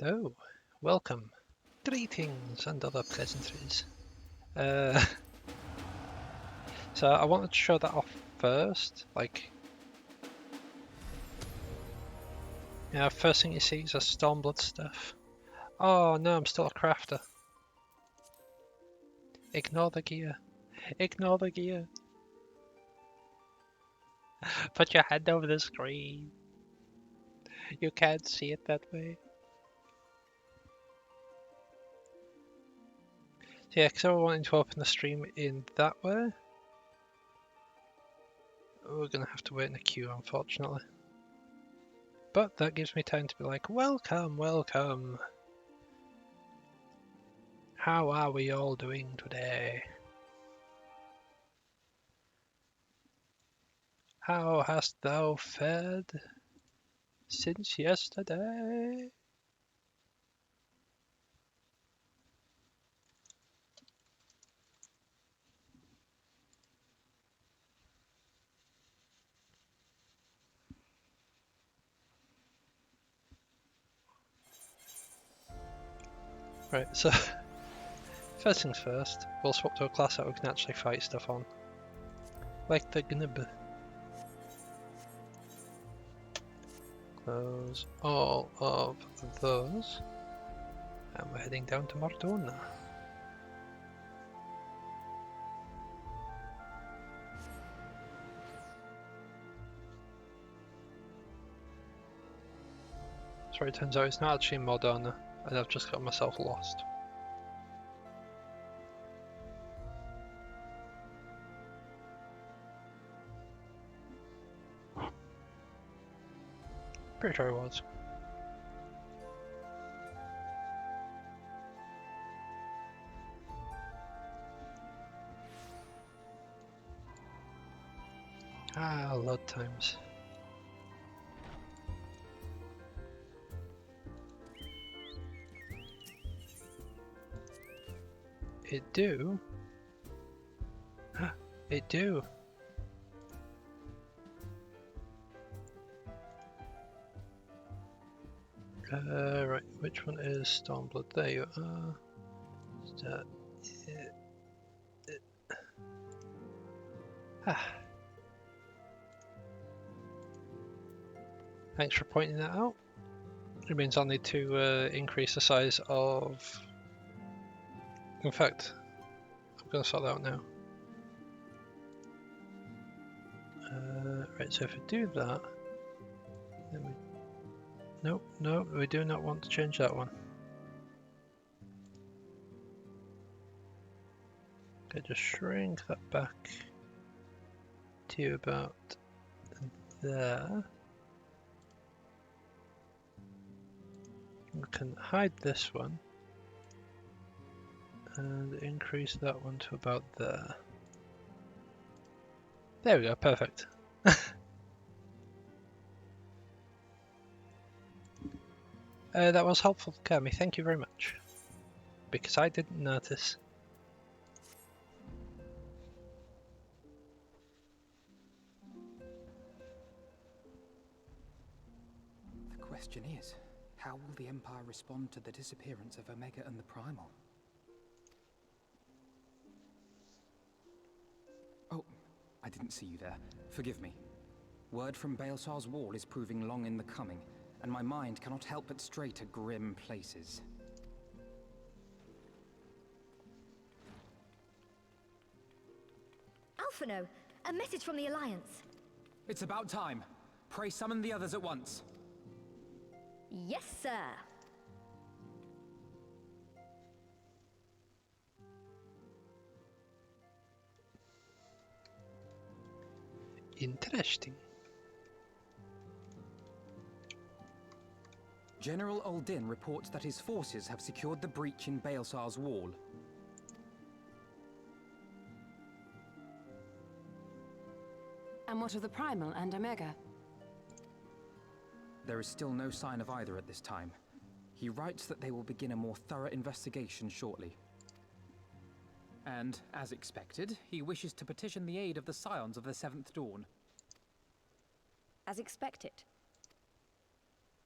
Hello, welcome, greetings and other pleasantries. So I wanted to show that off first, first thing you see is a Stormblood stuff. Oh no, I'm still a crafter. Ignore the gear. Ignore the gear. Put your hand over the screen. You can't see it that way. So yeah, because I was wanting to open the stream in that way. We're going to have to wait in a queue, unfortunately. But that gives me time to be like, welcome, welcome. How are we all doing today? How hast thou fared since yesterday? Right, so first things first, we'll swap to a class that we can actually fight stuff on. Like the Gnib. Close all of those. And we're heading down to Mordona. Sorry, it turns out it's not actually Mordona, and I've just got myself lost. Pretty sure it was. Ah, load times. It do? It do. Right, which one is Stormblood? There you are. Is that it? Thanks for pointing that out. It means I'll need to increase the size of... In fact, I'm going to sort that out now. Right, so if we do that, then we... No, we do not want to change that one. Okay, just shrink that back to about there. We can hide this one and increase that one to about there. There we go, perfect. That was helpful, Kami, thank you very much. Because I didn't notice. The question is, how will the Empire respond to the disappearance of Omega and the Primal? Oh, I didn't see you there. Forgive me. Word from Baelsar's wall is proving long in the coming, and my mind cannot help but stray to grim places. Alphino, a message from the Alliance. It's about time. Pray summon the others at once. Yes, sir. Interesting. General Uldin reports that his forces have secured the breach in Baelsar's wall. And what of the Primal and Omega? There is still no sign of either at this time. He writes that they will begin a more thorough investigation shortly. And, as expected, he wishes to petition the aid of the Scions of the Seventh Dawn. As expected.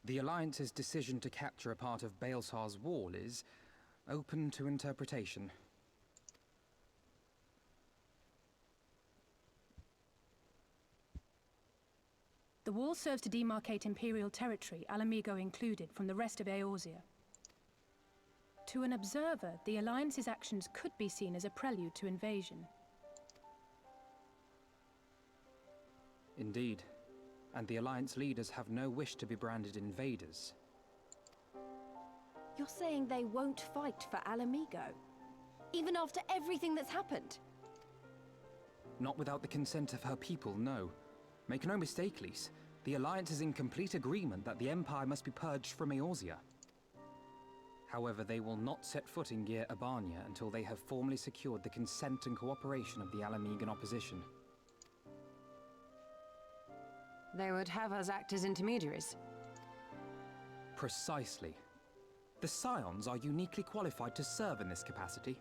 The Alliance's decision to capture a part of Baelsar's wall is open to interpretation. The wall serves to demarcate Imperial territory, Alamigo included, from the rest of Eorzea. To an observer, the Alliance's actions could be seen as a prelude to invasion. Indeed. And the Alliance leaders have no wish to be branded invaders. You're saying they won't fight for Alamigo? Even after everything that's happened? Not without the consent of her people, no. Make no mistake, Lys. The Alliance is in complete agreement that the Empire must be purged from Eorzea. However, they will not set foot in Gyr Abania until they have formally secured the consent and cooperation of the Alamigan opposition. They would have us act as intermediaries. Precisely. The Scions are uniquely qualified to serve in this capacity.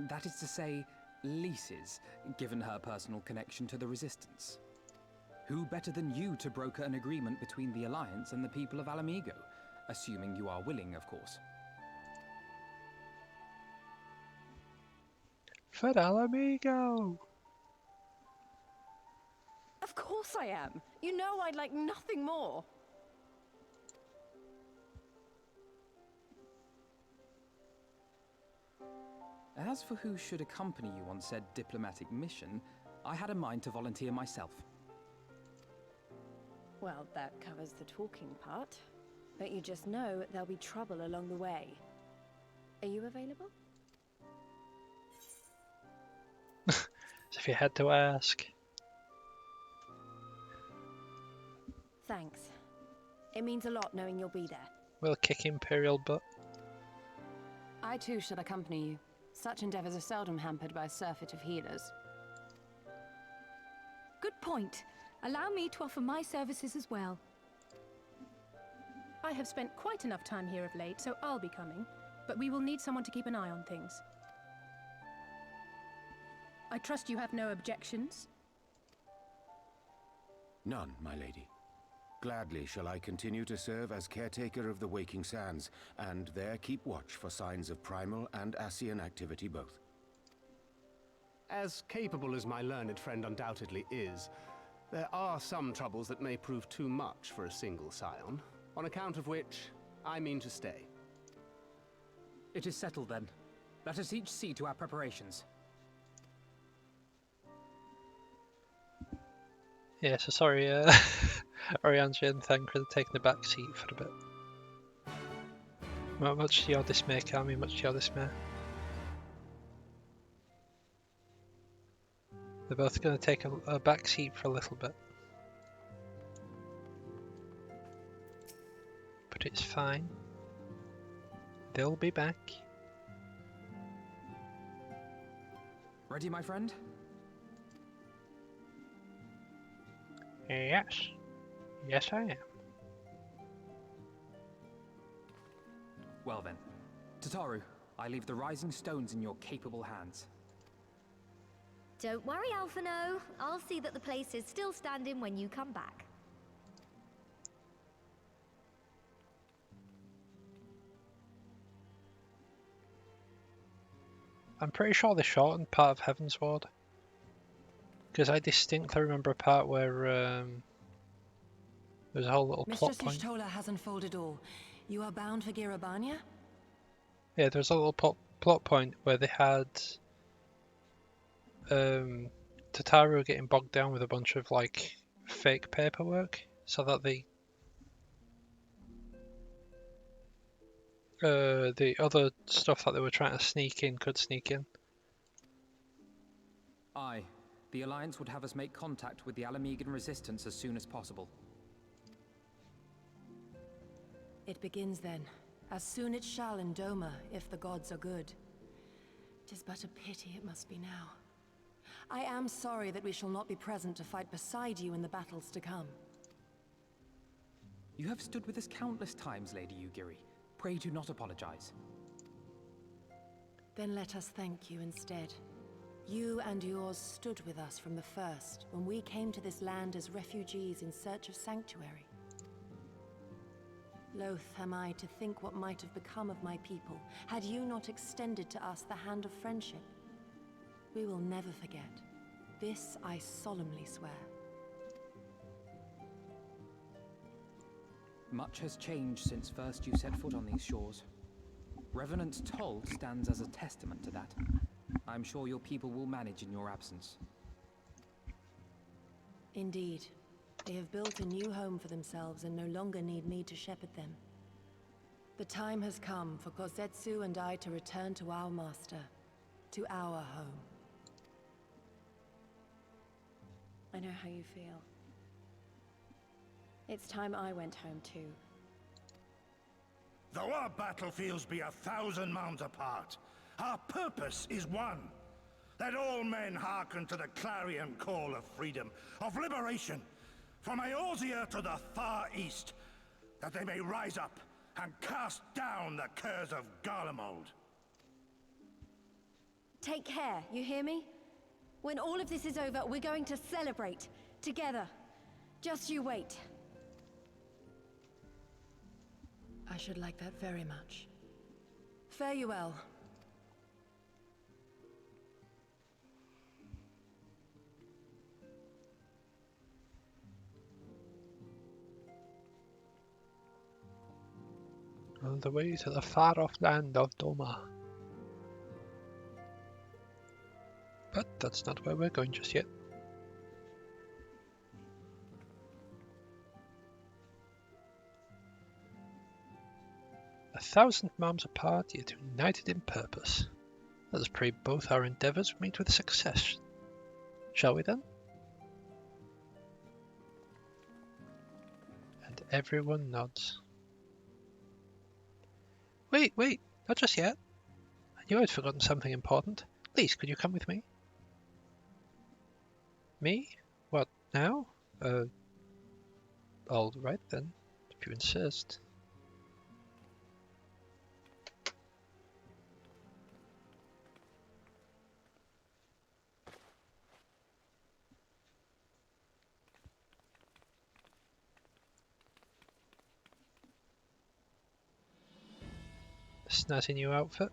That is to say, Lys's, given her personal connection to the Resistance. Who better than you to broker an agreement between the Alliance and the people of Alamigo? Assuming you are willing, of course. For Alamigo! Of course I am. You know I'd like nothing more. As for who should accompany you on said diplomatic mission, I had a mind to volunteer myself. Well, that covers the talking part. But you just know there'll be trouble along the way. Are you available? As if you had to ask. Thanks. It means a lot knowing you'll be there. We'll kick Imperial butt. I too shall accompany you. Such endeavors are seldom hampered by a surfeit of healers. Good point. Allow me to offer my services as well. I have spent quite enough time here of late, so I'll be coming. But we will need someone to keep an eye on things. I trust you have no objections? None, my lady. Gladly shall I continue to serve as caretaker of the Waking Sands, and there keep watch for signs of primal and Ascian activity both. As capable as my learned friend undoubtedly is, there are some troubles that may prove too much for a single scion, on account of which I mean to stay. It is settled then. Let us each see to our preparations. Yeah, so sorry, Orianji and Thancred are taking the back seat for a bit. Much to your dismay, Kami, much to your dismay. They're both going to take a back seat for a little bit. But it's fine. They'll be back. Ready, my friend? Yes. Yes, I am. Well then. Tataru, I leave the rising stones in your capable hands. Don't worry, Alphino. I'll see that the place is still standing when you come back. I'm pretty sure they shortened part of Heavensward. Because I distinctly remember a part where there's a whole little plot Mistress point. Y'shtola has unfolded all. You are bound for Gyr Abania? Yeah, there was a little plot point where they had Tataru getting bogged down with a bunch of like fake paperwork, so that the other stuff that they were trying to sneak in could sneak in. Aye. The Alliance would have us make contact with the Alamigan Resistance as soon as possible. It begins then. As soon it shall in Doma, if the gods are good. 'Tis but a pity it must be now. I am sorry that we shall not be present to fight beside you in the battles to come. You have stood with us countless times, Lady Yugiri. Pray do not apologize. Then let us thank you instead. You and yours stood with us from the first, when we came to this land as refugees in search of sanctuary. Loath am I to think what might have become of my people, had you not extended to us the hand of friendship. We will never forget. This I solemnly swear. Much has changed since first you set foot on these shores. Revenant's toll stands as a testament to that. I'm sure your people will manage in your absence. Indeed. They have built a new home for themselves and no longer need me to shepherd them. The time has come for Kozetsu and I to return to our master, to our home. I know how you feel. It's time I went home too. Though our battlefields be 1,000 mounds apart, our purpose is one. That all men hearken to the clarion call of freedom, of liberation, from Eorzea to the far east, that they may rise up and cast down the curse of Garlemald. Take care, you hear me? When all of this is over, we're going to celebrate, together. Just you wait. I should like that very much. Fare you well. On the way to the far-off land of Doma. But that's not where we're going just yet. A 1,000 miles apart, yet united in purpose. Let us pray both our endeavours meet with success. Shall we then? And everyone nods. Wait, not just yet. I knew I'd forgotten something important. Please, could you come with me? Me? What, now? All right then, if you insist. Snazzy new outfit.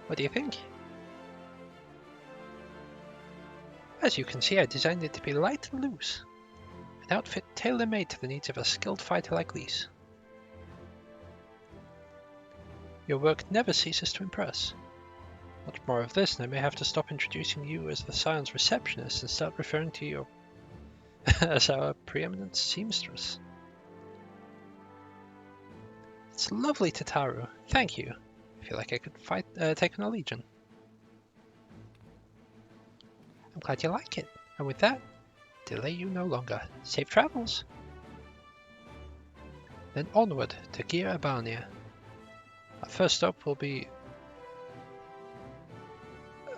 What do you think? As you can see, I designed it to be light and loose. An outfit tailor-made to the needs of a skilled fighter like Lise. Your work never ceases to impress. Much more of this, and I may have to stop introducing you as the Scion's receptionist and start referring to you as our preeminent seamstress. It's lovely, Tataru. Thank you. I feel like I could take on a legion. I'm glad you like it. And with that, delay you no longer. Safe travels. Then onward to Gira Abania. Our first stop will be...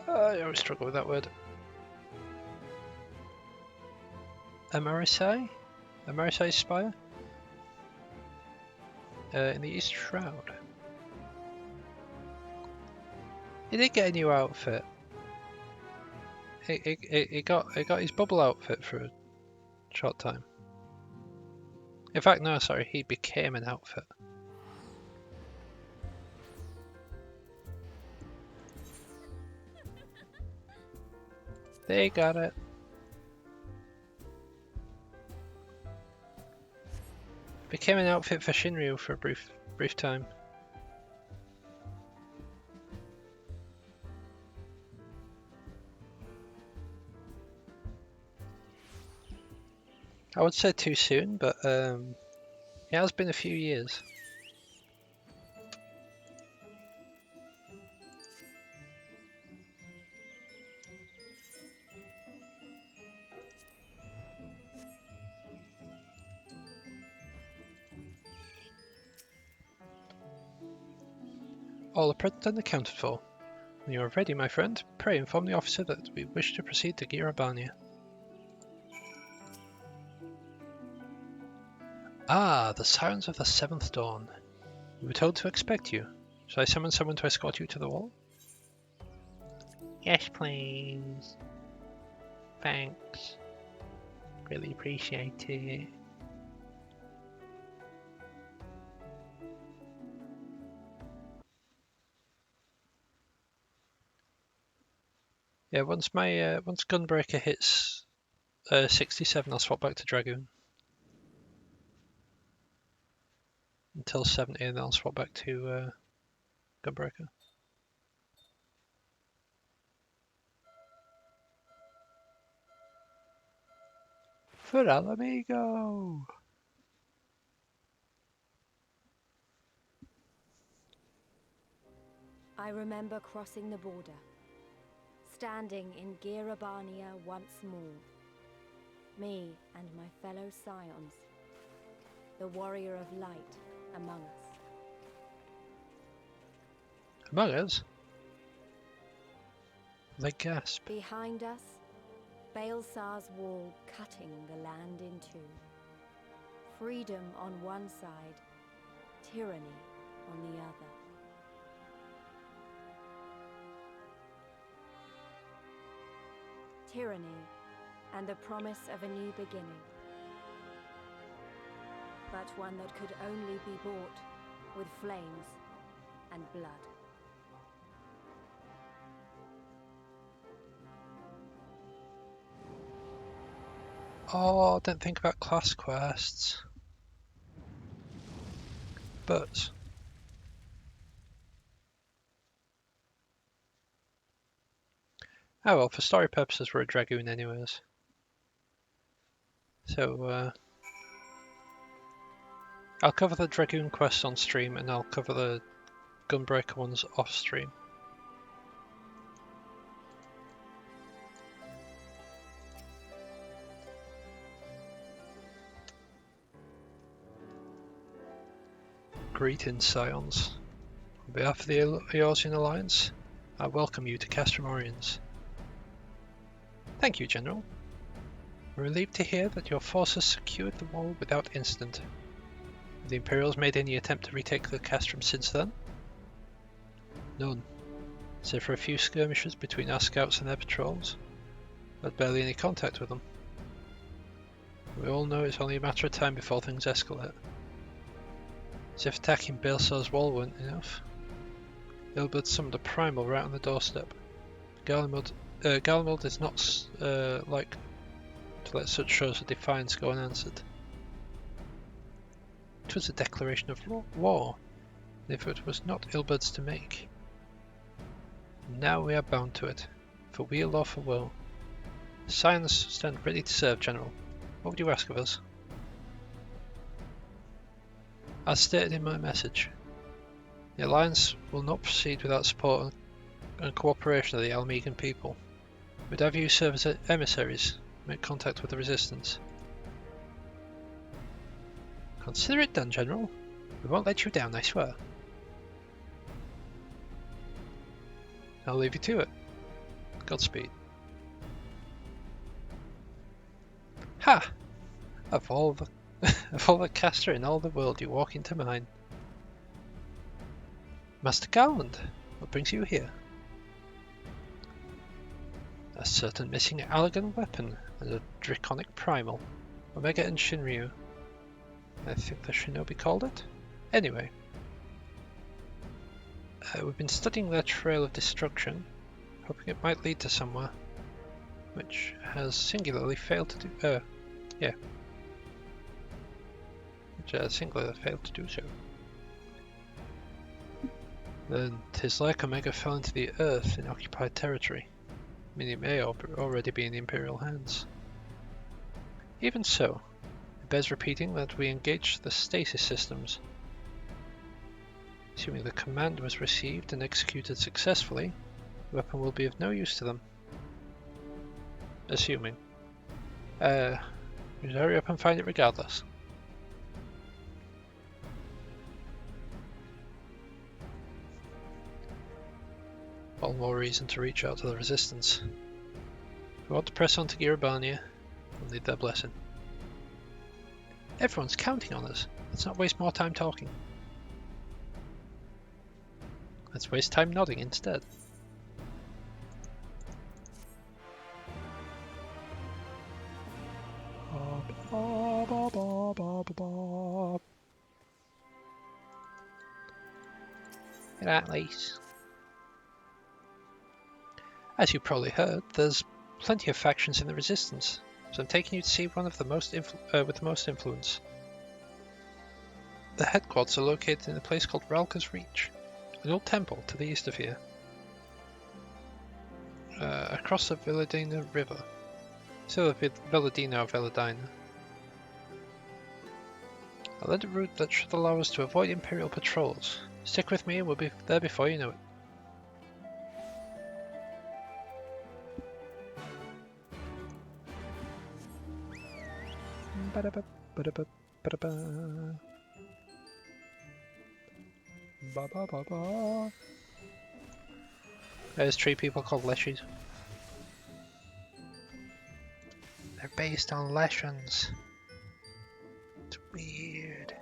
I always struggle with that word. Amarisai? Amarisai Spire? In the East Shroud. He did get a new outfit. He got his bubble outfit for a short time. In fact, no, sorry, he became an outfit. They got it. Became an outfit for Shinryu for a brief time. I would say too soon, but it has been a few years. All are present and accounted for. When you are ready, my friend, pray inform the officer that we wish to proceed to Girabania. Ah, the Sirens of the Seventh Dawn. We were told to expect you. Shall I summon someone to escort you to the wall? Yes, please. Thanks. Really appreciate it. Yeah, once Gunbreaker hits 67, I'll swap back to Dragoon. Until 70, and then I'll swap back to Gunbreaker. For Alamigo! I remember crossing the border, standing in Girabania once more. Me and my fellow scions, the warrior of light among us. Among us? They gasp. Behind us, Baelsar's wall cutting the land in two. Freedom on one side, tyranny on the other. Tyranny and the promise of a new beginning. But one that could only be bought with flames and blood. Oh, don't think about class quests. But oh well, for story purposes we're a Dragoon anyways. So I'll cover the Dragoon quests on stream and I'll cover the Gunbreaker ones off stream. Greetings, Scions. On behalf of the Eorzean Alliance, I welcome you to Castramorians. Thank you, General. We're relieved to hear that your forces secured the wall without incident. Have the Imperials made any attempt to retake the Castrum since then? None, save for a few skirmishes between our scouts and their patrols, but barely any contact with them. We all know it's only a matter of time before things escalate. As if attacking Baelsar's wall weren't enough, Ilberd summoned a primal right on the doorstep. Garlemald is not like to let such shows of defiance go unanswered. It was a declaration of war, and if it was not Ilberd's to make. Now we are bound to it, for weal or for woe. The Scions stand ready to serve, General. What would you ask of us? As stated in my message, the Alliance will not proceed without support and cooperation of the Almegan people. We'd have you serve as emissaries, make contact with the Resistance. Consider it done, General. We won't let you down, I swear. I'll leave you to it. Godspeed. Ha! Of all the caster in all the world, you walk into mine. Master Garland, what brings you here? A certain missing Allagan weapon and a draconic primal. Omega and Shinryu. I think the shinobi called it. Anyway. We've been studying their trail of destruction, hoping it might lead to somewhere, which has singularly failed to do. Singularly failed to do so. Then 'tis like Omega fell into the earth in occupied territory, meaning it may already be in the Imperial hands. Even so, it bears repeating that we engage the stasis systems. Assuming the command was received and executed successfully, the weapon will be of no use to them. Assuming. You should hurry up and find it regardless. All more reason to reach out to the Resistance. If we want to press on to Girabania, we'll need their blessing. Everyone's counting on us. Let's not waste more time talking. Let's waste time nodding instead. At least. As you probably heard, there's plenty of factions in the Resistance, so I'm taking you to see one of the most with the most influence. The headquarters are located in a place called Ralka's Reach, an old temple to the east of here, across the Villadina River. So Villadina or Villadina. I led a route that should allow us to avoid Imperial patrols. Stick with me and we'll be there before you know it. There's 3 people called Leshies. They're based on Leshans. It's weird.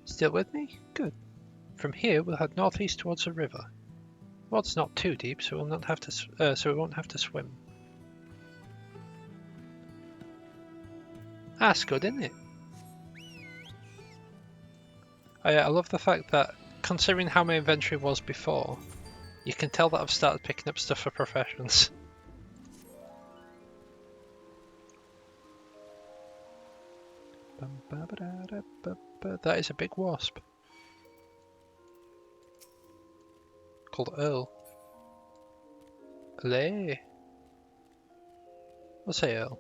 Still with me? Good. From here, we'll head northeast towards the river. The water's not too deep, so we won't have to swim. That's good, isn't it? I love the fact that, considering how my inventory was before, you can tell that I've started picking up stuff for professions. That is a big wasp. Called Earl. Allay. We'll say Earl.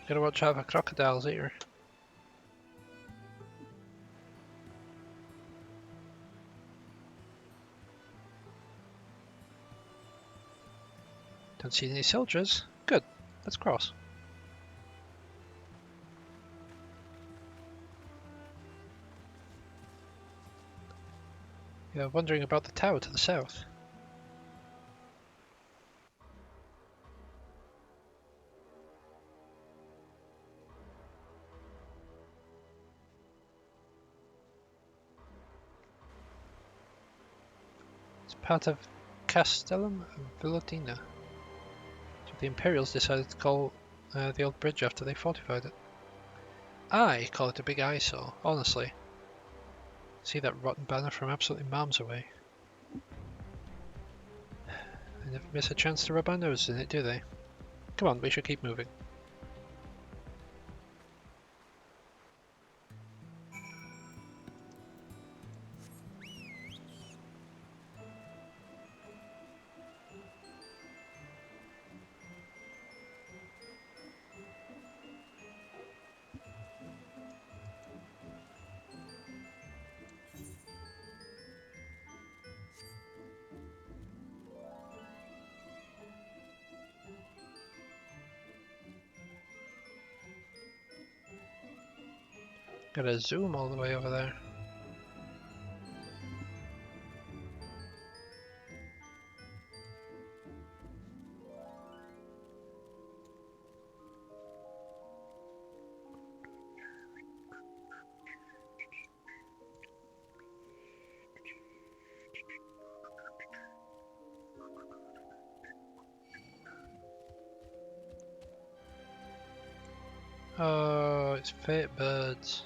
Gotta watch out for crocodiles here. Don't see any soldiers. Good. Let's cross. You're wondering about the tower to the south. It's part of Castellum and Villadina. So the Imperials decided to call the old bridge after they fortified it. I call it a big eyesore, honestly. See that rotten banner from absolutely miles away. They never miss a chance to rub our noses in it, do they? Come on, we should keep moving. Gotta zoom all the way over there. Oh, it's fate birds.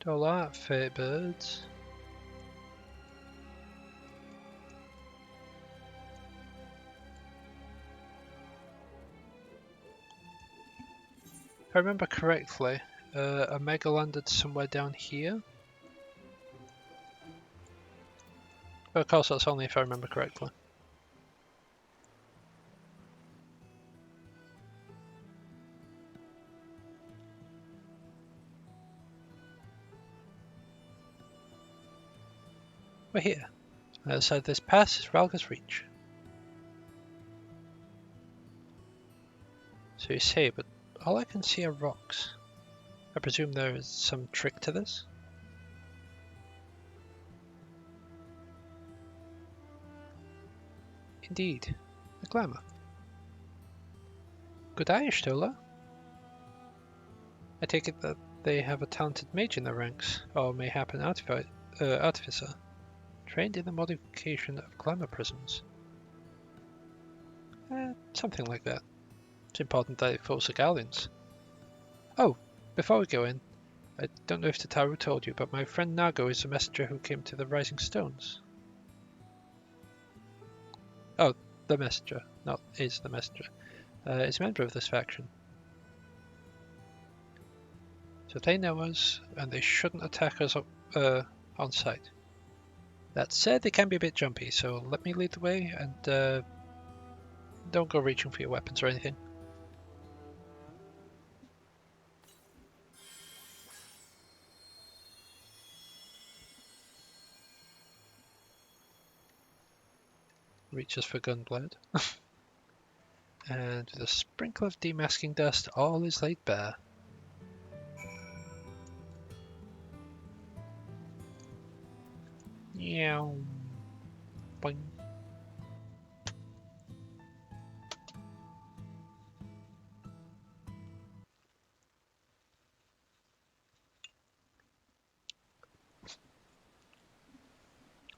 Don't like fate birds. If I remember correctly, Omega landed somewhere down here. But of course, that's only if I remember correctly. We're here. On the other side of this pass is Ralga's Reach. So you say, but all I can see are rocks. I presume there is some trick to this? Indeed, a glamour. Good eye, Stola. I take it that they have a talented mage in their ranks, or mayhap an artificer, trained in the modification of glamour prisms. Something like that. It's important that it falls the galleons. Oh, before we go in, I don't know if Tataru told you, but my friend Nago is the messenger who came to the Rising Stones. Oh, the messenger, not is the messenger. Is a member of this faction. So they know us, and they shouldn't attack us on sight. That said, they can be a bit jumpy, so let me lead the way, and don't go reaching for your weapons or anything. Reaches for gunblade. And with a sprinkle of demasking dust, all is laid bare. Meow. Boing.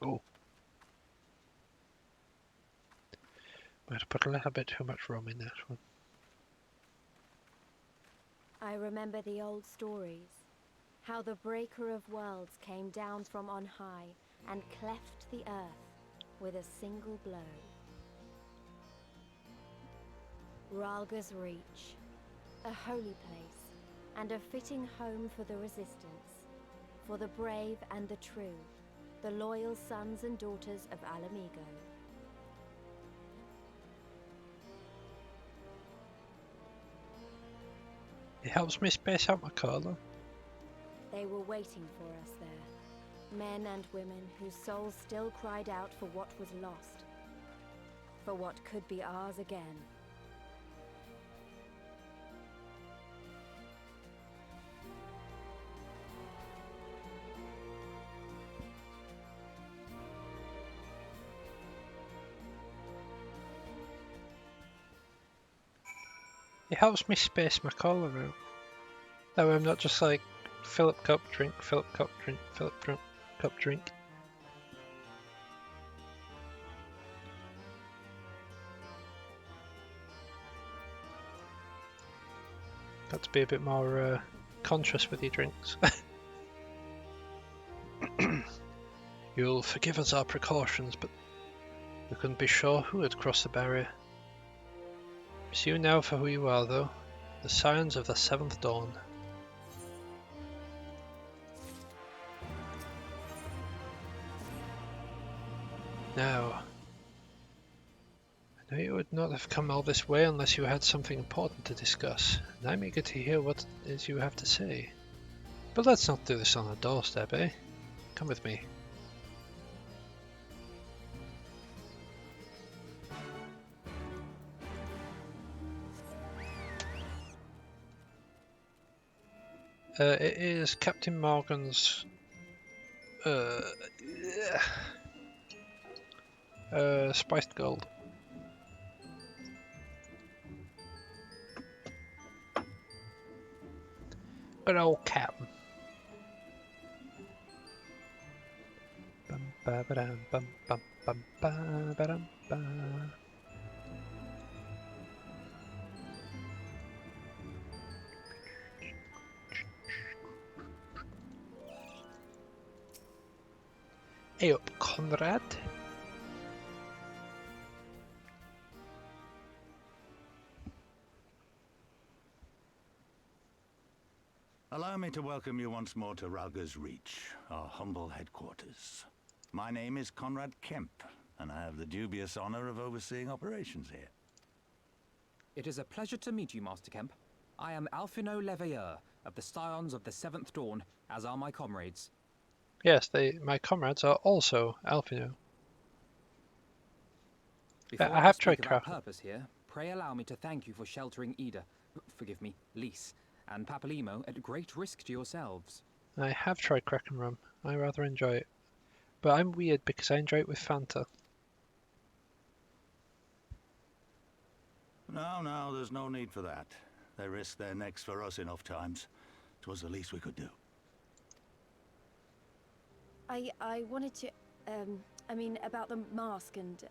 Oh. Might have put a little bit too much rum in that one. I remember the old stories. How the Breaker of Worlds came down from on high and cleft the earth with a single blow. Ralga's Reach, a holy place, and a fitting home for the resistance, for the brave and the true, the loyal sons and daughters of Alamigo. It helps me space out my color. They were waiting for us there, men and women whose souls still cried out for what was lost, for what could be ours again. It helps me space my color out. That way I'm not just like, fill up cup, drink, fill up cup, drink, fill up cup, drink. Got to be a bit more conscious with your drinks. You'll forgive us our precautions, but we couldn't be sure who had crossed the barrier. See you now for who you are, though. The Scions of the Seventh Dawn. Now, I know you would not have come all this way unless you had something important to discuss, and I'm eager to hear what it is you have to say. But let's not do this on a doorstep, eh? Come with me. It is Captain Morgan's spiced gold. Good old Captain. Bum ba ba dum bum bum bum ba ba dum ba. Hey up, Conrad. Allow me to welcome you once more to Ralga's Reach, our humble headquarters. My name is Conrad Kemp, and I have the dubious honor of overseeing operations here. It is a pleasure to meet you, Master Kemp. I am Alphino Leveilleur, of the Scions of the Seventh Dawn, as are my comrades. Yes, my comrades are also Alphino. Before I have speak tried of our crafting. purpose here, pray allow me to thank you for sheltering Ida, forgive me, Lys, and Papalimo at great risk to yourselves. I have tried Kraken rum. I rather enjoy it. But I'm weird because I enjoy it with Fanta. No, there's no need for that. They risked their necks for us enough times. 'Twas the least we could do. I wanted to, I mean, about the mask and...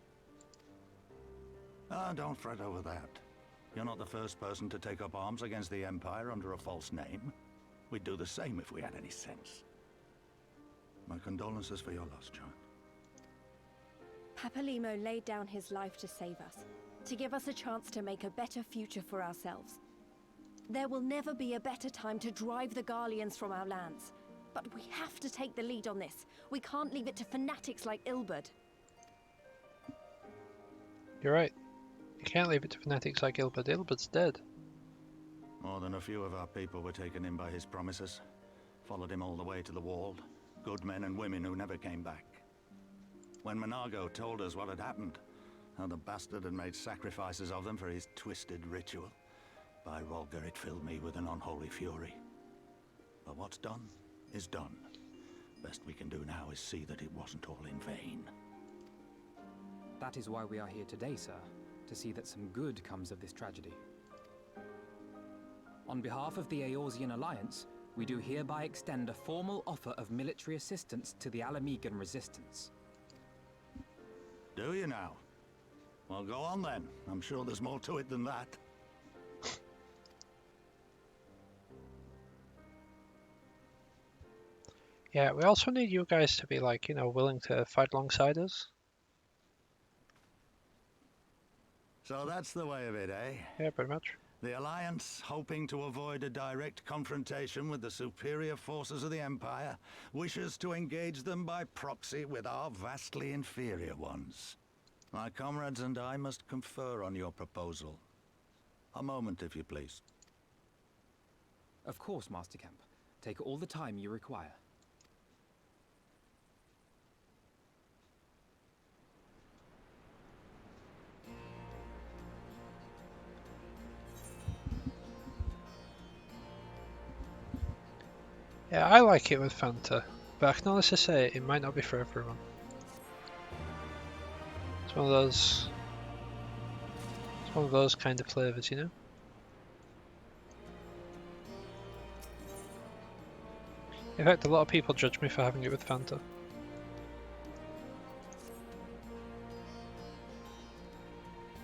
Ah, don't fret over that. You're not the first person to take up arms against the Empire under a false name. We'd do the same if we had any sense. My condolences for your loss, John. Papalimo laid down his life to save us, to give us a chance to make a better future for ourselves. There will never be a better time to drive the Garleans from our lands. But we have to take the lead on this. We can't leave it to fanatics like Ilberd. You're right. You can't leave it to fanatics like Ilberd. Ilberd's dead. More than a few of our people were taken in by his promises. Followed him all the way to the wall. Good men and women who never came back. When Monago told us what had happened, how the bastard had made sacrifices of them for his twisted ritual, by Rolger it filled me with an unholy fury. But what's done is done. Best we can do now is see that it wasn't all in vain. That is why we are here today, sir, to see that some good comes of this tragedy. On behalf of the Eorzean Alliance, we do hereby extend a formal offer of military assistance to the Alamegan resistance. Do you now? Well, go on then. I'm sure there's more to it than that. Yeah, we also need you guys to be like, willing to fight alongside us. So that's the way of it, eh? Yeah, pretty much. The Alliance, hoping to avoid a direct confrontation with the superior forces of the Empire, wishes to engage them by proxy with our vastly inferior ones. My comrades and I must confer on your proposal. A moment, if you please. Of course, Master Kemp. Take all the time you require. Yeah, I like it with Fanta, but I can honestly say it might not be for everyone. It's one of those kind of flavors, you know? In fact, a lot of people judge me for having it with Fanta.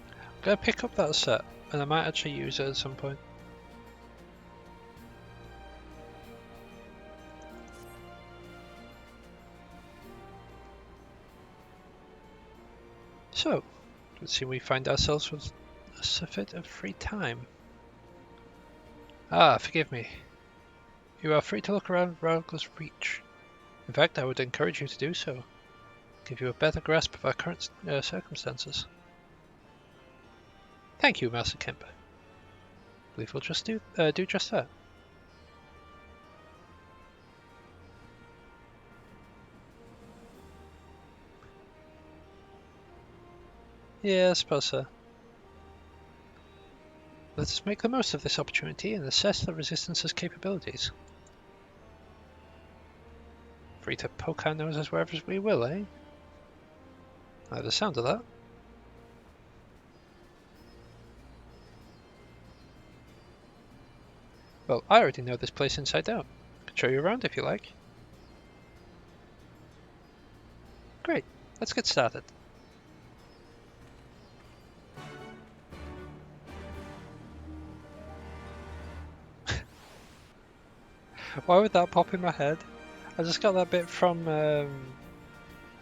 I'm gonna pick up that set, and I might actually use it at some point. So, let's see, we find ourselves with a bit of free time. Ah, forgive me. You are free to look around Ralgla's Reach. In fact, I would encourage you to do so. Give you a better grasp of our current circumstances. Thank you, Master Kemp. I believe we'll just do just that. Yeah, I suppose so. Let us make the most of this opportunity and assess the Resistance's capabilities. Free to poke our noses wherever we will, eh? I like the sound of that. Well, I already know this place inside out. I can show you around if you like. Great, let's get started. Why would that pop in my head? I just got that bit from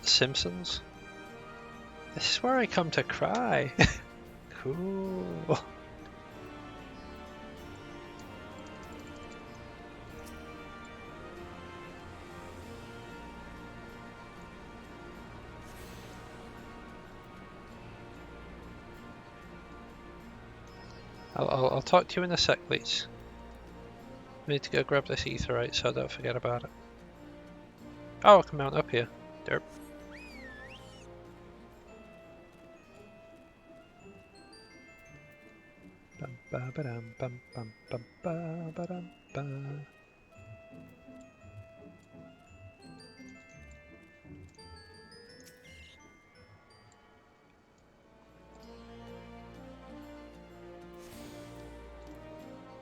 Simpsons. This is where I come to cry. Cool. I'll talk to you in a sec, please. I need to go grab this etherite so I don't forget about it. Oh, I can mount up here. Derp. Bum ba ba dum bum bum bum ba ba dum ba.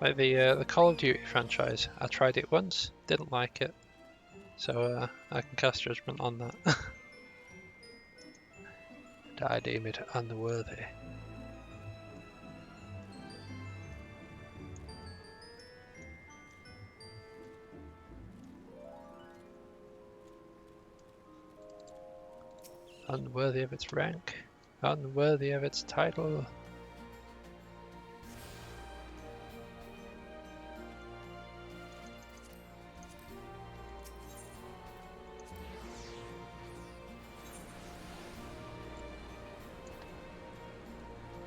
Like the Call of Duty franchise, I tried it once, didn't like it, so I can cast judgment on that. And I deem it unworthy. Unworthy of its rank, unworthy of its title.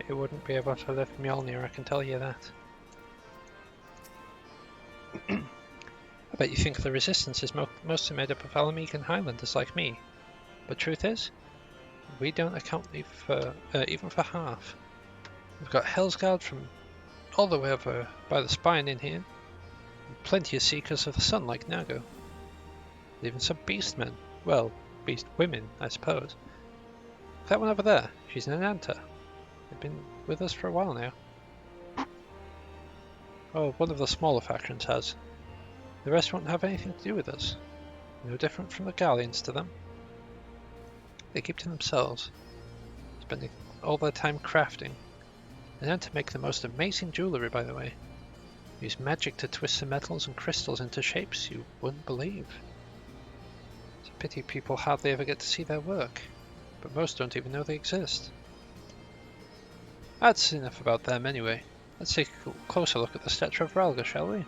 It wouldn't be able to lift Mjolnir, I can tell you that. I bet you think the Resistance is mostly made up of Alamegan Highlanders like me, but truth is, we don't account for even for half. We've got Hellsguard from all the way over by the spine in here, and plenty of Seekers of the Sun like Nago. Even some Beastmen, well, Beast women, I suppose. That one over there, she's an Ananta. They've been with us for a while now. Oh, one of the smaller factions has. The rest won't have anything to do with us. No different from the Galleons to them. They keep to themselves, spending all their time crafting. They learn to make the most amazing jewellery, by the way. Use magic to twist the metals and crystals into shapes you wouldn't believe. It's a pity people hardly ever get to see their work, but most don't even know they exist. That's enough about them anyway. Let's take a closer look at the statue of Ralga, shall we?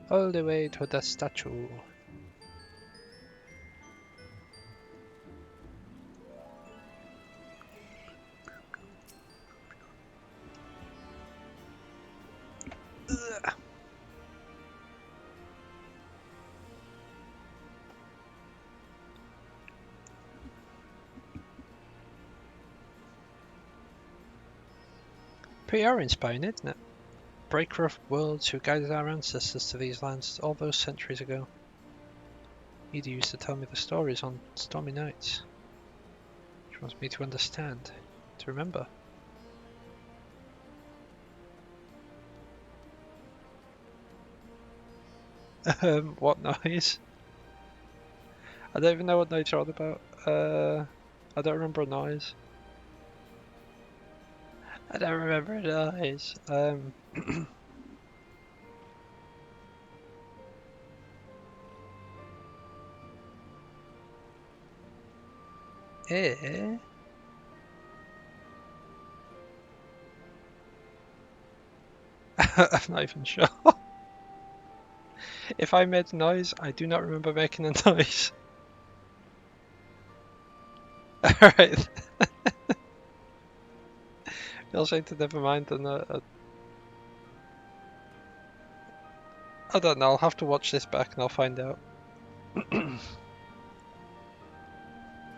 All the way to the statue. Ugh. Pretty awe-inspiring, isn't it? Breaker of worlds who guided our ancestors to these lands all those centuries ago. Eda used to tell me the stories on stormy nights. She wants me to understand, to remember. What noise? I don't even know what noise you're on about. I don't remember a noise. I don't remember a noise. Eh? I'm not even sure. If I made a noise, I do not remember making a noise. Alright. You'll say to never mind, then I don't know, I'll have to watch this back and I'll find out.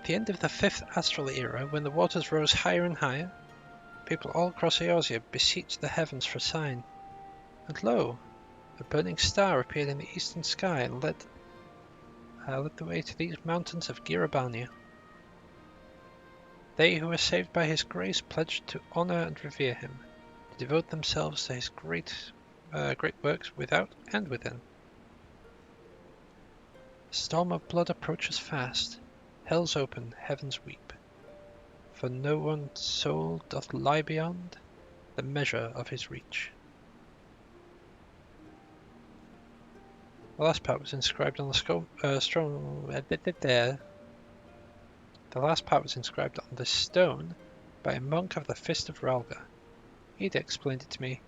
The end of the 5th Astral Era, when the waters rose higher and higher, people all across Eorzea beseeched the heavens for a sign. And lo, a burning star appeared in the eastern sky and led the way to these mountains of Girabania. They who were saved by his grace pledged to honor and revere him, to devote themselves to his great works without and within. The storm of blood approaches fast. Hell's open, heavens weep. For no one's soul doth lie beyond the measure of his reach. The last part was inscribed on The last part was inscribed on the stone by a monk of the Fist of Ralga. Eda explained it to me.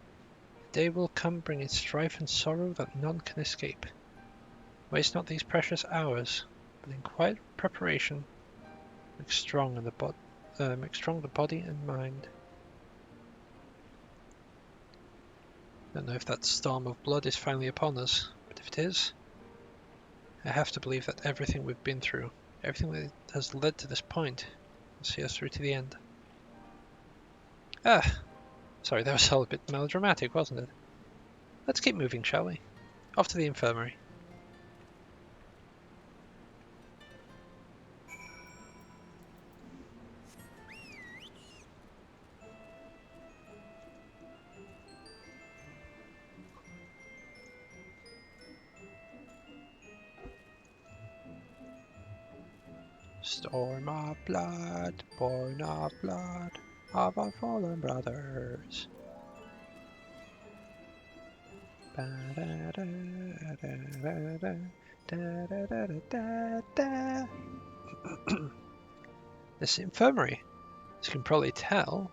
The day will come bringing strife and sorrow that none can escape. Waste not these precious hours, but in quiet preparation, make strong the body and mind. Don't know if that storm of blood is finally upon us, but if it is, I have to believe that everything we've been through, everything that has led to this point, will see us through to the end. Sorry, that was all a bit melodramatic, wasn't it? Let's keep moving, shall we? Off to the infirmary. Storm of blood, born of blood, of our fallen brothers. This infirmary, as you can probably tell,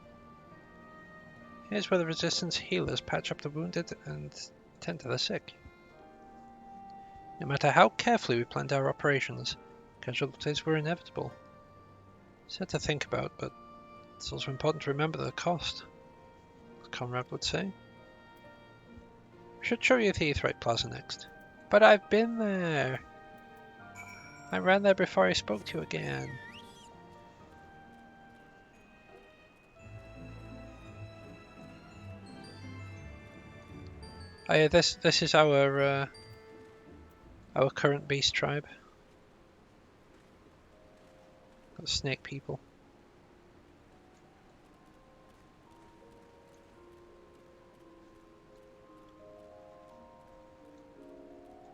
here's where the resistance healers patch up the wounded and tend to the sick. No matter how carefully we planned our operations, casualties were inevitable. Sad to think about, but it's also important to remember the cost, as Conrad would say. We should show you the Aetheryte Plaza next. But I've been there! I ran there before I spoke to you again. Oh yeah, this is our current beast tribe. The snake people.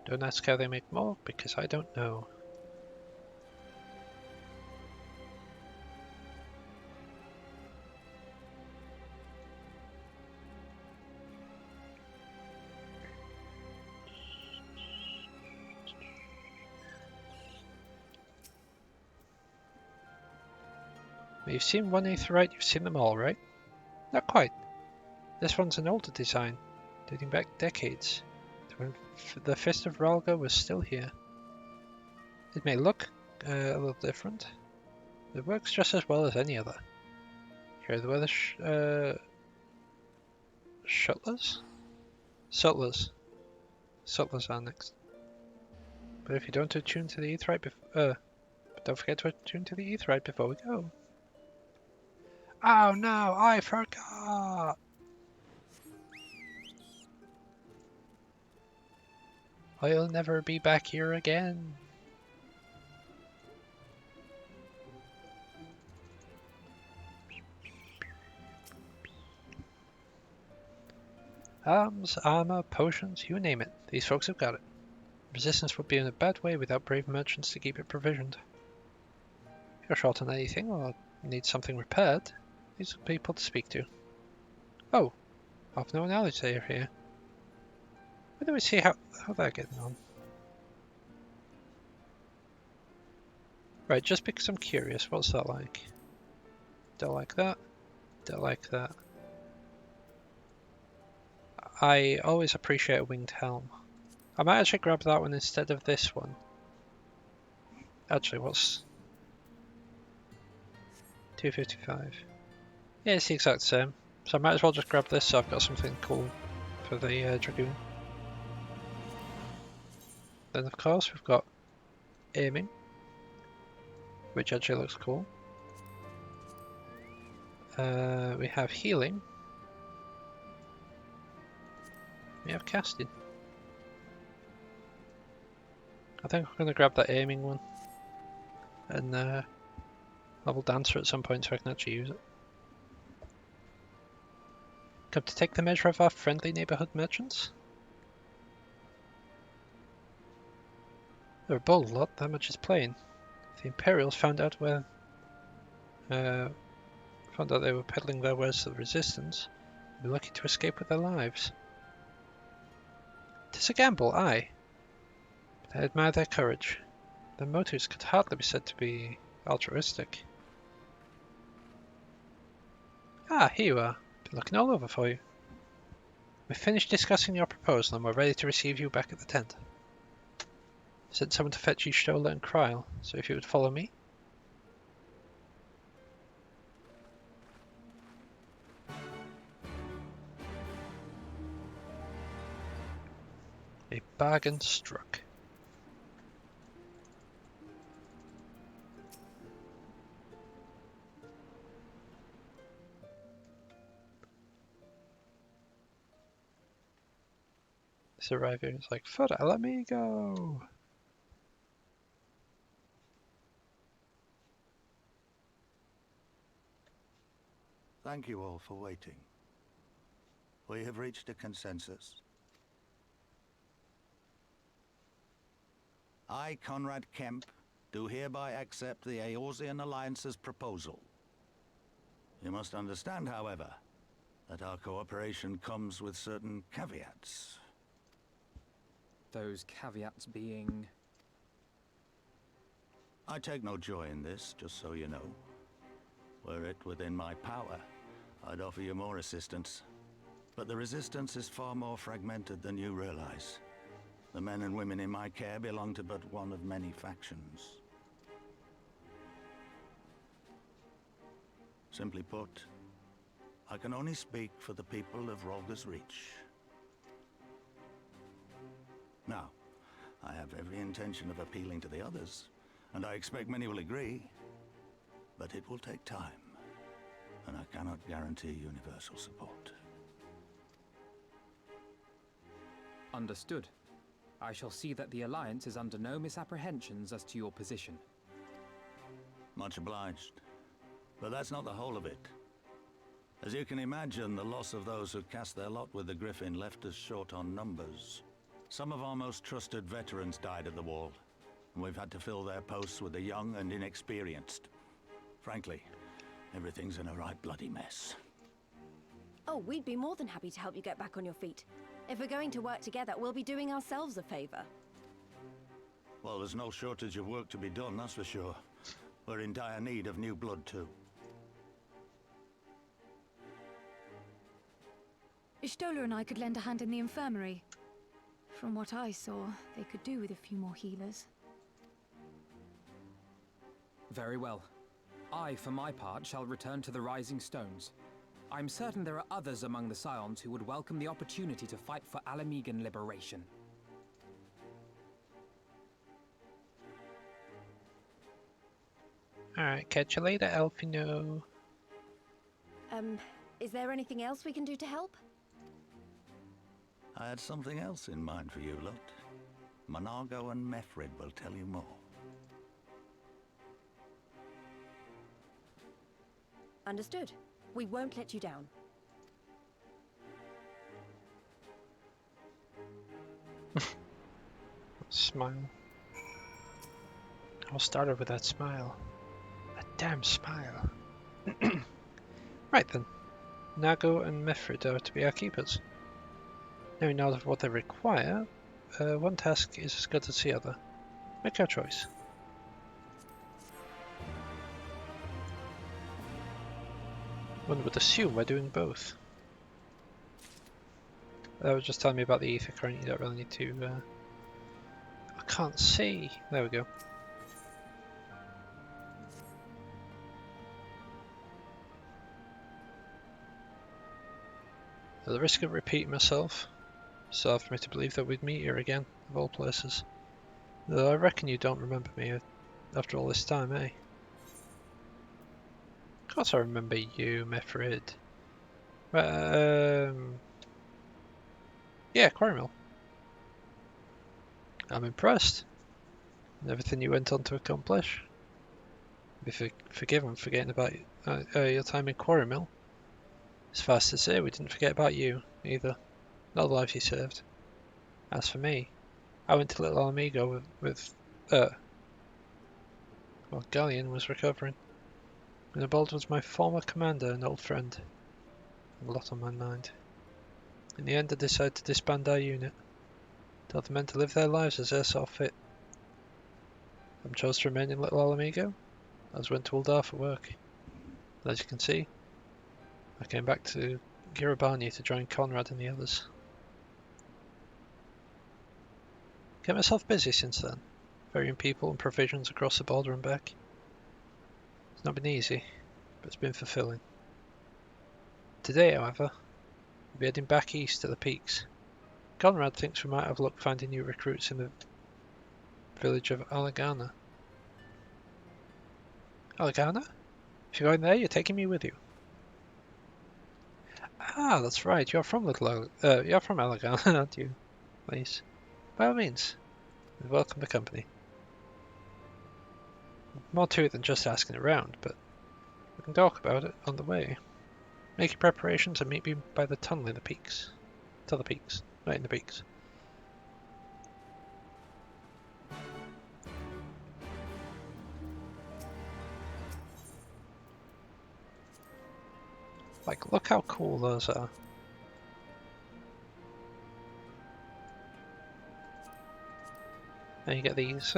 Don't ask how they make more, because I don't know. You've seen one Aetheryte, you've seen them all, right? Not quite. This one's an older design, dating back decades, to when the Fist of Ralga was still here. It may look a little different, but it works just as well as any other. Here are where the Sutlers? Sutlers are next. But if you don't attune to the Aetheryte but don't forget to attune to the Aetheryte before we go. Oh no, I forgot! I'll never be back here again. Arms, armor, potions, you name it. These folks have got it. Resistance would be in a bad way without brave merchants to keep it provisioned. If you're short on anything or need something repaired, these are people to speak to. Oh, I've no knowledge they are here. Why don't we see how they're getting on? Right, just because I'm curious, what's that like? Don't like that. Don't like that. I always appreciate a winged helm. I might actually grab that one instead of this one. Actually, what's 255? Yeah, it's the exact same. So I might as well just grab this so I've got something cool for the Dragoon. Then of course we've got aiming, which actually looks cool. We have healing. We have casting. I think I'm going to grab that aiming one and level dancer at some point so I can actually use it. Come to take the measure of our friendly neighbourhood merchants? They're a bold lot, that much is plain. If the Imperials found out they were peddling their wares to the Resistance, they'd be lucky to escape with their lives. 'Tis a gamble, aye, but I admire their courage. Their motives could hardly be said to be altruistic. Ah, here you are. Been looking all over for you. We've finished discussing your proposal and we're ready to receive you back at the tent. Sent someone to fetch you Stola and Kryl, so if you would follow me. A bargain struck. This arriver is like, Fodder, let me go. Thank you all for waiting. We have reached a consensus. I, Conrad Kemp, do hereby accept the Eorzean Alliance's proposal. You must understand, however, that our cooperation comes with certain caveats. Those caveats being... I take no joy in this, just so you know. Were it within my power, I'd offer you more assistance. But the resistance is far more fragmented than you realize. The men and women in my care belong to but one of many factions. Simply put, I can only speak for the people of Rolga's Reach. Now, I have every intention of appealing to the others, and I expect many will agree, but it will take time, and I cannot guarantee universal support. Understood. I shall see that the Alliance is under no misapprehensions as to your position. Much obliged. But that's not the whole of it. As you can imagine, the loss of those who cast their lot with the Griffin left us short on numbers. Some of our most trusted veterans died at the wall, and we've had to fill their posts with the young and inexperienced. Frankly, everything's in a right bloody mess. Oh, we'd be more than happy to help you get back on your feet. If we're going to work together, we'll be doing ourselves a favor. Well, there's no shortage of work to be done, that's for sure. We're in dire need of new blood, too. Stola and I could lend a hand in the infirmary. From what I saw, they could do with a few more healers. Very well. I, for my part, shall return to the Rising Stones. I'm certain there are others among the Scions who would welcome the opportunity to fight for Alamegan liberation. Alright, catch you later, Elfino. Is there anything else we can do to help? I had something else in mind for you, lot. Monargo and Mefrid will tell you more. Understood. We won't let you down. Smile. I'll start her with that smile. That damn smile. Right then. Nago and Mefrid are to be our keepers. Knowing now of what they require, one task is as good as the other. Make your choice. One would assume we're doing both. That was just telling me about the ether current. You don't really need to... I can't see. There we go. At the risk of repeating myself, it's hard for me to believe that we'd meet here again, of all places. Though I reckon you don't remember me after all this time, eh? Of course I remember you, Mefrid. Yeah, Quarry Mill. I'm impressed. And everything you went on to accomplish. Be forgiven forgetting about your time in Quarry Mill. It's fast to say we didn't forget about you, either. Not the lives you served. As for me, I went to Little Alamigo while Galleon was recovering. Nabald was my former commander and old friend. A lot on my mind. In the end I decided to disband our unit. Tell the men to live their lives as they saw fit. I chose to remain in Little Alamigo. I was went to Uldar for work. And as you can see, I came back to Girabania to join Conrad and the others. Kept myself busy since then. ferrying people and provisions across the border and back. It's not been easy, but it's been fulfilling. Today, however, we'll be heading back east to the peaks. Conrad thinks we might have luck finding new recruits in the village of Alagana. Alagana? If you're going there, you're taking me with you. Ah, that's right. You're from you're from Alagana, aren't you? Please, by all means, we welcome the company. More to it than just asking around, but we can talk about it on the way. Make your preparations and meet me by the tunnel in the peaks. To the peaks, not in the peaks. Like, look how cool those are. And you get these.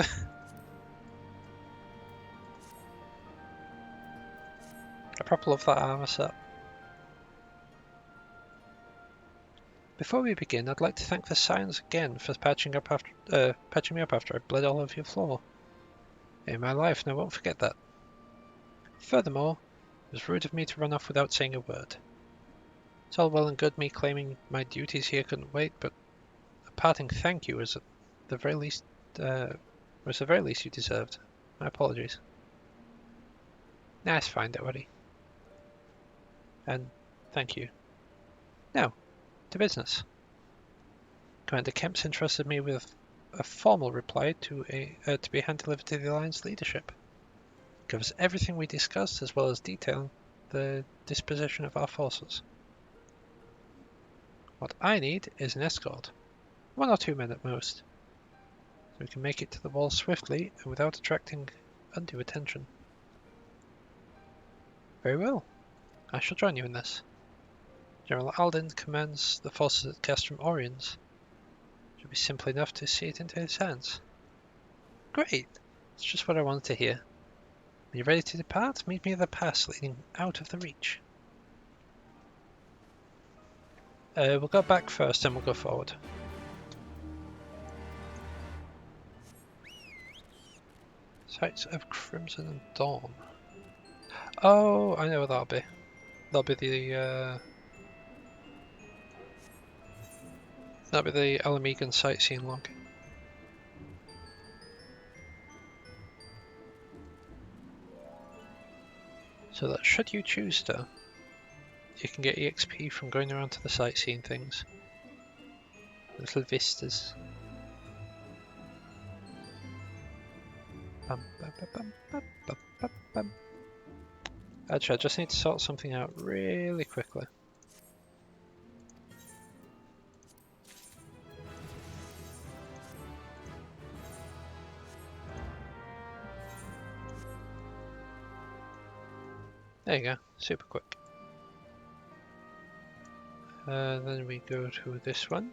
I proper love that armor set. Before we begin, I'd like to thank the Scions again for patching me up after I bled all over your floor. In my life, and I won't forget that. Furthermore, it was rude of me to run off without saying a word. It's all well and good me claiming my duties here couldn't wait, but a parting thank you was the very least you deserved. My apologies. Nah, it's fine, don't worry. And thank you. Now, to business. Commander Kemp's entrusted me with a formal reply to be hand-delivered to the Alliance leadership. It covers everything we discussed as well as detailing the disposition of our forces. What I need is an escort, 1 or 2 men at most, so we can make it to the wall swiftly and without attracting undue attention. Very well, I shall join you in this. General Alden commands the forces at Castrum Oriens. It should be simple enough to see it into his hands. Great! It's just what I wanted to hear. When you're ready to depart, meet me at the pass leading out of the Reach. We'll go back first, then we'll go forward. Sights of Crimson and Dawn. Oh, I know what that'll be. That'll be the Alamegan sightseeing log. So that should you choose to, you can get EXP from going around to the sightseeing things. Little vistas. Actually, I just need to sort something out really quickly. There you go, super quick. Then we go to this one.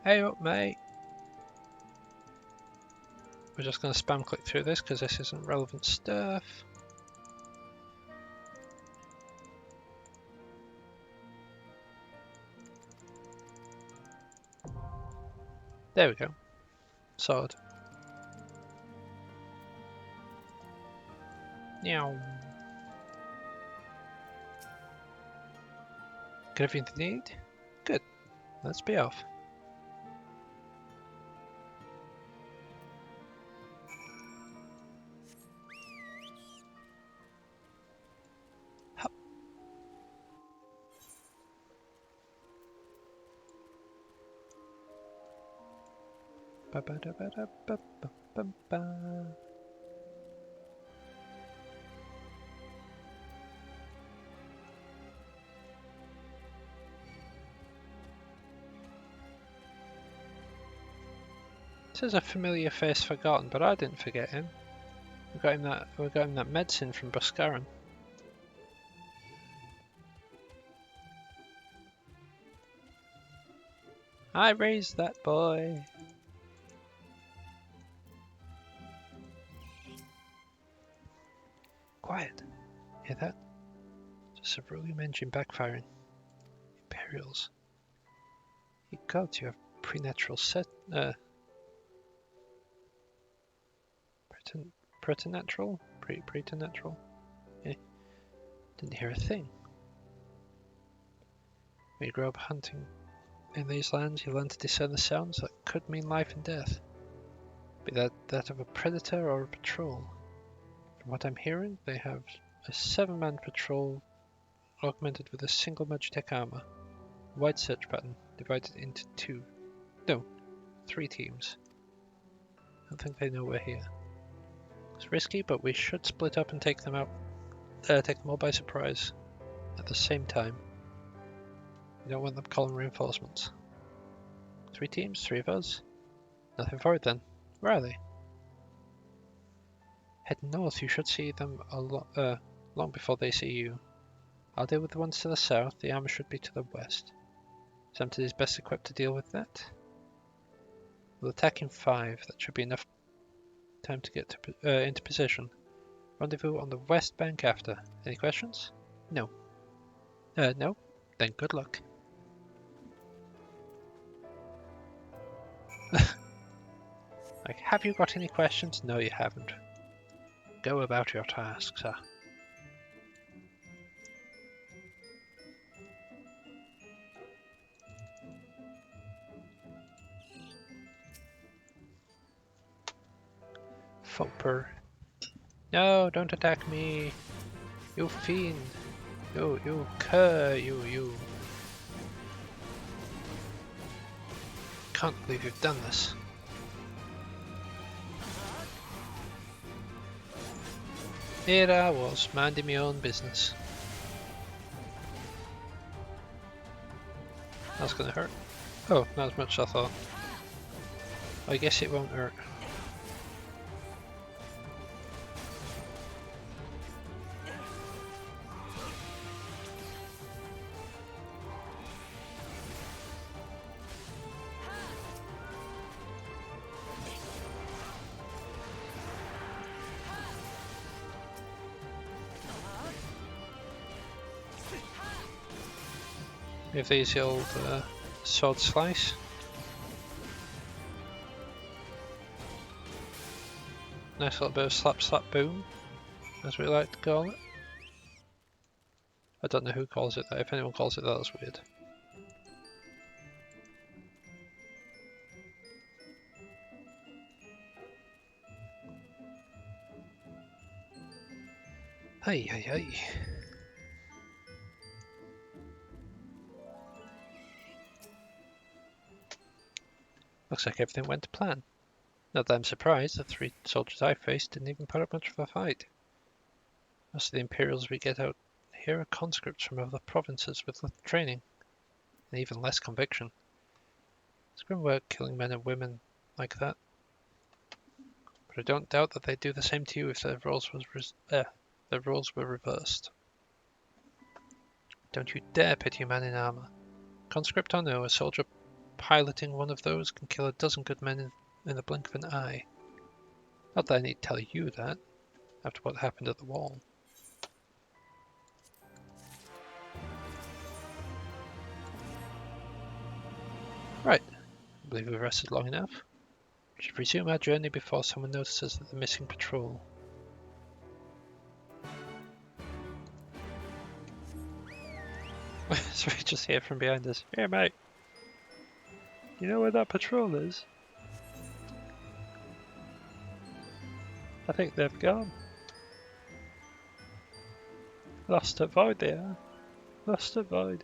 Hey up, mate! We're just going to spam click through this because this isn't relevant stuff. There we go. Sword. Meow. Got everything you need? Good. Let's be off. Hup. Ba ba da ba da ba ba ba ba. This is a familiar face forgotten, but I didn't forget him. We got him that medicine from Boscaran. I raised that boy. Quiet. Hear that? Just a Cerulean engine backfiring. Imperials. You gods, you have preternatural preternatural? Preternatural? Eh, didn't hear a thing. When you grow up hunting in these lands, you learn to discern the sounds that could mean life and death, be that of a predator or a patrol. From what I'm hearing, they have a 7-man patrol augmented with a single Magitech armor, a wide search pattern divided into 3 teams. I don't think they know we're here. It's risky, but we should split up and take them all by surprise at the same time. We don't want them calling reinforcements. 3 teams, 3 of us. Nothing for it then. Where are they? Head north, you should see them long before they see you. I'll deal with the ones to the south, the armor should be to the west. Samson is best equipped to deal with that. We'll attack in 5, that should be enough time to get into position. Rendezvous on the west bank after. Any questions? No. No? Then good luck. Like, have you got any questions? No, you haven't. Go about your tasks, sir. Foper. No, don't attack me. You fiend. You cur, you. Can't believe you've done this. Here I was, minding my own business. That's gonna hurt. Oh, not as much as I thought. I guess it won't hurt. With these old sword slice. Nice little bit of slap slap boom, as we like to call it. I don't know who calls it that. If anyone calls it that, that's weird. Hey. Looks like everything went to plan. Not that I'm surprised, the 3 soldiers I faced didn't even put up much of a fight. Most of the Imperials we get out here are conscripts from other provinces with little training, and even less conviction. It's grim work killing men and women like that. But I don't doubt that they'd do the same to you if their roles were reversed. Don't you dare pity a man in armor. Conscript or no, a soldier piloting one of those can kill a dozen good men in the blink of an eye. Not that I need to tell you that, after what happened at the wall. Right, I believe we've rested long enough. We should resume our journey before someone notices that the missing patrol. So we just hear from behind us. Here, mate. You know where that patrol is? I think they've gone. Lost at void they are. Lost at void.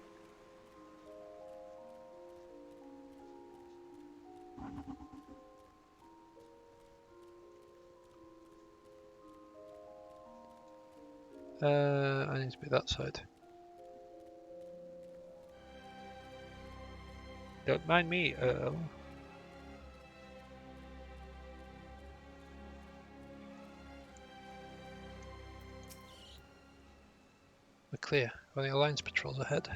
I need to be that side. Don't mind me, Earl. We're clear. Only Alliance patrols ahead.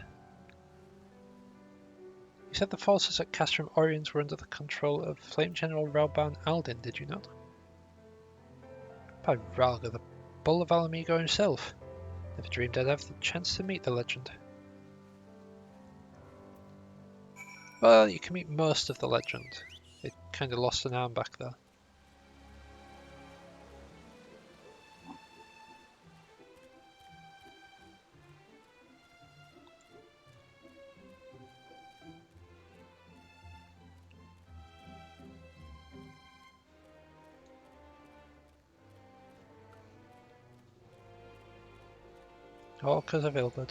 You said the forces at Castrum Oriens were under the control of Flame General Rauban Aldin, did you not? By Ralga, the Bull of Alamigo himself. Never dreamed I'd have the chance to meet the legend. Well, you can meet most of the legend. It kinda lost an arm back there. All because of Ilbud.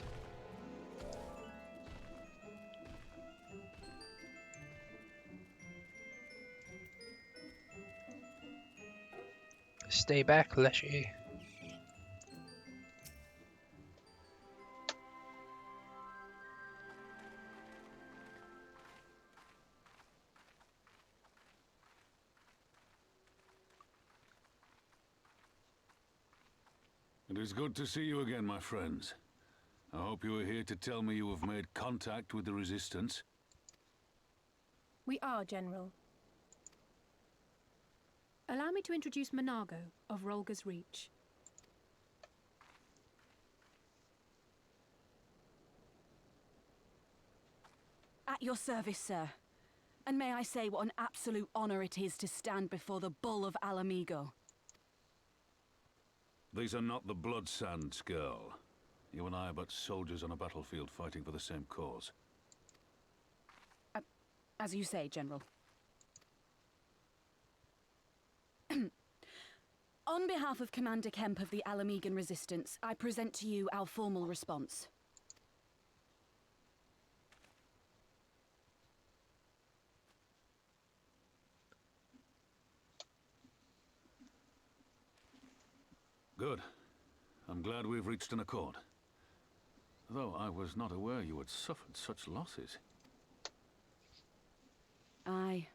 Stay back, Leshy. It is good to see you again, my friends. I hope you are here to tell me you have made contact with the Resistance. We are, General. Allow me to introduce Monago of Rolga's Reach. At your service, sir. And may I say what an absolute honor it is to stand before the Bull of Alamigo. These are not the Blood Sands, girl. You and I are but soldiers on a battlefield fighting for the same cause. As you say, General. On behalf of Commander Kemp of the Alamigan Resistance, I present to you our formal response. Good. I'm glad we've reached an accord. Though I was not aware you had suffered such losses. Aye.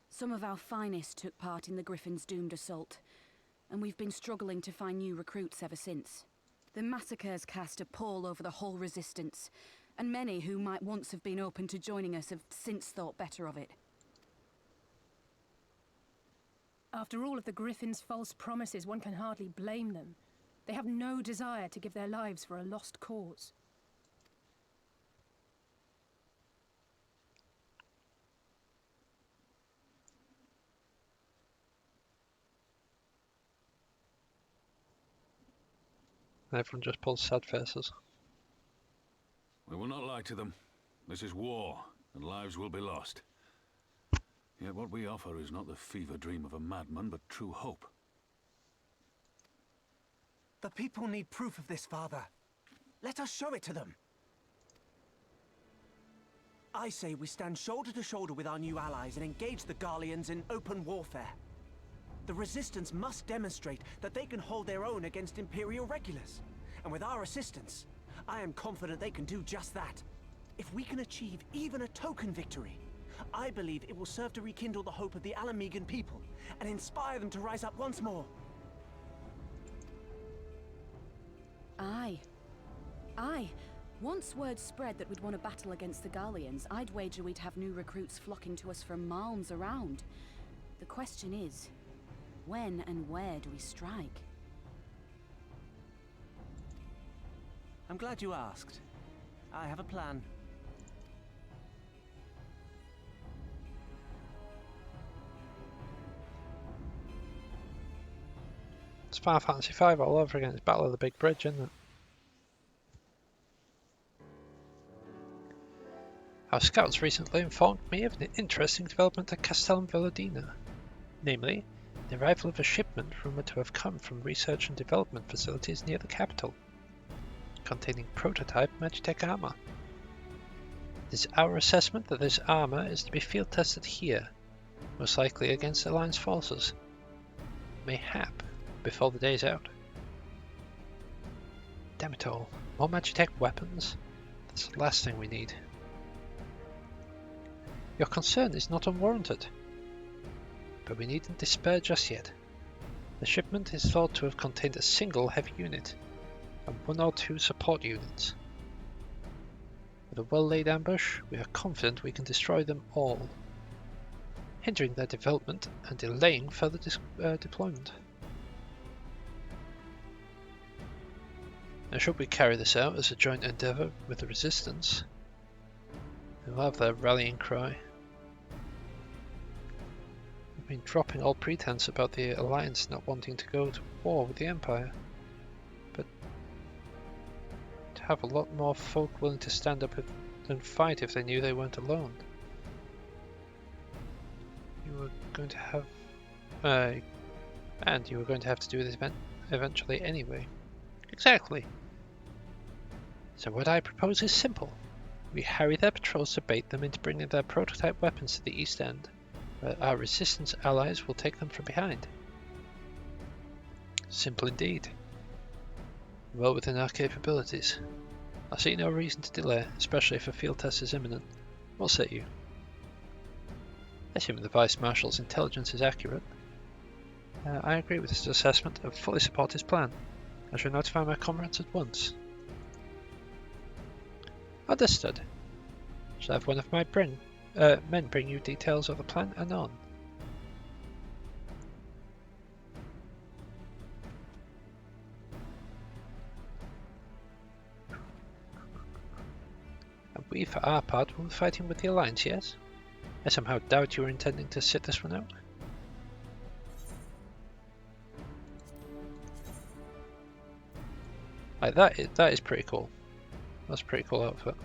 Some of our finest took part in the Griffin's doomed assault, and we've been struggling to find new recruits ever since. The massacres cast a pall over the whole Resistance, and many who might once have been open to joining us have since thought better of it. After all of the Griffin's false promises, one can hardly blame them. They have no desire to give their lives for a lost cause. And everyone just pulls sad faces. We will not lie to them. This is war, and lives will be lost. Yet what we offer is not the fever dream of a madman, but true hope. The people need proof of this, Father. Let us show it to them. I say we stand shoulder to shoulder with our new allies and engage the Garleans in open warfare. The Resistance must demonstrate that they can hold their own against Imperial regulars. And with our assistance, I am confident they can do just that. If we can achieve even a token victory, I believe it will serve to rekindle the hope of the Alamigan people and inspire them to rise up once more. Aye. Aye. Once word spread that we'd won a battle against the Garleans, I'd wager we'd have new recruits flocking to us from malms around. The question is, when and where do we strike? I'm glad you asked. I have a plan. It's Final Fantasy V all over again. It's Battle of the Big Bridge, isn't it? Our scouts recently informed me of an interesting development at Castellum Villadina. Namely, the arrival of a shipment rumored to have come from research and development facilities near the capital, containing prototype Magitech armor. It is our assessment that this armor is to be field tested here, most likely against Alliance forces. Mayhap before the day's out. Damn it all, more Magitech weapons? That's the last thing we need. Your concern is not unwarranted, but we needn't despair just yet. The shipment is thought to have contained a single heavy unit, and 1 or 2 support units. With a well-laid ambush, we are confident we can destroy them all, hindering their development and delaying further deployment. Now, should we carry this out as a joint endeavour with the Resistance, they'll have their rallying cry. We've been dropping all pretense about the Alliance not wanting to go to war with the Empire, but to have a lot more folk willing to stand up and fight if they knew they weren't alone. You were going to have... and you were going to have to do this event eventually anyway. Exactly. So what I propose is simple. We harry their patrols to bait them into bringing their prototype weapons to the East End, where our resistance allies will take them from behind. Simple indeed. Well within our capabilities. I see no reason to delay, especially if a field test is imminent. What say you? Assuming the Vice Marshal's intelligence is accurate, I agree with his assessment and fully support his plan. I shall notify my comrades at once. Understood. Shall I have one of my men bring you details of the plan anon? And we, for our part, will be fighting with the Alliance, yes? I somehow doubt you were intending to sit this one out. Like that is pretty cool. That's a pretty cool outfit.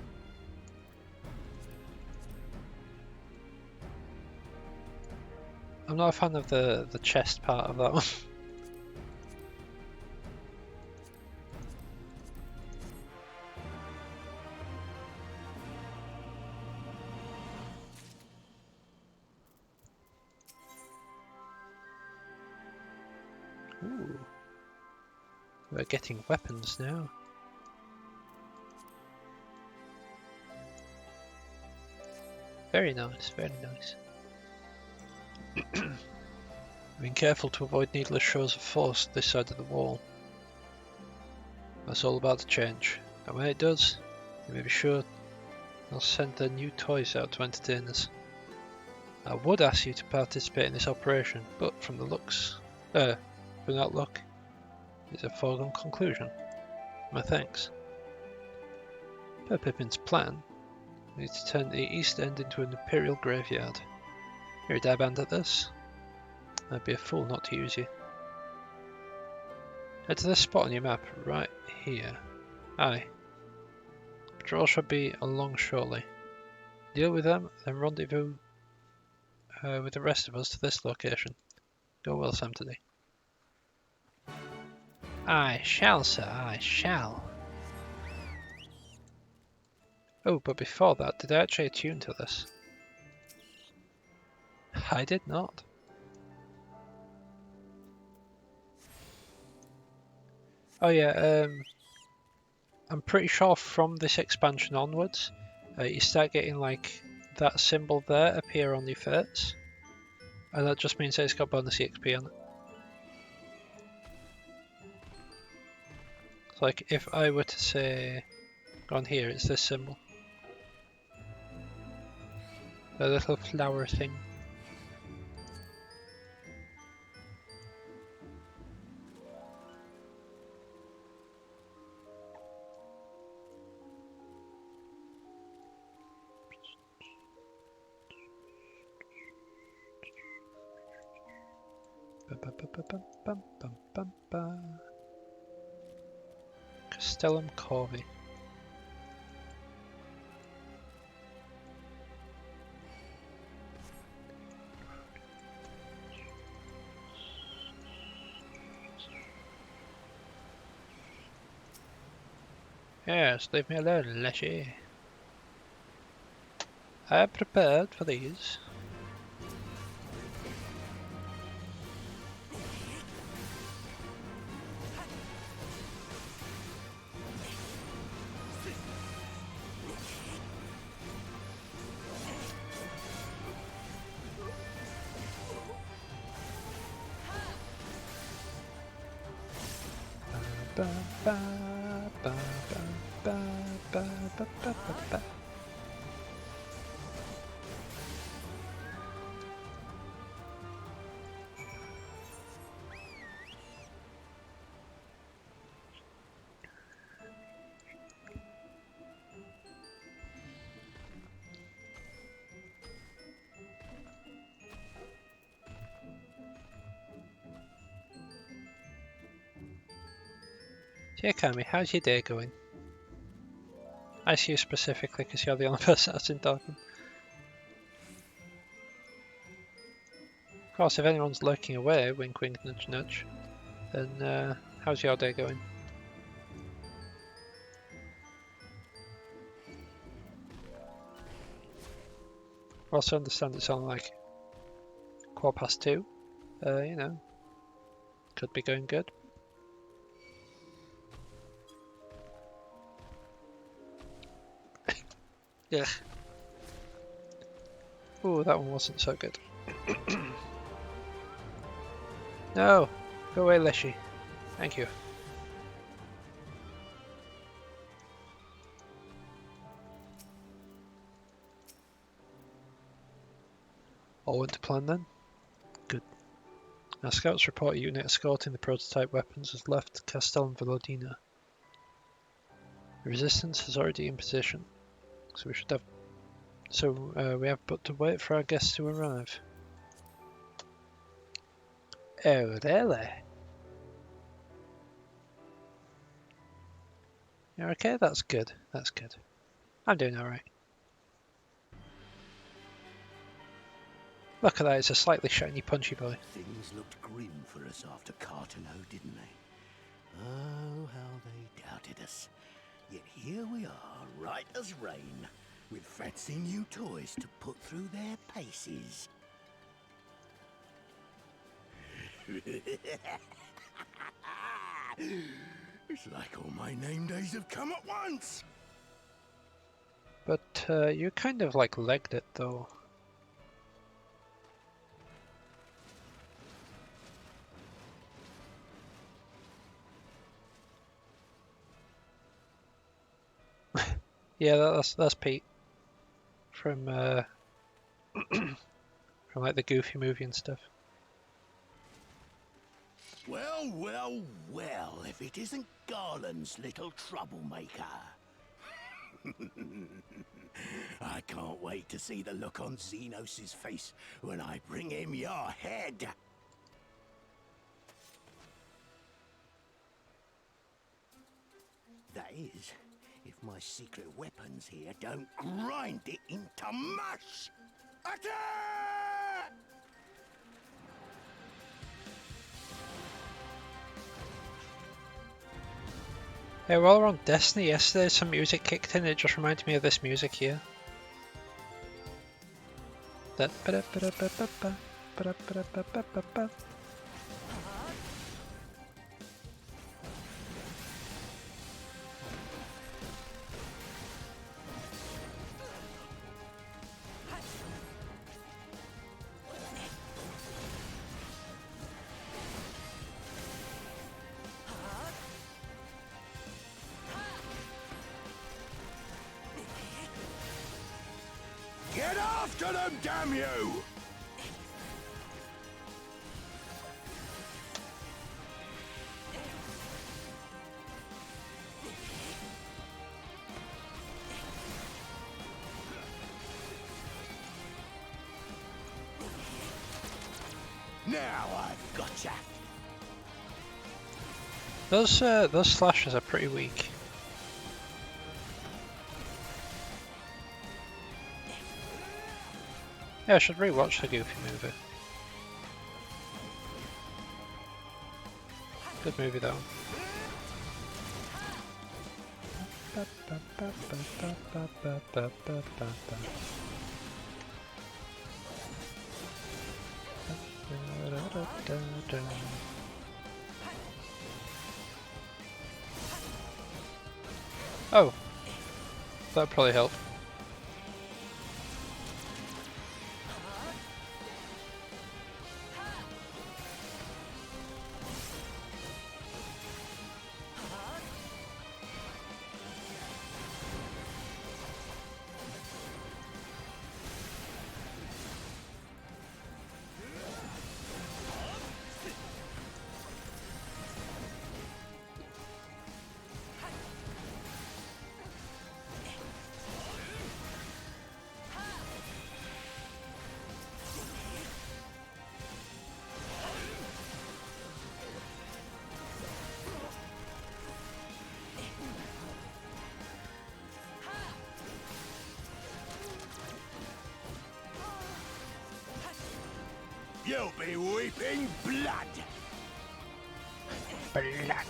I'm not a fan of the chest part of that one. Ooh. We're getting weapons now. Very nice, very nice. Being careful to avoid needless shows of force this side of the wall. That's all about to change, and when it does, you may be sure I'll send their new toys out to entertain us. I would ask you to participate in this operation, but from that look, it's a foregone conclusion. My thanks. Per Pippin's plan, we need to turn the East End into an Imperial graveyard. You're a dab hand at this. I'd be a fool not to use you. Head to this spot on your map, right here. Aye. Patrol should be along shortly. Deal with them, then rendezvous with the rest of us to this location. Go well, Sam, today. I shall, sir, I shall. Oh, but before that, did I actually attune to this? I did not. Oh yeah, I'm pretty sure from this expansion onwards, you start getting like that symbol there appear on your face, and that just means that it's got bonus EXP on it. So like if I were to say, go on here, it's this symbol. The little flower thing. Castellum Corvi. Yes, leave me alone, Leshy. I am prepared for these. Yeah, Kami, how's your day going? I see you specifically because you're the only person that's in talking. Of course, if anyone's lurking away, wink wink nudge nudge, then how's your day going? Also understand it's only like 2:15. You know, could be going good. Yeah. Ooh, that one wasn't so good. No! Go away, Leshy. Thank you. All went to plan then? Good. Our scouts report a unit escorting the prototype weapons has left Castel Velodina. The resistance is already in position, so we have but to wait for our guests to arrive. Oh, really? You're okay? That's good. That's good. I'm doing alright. Look at that, it's a slightly shiny punchy boy. Things looked grim for us after Cartano, didn't they? Oh, how they doubted us. Yet here we are, right as rain, with fancy new toys to put through their paces. It's like all my name days have come at once. But you kind of like legged it though. Yeah, that's Pete from from like the Goofy movie and stuff. Well, well, well, if it isn't Garland's little troublemaker. I can't wait to see the look on Xenos' face when I bring him your head. That is, if my secret weapons here don't grind it into mush! Attack! Hey, while we're on Destiny, yesterday some music kicked in, it just reminded me of this music here. That Get after them, damn you! Now I've gotcha. those slashes are pretty weak. Yeah, I should rewatch the Goofy movie. Good movie though. Oh, that'd probably help. You'll be weeping blood! Blood.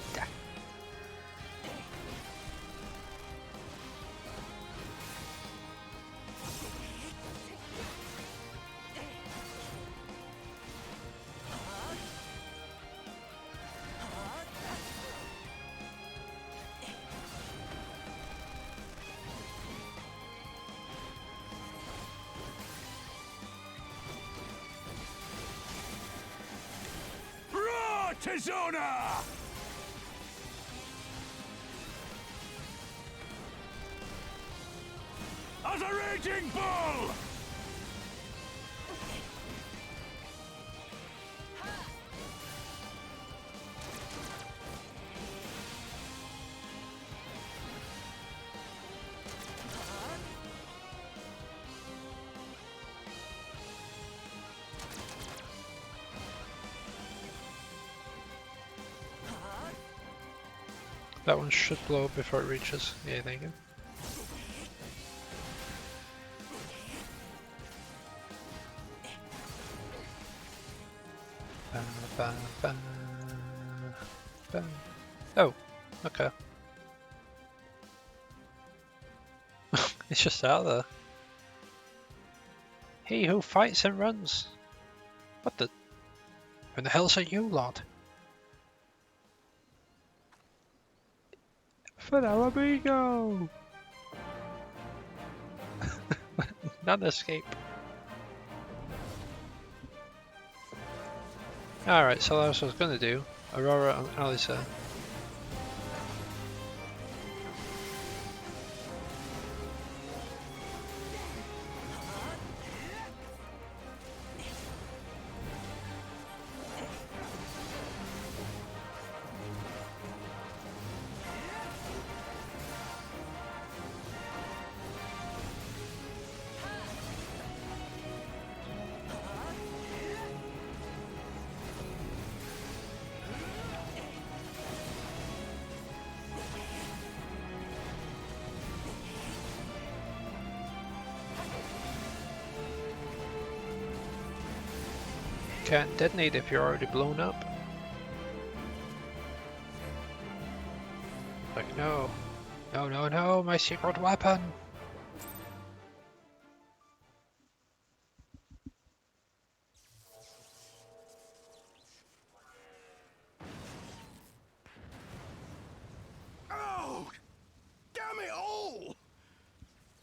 Tizona! As a raging bull! That one should blow up before it reaches. Yeah, there you go. Ba, ba, ba, ba. Oh, okay. It's just out there. He who fights and runs. What the? Who the hell's are you, lord? For our amigo! None escape. Alright, so that's what I was gonna do. Aurora and Alisa. Can't detonate if you're already blown up. Like, no. No, no, no, my secret weapon! Oh! Damn it all!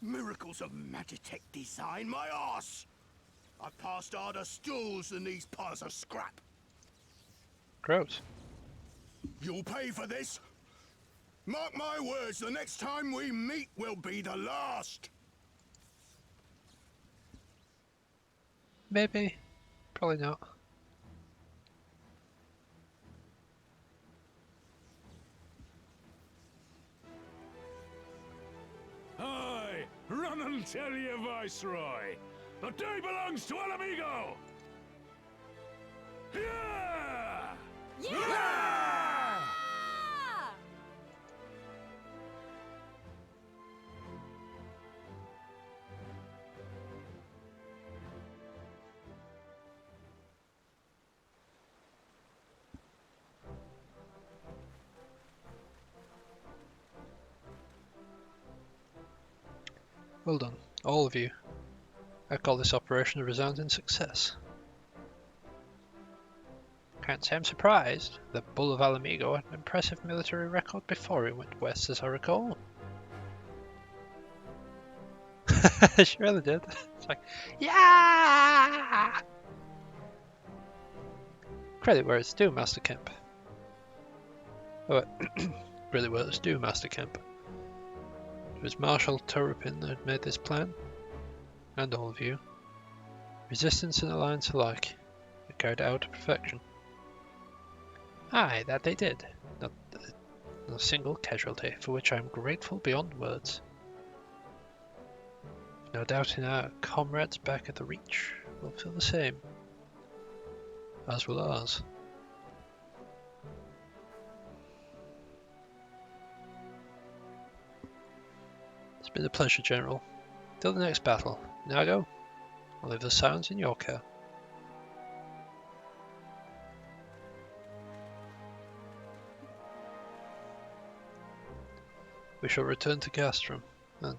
Miracles of Magitech design, my arse! I've passed harder stools than these piles of scrap. Gross. You'll pay for this. Mark my words, the next time we meet will be the last. Maybe. Probably not. Aye, run and tell your viceroy. The day belongs to El Amigo! Yeah! Yeah! Well done, all of you. I call this operation a resounding success. Can't say I'm surprised. The Bull of Alamigo had an impressive military record before he went west, as I recall. She really did. It's like, yeah! Credit where it's due, Master Kemp. Oh, credit where it's due, Master Kemp. It was Marshal Turpin that had made this plan, and all of you. Resistance and alliance alike. They carried it out to perfection. Aye, that they did. Not a single casualty, for which I am grateful beyond words. No doubt in our comrades back at the Reach will feel the same. As will ours. It's been a pleasure, General. Till the next battle. Now go. I'll leave the Scions in your care. We shall return to Castrum. And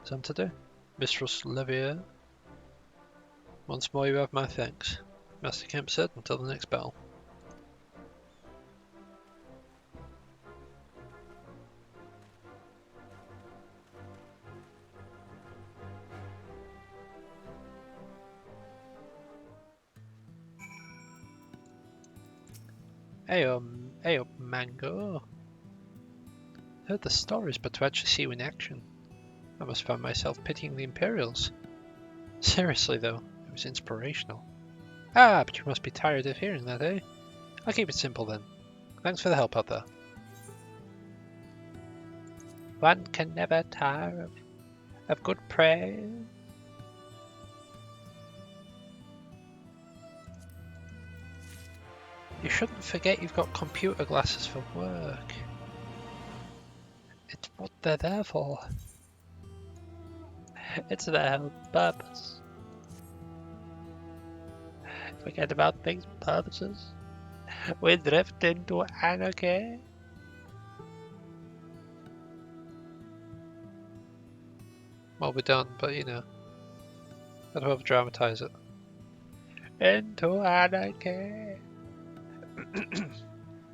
some to do. Mistress Levier. Once more you have my thanks. Master Kemp said, until the next battle. Hey up, Mango. Heard the stories, but to actually see you in action, I must find myself pitying the Imperials. Seriously though, it was inspirational. Ah, but you must be tired of hearing that, eh? I'll keep it simple then. Thanks for the help out there. One can never tire of good praise. You shouldn't forget you've got computer glasses for work. It's what they're there for. It's their whole purpose. Forget about things' purposes. We drift into anarchy. Well, we're done, but you know, I'd over dramatize it. Into anarchy.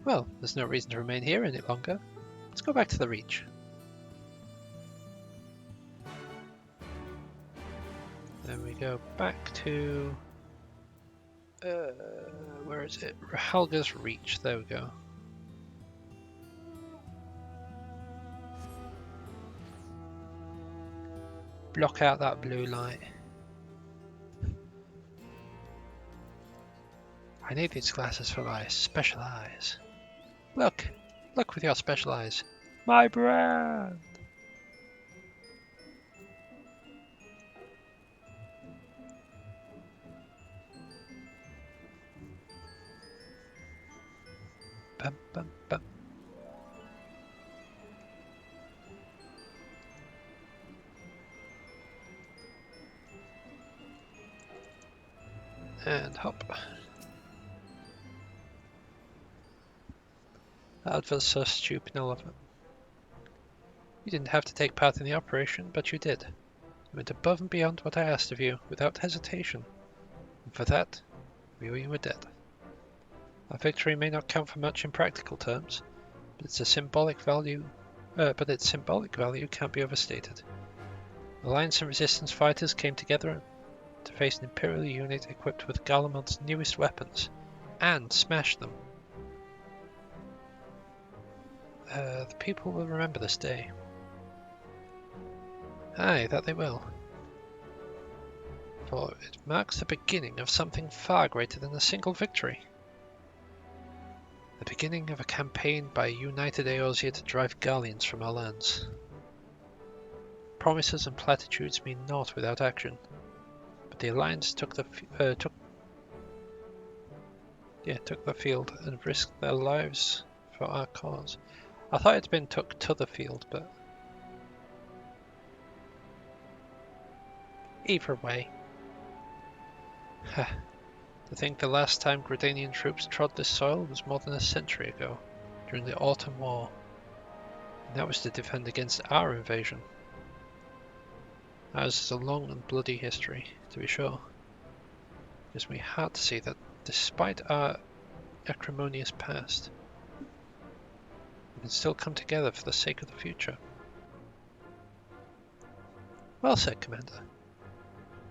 Well, there's no reason to remain here any longer. Let's go back to the Reach. Then we go back to... where is it? Helga's Reach, there we go. Block out that blue light. I need these glasses for my special eyes. Look with your special eyes. My brand! Bum, bum, bum. And hop. That was so stupid, all of it. You didn't have to take part in the operation, but you did. You went above and beyond what I asked of you, without hesitation. And for that, we owe you a debt. Our victory may not count for much in practical terms, but its symbolic value can't be overstated. Alliance and Resistance fighters came together to face an Imperial unit equipped with Garlemald's newest weapons, and smashed them. The people will remember this day. Aye, that they will. For it marks the beginning of something far greater than a single victory. The beginning of a campaign by a united Eorzea to drive Garleans from our lands. Promises and platitudes mean naught without action. But the Alliance took the field and risked their lives for our cause. I thought it'd been took to the field, but either way. To think the last time Gridanian troops trod this soil was more than a century ago, during the Autumn War. And that was to defend against our invasion. Ours is a long and bloody history, to be sure. It gives me heart to see that, despite our acrimonious past, we can still come together for the sake of the future. Well said, Commander.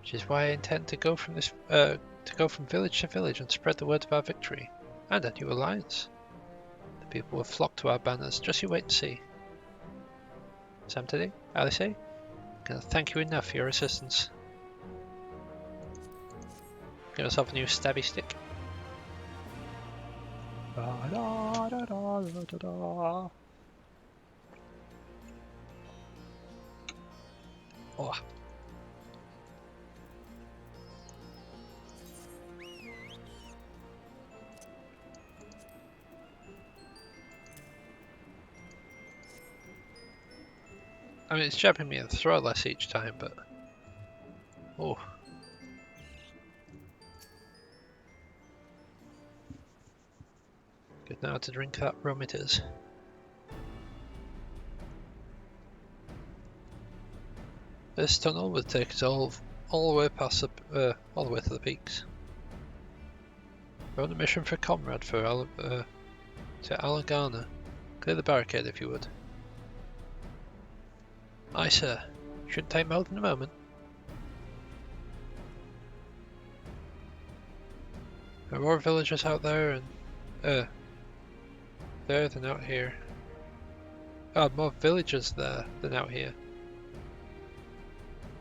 Which is why I intend to go from village to village and spread the word of our victory and our new alliance. The people will flock to our banners. Just you wait and see. Samtidi, Alice, I cannot thank you enough for your assistance. Get myself a new stabby stick. Oh. I mean, it's jabbing me in the throat less each time, but... Oh. Good now to drink that rum it is. This tunnel would take us all the way past the, all the way to the peaks. We're on a mission for Comrade to Alagana. Clear the barricade if you would. Aye, sir. Shouldn't take more than a moment. There are more villagers out there, and there than out here. Oh, more villagers there than out here.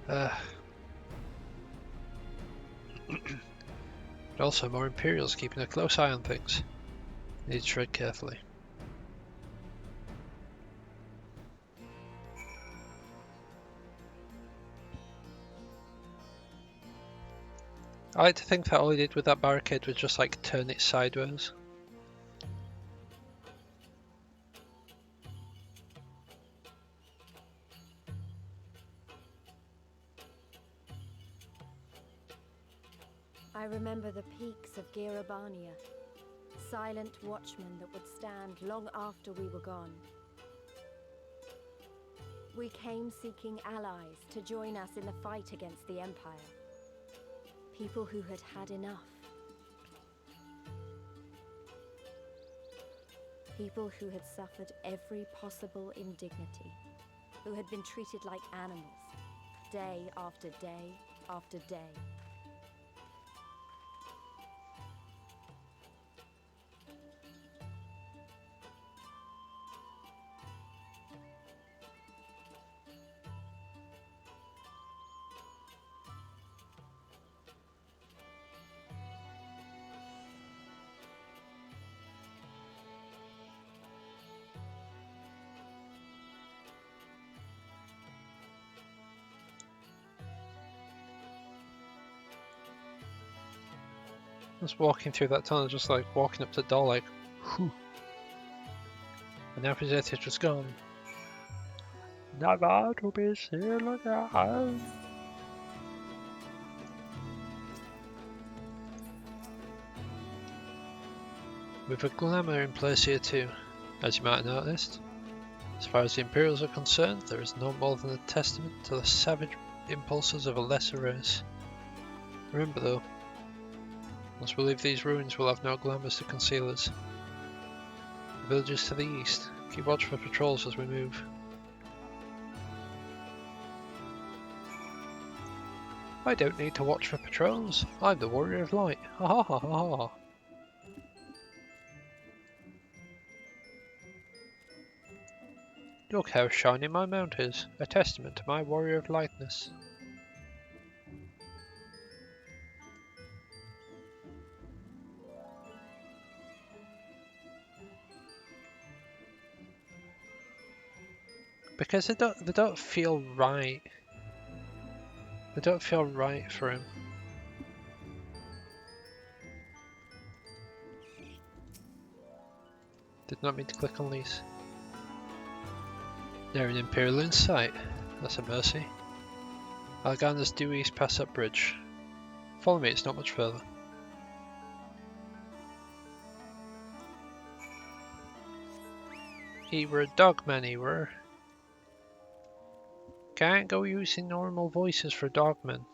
But also more Imperials keeping a close eye on things. Need to tread carefully. I like to think that all he did with that barricade was just like turn it sideways. I remember the peaks of Girabania, silent watchmen that would stand long after we were gone. We came seeking allies to join us in the fight against the Empire. People who had had enough. People who had suffered every possible indignity. Who had been treated like animals, day after day after day. Just walking through that tunnel, just like walking up to the door, like, whew. And now his is just gone. Never to be seen again. With a glamour in place here too, as you might have noticed. As far as the Imperials are concerned, there is no more than a testament to the savage impulses of a lesser race. Remember though, once we leave these ruins, we'll have no glamours to conceal us. The villages to the east, keep watch for patrols as we move. I don't need to watch for patrols. I'm the Warrior of Light. Ha ha ha ha ha. Look how shiny my mount is, a testament to my Warrior of Lightness. Because they don't feel right. They don't feel right for him. Did not mean to click on these. They're an Imperial in sight. That's a mercy. Algana's due east past that bridge. Follow me, it's not much further. He were a dogman, he were. Can't go using normal voices for dogmen.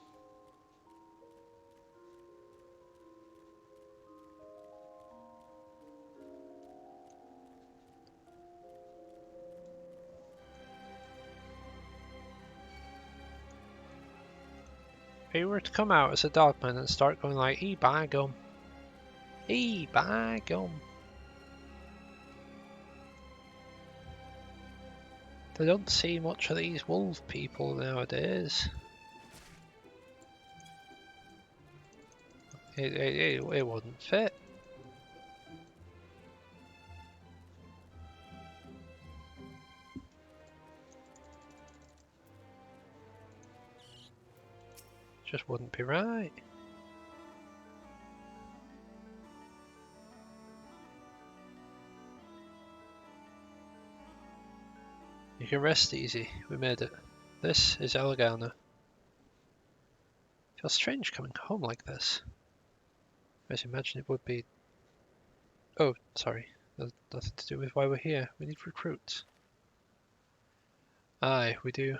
If he were to come out as a dogman and start going like, by gum. By gum. They don't see much of these wolf people nowadays. It wouldn't fit. Just wouldn't be right. You can rest easy, we made it. This is Algana. Feels strange coming home like this. I imagine it would be... Oh, sorry. There's nothing to do with why we're here. We need recruits. Aye, we do.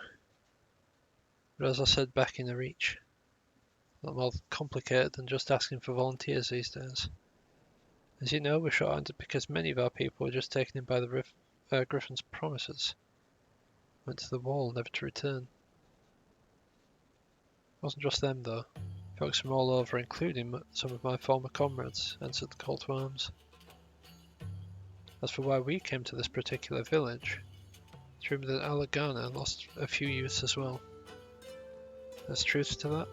But as I said back in the Reach, a lot more complicated than just asking for volunteers these days. As you know, we're short-handed because many of our people were just taken in by the Griffin's promises. Went to the wall, never to return. It wasn't just them though. Folks from all over, including some of my former comrades, entered the call to arms. As for why we came to this particular village, it's rumored that Alagana lost a few youths as well. There's truth to that.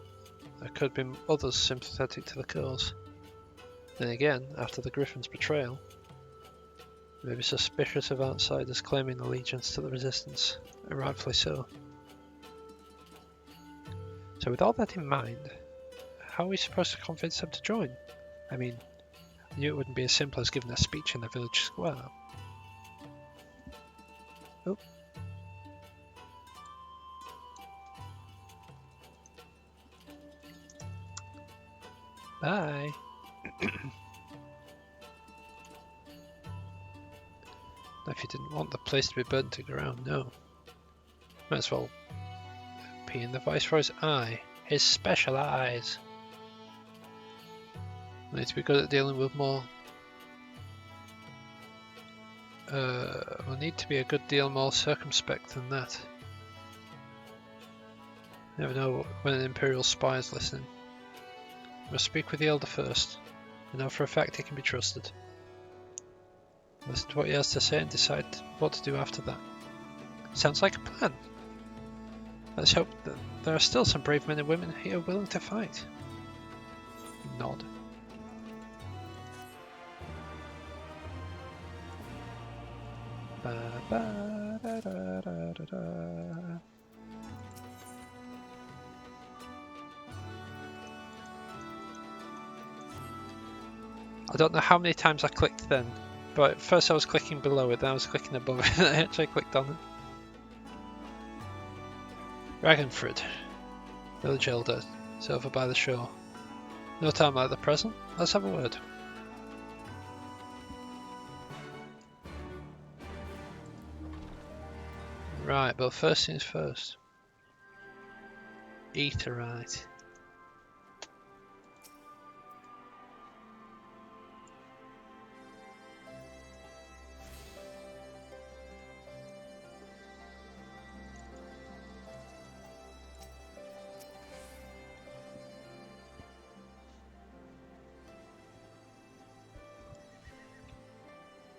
There could have been others sympathetic to the cause. Then again, after the Griffin's betrayal, they may be suspicious of outsiders claiming allegiance to the Resistance, and rightfully so. So with all that in mind, how are we supposed to convince them to join? I mean, I knew it wouldn't be as simple as giving a speech in the village square. Oh. Bye. If you didn't want the place to be burnt to the ground, no. Might as well pee in the Viceroy's eye. His special eyes. We need to be good at dealing with more. We'll need to be a good deal more circumspect than that. You never know when an Imperial spy is listening. We'll speak with the Elder first. I know for a fact he can be trusted. Listen to what he has to say and decide what to do after that. Sounds like a plan. Let's hope that there are still some brave men and women here willing to fight. Nod. Ba, ba, da, da, da, da, da. I don't know how many times I clicked then, but first I was clicking below it, then I was clicking above it, and I actually clicked on it. Ragenford, village elder, is over by the shore. No time like the present, let's have a word. Right, but first things first. Aetheryte.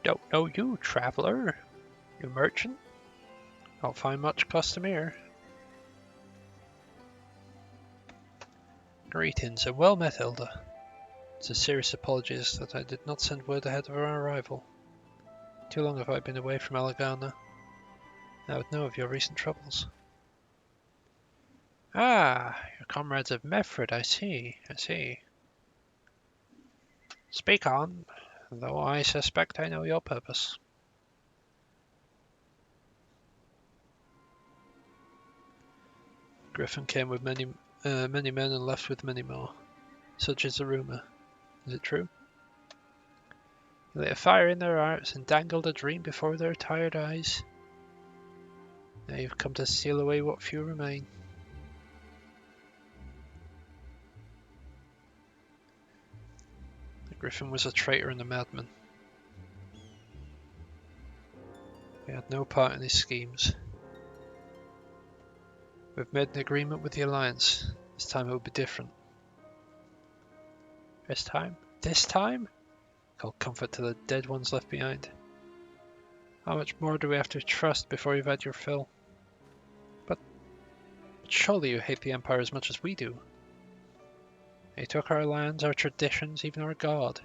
Don't know you, traveler. You merchant? Don't find much custom here. Greetings and well met, Elder. It's a serious apologies that I did not send word ahead of our arrival. Too long have I been away from Alagana. I would know of your recent troubles. Ah, your comrades of Mefred, I see. Speak on, though I suspect I know your purpose. Griffin came with many men and left with many more. Such is the rumour. Is it true? You lit a fire in their hearts and dangled a dream before their tired eyes. Now you've come to steal away what few remain. The Griffin was a traitor and a madman. We had no part in his schemes. We've made an agreement with the Alliance. This time it will be different. This time? This time? Call comfort to the dead ones left behind. How much more do we have to trust before you've had your fill? But surely you hate the Empire as much as we do. They took our lands, our traditions, even our god.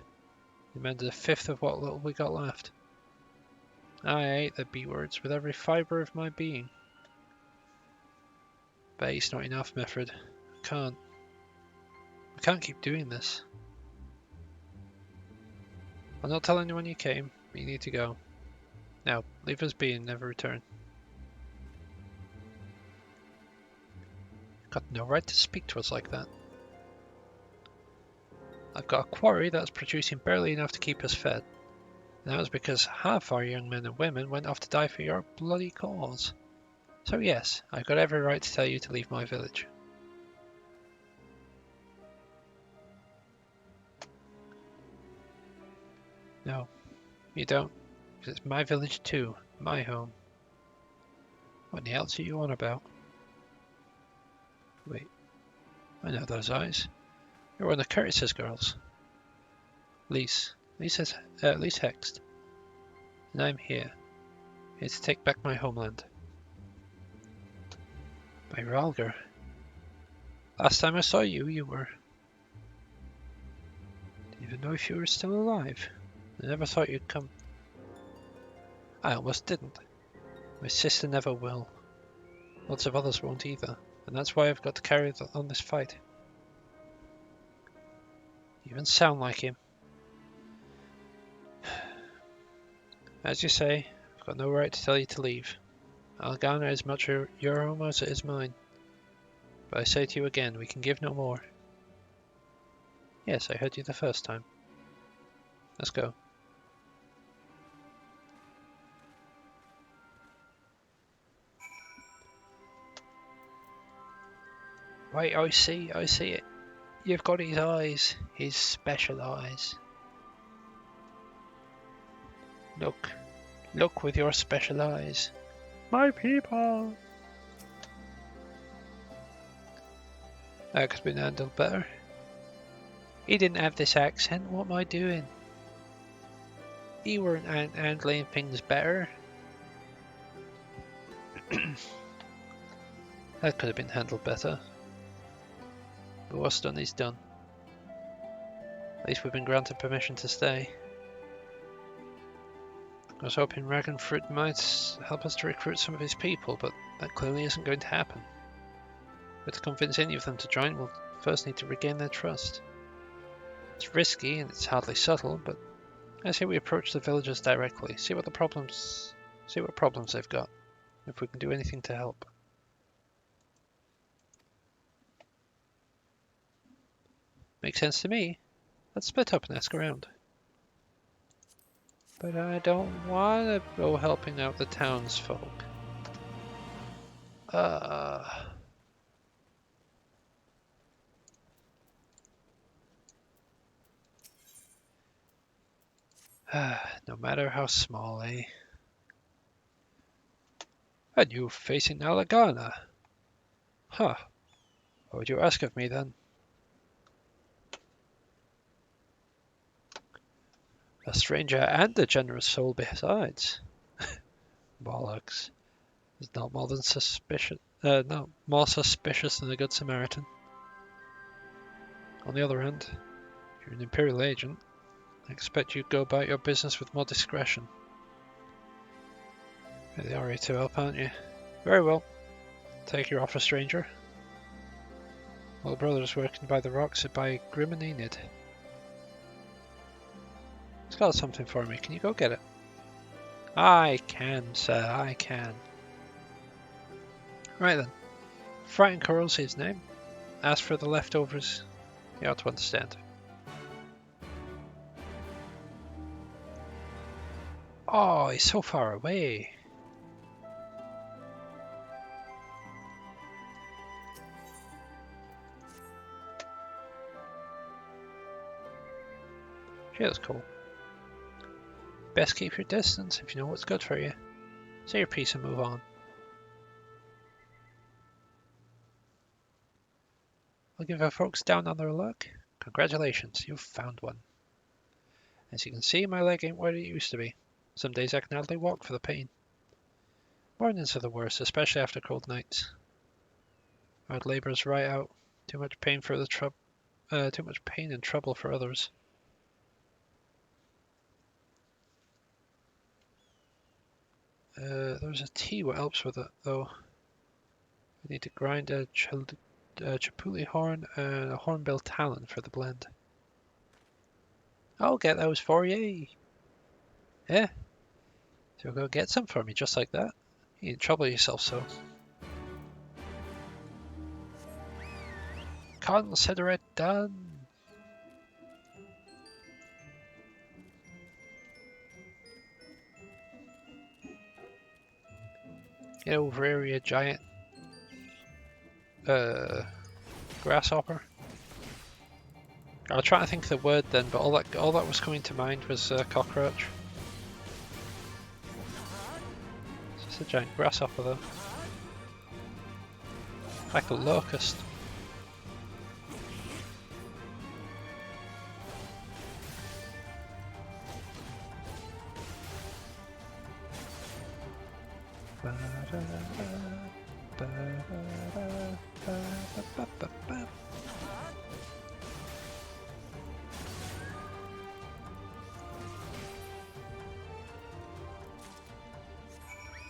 They mended a fifth of what little we got left. I hate the B-words with every fibre of my being. But it's not enough, Mefred. I can't. We can't keep doing this. I'll not tell anyone you came, but you need to go. Now, leave us be and never return. You've got no right to speak to us like that. I've got a quarry that's producing barely enough to keep us fed. And that was because half our young men and women went off to die for your bloody cause. So yes, I've got every right to tell you to leave my village. No, you don't, because it's my village too, my home. What the else are you on about? Wait, I know those eyes. You're one of Curtis's girls. Lise Hext. And I'm here to take back my homeland. By Ralgar. Last time I saw you, you were... Didn't even know if you were still alive. I never thought you'd come. I almost didn't. My sister never will. Lots of others won't either. And that's why I've got to carry on this fight. You even sound like him. As you say, I've got no right to tell you to leave. Algana is much your home as it is mine. But I say to you again, we can give no more. Yes, I heard you the first time. Let's go. Wait, I see it. You've got his eyes, his special eyes. Look with your special eyes. My people! That could have been handled better. He didn't have this accent, what am I doing? He weren't handling things better. That could have been handled better. But what's done is done. At least we've been granted permission to stay. I was hoping Ragnfrid might help us to recruit some of his people, but that clearly isn't going to happen. But to convince any of them to join, we'll first need to regain their trust. It's risky and it's hardly subtle, but I say we approach the villagers directly, see what problems they've got, if we can do anything to help. Makes sense to me. Let's split up and ask around. But I don't want to go helping out the townsfolk. No matter how small, eh? And you facing Alagana? Huh. What would you ask of me then? A stranger and a generous soul besides. Bollocks. Is not more than suspicious. No, more suspicious than a good Samaritan. On the other hand, if you're an Imperial agent, I expect you'd go about your business with more discretion. They are here to help, aren't you? Very well. Take your offer, stranger. All brothers working by the rocks are by Grim and Enid. It's got something for me. Can you go get it? I can, sir. I can. Right then. Frightened Coral's his name. Ask for the leftovers. You ought to understand. Oh, he's so far away. She looks cool. Best keep your distance if you know what's good for you. Say your piece and move on. I'll give our folks down on their luck. Congratulations, you've found one. As you can see, my leg ain't what it used to be. Some days I can hardly walk for the pain. Mornings are the worst, especially after cold nights. Hard labor's right out. Too much pain and trouble for others. There's a tea. What helps with it, though? We need to grind a chipuli horn and a hornbill talon for the blend. I'll get those for you. Yeah. So go get some for me, just like that. You didn't trouble yourself so. Consider it done. Get over here, you giant grasshopper. I was trying to think of the word then, but all that was coming to mind was cockroach. It's just a giant grasshopper though. Like a locust.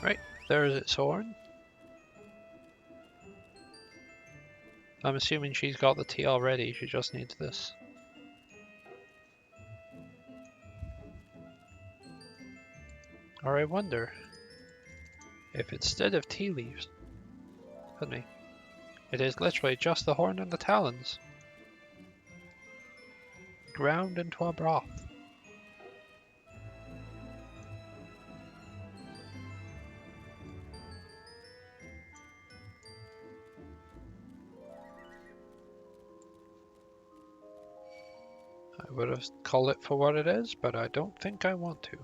Right, there's its horn. I'm assuming she's got the tea already, she just needs this. Or I wonder if instead of tea leaves, it is literally just the horn and the talons ground into a broth. I would have called it for what it is, but I don't think I want to.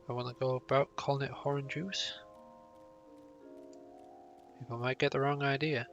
I want to go about calling it horn juice. People might get the wrong idea.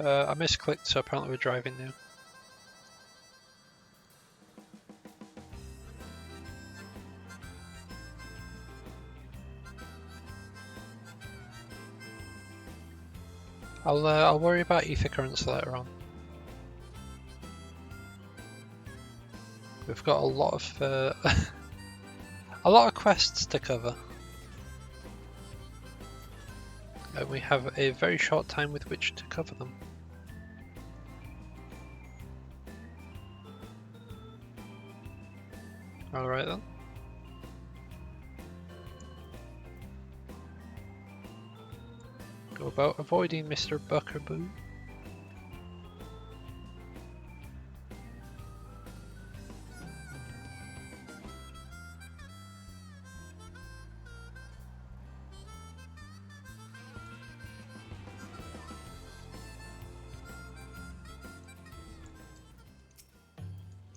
I misclicked, so apparently we're driving now. I'll worry about ether currents later on. We've got a lot of a lot of quests to cover, and we have a very short time with which to cover them. Alright then. Go about avoiding Mr. Buckaroo.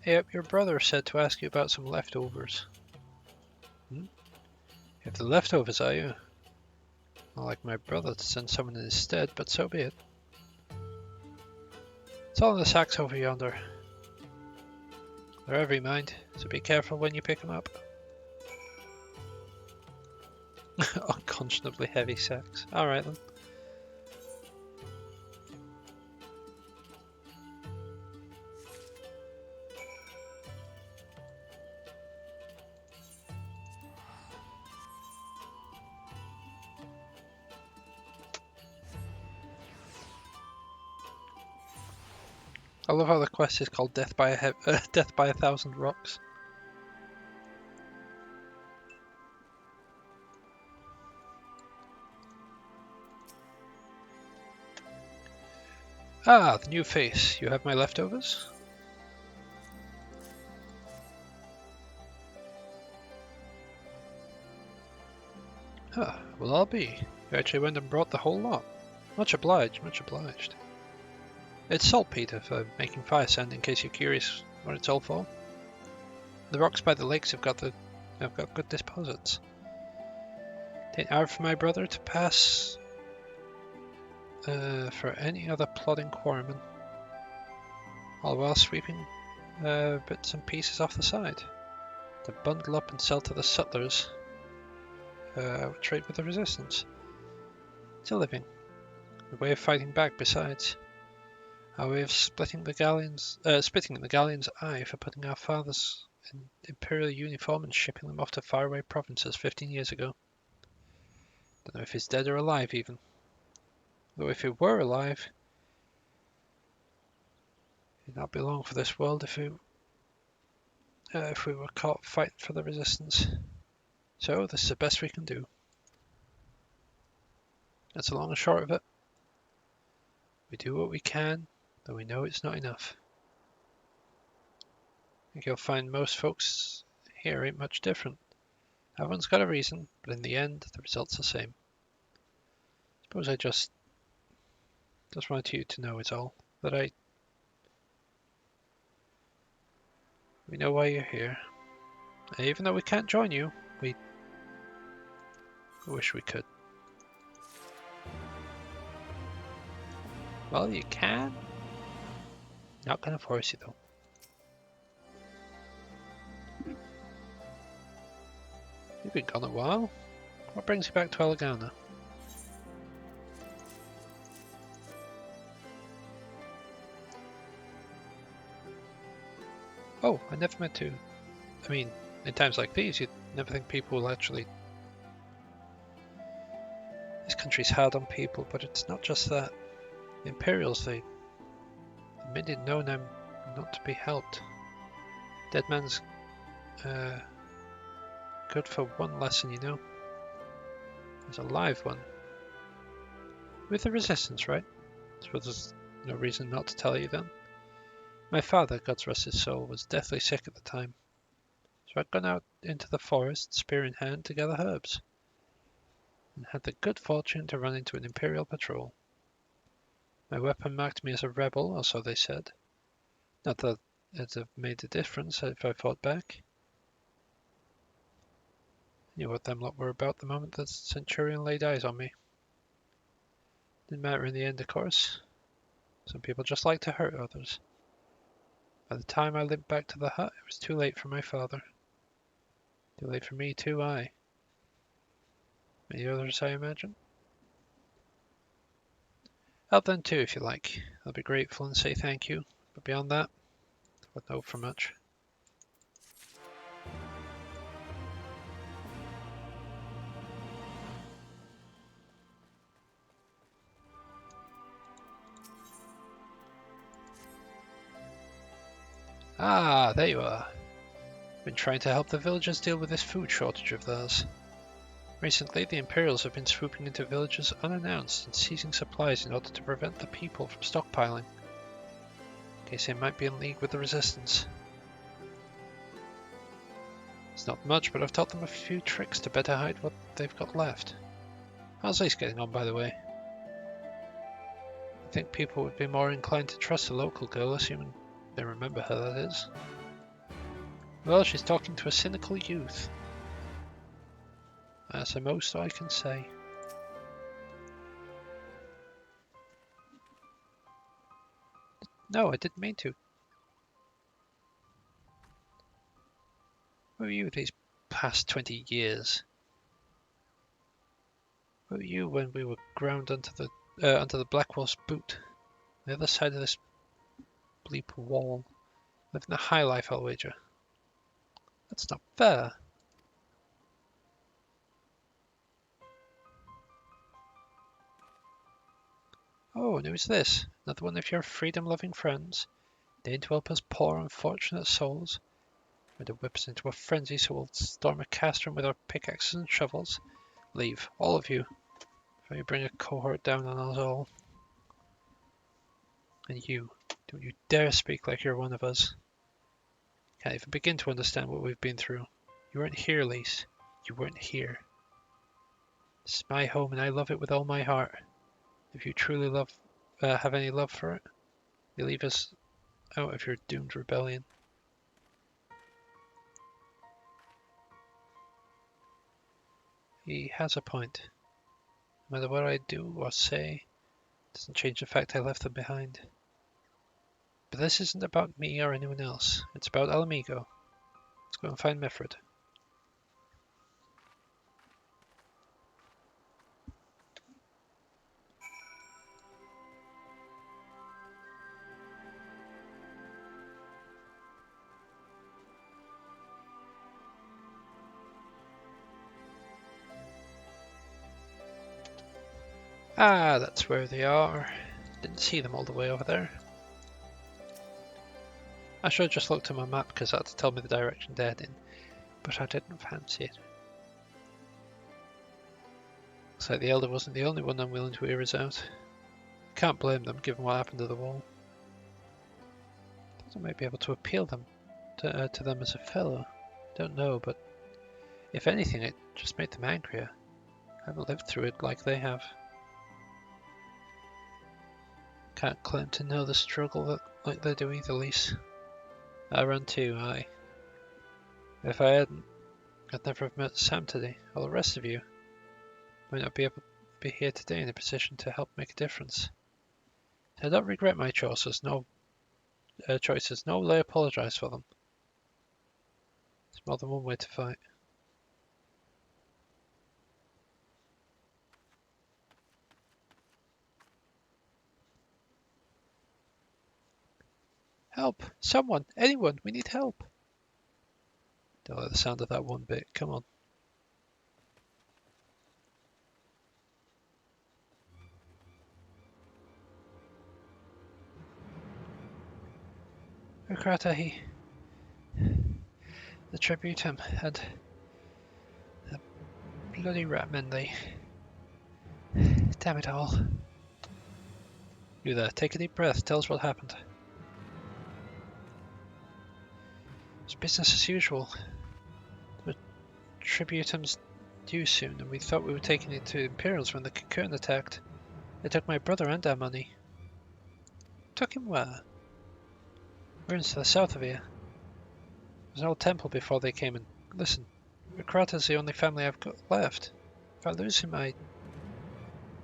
Yep, your brother said to ask you about some leftovers. If the leftovers are you, I'd like my brother to send someone in his stead, but so be it. It's all in the sacks over yonder. They're heavy, mind, so be careful when you pick them up. Unconscionably heavy sacks. Alright then. I love how the quest is called Death by a Thousand Rocks. Ah, the new face. You have my leftovers? Huh, well I'll be. You actually went and brought the whole lot. Much obliged, much obliged. It's saltpeter for making fire sand, in case you're curious what it's all for. The rocks by the lakes have got good deposits. Take hour for my brother to pass for any other plodding quarryman, all while sweeping bits and pieces off the side to bundle up and sell to the sutlers. Trade with the resistance. It's a living, a way of fighting back besides. Our way of splitting the galleon's eye for putting our fathers in imperial uniform and shipping them off to faraway provinces 15 years ago. Don't know if he's dead or alive even. Though if he were alive, he'd not be long for this world if we were caught fighting for the resistance. So this is the best we can do. That's the long and short of it. We do what we can, though we know it's not enough. I think you'll find most folks here ain't much different. Everyone's got a reason, but in the end, the result's the same. Suppose I just wanted you to know is all. That we know why you're here. And even though we can't join you, we wish we could. Well, you can. Not gonna force you though. You've been gone a while. What brings you back to Elegana? Oh, I never meant to. I mean, in times like these, you'd never think people will actually... This country's hard on people, but it's not just that. The Imperials, they made it known I'm not to be helped. Dead man's good for one lesson, you know. There's a live one. With the Resistance, right? So there's no reason not to tell you then. My father, God's rest his soul, was deathly sick at the time. So I'd gone out into the forest, spear in hand, to gather herbs. And had the good fortune to run into an Imperial patrol. My weapon marked me as a rebel, or so they said. Not that it'd have made a difference if I fought back. I knew what them lot were about the moment the Centurion laid eyes on me. Didn't matter in the end, of course. Some people just like to hurt others. By the time I limped back to the hut, it was too late for my father. Too late for me too, aye. Many others, I imagine. Help them too, if you like. I'll be grateful and say thank you. But beyond that, I wouldn't hope for much. Ah, there you are. Been trying to help the villagers deal with this food shortage of theirs. Recently, the Imperials have been swooping into villages unannounced and seizing supplies in order to prevent the people from stockpiling, in case they might be in league with the Resistance. It's not much, but I've taught them a few tricks to better hide what they've got left. How's Ace getting on, by the way? I think people would be more inclined to trust a local girl, assuming they remember her, that is. Well, she's talking to a cynical youth. That's the most I can say. No, I didn't mean to. Where were you these past 20 years? Where were you when we were ground under the Black Wolf's boot? On the other side of this bleep wall. Living the high life, I'll wager. That's not fair. Oh, and who's this? Another one of your freedom-loving friends? Deign to help us poor unfortunate souls? Ready to whip us into a frenzy so we'll storm a castrum with our pickaxes and shovels? Leave, all of you, before you bring a cohort down on us all. And you, don't you dare speak like you're one of us. Can't even begin to understand what we've been through. You weren't here, Lise. You weren't here. This is my home and I love it with all my heart. If you truly have any love for it, you leave us out of your doomed rebellion. He has a point. No matter what I do or say, it doesn't change the fact I left them behind. But this isn't about me or anyone else. It's about Alamigo. Let's go and find Mifred. Ah, that's where they are. Didn't see them all the way over there. I should have just looked at my map because that would tell me the direction they're in, but I didn't fancy it. Looks like the Elder wasn't the only one unwilling to hear us out. Can't blame them given what happened to the wall. I might be able to appeal them to them as a fellow. Don't know, but if anything, it just made them angrier. I haven't lived through it like they have. Can't claim to know the struggle like they do either, Lise. I run too, aye. If I hadn't, I'd never have met Sam today, or the rest of you. Might not be able to be here today in a position to help make a difference. I don't regret my choices, nor will I apologise for them. There's more than one way to fight. Help! Someone! Anyone! We need help! Don't like the sound of that one bit. Come on. Ukrata, the Tributum, and the bloody ratmen, they... Damn it all. You there, take a deep breath, tell us what happened. It's business as usual. The Tributum's due soon, and we thought we were taking it to Imperials when the Cocoon attacked. They took my brother and our money. Took him where? Ruins to the south of here. There's an old temple before they came in. Listen, Rikrata's the only family I've got left. If I lose him, The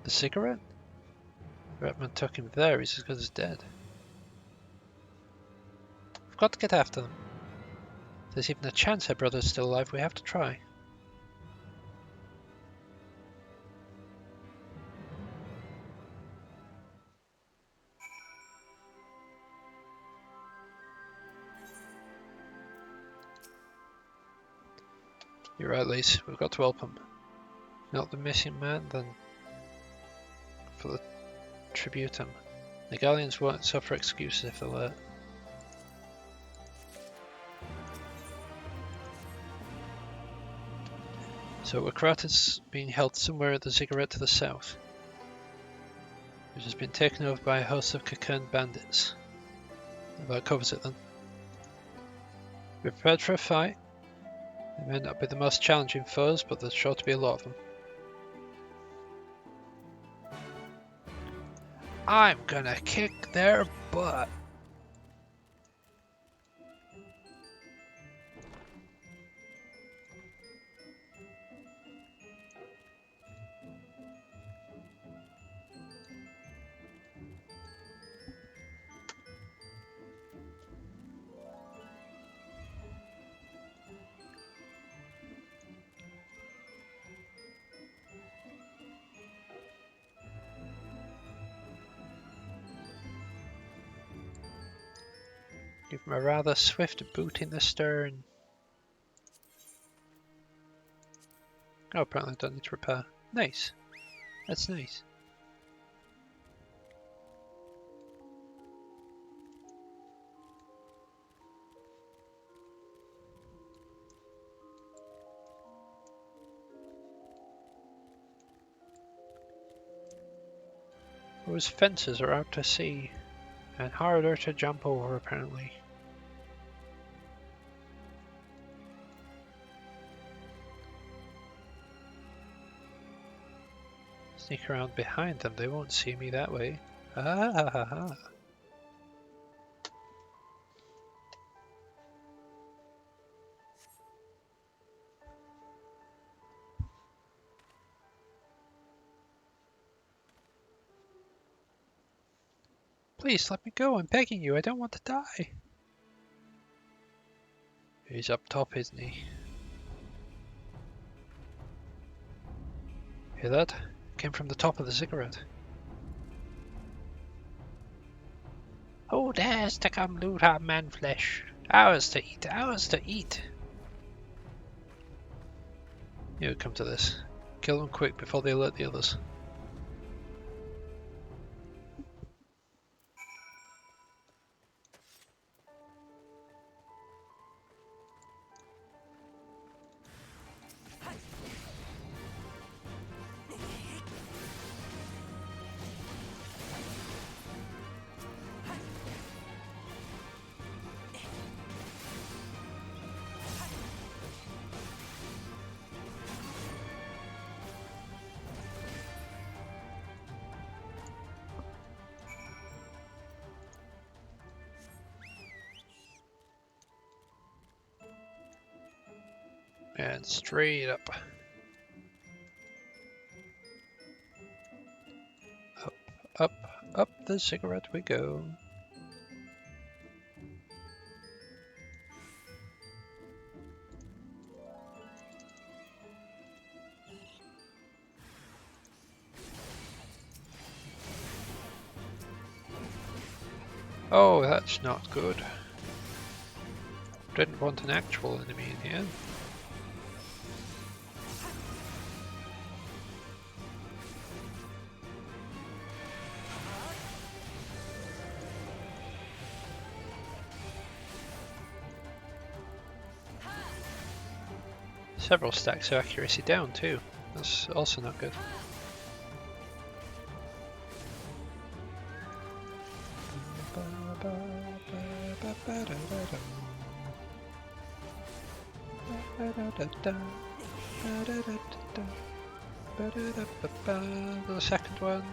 cigarette? Ratman took him there, he's as good as dead. We've got to get after them. If there's even a chance her brother's still alive, we have to try. You're right, Lise. We've got to help him. Not the missing man, then for the Tributum. The Galleons won't suffer excuses if they're late. So Wakrata's being held somewhere at the ziggurat to the south, which has been taken over by a host of Cocoon bandits. That covers it then. We're prepared for a fight. They may not be the most challenging foes, but there's sure to be a lot of them. I'm gonna kick their butt. Give him a rather swift boot in the stern. Oh, apparently I don't need to repair. Nice. That's nice. Those fences are out to sea, and harder to jump over apparently. Sneak around behind them, they won't see me that way. Ah ha ha ha. Please let me go, I'm begging you, I don't want to die. He's up top, isn't he? Hear that? Came from the top of the ziggurat. Who dares to come loot our man flesh? Ours to eat, ours to eat. You would come to this. Kill them quick before they alert the others. And straight up. Up, up, up the cigarette we go. Oh, that's not good. Didn't want an actual enemy in here. Several stacks of accuracy down too. That's also not good. The second one.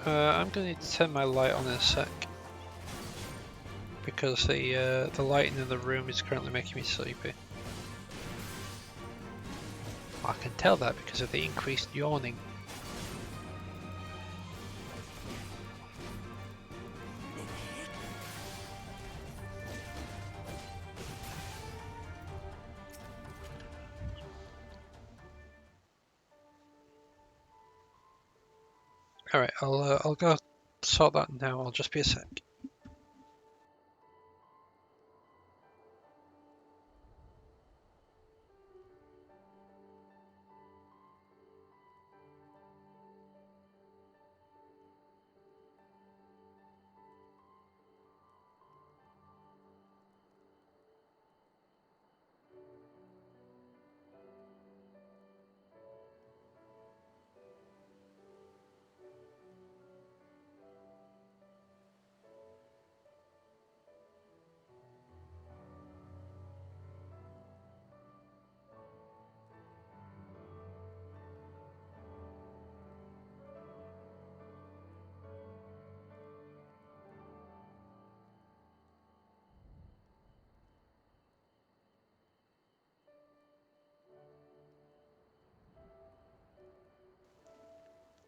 I'm going to need to turn my light on in a sec, because the lighting in the room is currently making me sleepy. I can tell that because of the increased yawning. Alright, I'll go sort that now. I'll just be a sec.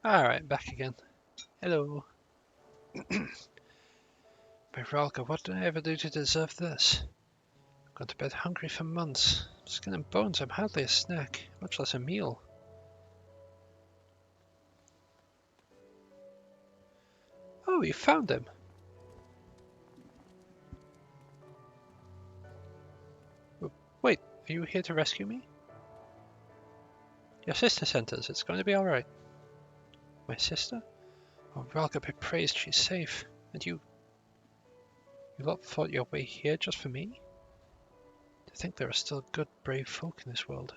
Alright, back again. Hello. Miralga, what did I ever do to deserve this? I've gone to bed hungry for months. Skin and bones, I'm hardly a snack, much less a meal. Oh, you found him. Wait, are you here to rescue me? Your sister sent us, it's going to be alright. My sister? Oh, Ralga be praised, she's safe. And you lot fought your way here just for me? To think there are still good, brave folk in this world.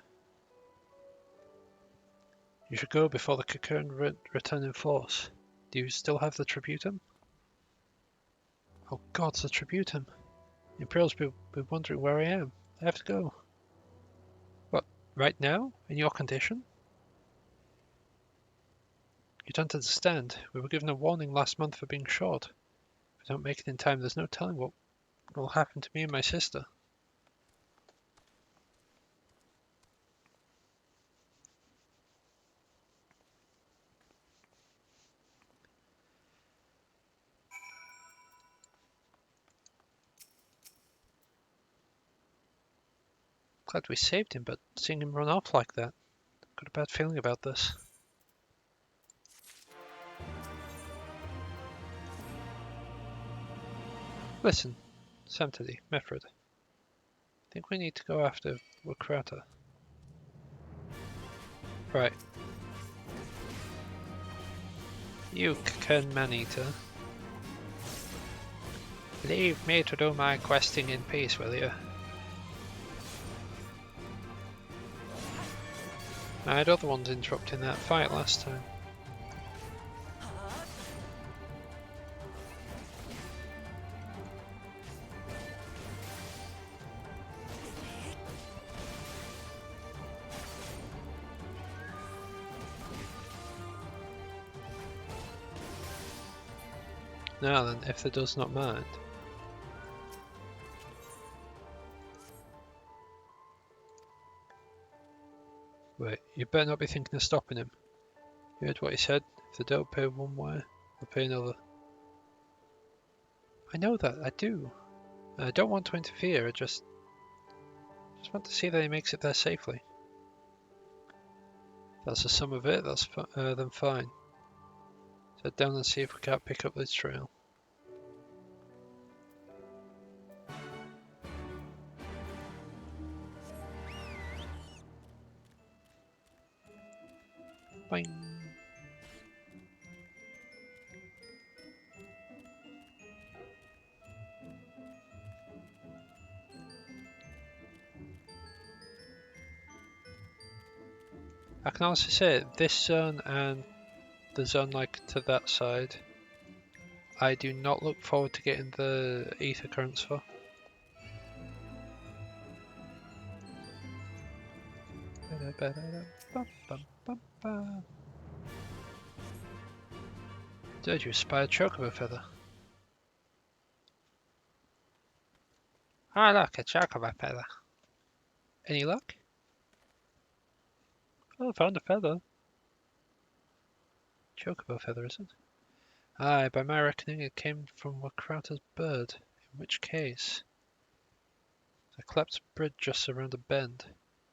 You should go before the Cocoon return in force. Do you still have the Tributum? Oh gods, the Tributum. The Imperials be wondering where I am. I have to go. What, right now? In your condition? You don't understand. We were given a warning last month for being short. If we don't make it in time, there's no telling what will happen to me and my sister. Glad we saved him, but seeing him run off like that, I've got a bad feeling about this. Listen, Samtidi, Mefred. I think we need to go after Wakrata. Right. You Cocoon man-eater. Leave me to do my questing in peace, will you? I had other ones interrupting that fight last time. Now then, if the does not mind. Wait, you better not be thinking of stopping him. You heard what he said? If they don't pay one way, they'll pay another. I know that, I do. I don't want to interfere, I just want to see that he makes it there safely. If that's the sum of it, that's then fine. Head down and see if we can't pick up this trail. Bang. I can honestly say this zone and the zone like to that side, I do not look forward to getting the ether currents for. Did you spy a chocobo feather? Ah, look, a chocobo feather. Any luck? Oh, I found a feather. Chocobo feather, is it? Aye, by my reckoning it came from Wakrata's bird, in which case... I collapsed a bridge just around a bend.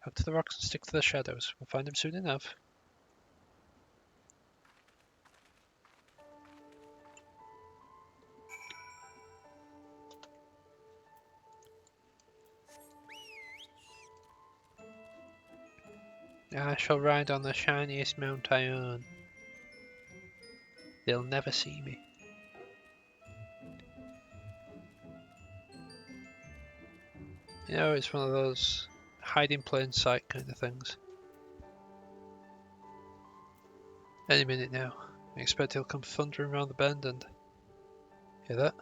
Hug to the rocks and stick to the shadows. We'll find him soon enough. I shall ride on the shiniest mount I own. They'll never see me. You know, it's one of those hide in plain sight kind of things. Any minute now. I expect he'll come thundering around the bend and... Hear that?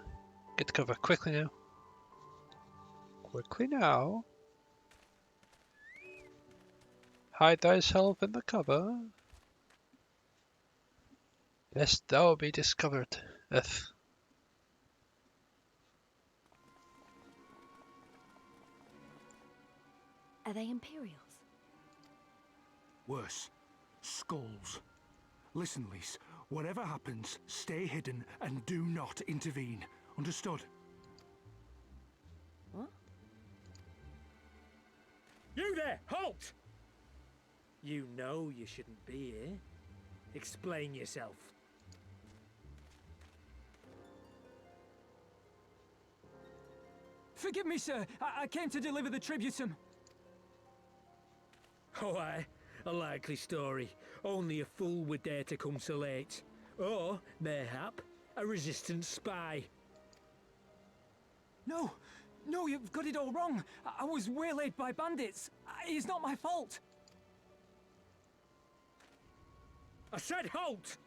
Get to cover quickly now. Quickly now. Hide thyself in the cover. Lest thou be discovered. Are they Imperials? Worse. Skulls. Listen, Lys. Whatever happens, stay hidden and do not intervene. Understood? What? You there! Halt! You know you shouldn't be here. Explain yourself. Forgive me, sir. I came to deliver the tributum. Oh, aye. A likely story. Only a fool would dare to come so late. Or, mayhap, a resistance spy. No, you've got it all wrong. I was waylaid by bandits. It's not my fault. I said halt!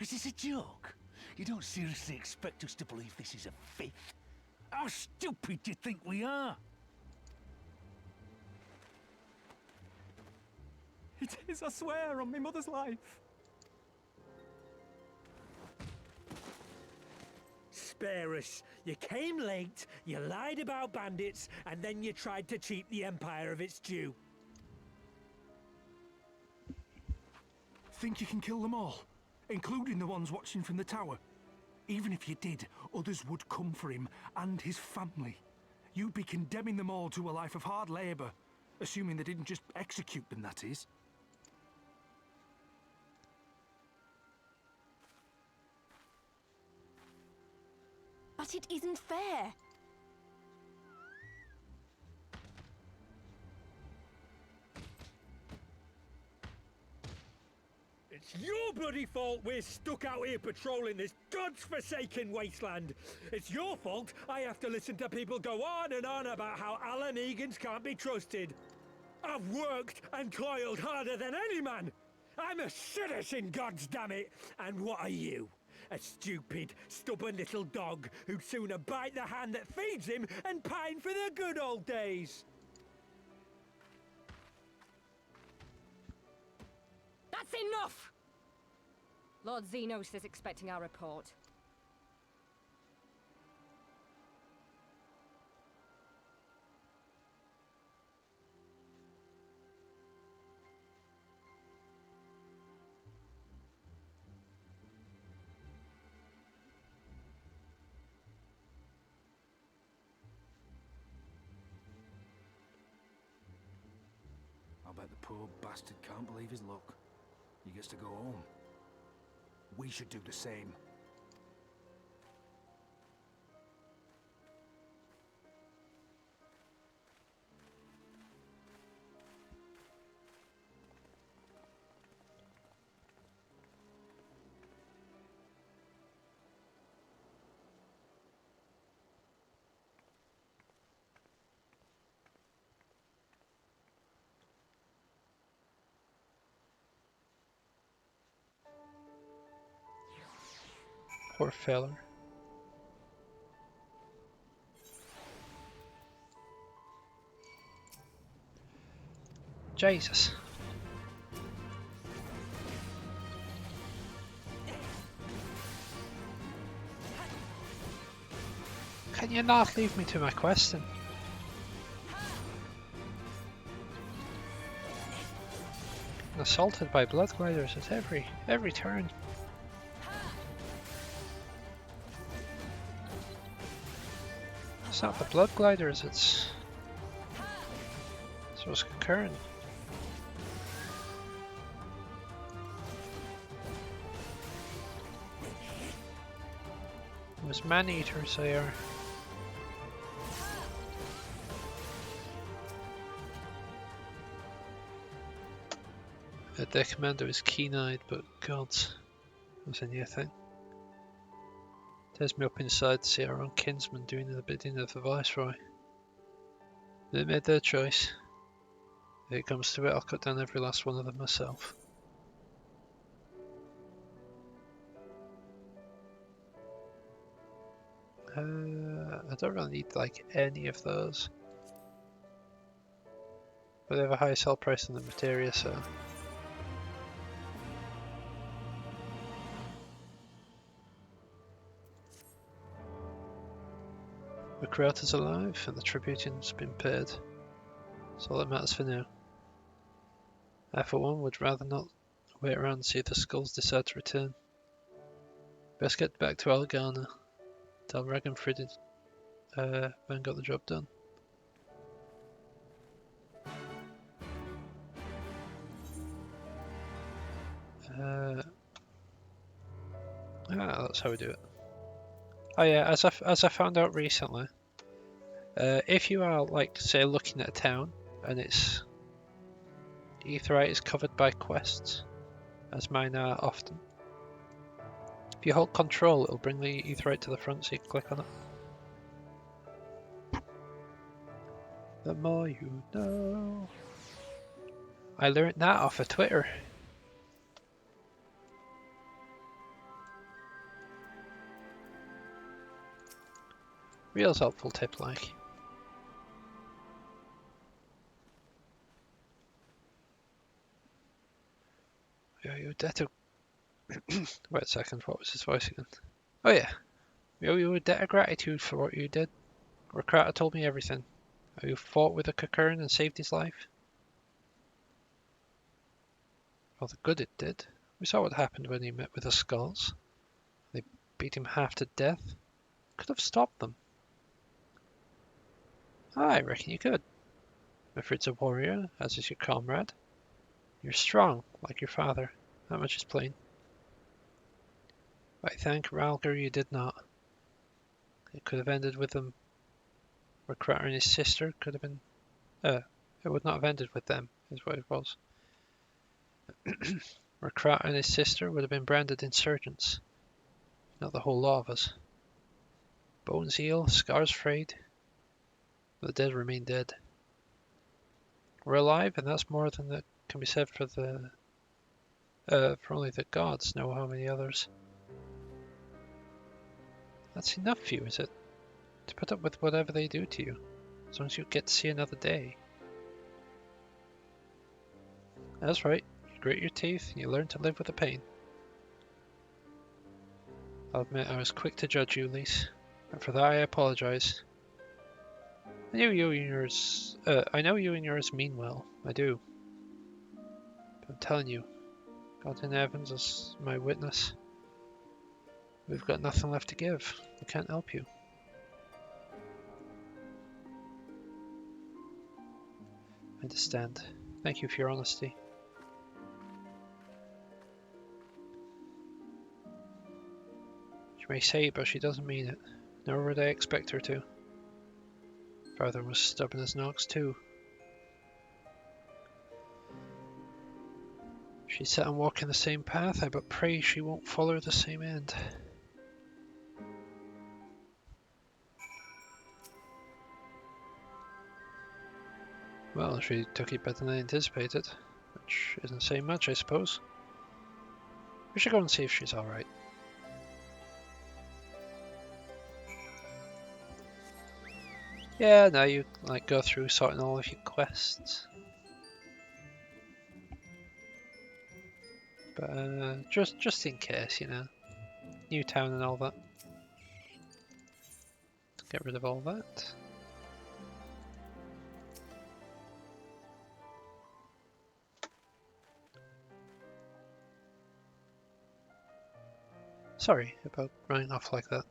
Is this a joke? You don't seriously expect us to believe this is a fifth? How stupid do you think we are? It is, I swear, on my mother's life. Spare us. You came late, you lied about bandits, and then you tried to cheat the Empire of its due. Think you can kill them all? Including the ones watching from the tower? Even if you did, others would come for him and his family. You'd be condemning them all to a life of hard labor. Assuming they didn't just execute them, that is. But it isn't fair. It's your bloody fault we're stuck out here patrolling this god's-forsaken wasteland. It's your fault I have to listen to people go on and on about how Alamegans can't be trusted. I've worked and toiled harder than any man. I'm a citizen, goddammit! And what are you? A stupid, stubborn little dog who'd sooner bite the hand that feeds him and pine for the good old days. That's enough! Lord Xenos is expecting our report. I bet the poor bastard can't believe his luck. He gets to go home. We should do the same. Poor feller. Jesus. Can you not leave me to my question? Assaulted by blood gliders at every turn. It's not the blood gliders, it's what's concurrent. It was man-eaters they are. Their commander was keen-eyed, but gods, was a new thing. Tears me up inside to see our own kinsmen doing the bidding of the Viceroy. They made their choice. If it comes to it, I'll cut down every last one of them myself. I don't really need like any of those. But they have a higher sell price than the materia, so... The creator's alive and the tribution's been paid. That's all that matters for now. I for one would rather not wait around and see if the skulls decide to return. Best get back to Algarna. Tell Ragnfrid man got the job done. That's how we do it. Oh yeah, as I found out recently, if you are like say looking at a town and its Aetheryte is covered by quests, as mine are often, if you hold control it'll bring the Aetheryte to the front so you can click on it. The more you know. I learnt that off of Twitter. Real helpful tip, like. Yeah, you debt to... Wait a second, what was his voice again? Oh yeah. You were debt of gratitude for what you did. Rakata told me everything. How you fought with a Kakurn and saved his life. Well, the good it did. We saw what happened when he met with the Skulls. They beat him half to death. Could have stopped them. I reckon you could. Mifrid's a warrior, as is your comrade. You're strong, like your father. That much is plain. I thank Ralgar you did not. It could have ended with them. Rakata and his sister could have been... it would not have ended with them, is what it was. Rakrata and his sister would have been branded insurgents. Not the whole lot of us. Bones heal, scars frayed. The dead remain dead. We're alive, and that's more than that can be said for only the gods know how many others. That's enough for you, is it? To put up with whatever they do to you, as long as you get to see another day. That's right. You grit your teeth and you learn to live with the pain. I'll admit I was quick to judge you, Lise, and for that I apologize. I know you and yours mean well. I do. But I'm telling you, God in heavens is my witness. We've got nothing left to give. We can't help you. I understand. Thank you for your honesty. She may say it, but she doesn't mean it. Nor would I expect her to. Father was stubborn as Nox too. She's set on walking the same path, I but pray she won't follow the same end. Well, she took it better than I anticipated, which isn't saying much, I suppose. We should go and see if she's alright. Yeah, now you go through sorting all of your quests. But just in case, you know. New town and all that. Get rid of all that. Sorry about running off like that.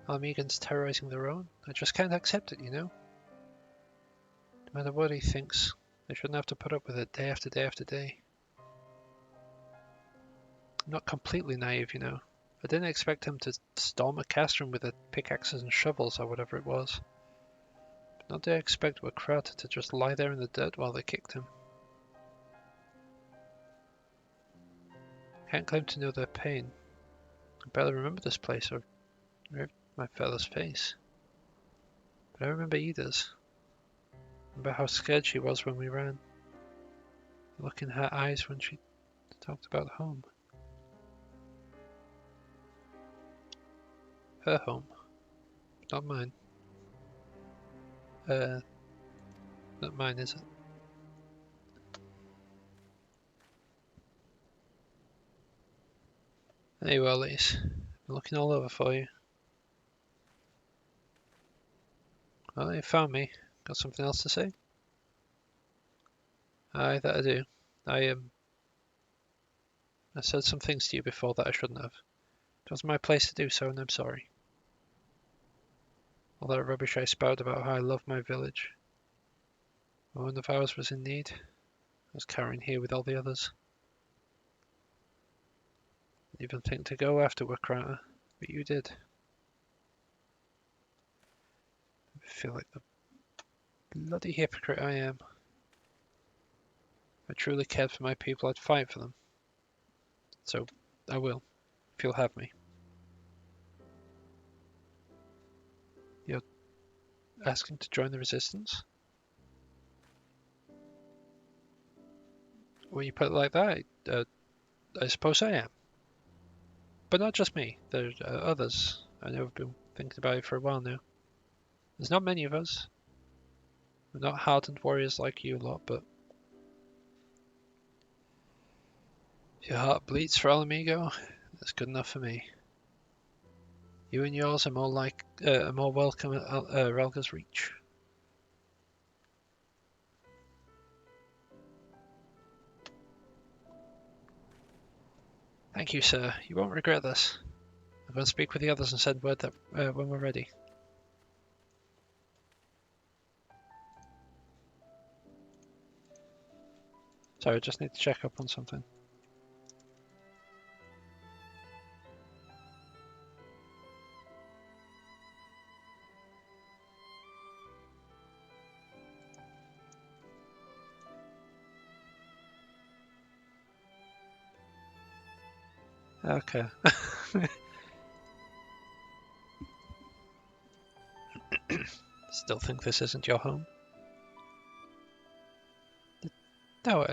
Almegan's terrorizing their own. I just can't accept it, you know? No matter what he thinks, they shouldn't have to put up with it day after day after day. I'm not completely naive, you know. I didn't expect him to storm a castrum with the pickaxes and shovels or whatever it was. But nor did I expect Wakrata to just lie there in the dirt while they kicked him. I can't claim to know their pain. I barely remember this place or my father's face. But I remember Ida's. Remember how scared she was when we ran. The look in her eyes when she talked about home. Her home. Not mine. Not mine, is it? There you are, Lise. I'm looking all over for you. Well, you found me. Got something else to say? Aye, that I do. I said some things to you before that I shouldn't have. It wasn't my place to do so, and I'm sorry. All that rubbish I spouted about how I love my village. When one of ours was in need, I was carrying here with all the others. I didn't even think to go after Wakrata, but you did. I feel like the bloody hypocrite I am. If I truly cared for my people, I'd fight for them. So, I will, if you'll have me. You're asking to join the resistance? When you put it like that, I suppose I am. But not just me. There are others. I know I've been thinking about it for a while now. There's not many of us. We're not hardened warriors like you lot, but if your heart bleeds for Alamigo, that's good enough for me. You and yours are more welcome at Relga's Reach. Thank you, sir. You won't regret this. I'm going to speak with the others and send word that when we're ready. Sorry, I just need to check up on something. Okay. Still think this isn't your home? No,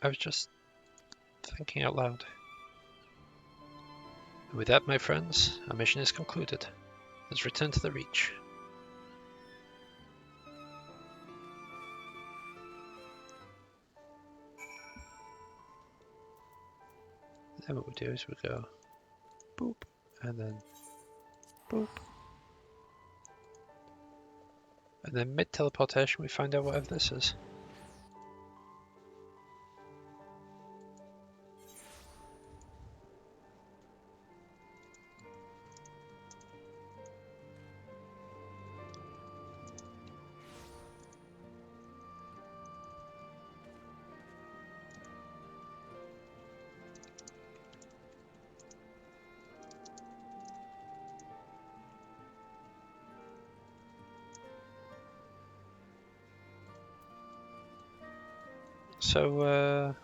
I was just thinking out loud. And with that, my friends, our mission is concluded. Let's return to the Reach. Then what we do is we go boop, and then boop. And then mid-teleportation we find out whatever this is. So,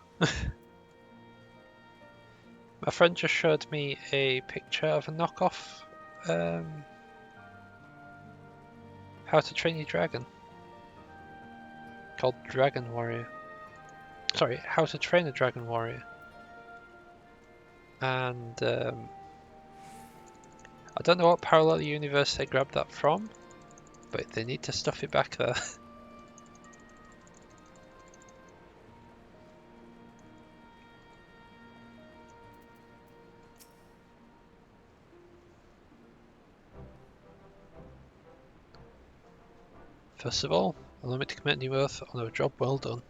my friend just showed me a picture of a knockoff How to Train Your Dragon called Dragon Warrior. Sorry, How to Train a Dragon Warrior. And I don't know what parallel universe they grabbed that from, but they need to stuff it back there. First of all, allow me to commend you both on a job well done.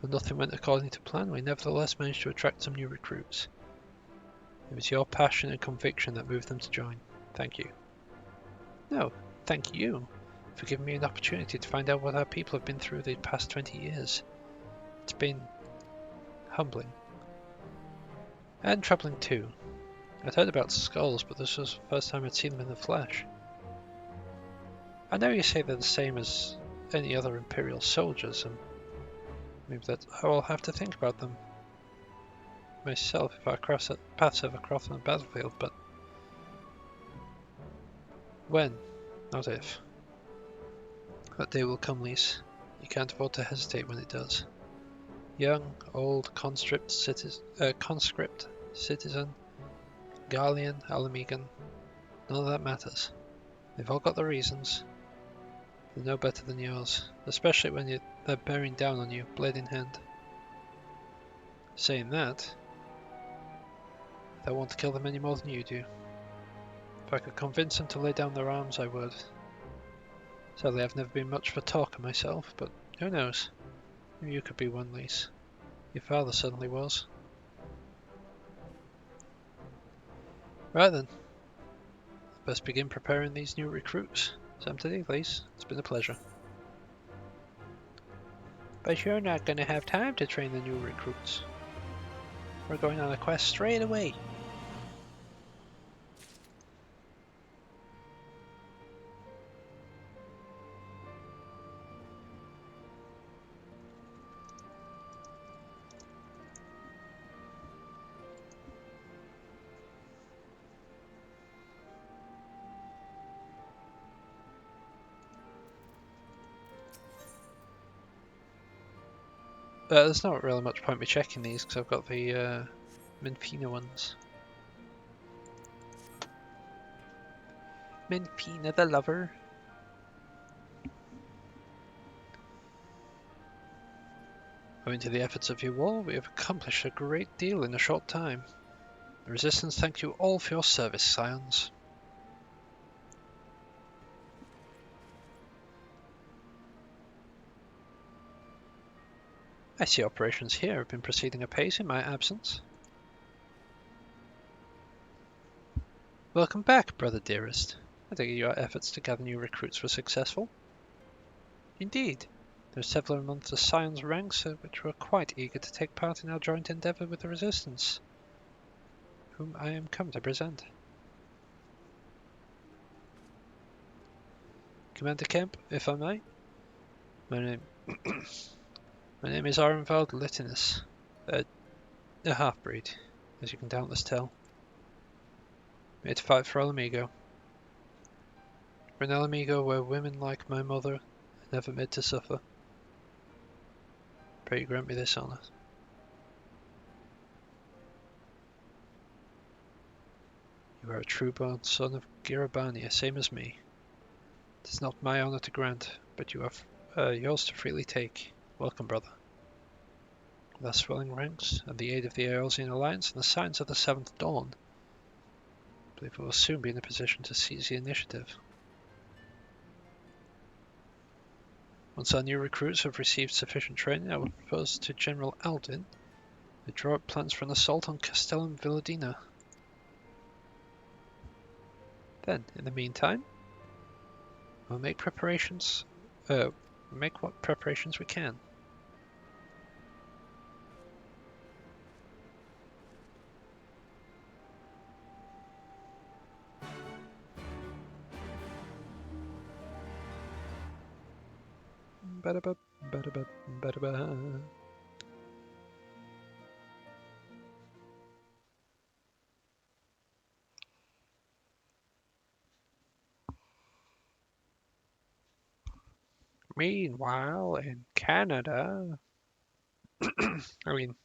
Though nothing went according to plan, we nevertheless managed to attract some new recruits. It was your passion and conviction that moved them to join. Thank you. No, thank you for giving me an opportunity to find out what our people have been through the past 20 years. It's been humbling. And troubling too. I'd heard about skulls, but this was the first time I'd seen them in the flesh. I know you say they're the same as any other Imperial soldiers, and maybe that I will have to think about them myself if our paths ever cross on the battlefield, but when, not if. That day will come, Lise. You can't afford to hesitate when it does. Young, old, conscript, citizen, Garlean, Alamegan, none of that matters. They've all got their reasons. They're no better than yours, especially when they're bearing down on you, blade in hand. Saying that, I don't want to kill them any more than you do. If I could convince them to lay down their arms, I would. Sadly, I've never been much of a talker myself, but who knows? Maybe you could be one, Lise. Your father certainly was. Right then. Best begin preparing these new recruits. Sam to thee, Lise. It's been a pleasure. But you're not going to have time to train the new recruits. We're going on a quest straight away. There's not really much point me checking these because I've got the Minfina ones. Minfina the lover. Owing to the efforts of you all, we have accomplished a great deal in a short time. The Resistance thank you all for your service, Scions. I see operations here have been proceeding apace in my absence. Welcome back, brother dearest. I take it your efforts to gather new recruits were successful. Indeed, there are several among the Scions ranks which were quite eager to take part in our joint endeavour with the Resistance, whom I am come to present. Commander Kemp, if I may. My name is Arenvald Litinus. A half-breed, as you can doubtless tell. Made to fight for Alamigo. For an Alamigo where women like my mother are never made to suffer. Pray you grant me this honour. You are a true-born son of Girabania, same as me. It is not my honour to grant, but you have yours to freely take. Welcome, brother. With our swelling ranks, and the aid of the Eorzean Alliance and the signs of the Seventh Dawn, I believe we will soon be in a position to seize the initiative. Once our new recruits have received sufficient training, I will propose to General Aldin to draw up plans for an assault on Castellum Villadina. Then, in the meantime, we'll make preparations. Make what preparations we can. Ba-da-ba, ba-da-ba, ba-da-ba. Meanwhile, in Canada, I mean,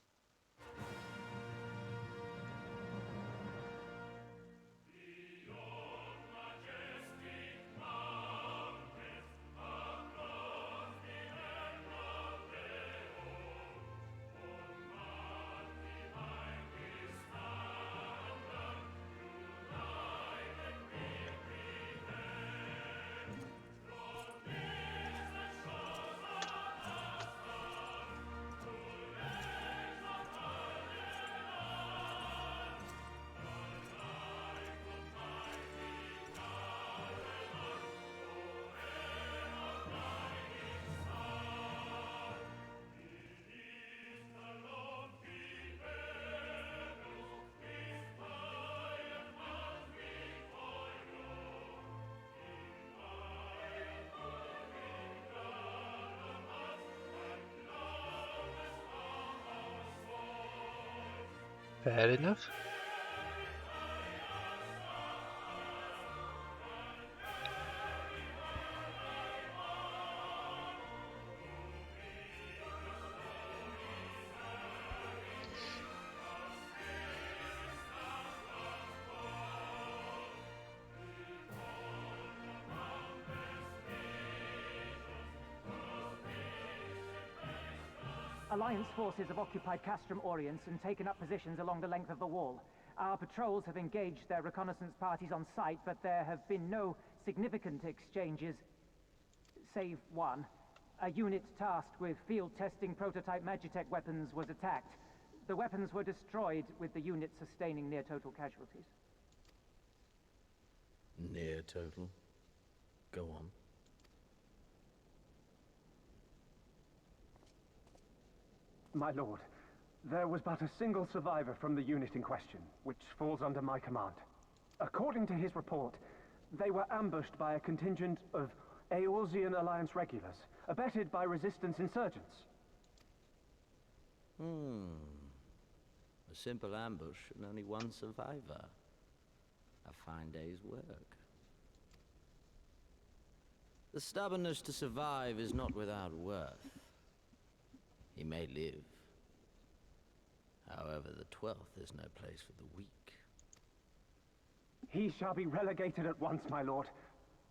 fair enough. Alliance forces have occupied Castrum Orients and taken up positions along the length of the wall. Our patrols have engaged their reconnaissance parties on site, but there have been no significant exchanges, save one. A unit tasked with field testing prototype Magitech weapons was attacked. The weapons were destroyed, with the unit sustaining near total casualties. Near total? Go on. My lord, there was but a single survivor from the unit in question, which falls under my command. According to his report, they were ambushed by a contingent of Eorzean Alliance regulars, abetted by resistance insurgents. A simple ambush and only one survivor. A fine day's work. The stubbornness to survive is not without worth. He may live. However, the 12th is no place for the weak. He shall be relegated at once, my lord.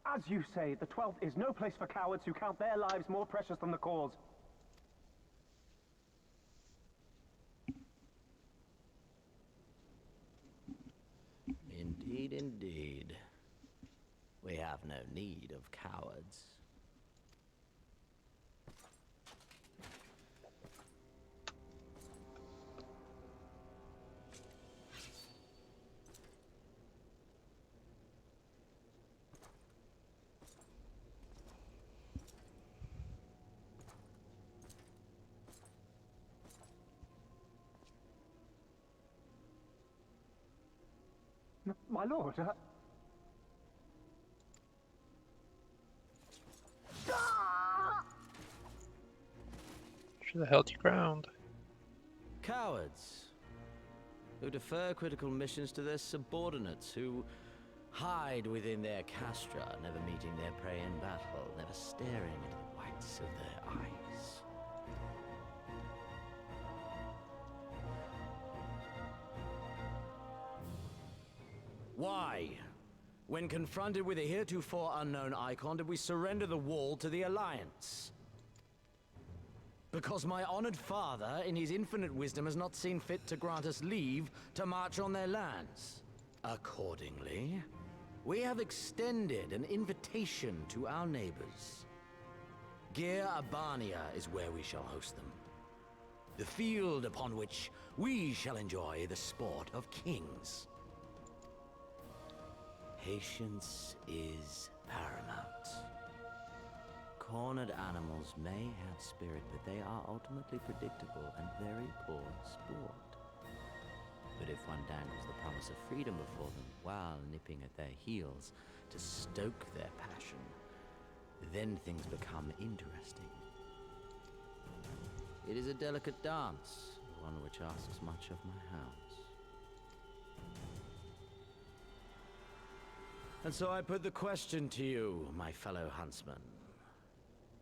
As you say, the 12th is no place for cowards who count their lives more precious than the cause. Indeed, indeed. We have no need of cowards. My lord, Should have held your ground. Cowards. who defer critical missions to their subordinates, who hide within their castra, never meeting their prey in battle, never staring into the whites of their eyes. Why, when confronted with a heretofore unknown icon, did we surrender the wall to the Alliance? Because my honored father, in his infinite wisdom, has not seen fit to grant us leave to march on their lands. Accordingly, we have extended an invitation to our neighbors. Gir Abania is where we shall host them. The field upon which we shall enjoy the sport of kings. Patience is paramount. Cornered animals may have spirit, but they are ultimately predictable and very poor sport. But if one dangles the promise of freedom before them while nipping at their heels to stoke their passion, then things become interesting. It is a delicate dance, one which asks much of my hounds. And so I put the question to you, my fellow huntsman.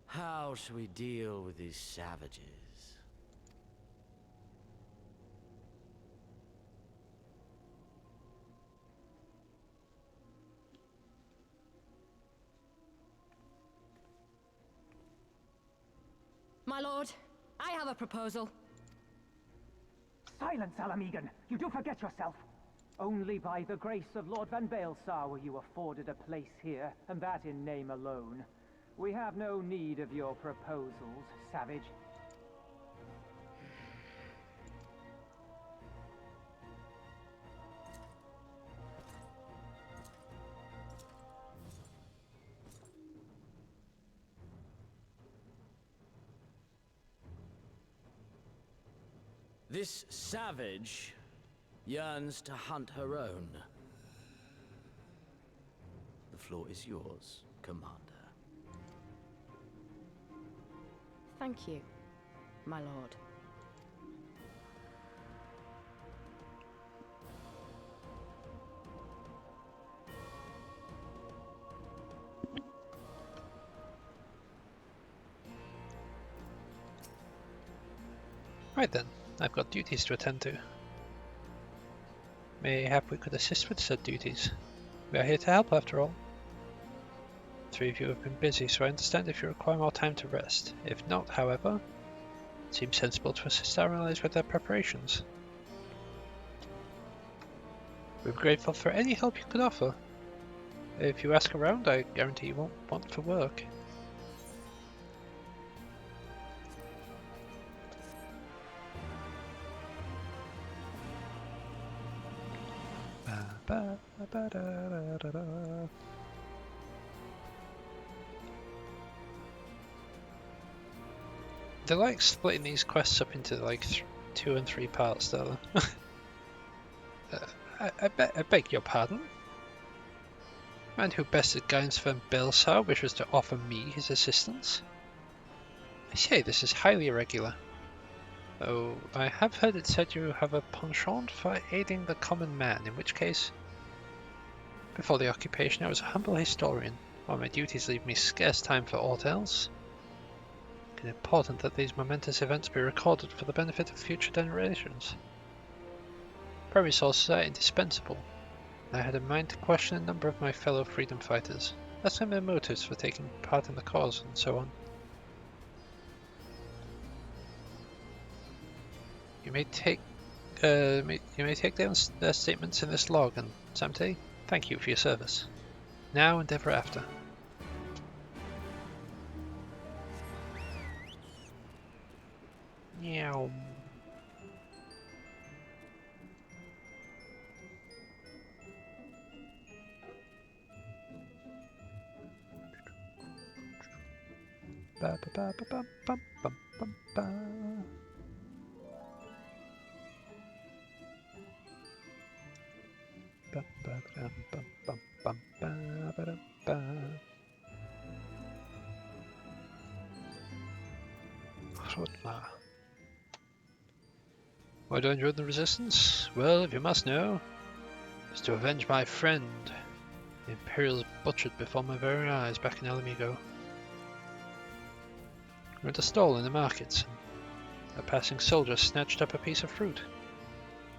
How shall we deal with these savages? My lord, I have a proposal. Silence, Alamegan! You do forget yourself! Only by the grace of Lord Van Baelsar were you afforded a place here, and that in name alone. We have no need of your proposals, savage. This savage yearns to hunt her own. The floor is yours, Commander. Thank you, my lord. Right then, I've got duties to attend to. Mayhap we could assist with said duties. We are here to help after all. 3 of you have been busy, so I understand if you require more time to rest. If not, however, it seems sensible to assist our allies with their preparations. We're grateful for any help you could offer. If you ask around, I guarantee you won't want for work. They're like splitting these quests up into like 2 and 3 parts, though. I beg your pardon? Man who bested Guidance Van Baelsar wishes to offer me his assistance? I say this is highly irregular. Though I have heard it said you have a penchant for aiding the common man, in which case... Before the occupation I was a humble historian, while my duties leave me scarce time for aught else. It is important that these momentous events be recorded for the benefit of future generations. Primary sources are indispensable, and I had in mind to question a number of my fellow freedom fighters, asking their motives for taking part in the cause and so on. You may take down their statements in this log, and Samte, thank you for your service. Now and ever after. Meow. Ba ba ba ba ba ba ba ba ba. Ba ba ba ba ba ba ba ba ba. Rodma. Why do I join the Resistance? Well, if you must know, it's to avenge my friend. The Imperials butchered before my very eyes back in Alamigo. We were at a stall in the markets, and a passing soldier snatched up a piece of fruit.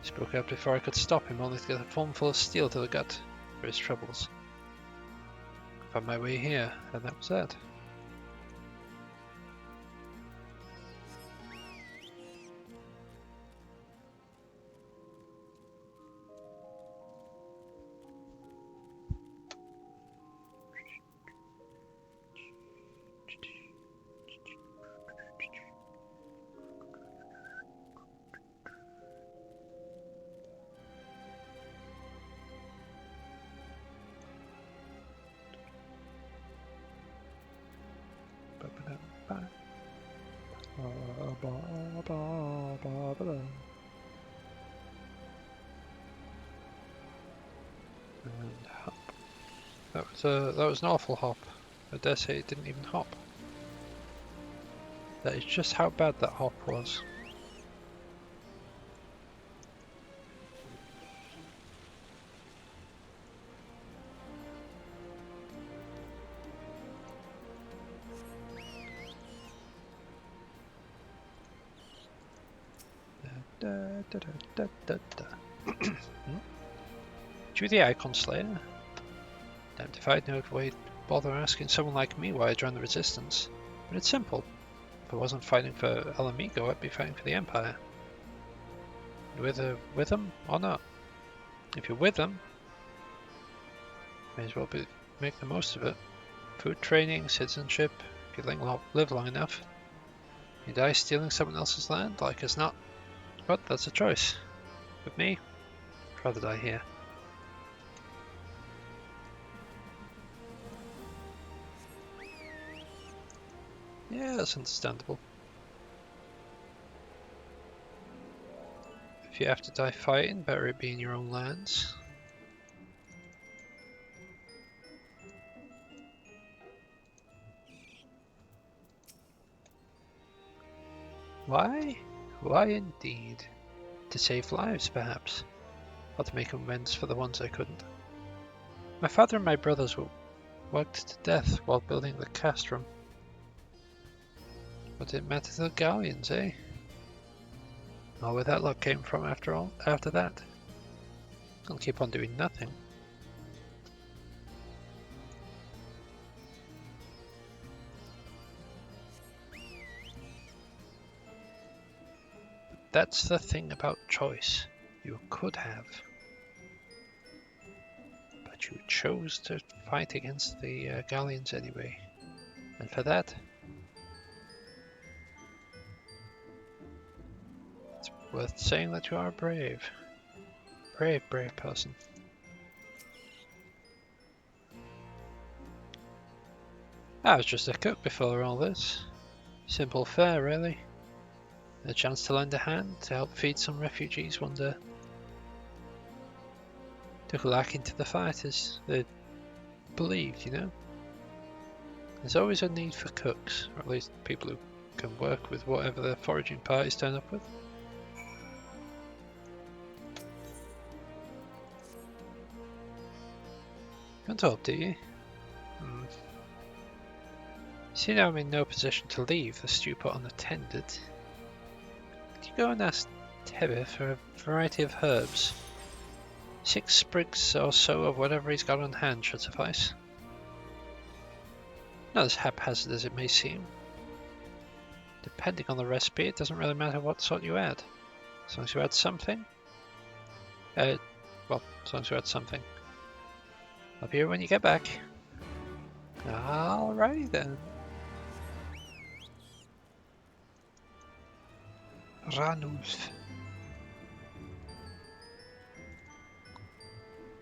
He spoke out before I could stop him, only to get a phone of steel to the gut for his troubles. I found my way here, and that was that. And hop. That was an awful hop. I dare say it didn't even hop. That is just how bad that hop was. You the Icon Slayer? Damned if I'd know why you'd bother asking someone like me why I joined the Resistance. But it's simple. If I wasn't fighting for Alamigo, I'd be fighting for the Empire. With them or not? If you're with them, may as well make the most of it. Food, training, citizenship. If you live long enough, you die stealing someone else's land, like as not. But that's a choice. With me, I'd rather die here. Yeah, that's understandable. If you have to die fighting, better it be in your own lands. Why? Why indeed? To save lives, perhaps. Or to make amends for the ones I couldn't. My father and my brothers were worked to death while building the castrum. What did it matter to the Gallians, eh? Or where that luck came from after that. I'll keep on doing nothing. That's the thing about choice. You could have. But you chose to fight against the Gallians anyway. And for that, it's worth saying that you are brave. Brave person. I was just a cook before all this. Simple fare, really. A chance to lend a hand to help feed some refugees one day. Took a liking to the fighters. They believed, you know. There's always a need for cooks, or at least people who can work with whatever their foraging parties turn up with. Can't help, do you? See, now I'm in no position to leave the stew pot unattended. Could you go and ask Tebe for a variety of herbs? 6 sprigs or so of whatever he's got on hand should suffice. Not as haphazard as it may seem. Depending on the recipe, it doesn't really matter what sort you add. As long as you add something. Well, as long as you add something. I'll be here when you get back. Alrighty then. Ranulf.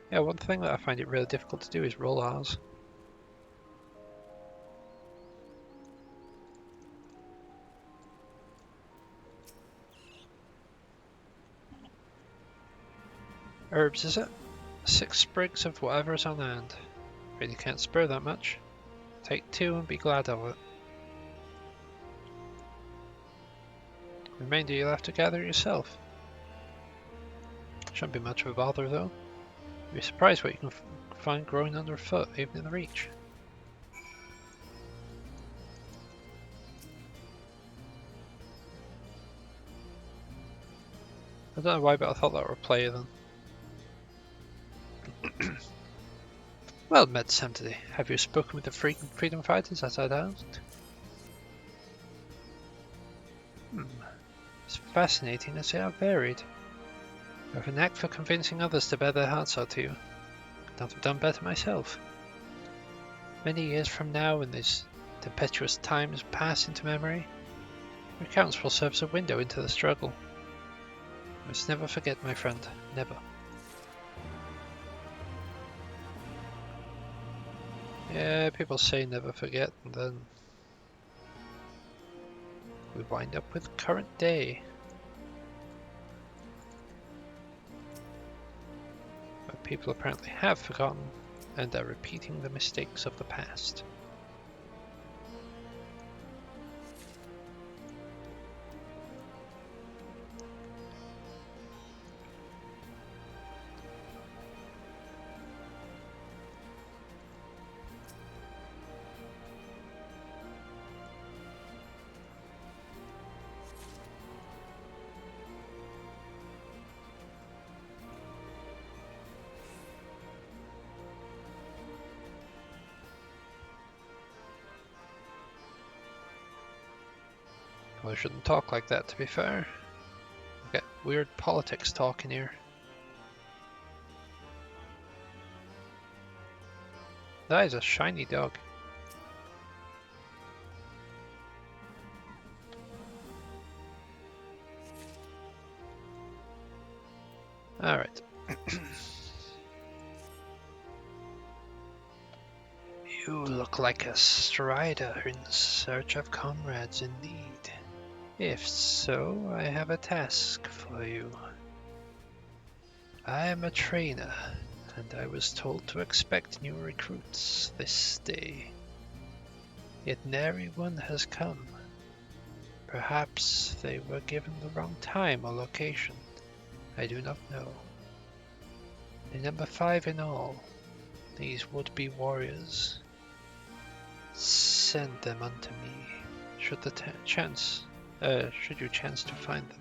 Yeah, one thing that I find it really difficult to do is roll R's. Herbs, is it? 6 sprigs of whatever's on hand. Really can't spare that much. Take 2 and be glad of it. The remainder you'll have to gather yourself. Shouldn't be much of a bother though. You'd be surprised what you can find growing underfoot, even in the Reach. I don't know why, but I thought that were a player then. Well met, Sanctity. Have you spoken with the freedom fighters as I'd asked? It's fascinating as they are varied. You have a knack for convincing others to bear their hearts out to you. Could not have done better myself. Many years from now, when these tempestuous times pass into memory, your accounts will serve as a window into the struggle. You must never forget, my friend. Never. Yeah, people say never forget, and then we wind up with current day. But people apparently have forgotten and are repeating the mistakes of the past. Well, I shouldn't talk like that, to be fair. I get weird politics talking here. That is a shiny dog. Alright. You look like a strider in search of comrades in need. If so, I have a task for you. I am a trainer, and I was told to expect new recruits this day. Yet nary one has come. Perhaps they were given the wrong time or location. I do not know. They number 5 in all, these would-be warriors. Send them unto me, should you chance to find them.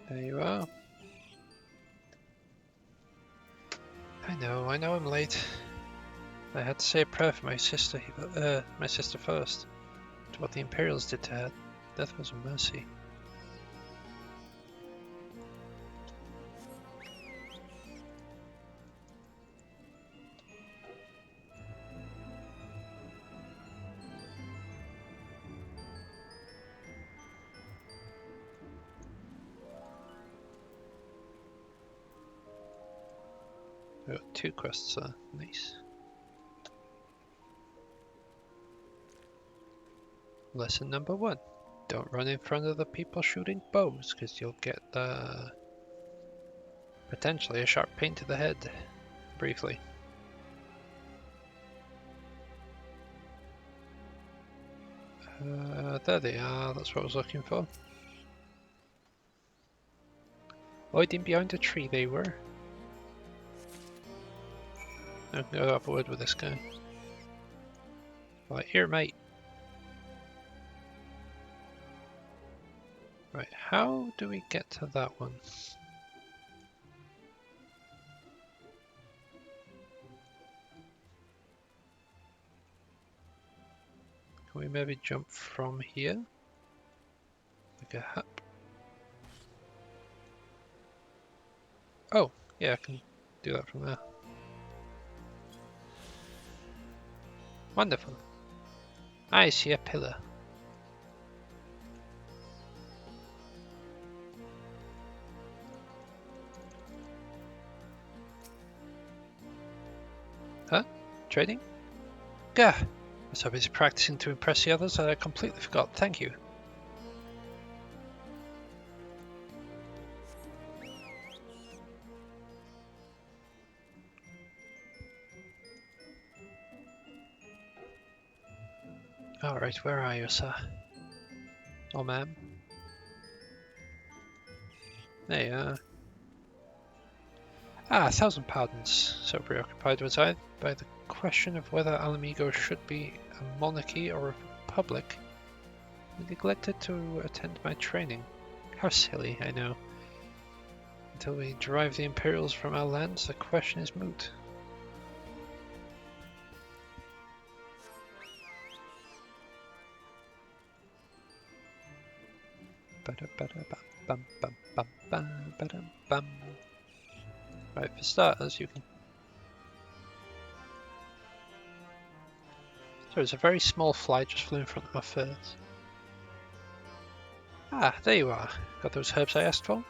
There you are. I know I'm late. I had to say a prayer for my sister first. To what the Imperials did to her, death was a mercy. We got 2 quests there, nice. Lesson number 1. Don't run in front of the people shooting bows, because you'll get potentially a sharp pain to the head, briefly. There they are, that's what I was looking for. Hiding behind a tree they were. I'm gonna have a word with this guy. Right, here mate. Right, how do we get to that one? Can we maybe jump from here? Like a hop? Oh, yeah, I can do that from there. Wonderful. I see a pillar. Huh? Trading? Gah! was so busy practicing to impress the others that I completely forgot. Thank you. Alright, where are you, sir? Oh, ma'am. There you are. Ah, 1,000 pardons. So preoccupied was I by the question of whether Alamigo should be a monarchy or a republic, I neglected to attend my training. How silly, I know. Until we drive the Imperials from our lands, the question is moot. Right, for starters, you can... So there's a very small fly just flew in front of my face. Ah, there you are. Got those herbs I asked for?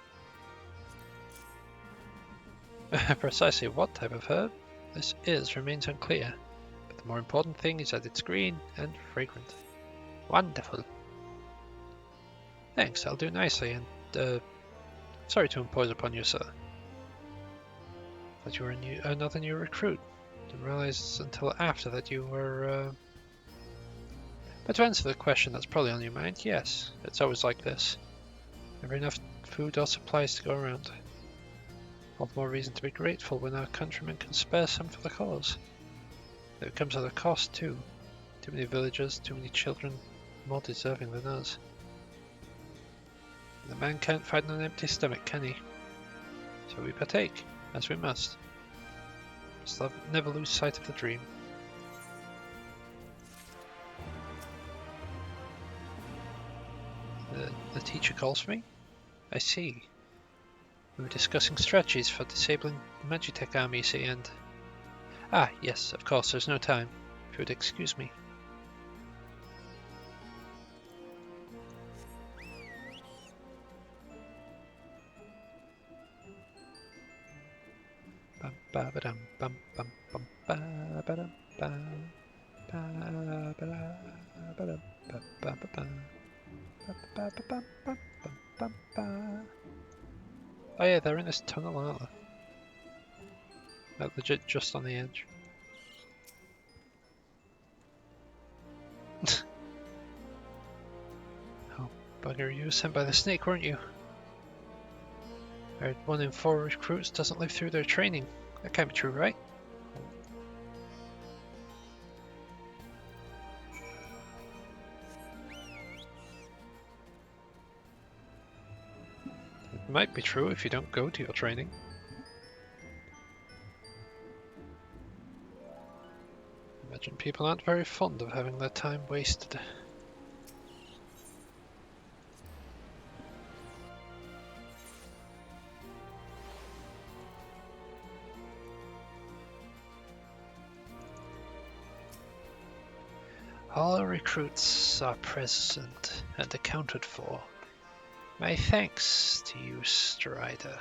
Precisely what type of herb this is remains unclear, but the more important thing is that it's green and fragrant. Wonderful. Thanks, I'll do nicely, and sorry to impose upon you, sir. That you were another new recruit. Didn't realize until after that you were... But to answer the question that's probably on your mind, yes, it's always like this. Never enough food or supplies to go around. All the more reason to be grateful when our countrymen can spare some for the cause. It comes at a cost too. Too many villagers, too many children, more deserving than us. The man can't fight on an empty stomach, can he? So we partake, as we must. Just never lose sight of the dream. The teacher calls for me? I see. We were discussing strategies for disabling the Magitech army, see, and... Ah, yes, of course, there's no time. If you would excuse me. Bum ba ba dum bum bum bum ba ba dum ba ba ba ba dum ba ba ba ba. Oh yeah, they're in this tunnel, aren't they? Like legit just on the edge. Oh, bugger, you were sent by the snake, weren't you? I heard 1 in 4 recruits doesn't live through their training. That can't be true, right? It might be true if you don't go to your training. Imagine people aren't very fond of having their time wasted. All recruits are present and accounted for. My thanks to you, Strider.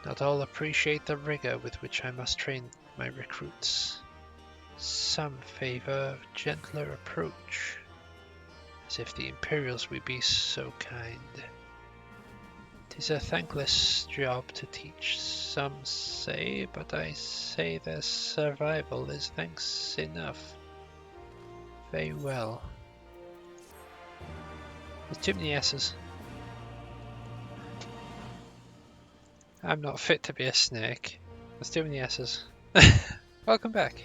Not all appreciate the rigor with which I must train my recruits. Some favor gentler approach, as if the Imperials would be so kind. 'Tis a thankless job to teach, some say, but I say their survival is thanks enough. Very well. There's too many S's. I'm not fit to be a snake. There's too many S's. Welcome back.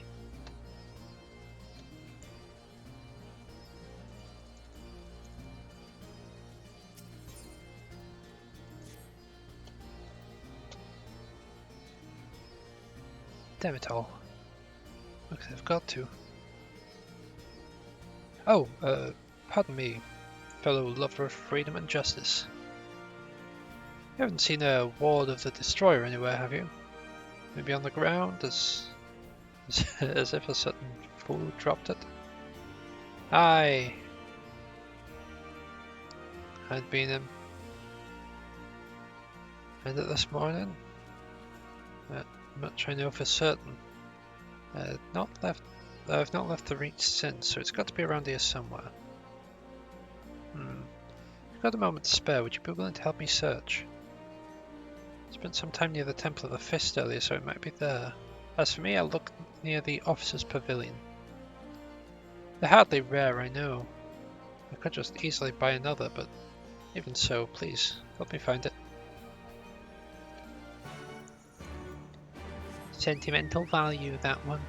Damn it all. Look, they've got to. Oh, pardon me, fellow lover of freedom and justice. You haven't seen a ward of the Destroyer anywhere, have you? Maybe on the ground, as if a certain fool dropped it? Aye. I'd been him. And it this morning? Much I know for certain. Not left I've not left the reach since, so it's got to be around here somewhere. If you've got a moment to spare, would you be willing to help me search? I spent some time near the Temple of the Fist earlier, so it might be there. As for me, I'll look near the Officer's Pavilion. They're hardly rare, I know. I could just easily buy another, but even so, please, help me find it. Sentimental value, that one.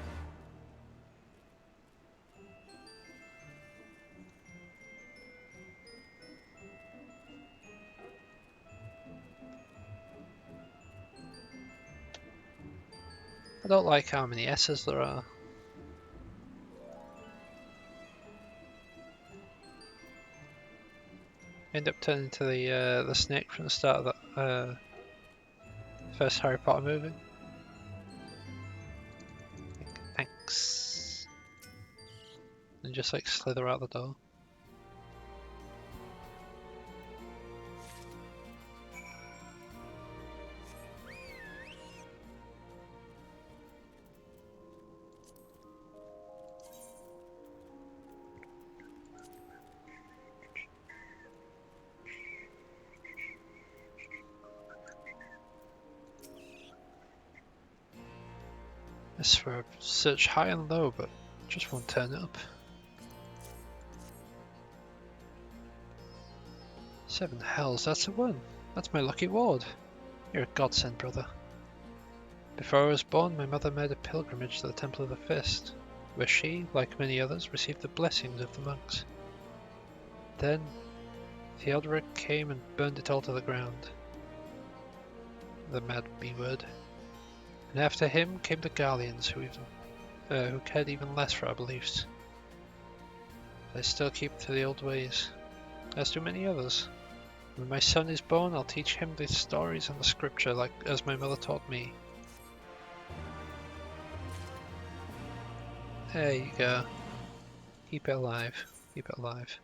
I don't like how many S's there are. End up turning into the snake from the start of that first Harry Potter movie. Thanks. And just like slither out the door. I swear I've searched high and low, but just won't turn up. 7 hells, that's a 1. That's my lucky ward. You're a godsend, brother. Before I was born, my mother made a pilgrimage to the Temple of the Fist, where she, like many others, received the blessings of the monks. Then, Theodoric came and burned it all to the ground. The mad B-word. And after him came the Garleans, who cared even less for our beliefs. They still keep to the old ways, as do many others. When my son is born, I'll teach him the stories and the scripture, as my mother taught me. There you go. Keep it alive. Keep it alive.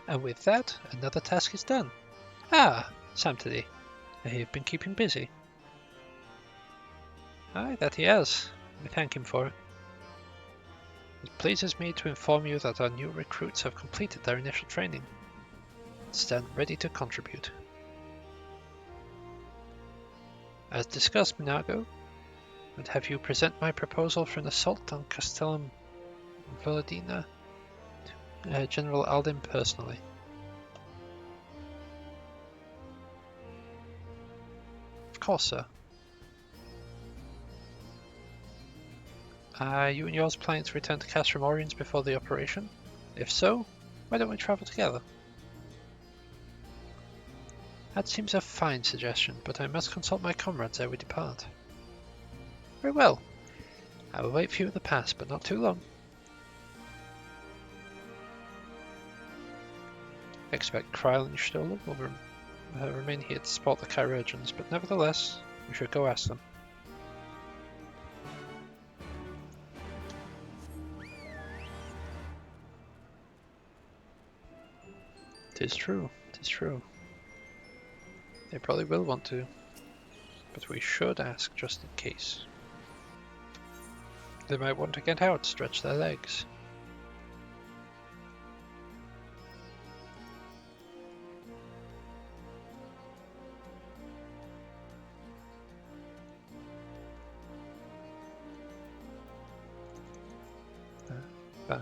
And with that, another task is done. Ah, Sam today. I hear you've been keeping busy. Aye, that he has. We thank him for it. It pleases me to inform you that our new recruits have completed their initial training and stand ready to contribute. As discussed, Minago, I'd have you present my proposal for an assault on Castellum Volodina to General Aldin personally. Of course, sir. Are you and yours planning to return to Castrum Oriens before the operation? If so, why don't we travel together? That seems a fine suggestion, but I must consult my comrades ere we depart. Very well. I will wait for you at the pass, but not too long. I expect Kryl and Stola will remain here to support the Chirurgeons, but nevertheless, we should go ask them. Tis true, tis true. They probably will want to, but we should ask just in case. They might want to get out, stretch their legs. Ba,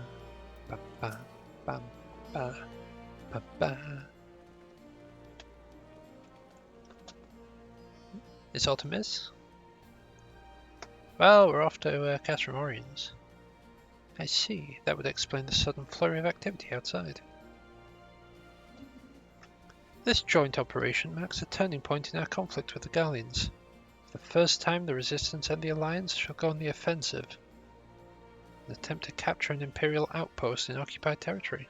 ba, ba, ba, ba, ba, ba. Is all to miss? Well, we're off to Castrum Oriens. I see, that would explain the sudden flurry of activity outside. This joint operation marks a turning point in our conflict with the Garleans. For the first time, the Resistance and the Alliance shall go on the offensive and attempt to capture an Imperial outpost in occupied territory.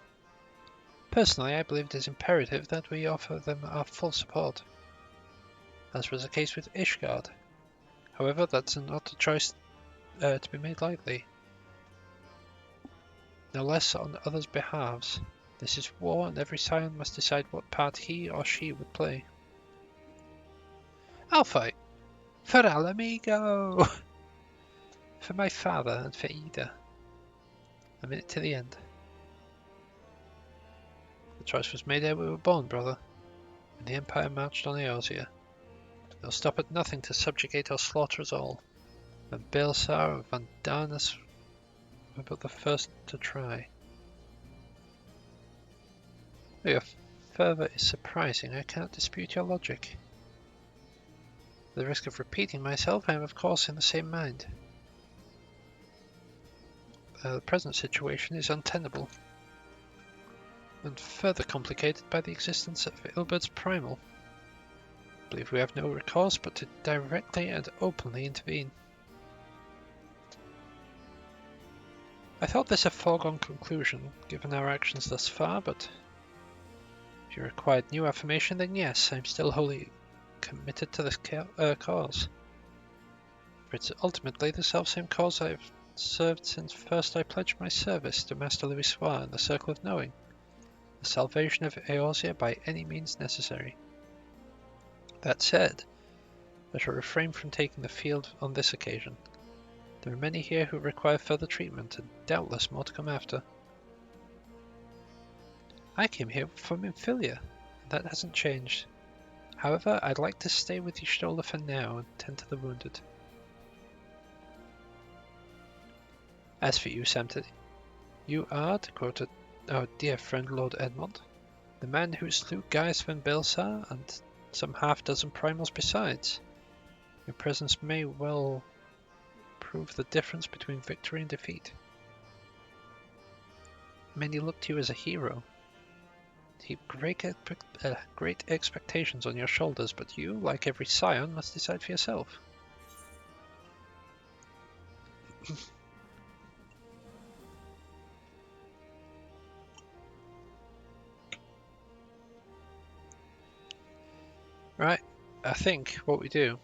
Personally, I believe it is imperative that we offer them our full support, as was the case with Ishgard. However, that's not a choice to be made lightly. No less on others' behalves. This is war, and every scion must decide what part he or she would play. I'll fight. For Alamigo! For my father and for Ida. A minute to the end. The choice was made ere we were born, brother. When the Empire marched on Eorzea. They'll stop at nothing to subjugate or slaughter us all. And Baelsar of Vandarnus were but the first to try. Your fervour is surprising. I cannot dispute your logic. At the risk of repeating myself, I am of course in the same mind. The present situation is untenable, and further complicated by the existence of Ilberd's Primal. I believe we have no recourse but to directly and openly intervene. I thought this a foregone conclusion, given our actions thus far, but if you required new affirmation, then yes, I am still wholly committed to this cause. For it's ultimately the selfsame cause I have served since first I pledged my service to Master Louis Soir in the Circle of Knowing, the salvation of Eorzea by any means necessary. That said, I shall refrain from taking the field on this occasion. There are many here who require further treatment, and doubtless more to come after. I came here from Infilia, and that hasn't changed. However, I'd like to stay with Y'shtola for now and tend to the wounded. As for you, Samtid, you are, to quote our dear friend Lord Edmond, the man who slew Gaius van Baelsar and some half-dozen primals besides. Your presence may well prove the difference between victory and defeat. Many look to you as a hero. Heap great expectations on your shoulders, but you, like every scion, must decide for yourself. Right, I think what we do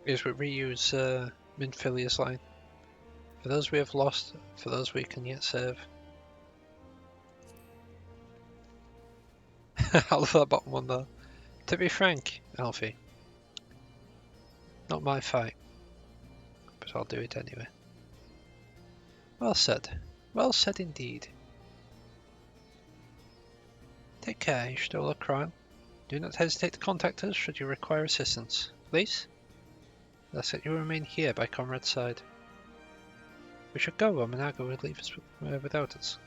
is we reuse Minfilia's line. For those we have lost, for those we can yet serve. I love that bottom one though. To be frank, Alfie, not my fight, but I'll do it anyway. Well said indeed. Take care, Y'shtola Cryle. Do not hesitate to contact us should you require assistance. Please? Let's let you remain here by Comrade's side. We should go, or Monago would leave us without us.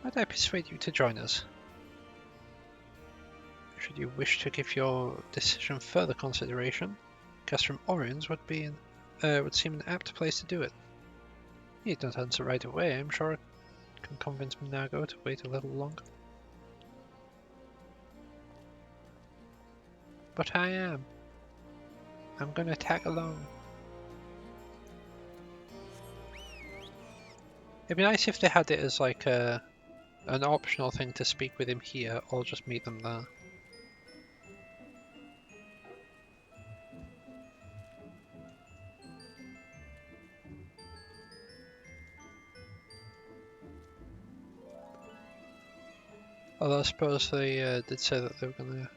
Might I persuade you to join us? Should you wish to give your decision further consideration, Castrum Oriens would seem an apt place to do it. You don't answer right away. I'm sure I can convince Monago to wait a little longer. But I'm gonna tag along. It'd be nice if they had it as like an optional thing to speak with him here, or just meet them there. Although I suppose they did say that they were gonna...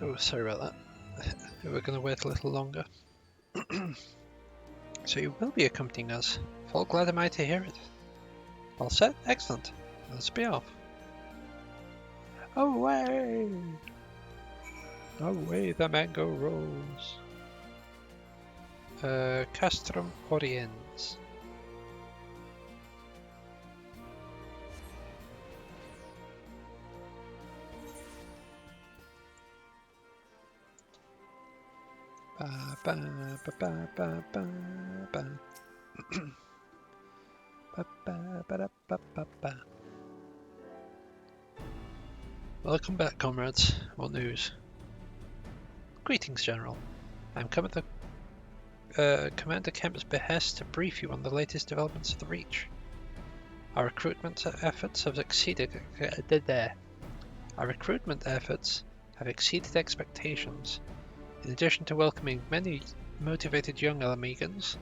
Oh, sorry about that. They were gonna wait a little longer. So you will be accompanying us. Full glad am I to hear it. All set? Excellent. Let's be off. Away! Away the mango rolls. Castrum Oriens. Ba ba ba ba ba ba ba. Ba ba ba ba ba ba. Welcome back, comrades. What news? Greetings, General. I'm come at the Commander Kemp's behest to brief you on the latest developments of the Reach. Our recruitment efforts have exceeded expectations. In addition to welcoming many motivated young Alamegans,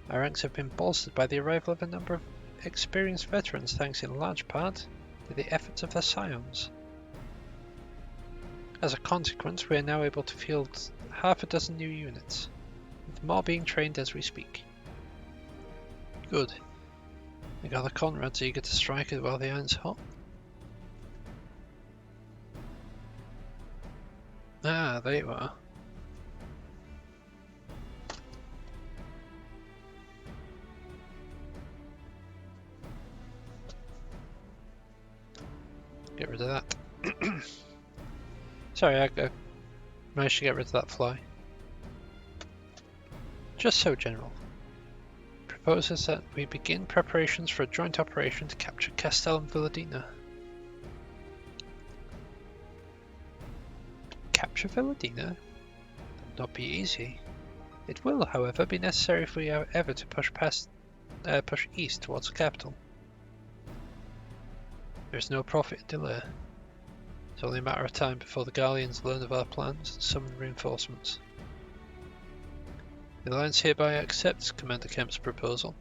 our ranks have been bolstered by the arrival of a number of experienced veterans, thanks in large part to the efforts of the Scions. As a consequence, we are now able to field half a dozen new units, with more being trained as we speak. Good. I gather Conrad's eager to strike it while the iron's hot. Ah, there you are. Get rid of that. Sorry, I managed to get rid of that fly. Just so, General. Proposes that we begin preparations for a joint operation to capture Castel and Villadina. Capture Villadina? That would not be easy. It will, however, be necessary if we are ever to push east towards the capital. There is no profit in delay. It's only a matter of time before the Garleans learn of our plans and summon reinforcements. The Alliance hereby accepts Commander Kemp's proposal.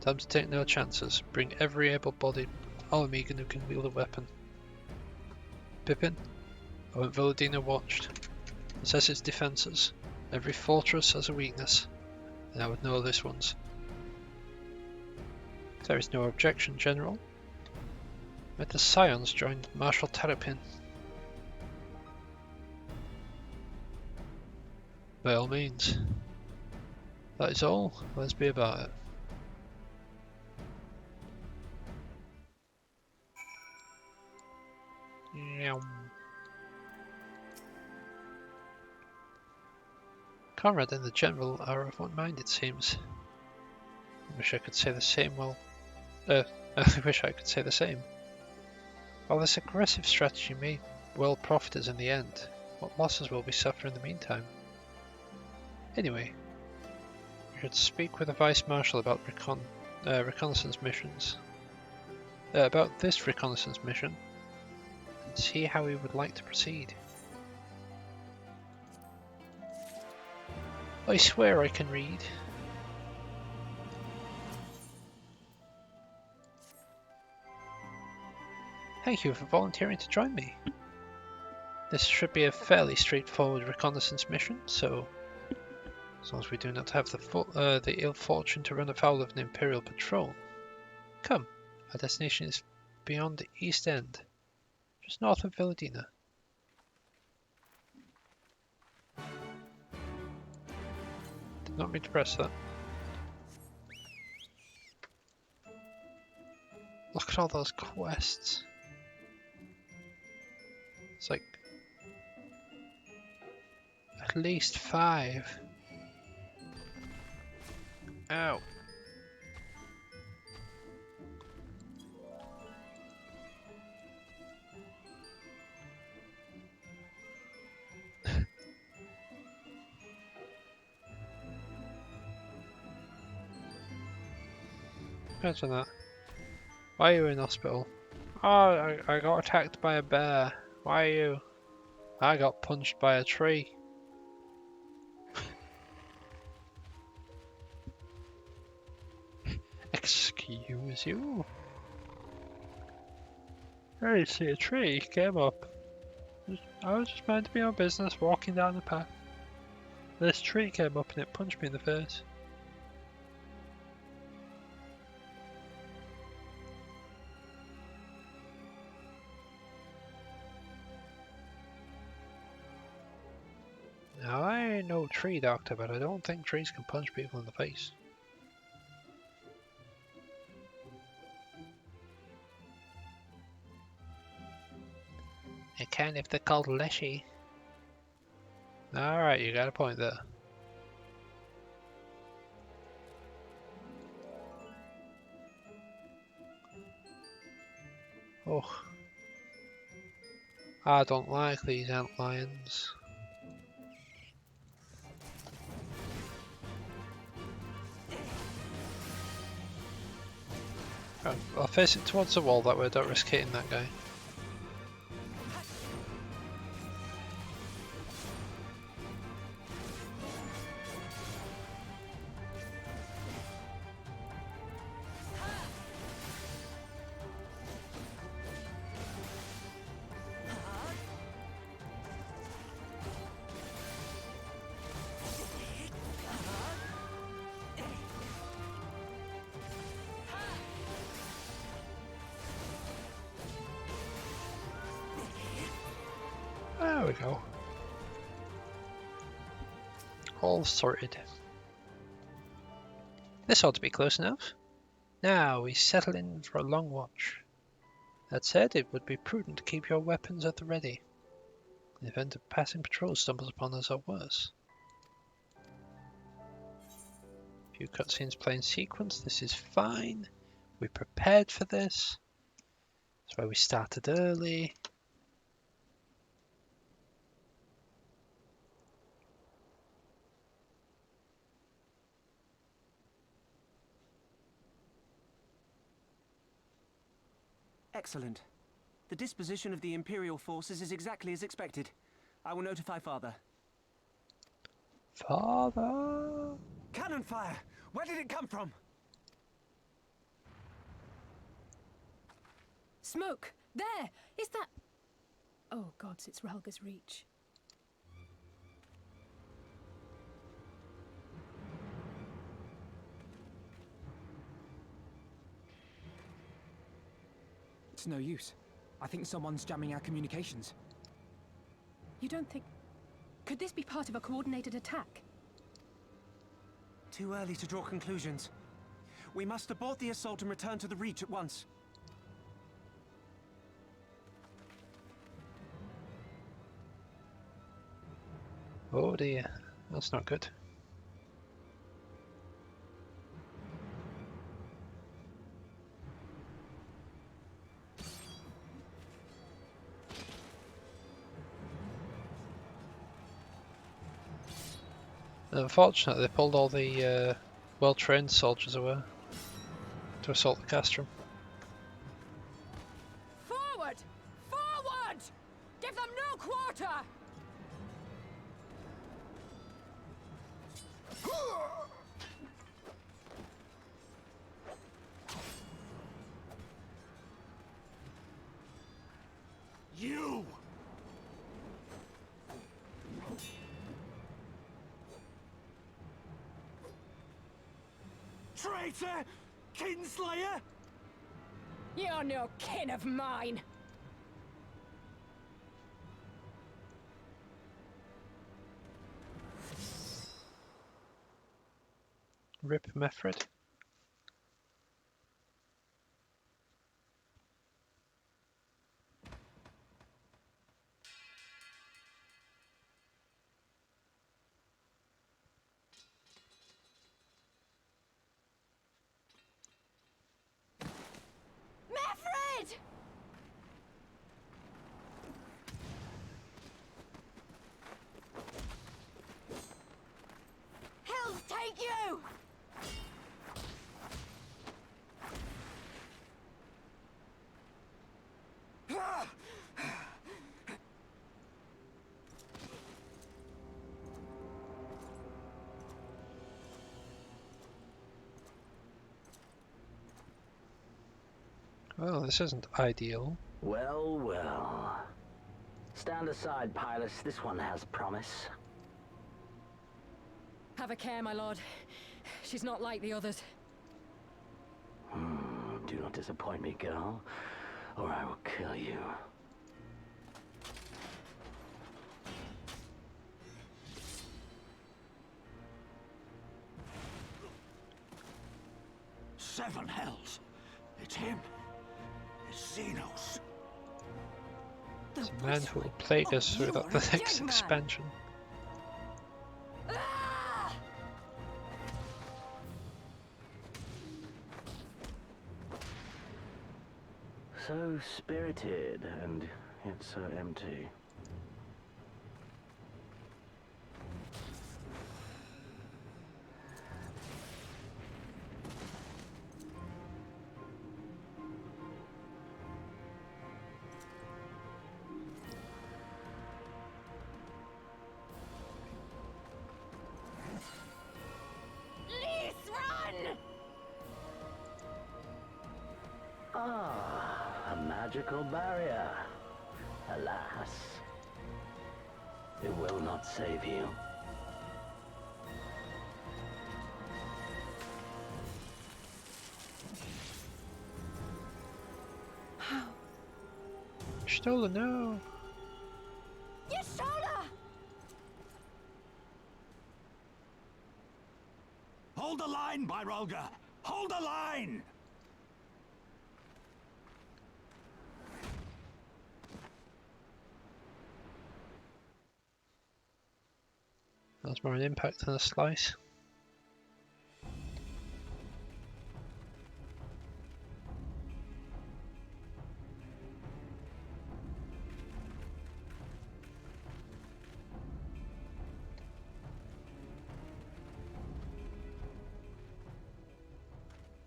Time to take no chances. Bring every able-bodied Alamegan who can wield a weapon. Pippin, I want Villadina watched. Assess its defences. Every fortress has a weakness, and I would know this one's. If there is no objection, General, let the Scions join Marshal Terrapin. By all means. That is all. Let's be about it. Yum. Conrad and the General are of one mind, it seems. I wish I could say the same. I wish I could say the same. While this aggressive strategy may well profit us in the end, what losses will we suffer in the meantime? Anyway, we should speak with the Vice Marshal about reconnaissance missions. About this reconnaissance mission, and see how we would like to proceed. I swear I can read. Thank you for volunteering to join me. This should be a fairly straightforward reconnaissance mission, so as long as we do not have the ill fortune to run afoul of an Imperial patrol. Come, our destination is beyond the east end, just north of Villadina. Did not mean to press that. Look at all those quests. It's like at least 5. Ow. Imagine that. Why are you in hospital? Oh, I got attacked by a bear. Why are you? I got punched by a tree. Excuse you? I see a tree came up. I was just minding my own business, walking down the path. This tree came up and it punched me in the face. Now, I ain't no tree doctor, but I don't think trees can punch people in the face. They can if they're called leshy. Alright, you got a point there. Oh. I don't like these ant lions. I'll face it towards the wall, that way I don't risk hitting that guy. go. All sorted. This ought to be close enough. Now we settle in for a long watch. That said, it would be prudent to keep your weapons at the ready, in the event a passing patrol stumbles upon us or worse. Few cutscenes play in sequence, this is fine. We prepared for this. That's why we started early. Excellent. The disposition of the Imperial forces is exactly as expected. I will notify Father. Father? Cannon fire! Where did it come from? Smoke! There! Is that... Oh gods, it's Ralga's Reach. It's no use. I think someone's jamming our communications. You don't think... Could this be part of a coordinated attack? Too early to draw conclusions. We must abort the assault and return to the Reach at once. Oh dear, that's not good. Unfortunately, they pulled all the well-trained soldiers away to assault the castrum. Forward! Forward! Give them no quarter! You! Traitor! Kinslayer! You're no kin of mine! Rip Mefred. Mefred! Hells take you! Well, this isn't ideal. Well, well. Stand aside, Pilus. This one has promise. Have a care, my lord. She's not like the others. Do not disappoint me, girl, or I will kill you. Seven hells! It's him! It's Xenos! It's a man who will plague us throughout the next expansion. So spirited, and yet so empty. Ah, a magical barrier. Alas, it will not save you. Stolen, no. You shall Hold the line, Byrolga! Hold the line! That's more an impact than a slice.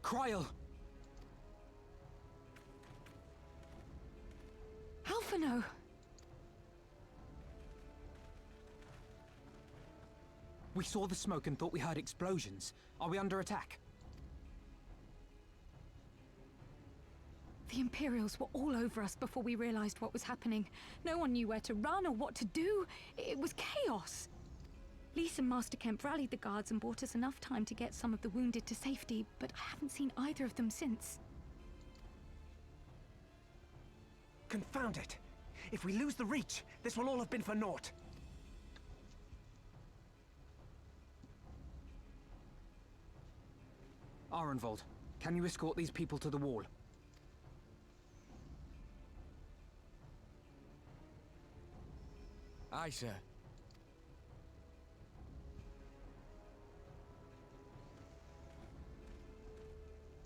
Kryl! Alphino! We saw the smoke and thought we heard explosions. Are we under attack? The Imperials were all over us before we realized what was happening. No one knew where to run or what to do. It was chaos. Lise and Master Kemp rallied the guards and bought us enough time to get some of the wounded to safety, but I haven't seen either of them since. Confound it! If we lose the Reach, this will all have been for naught. Arenvold, can you escort these people to the wall? Aye, sir.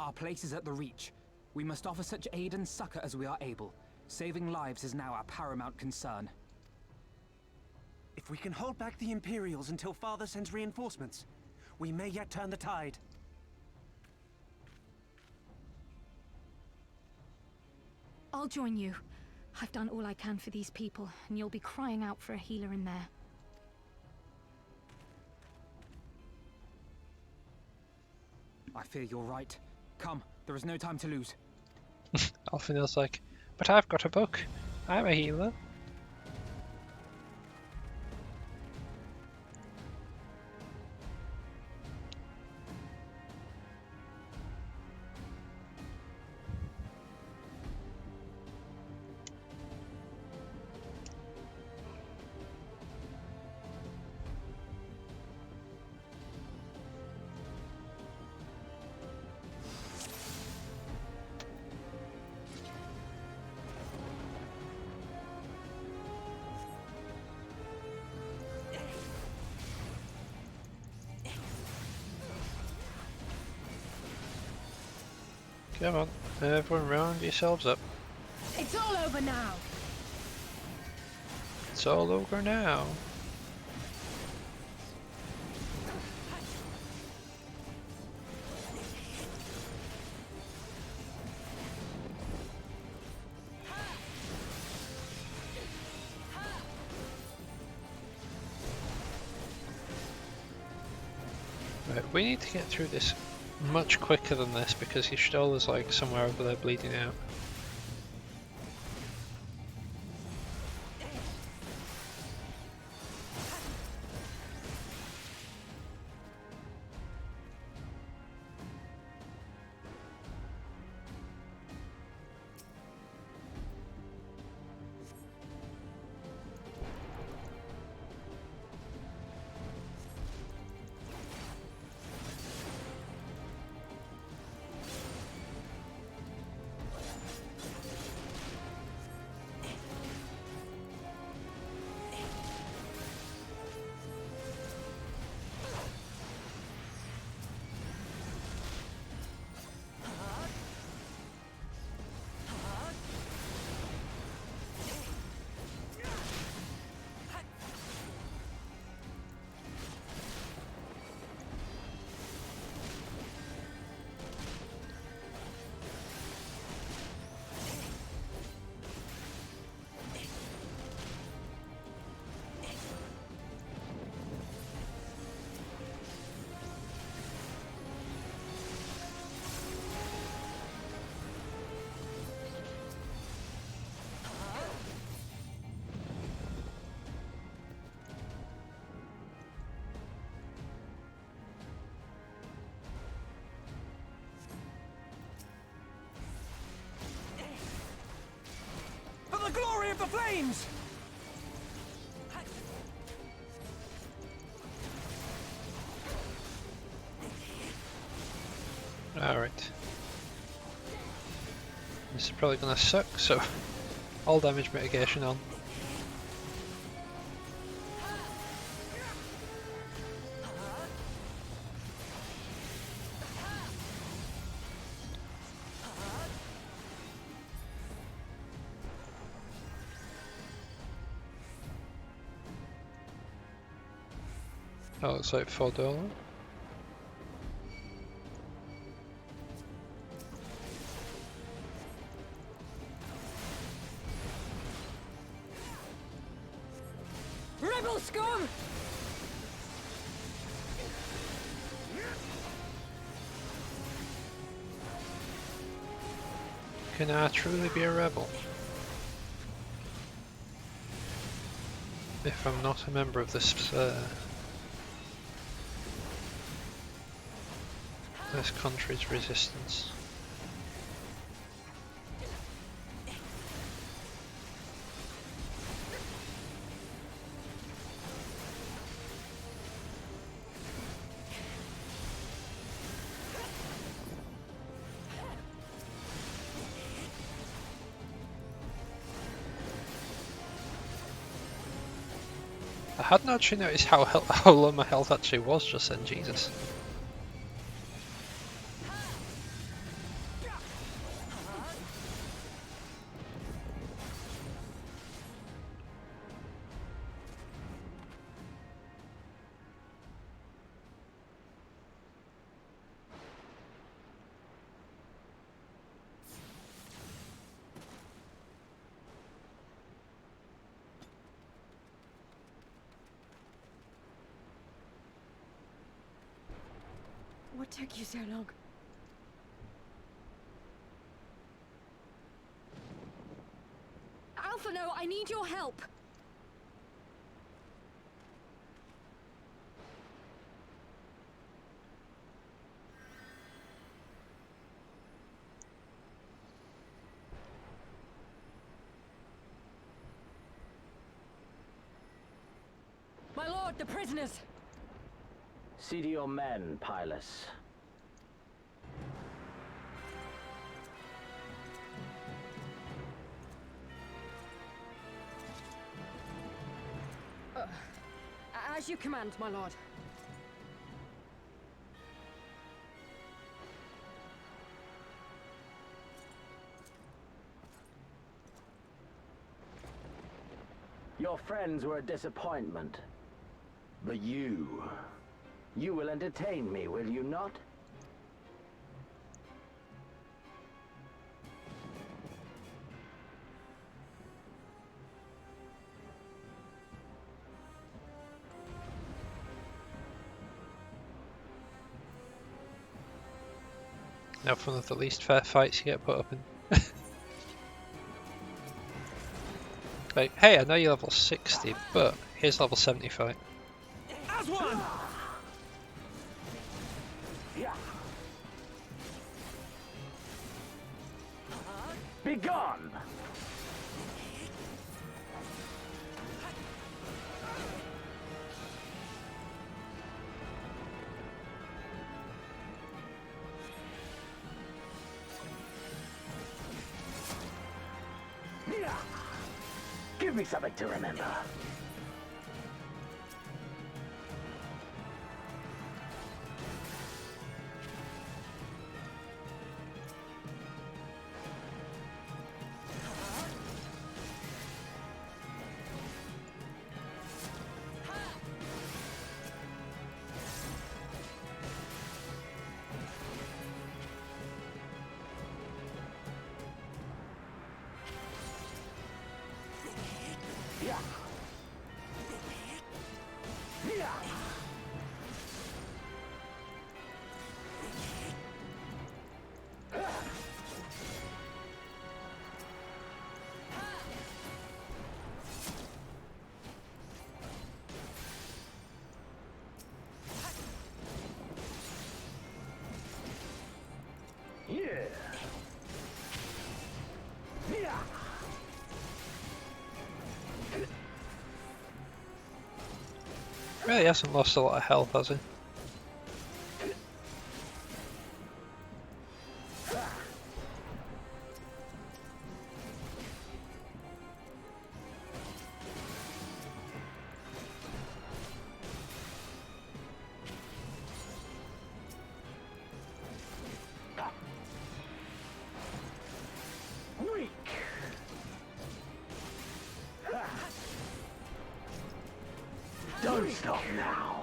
Our place is at the Reach. We must offer such aid and succor as we are able. Saving lives is now our paramount concern. If we can hold back the Imperials until Father sends reinforcements, we may yet turn the tide. I'll join you. I've done all I can for these people, and you'll be crying out for a healer in there. I fear you're right. Come, there is no time to lose. Alphina's like, but I've got a book. I'm a healer. Come on, everyone round yourselves up. It's all over now! It's all over now. Right, we need to get through this much quicker than this because Y'shtola is like somewhere over there bleeding out. For the glory of the flames! Alright. This is probably gonna suck, so all damage mitigation on. That looks like $4. Rebel scum! Can I truly be a rebel? If I'm not a member of this country's resistance. I hadn't actually noticed how low my health actually was just then, Jesus. What took you so long? Alphino, I need your help! My lord, the prisoners! See to your men, Pylus. As you command, my lord. Your friends were a disappointment. But you will entertain me, will you not? Now one of the least fair fights you get put up in. Like, hey, I know you're level 60, but here's level 70 fight. As one! Be gone! Give me something to remember. Really hasn't lost a lot of health, has he? Don't stop now.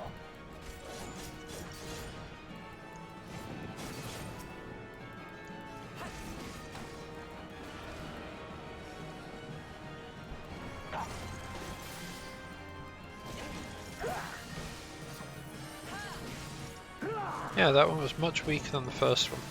Yeah, that one was much weaker than the first one.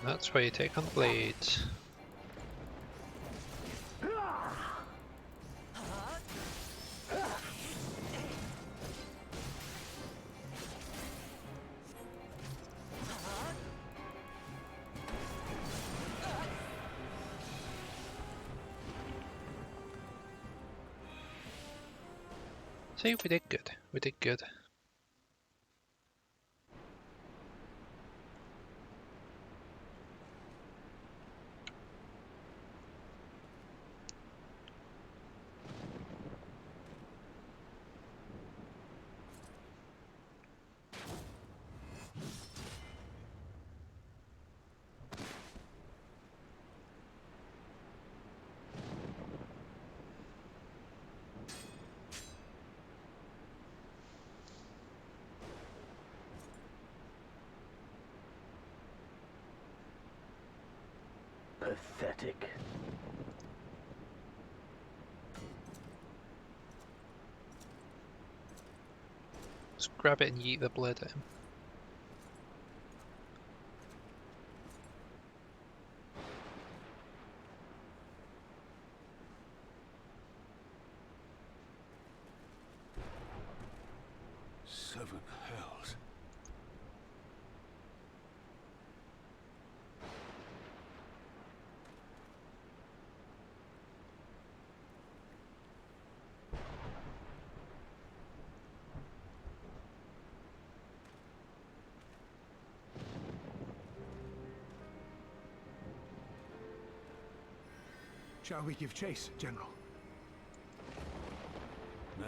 That's where you take on the blades. See, we did good. We did good. Pathetic. Just grab it and yeet the blade at him. Seven hells. Shall we give chase, General? Nay.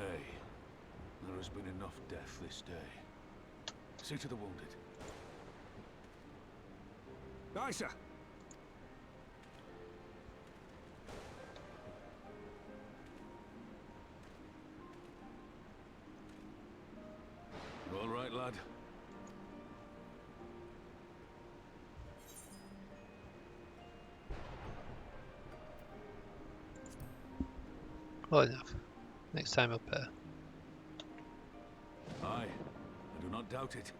There has been enough death this day. See to the wounded. Aye, sir. You all right, lad? Well enough. Next time up there. Aye, I do not doubt it.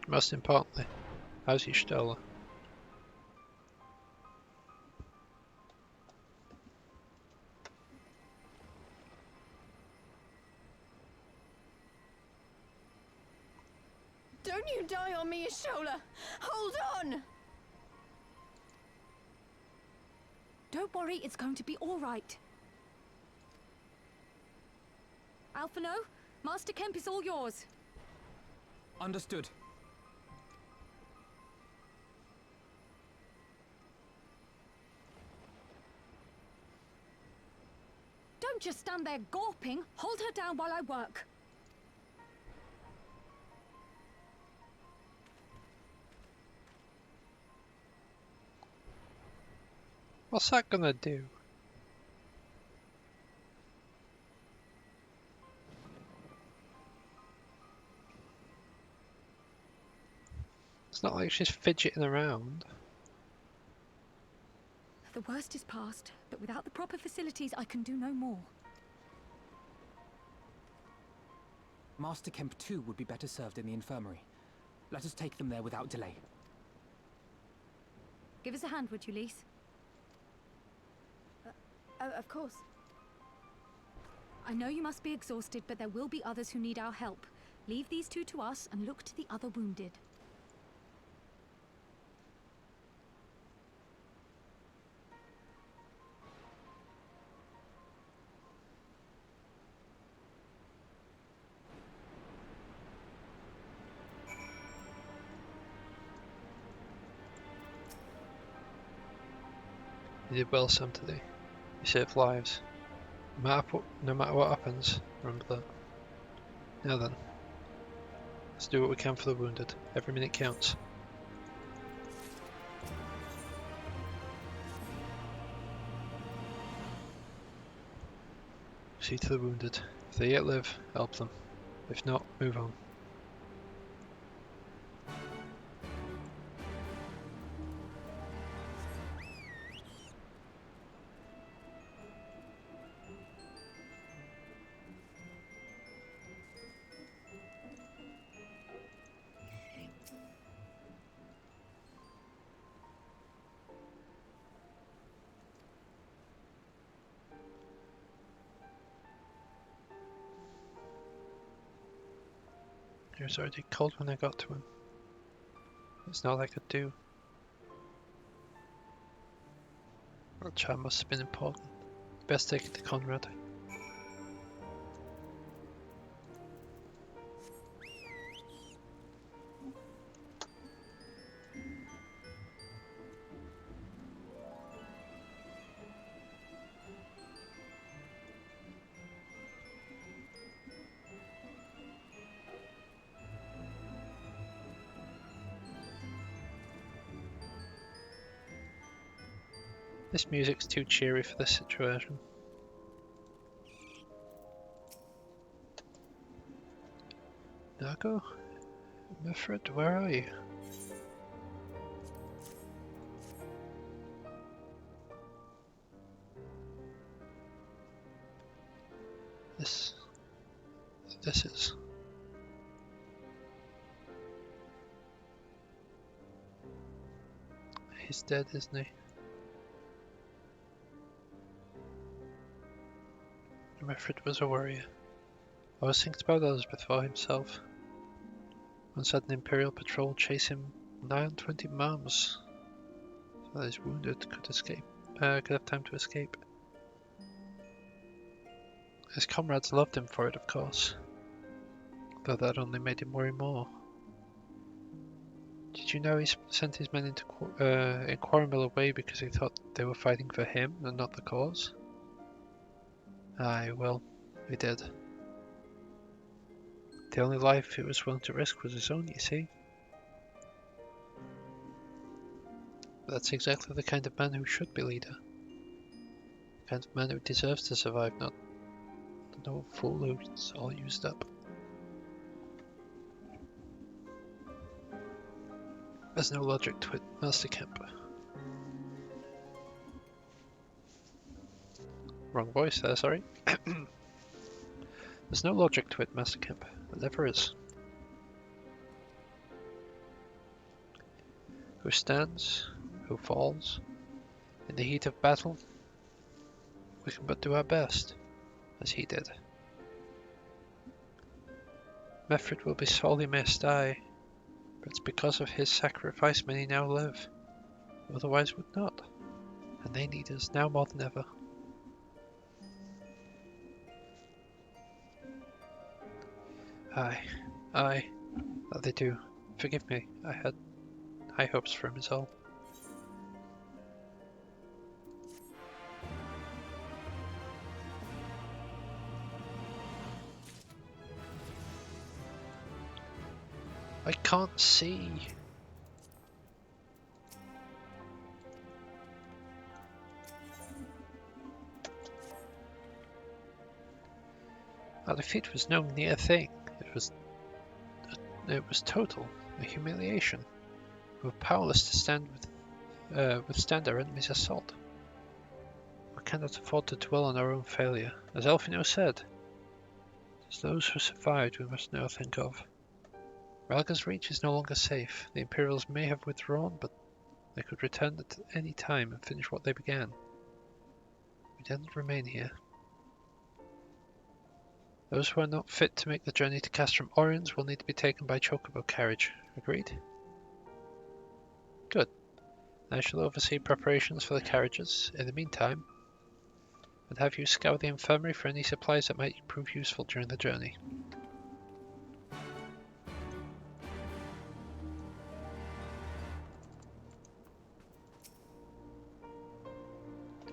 Most importantly, how's your Stola? Don't you die on me, Ishola! Hold on! Don't worry, it's going to be all right. Alphino, Master Kemp is all yours. Understood. Don't just stand there gawping. Hold her down while I work. What's that gonna do? It's not like she's fidgeting around. The worst is past, but without the proper facilities, I can do no more. Master Kemp too would be better served in the infirmary. Let us take them there without delay. Give us a hand, would you, Lise? Of course. I know you must be exhausted, but there will be others who need our help. Leave these two to us and look to the other wounded. You did well, Sam, today. You saved lives. No matter what happens, remember that. Now then, let's do what we can for the wounded. Every minute counts. See to the wounded. If they yet live, help them. If not, move on. He was already cold when I got to him. There's not I could do. That chat must have been important. Best take it to Conrad. This music's too cheery for this situation. Nago? Mifred, where are you? This is... He's dead, isn't he? Mifred was a warrior. I was thinking about Elizabeth for himself. Once had an Imperial patrol chase him 920 miles, so that his wounded could escape. Could have time to escape. His comrades loved him for it, of course, though that only made him worry more. Did you know he sent his men into in Quarrelmill away because he thought they were fighting for him and not the cause? Aye, well, he did. The only life he was willing to risk was his own, you see. That's exactly the kind of man who should be leader. The kind of man who deserves to survive, not no fool who's all used up. There's no logic to it, Master Kemp. Wrong voice there, sorry. There's no logic to it, Master Kemp. There never is. Who stands? Who falls? In the heat of battle, we can but do our best, as he did. Mefred will be sorely missed, aye, but it's because of his sacrifice many now live, who otherwise would not, and they need us now more than ever. Aye, that they do. Forgive me, I had high hopes for him is all. I can't see. Our defeat was no near thing. It was total, a humiliation. We were powerless to withstand our enemy's assault. We cannot afford to dwell on our own failure. As Elfino said, it's those who survived we must now think of. Ralga's reach is no longer safe. The Imperials may have withdrawn, but They could return at any time and finish what they began. We dare not remain here. Those who are not fit to make the journey to Castrum Oriens will need to be taken by chocobo carriage. Agreed? Good. I shall oversee preparations for the carriages. In the meantime, I'd have you scour the infirmary for any supplies that might prove useful during the journey.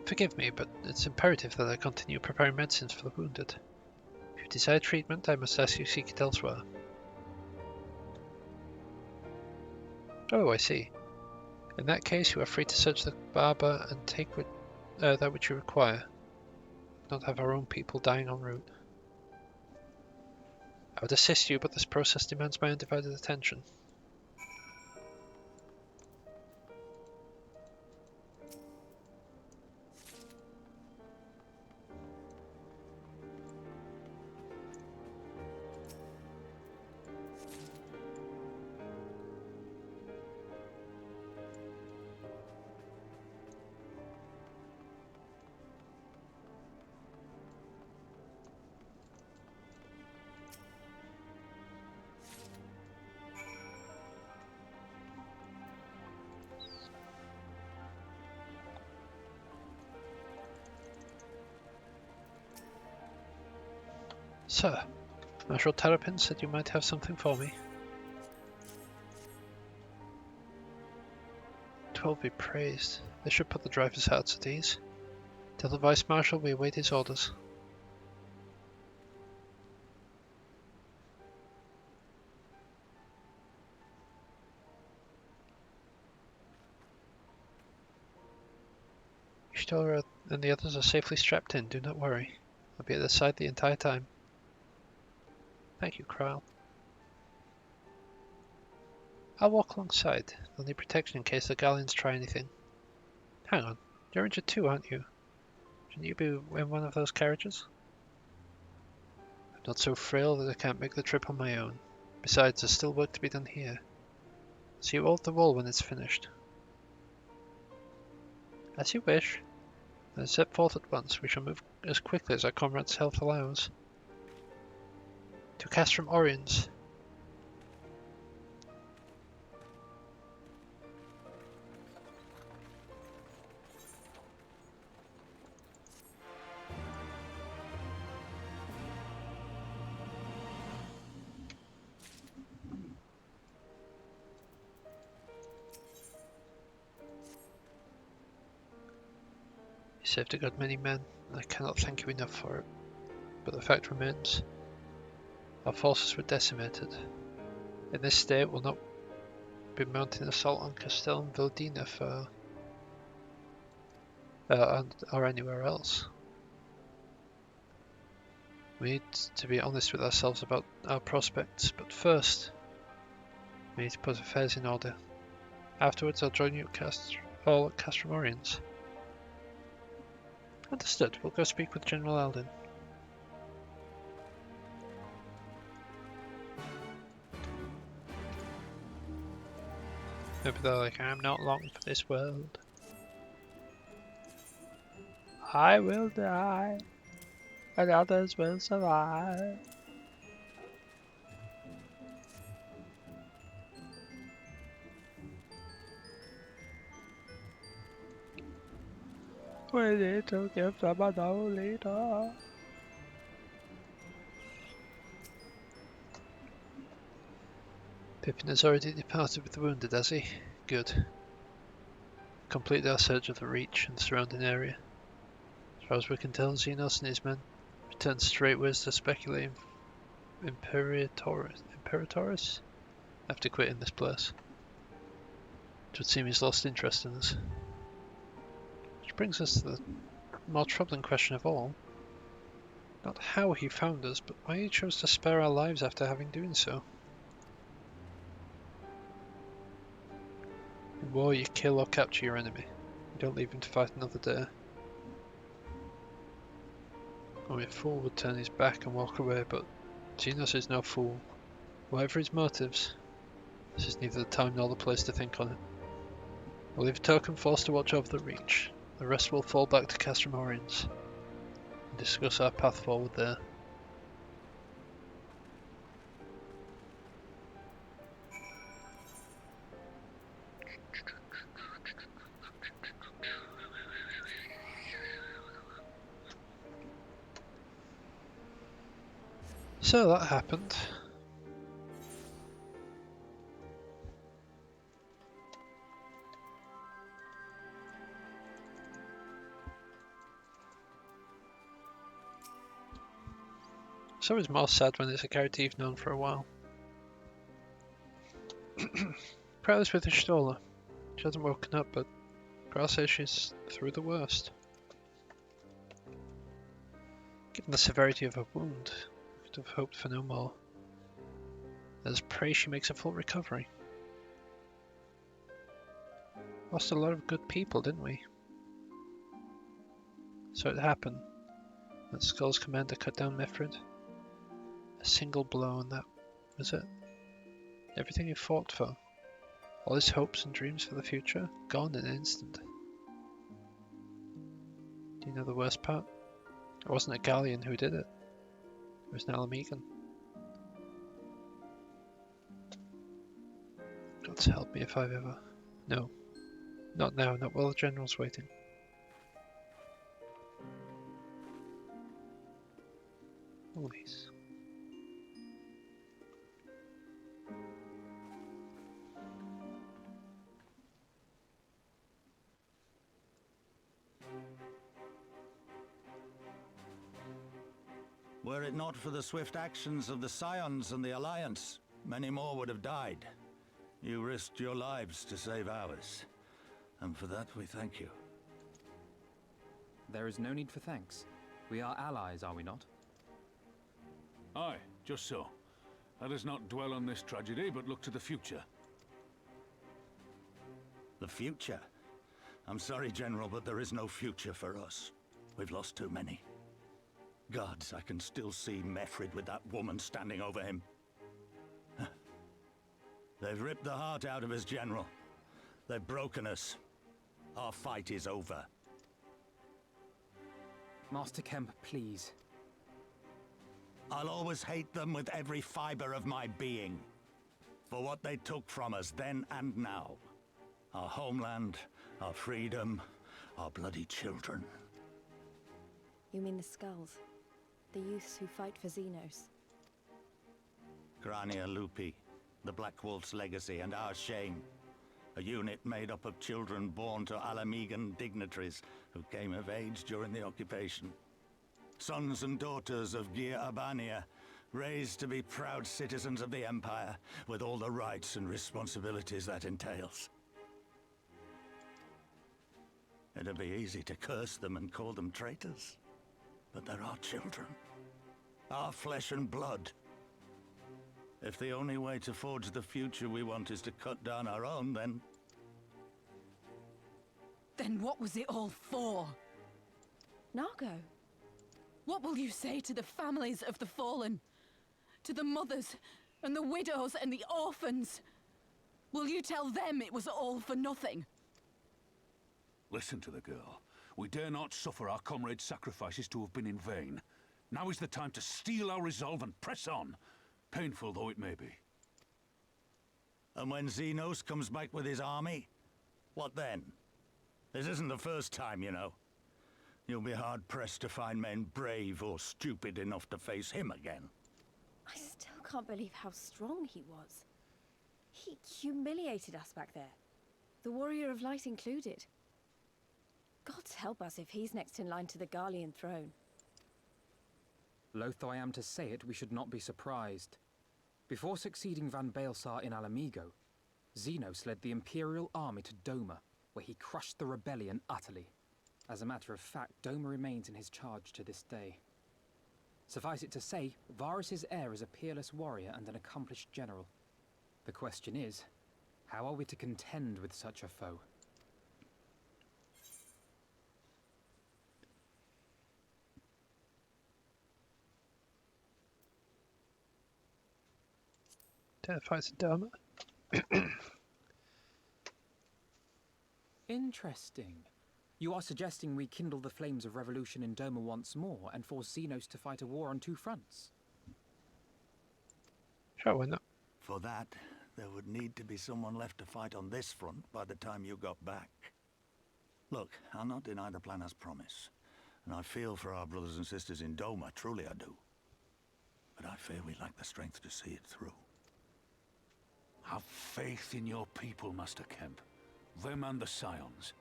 Forgive me, but it's imperative that I continue preparing medicines for the wounded. If you desire treatment, I must ask you to seek it elsewhere. Oh, I see. In that case, you are free to search the barber and take that which you require. Not have our own people dying en route. I would assist you, but this process demands my undivided attention. Sir, Marshal Terrapin said you might have something for me. 12 be praised. This should put the driver's hearts at ease. Tell the Vice Marshal we await his orders. Ishtora and the others are safely strapped in, do not worry. I'll be at their side the entire time. Thank you, Krile. I'll walk alongside. They'll need protection in case the Galleons try anything. Hang on, you're injured too, aren't you? Shouldn't you be in one of those carriages? I'm not so frail that I can't make the trip on my own. Besides, there's still work to be done here. See you all at the wall when it's finished. As you wish. Then set forth at once. We shall move as quickly as our comrade's health allows. To Castrum Oriens. You saved a good many men, and I cannot thank you enough for it. But the fact remains, our forces were decimated. In this state, we'll not be mounting assault on Castel and Vildina for or anywhere else. We need to be honest with ourselves about our prospects, but first, we need to put affairs in order. Afterwards, I'll join you at all at Castrum Oriens. Understood. We'll go speak with General Alden. Maybe they're like, I'm not long for this world. I will die, and others will survive. We need to give them a no leader. Pippin has already departed with the wounded, has he? Good. Complete our search of the Reach and the surrounding area. As far as we can tell, Xenos and his men returned straightways to speculating Imperatoris after quitting this place. It would seem he's lost interest in us. Which brings us to the more troubling question of all. Not how he found us, but why he chose to spare our lives after having done so. In war, you kill or capture your enemy. You don't leave him to fight another day. Only a fool would turn his back and walk away, but Xenos is no fool. Whatever his motives, this is neither the time nor the place to think on it. We'll leave a token force to watch over the Reach. The rest will fall back to Castramorians and discuss our path forward there. So that happened. It's always more sad when it's a character you've known for a while. Prowler's with Ishtola. She hasn't woken up, but Prowler says she's through the worst. Given the severity of her wound, we could have hoped for no more. Let's pray she makes a full recovery. Lost a lot of good people, didn't we? So it happened that Skull's commander cut down Mifrid. A single blow and that was it. Everything he fought for, all his hopes and dreams for the future, gone in an instant. Do you know the worst part? It wasn't a Galleon who did it. It was an Alamegan. God help me if I've ever... No. Not now, not while the General's waiting. Always. Were it not for the swift actions of the Scions and the Alliance, many more would have died. You risked your lives to save ours, and for that we thank you. There is no need for thanks. We are allies, are we not? Aye, just so. Let us not dwell on this tragedy, but look to the future. The future? I'm sorry, General, but there is no future for us. We've lost too many. Gods, I can still see Mefrid with that woman standing over him. They've ripped the heart out of us, General. They've broken us. Our fight is over. Master Kemp, please. I'll always hate them with every fiber of my being. For what they took from us then and now. Our homeland, our freedom, our bloody children. You mean the Skulls? The youths who fight for Xenos? Grania Lupi, the Black Wolf's legacy and our shame. A unit made up of children born to Alamegan dignitaries who came of age during the occupation. Sons and daughters of Gir Abania, raised to be proud citizens of the Empire, with all the rights and responsibilities that entails. It'd be easy to curse them and call them traitors. But they're our children. Our flesh and blood. If the only way to forge the future we want is to cut down our own, then... Then what was it all for? Nargo. What will you say to the families of the fallen? To the mothers, and the widows, and the orphans? Will you tell them it was all for nothing? Listen to the girl. We dare not suffer our comrades' sacrifices to have been in vain. Now is the time to steel our resolve and press on, painful though it may be. And when Xenos comes back with his army, what then? This isn't the first time, you know. You'll be hard-pressed to find men brave or stupid enough to face him again. I still can't believe how strong he was. He humiliated us back there. The Warrior of Light included. Gods help us if he's next in line to the Garlean throne. Loath though I am to say it, we should not be surprised. Before succeeding Van Baelsar in Alamigo, Xenos led the Imperial army to Doma, where he crushed the rebellion utterly. As a matter of fact, Doma remains in his charge to this day. Suffice it to say, Varus's heir is a peerless warrior and an accomplished general. The question is, how are we to contend with such a foe? Terrifies a Doma. Interesting. You are suggesting we kindle the flames of revolution in Doma once more and force Xenos to fight a war on two fronts? Sure, why not? For that, there would need to be someone left to fight on this front by the time you got back. Look, I'll not deny the plan as promised, and I feel for our brothers and sisters in Doma, truly I do. But I fear we lack the strength to see it through. Have faith in your people, Master Kemp. Them and the Scions.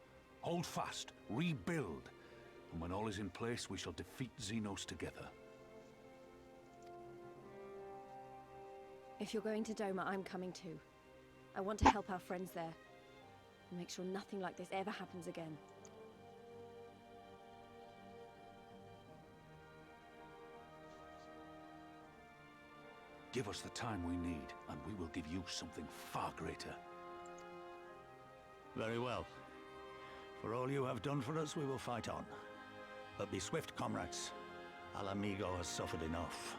Hold fast, rebuild, and when all is in place, we shall defeat Xenos together. If you're going to Doma, I'm coming too. I want to help our friends there, and make sure nothing like this ever happens again. Give us the time we need, and we will give you something far greater. Very well. For all you have done for us, we will fight on. But be swift, comrades. Alamigo has suffered enough.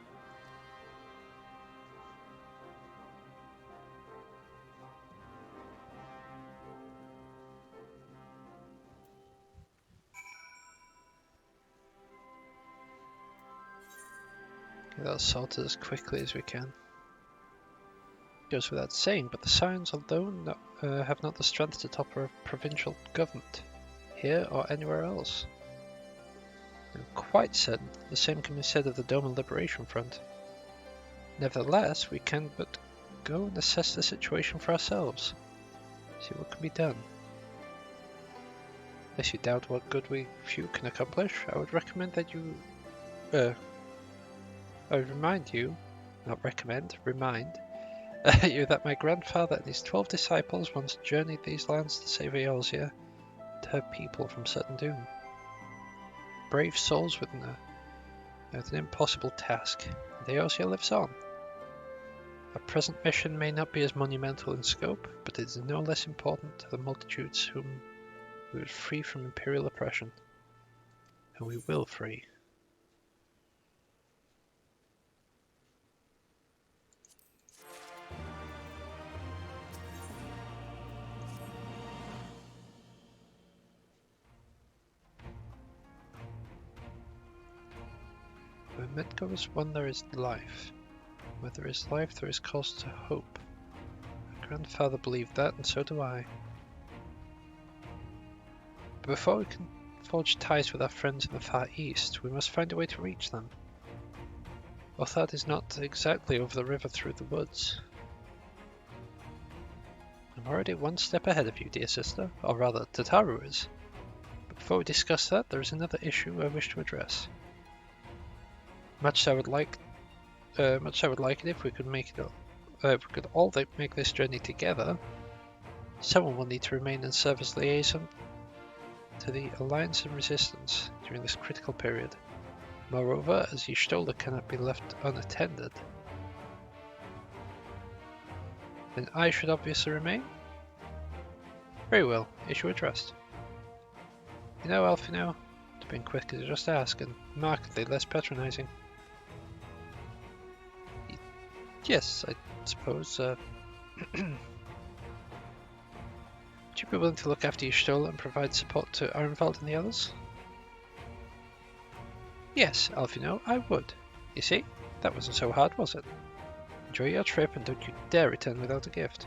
Get that sorted as quickly as we can. Goes without saying, but the Scions alone have not the strength to topple a provincial government, here or anywhere else. I'm quite certain the same can be said of the Doma Liberation Front. Nevertheless, we can but go and assess the situation for ourselves, see what can be done. Unless you doubt what good we few can accomplish, I would recommend that you... I would remind you, not recommend, remind, you that my grandfather and his 12 disciples once journeyed these lands to save Eorzea and her people from certain doom. Brave souls with an impossible task, and Eorzea lives on. Our present mission may not be as monumental in scope, but it is no less important to the multitudes whom we would free from Imperial oppression. And we will free. Where men goes one there is life. Where there is life there is cause to hope. My grandfather believed that, and so do I. But before we can forge ties with our friends in the Far East, we must find a way to reach them. Othard is not exactly over the river through the woods. I'm already one step ahead of you, dear sister, or rather, Tataru is. But before we discuss that, there is another issue I wish to address. Much I would like it if we could make it. If we could all make this journey together. Someone will need to remain in service liaison to the Alliance and Resistance during this critical period. Moreover, as Y'shtola cannot be left unattended, then I should obviously remain. Very well, issue addressed. You know, Alphino, to being quick to just ask and markedly less patronizing. Yes, I suppose, would you be willing to look after Y'shtola and provide support to Ironvald and the others? Yes, Alphino, I would. You see, that wasn't so hard, was it? Enjoy your trip and don't you dare return without a gift.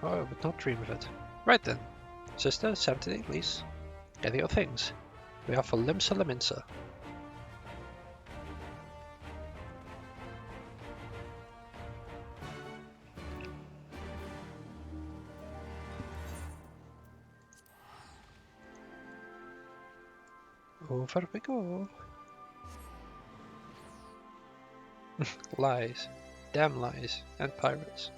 Oh, I would not dream of it. Right then, sister, Samtini, please. Gather your things. We are for Limsa Laminsa. Over we go. Lies. Damn lies. And pirates.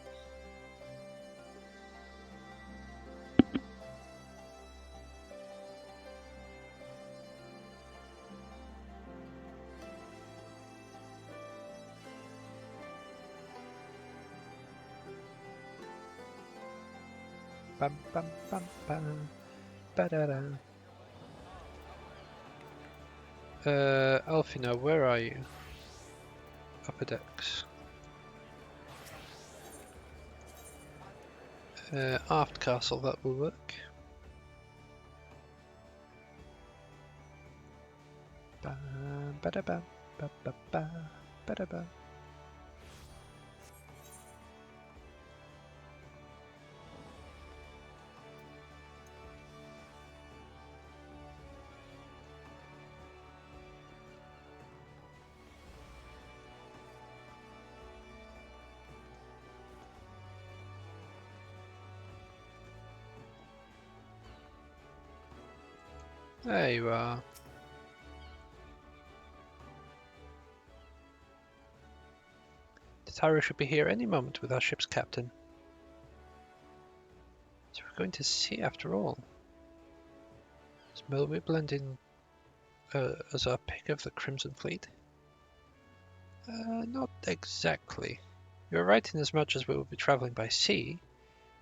Bum bum bum bum. Ba-da-da. Alphino, where are you? Upper decks. Aft castle, that will work. Ba ba da ba ba ba ba ba da ba. There you are. The Taro should be here any moment with our ship's captain. So we're going to sea after all. Will we blend in as our pick of the Crimson Fleet? Not exactly. You're right in as much as we will be travelling by sea.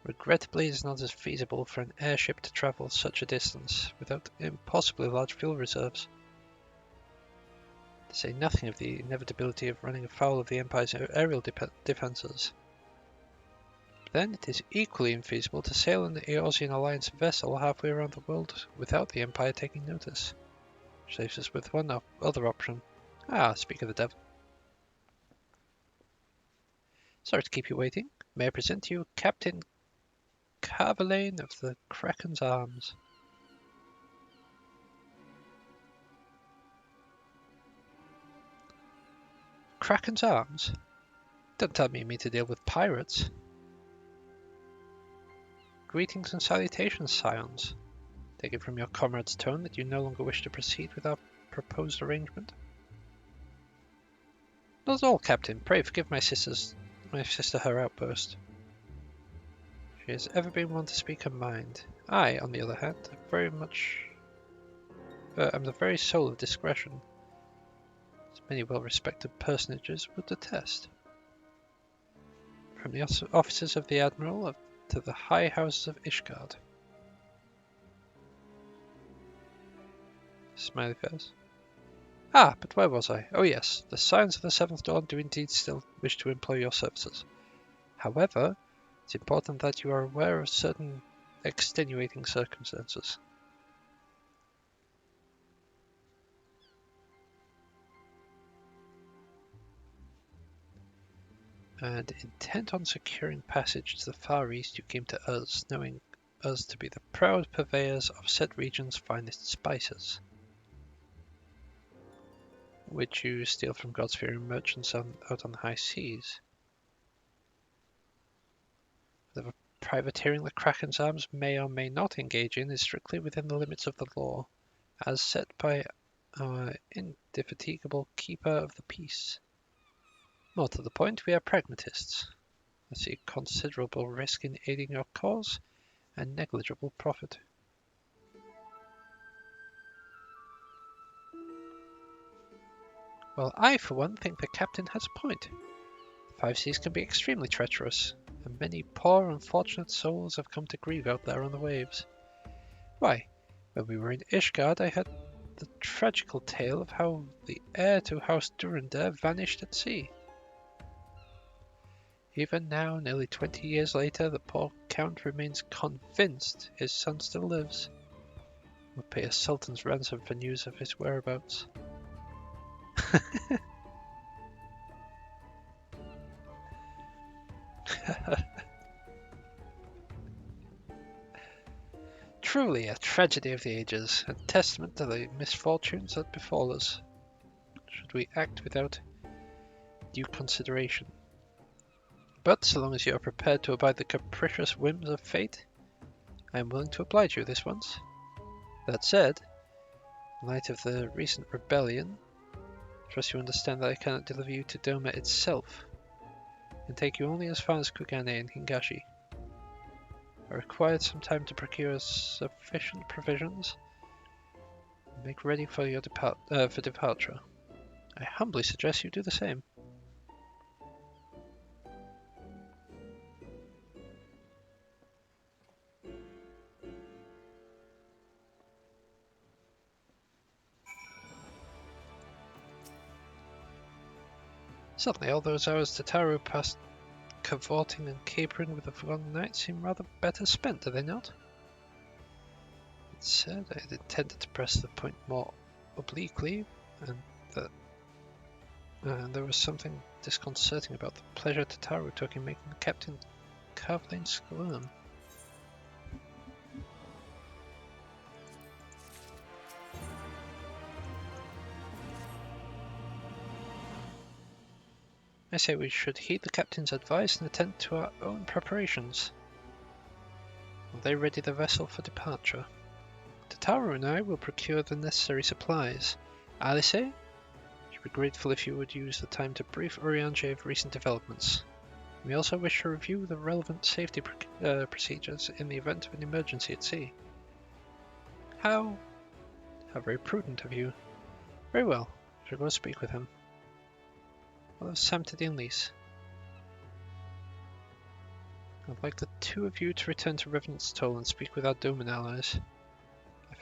Regrettably, it is not as feasible for an airship to travel such a distance without impossibly large fuel reserves. To say nothing of the inevitability of running afoul of the Empire's aerial defences. Then it is equally infeasible to sail an Eorzean Alliance vessel halfway around the world without the Empire taking notice. Which leaves us with one other option. Speak of the devil. Sorry to keep you waiting. May I present to you Captain Carvalane of the Kraken's Arms. Kraken's Arms? Don't tell me you mean to deal with pirates. Greetings and salutations, scions. Take it from your comrade's tone that you no longer wish to proceed with our proposed arrangement. Not at all, Captain. Pray forgive my sister her outburst. She has ever been one to speak her mind. I, on the other hand, am the very soul of discretion, as many well-respected personages would attest. From the officers of the Admiral to the high houses of Ishgard. Smiley face. But where was I? Oh yes, the Scions of the Seventh Dawn do indeed still wish to employ your services. However, it's important that you are aware of certain extenuating circumstances. And intent on securing passage to the Far East, you came to us, knowing us to be the proud purveyors of said region's finest spices, which you steal from God-fearing merchants out on the high seas. Whether privateering the Kraken's Arms may or may not engage in is strictly within the limits of the law, as set by our indefatigable keeper of the peace. More to the point, we are pragmatists. I see considerable risk in aiding your cause and negligible profit. Well, I, for one, think the captain has a point. The Five Seas can be extremely treacherous, and many poor, unfortunate souls have come to grieve out there on the waves. Why, when we were in Ishgard, I heard the tragical tale of how the heir to House Durandar vanished at sea. Even now, nearly 20 years later, the poor Count remains convinced his son still lives. Will pay a sultan's ransom for news of his whereabouts. Truly a tragedy of the ages, a testament to the misfortunes that befall us, should we act without due consideration. But so long as you are prepared to abide the capricious whims of fate, I am willing to oblige you this once. That said, in light of the recent rebellion, I trust you understand that I cannot deliver you to Doma itself, and take you only as far as Kugane and Hingashi. I required some time to procure sufficient provisions and make ready for your departure. I humbly suggest you do the same. Suddenly all those hours to Taru passed cavorting and capering with the forgotten knight seem rather better spent, do they not? It said I had intended to press the point more obliquely, and that there was something disconcerting about the pleasure Tataru took in making Captain Carveline squirm. I say we should heed the captain's advice and attend to our own preparations. Will they ready the vessel for departure? Tataru and I will procure the necessary supplies. Alice, she'd be grateful if you would use the time to brief Urianger of recent developments. We also wish to review the relevant safety procedures in the event of an emergency at sea. How very prudent of you. Very well, I shall go speak with him. What of Samtid and Lys? I'd like the two of you to return to Revenant's Toll and speak with our Doman allies.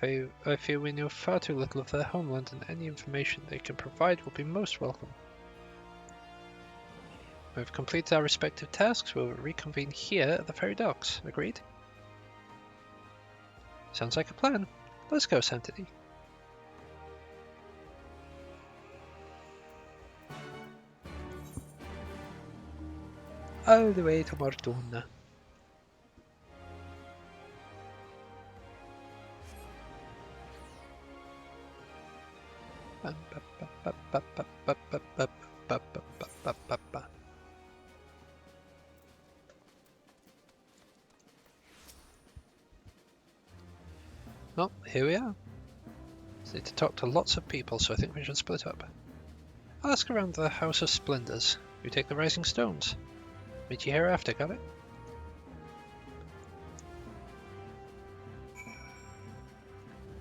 I fear we know far too little of their homeland, and any information they can provide will be most welcome. When we've completed our respective tasks, we'll reconvene here at the ferry docks. Agreed? Sounds like a plan. Let's go, Samtid. All the way to Mortuna. Well, here we are. I need to talk to lots of people, so I think we should split up. I'll ask around the House of Splendors. You take the Rising Stones. Meet you hereafter, got it?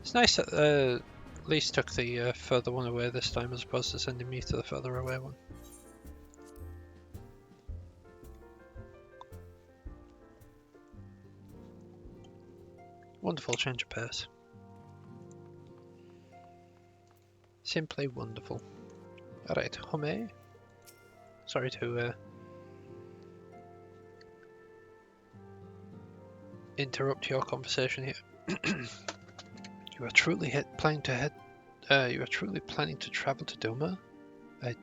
It's nice that Lys took the further one away this time as opposed to sending me to the further away one. Wonderful change of pace. Simply wonderful. Alright, Home. Sorry to interrupt your conversation here. You are truly planning to travel to Doma? I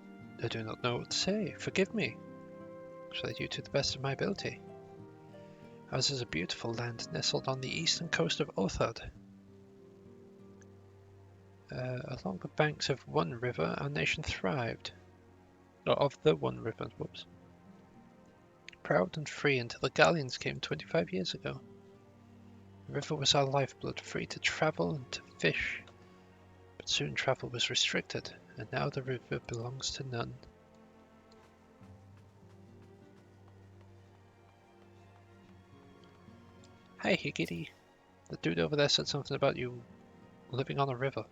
do not know what to say. Forgive me. Shall I do to the best of my ability? Ours is a beautiful land nestled on the eastern coast of Othard. Along the banks of one river, our nation thrived. Of the one river, whoops. Proud and free until the galleons came 25 years ago. The river was our lifeblood, free to travel and to fish. But soon travel was restricted, and now the river belongs to none. Hey, Higiri. The dude over there said something about you living on a river.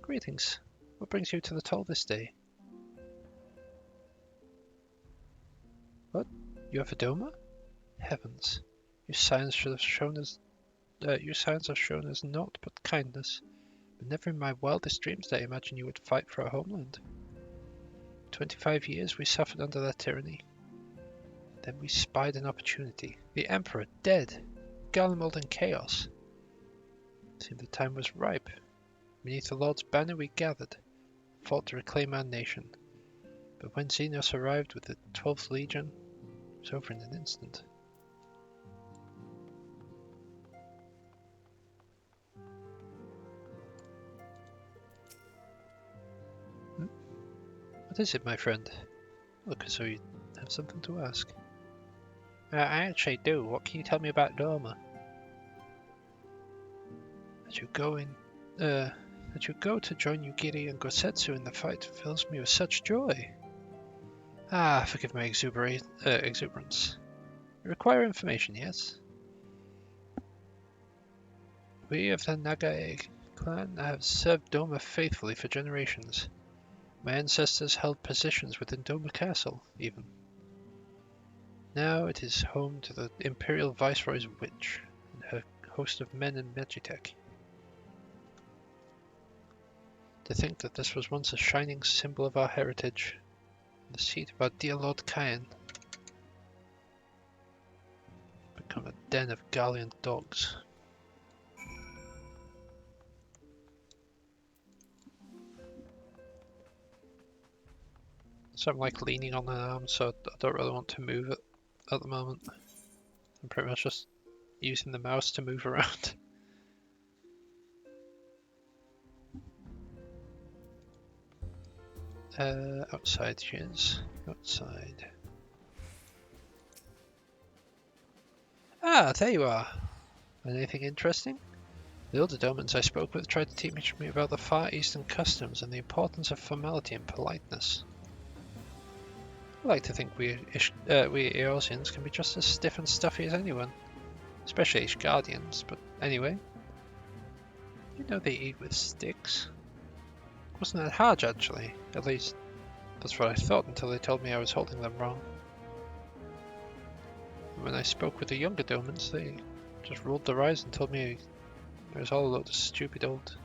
Greetings. What brings you to the toll this day? What? You have a Doma? Heavens. Your signs have shown us naught but kindness. But never in my wildest dreams did I imagine you would fight for our homeland. 25 years we suffered under their tyranny. Then we spied an opportunity. The Emperor dead. Garlemald in chaos. It seemed the time was ripe. Beneath the Lord's banner we gathered, fought to reclaim our nation. But when Xenos arrived with the 12th Legion, it was over in an instant. What is it, my friend? Look as though you have something to ask. I actually do. What can you tell me about Doma? That you go to join Yugiri and Gosetsu in the fight fills me with such joy. Ah, forgive my exuberance. You require information, yes? We of the Nagae clan have served Doma faithfully for generations. My ancestors held positions within Doma Castle, even. Now it is home to the Imperial Viceroy's witch and her host of men and Magitech. To think that this was once a shining symbol of our heritage. The seat of our dear Lord Cain. Become a den of Gallian dogs. So I'm like leaning on an arm, so I don't really want to move it at the moment. I'm pretty much just using the mouse to move around. Outside she is. Outside. Ah, there you are. Anything interesting? The older Domans I spoke with tried to teach me about the Far Eastern customs and the importance of formality and politeness. I like to think we Eorzeans can be just as stiff and stuffy as anyone, especially Ishgardians, but anyway. You know they eat with sticks. Wasn't that hard, actually? At least, that's what I thought until they told me I was holding them wrong. And when I spoke with the younger Domans, they just rolled their eyes and told me it was all a load of stupid old...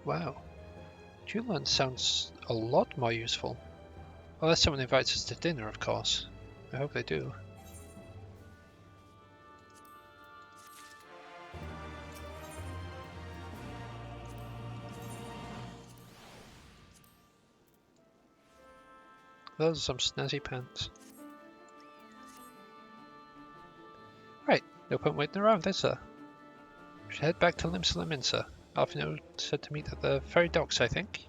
Wow. Julian sounds a lot more useful. Unless someone invites us to dinner, of course. I hope they do. Those are some snazzy pants. Right, no point waiting around, is there? We should head back to Limsa. Alfino said to meet at the ferry docks, I think.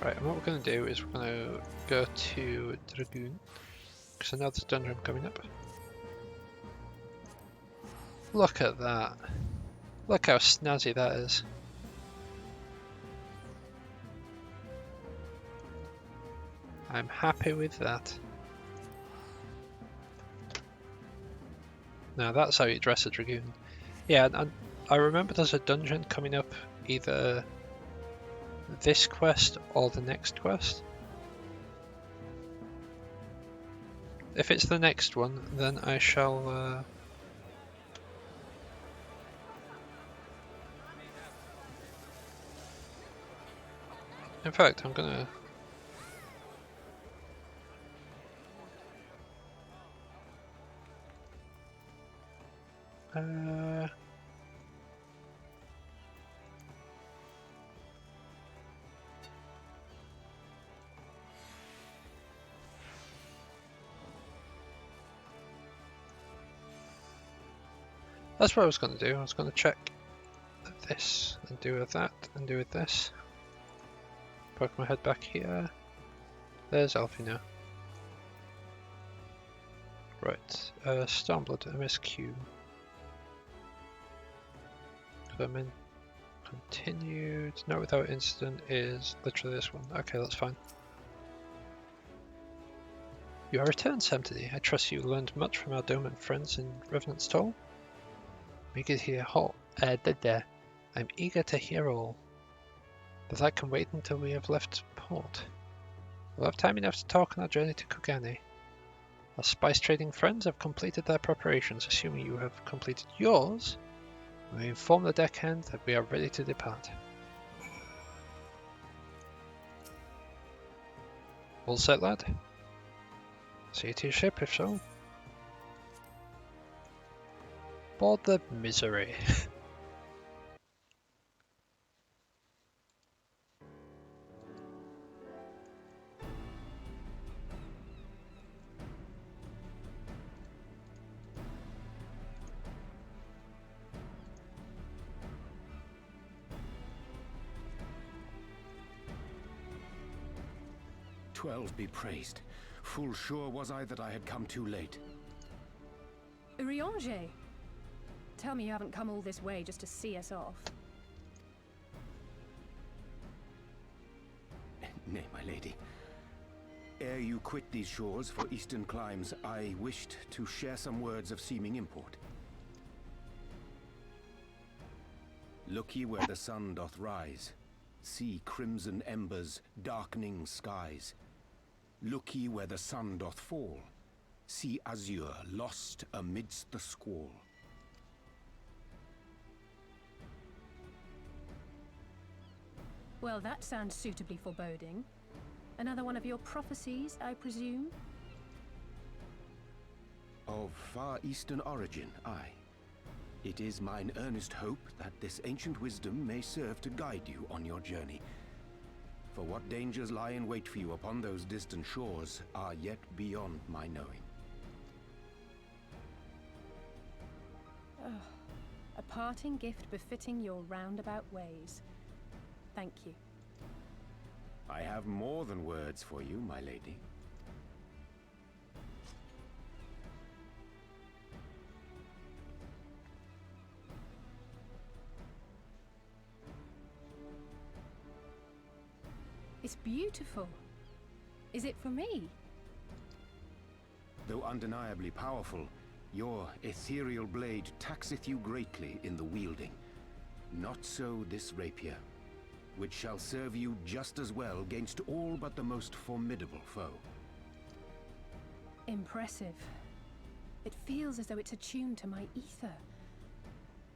Right, and what we're going to do is we're going to go to Dragoon, because I know there's a dungeon coming up. Look at that. Look how snazzy that is. I'm happy with that. Now that's how you dress a Dragoon. Yeah, and I remember there's a dungeon coming up either this quest or the next quest. If it's the next one, then I shall... In fact, I'm gonna... That's what I was going to do. I was going to check this and do with that and do with this. Poke my head back here. There's Alfina. Right, Stormblood, MSQ. Vermin continued. No without incident is literally this one. Okay, that's fine. You are returned, Samtidi. I trust you learned much from our Doman friends in Revenant's Toll. Make it here hot. I'm eager to hear all. But that can wait until we have left port. We'll have time enough to talk on our journey to Kugani. Our spice trading friends have completed their preparations. Assuming you have completed yours, we inform the deckhand that we are ready to depart. All set, lad? See you to your ship, if so. Board the misery. "12 be praised. Full sure was I that I had come too late." Urianger! Tell me you haven't come all this way just to see us off. Nay, my lady. Ere you quit these shores for eastern climes, I wished to share some words of seeming import. Look ye where the sun doth rise. See crimson embers, darkening skies. Look ye where the sun doth fall. See azure lost amidst the squall. Well, that sounds suitably foreboding. Another one of your prophecies, I presume? Of far eastern origin, aye. It is mine earnest hope that this ancient wisdom may serve to guide you on your journey. For what dangers lie in wait for you upon those distant shores are yet beyond my knowing. A parting gift befitting your roundabout ways. Thank you. I have more than words for you, my lady. It's beautiful. Is it for me? Though undeniably powerful, your ethereal blade taxeth you greatly in the wielding. Not so this rapier, which shall serve you just as well against all but the most formidable foe. Impressive. It feels as though it's attuned to my ether.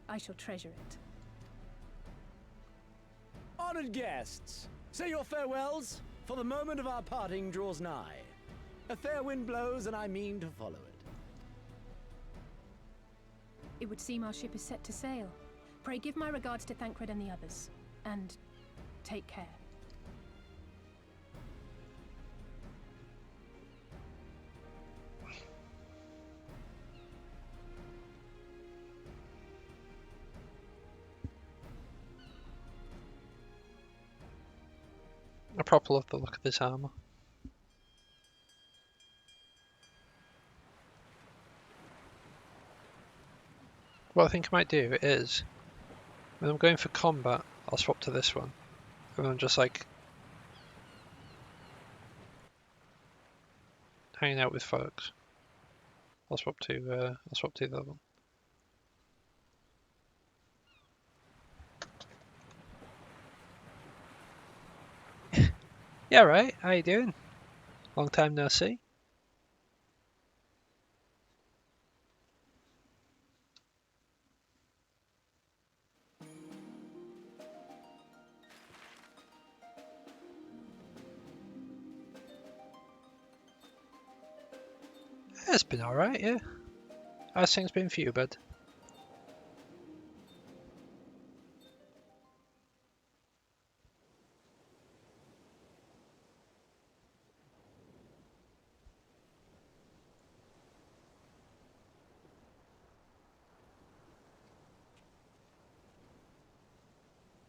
I shall treasure it. Honored guests, say your farewells, for the moment of our parting draws nigh. A fair wind blows, and I mean to follow it. It would seem our ship is set to sail. Pray give my regards to Thancred and the others. And take care. I proper love the look of this armour. What I think I might do is, when I'm going for combat, I'll swap to this one. And I'm just like hanging out with folks. I'll swap to the other one. Yeah, right. How you doing? Long time no see. It's been alright, yeah. How's things been for you, bud?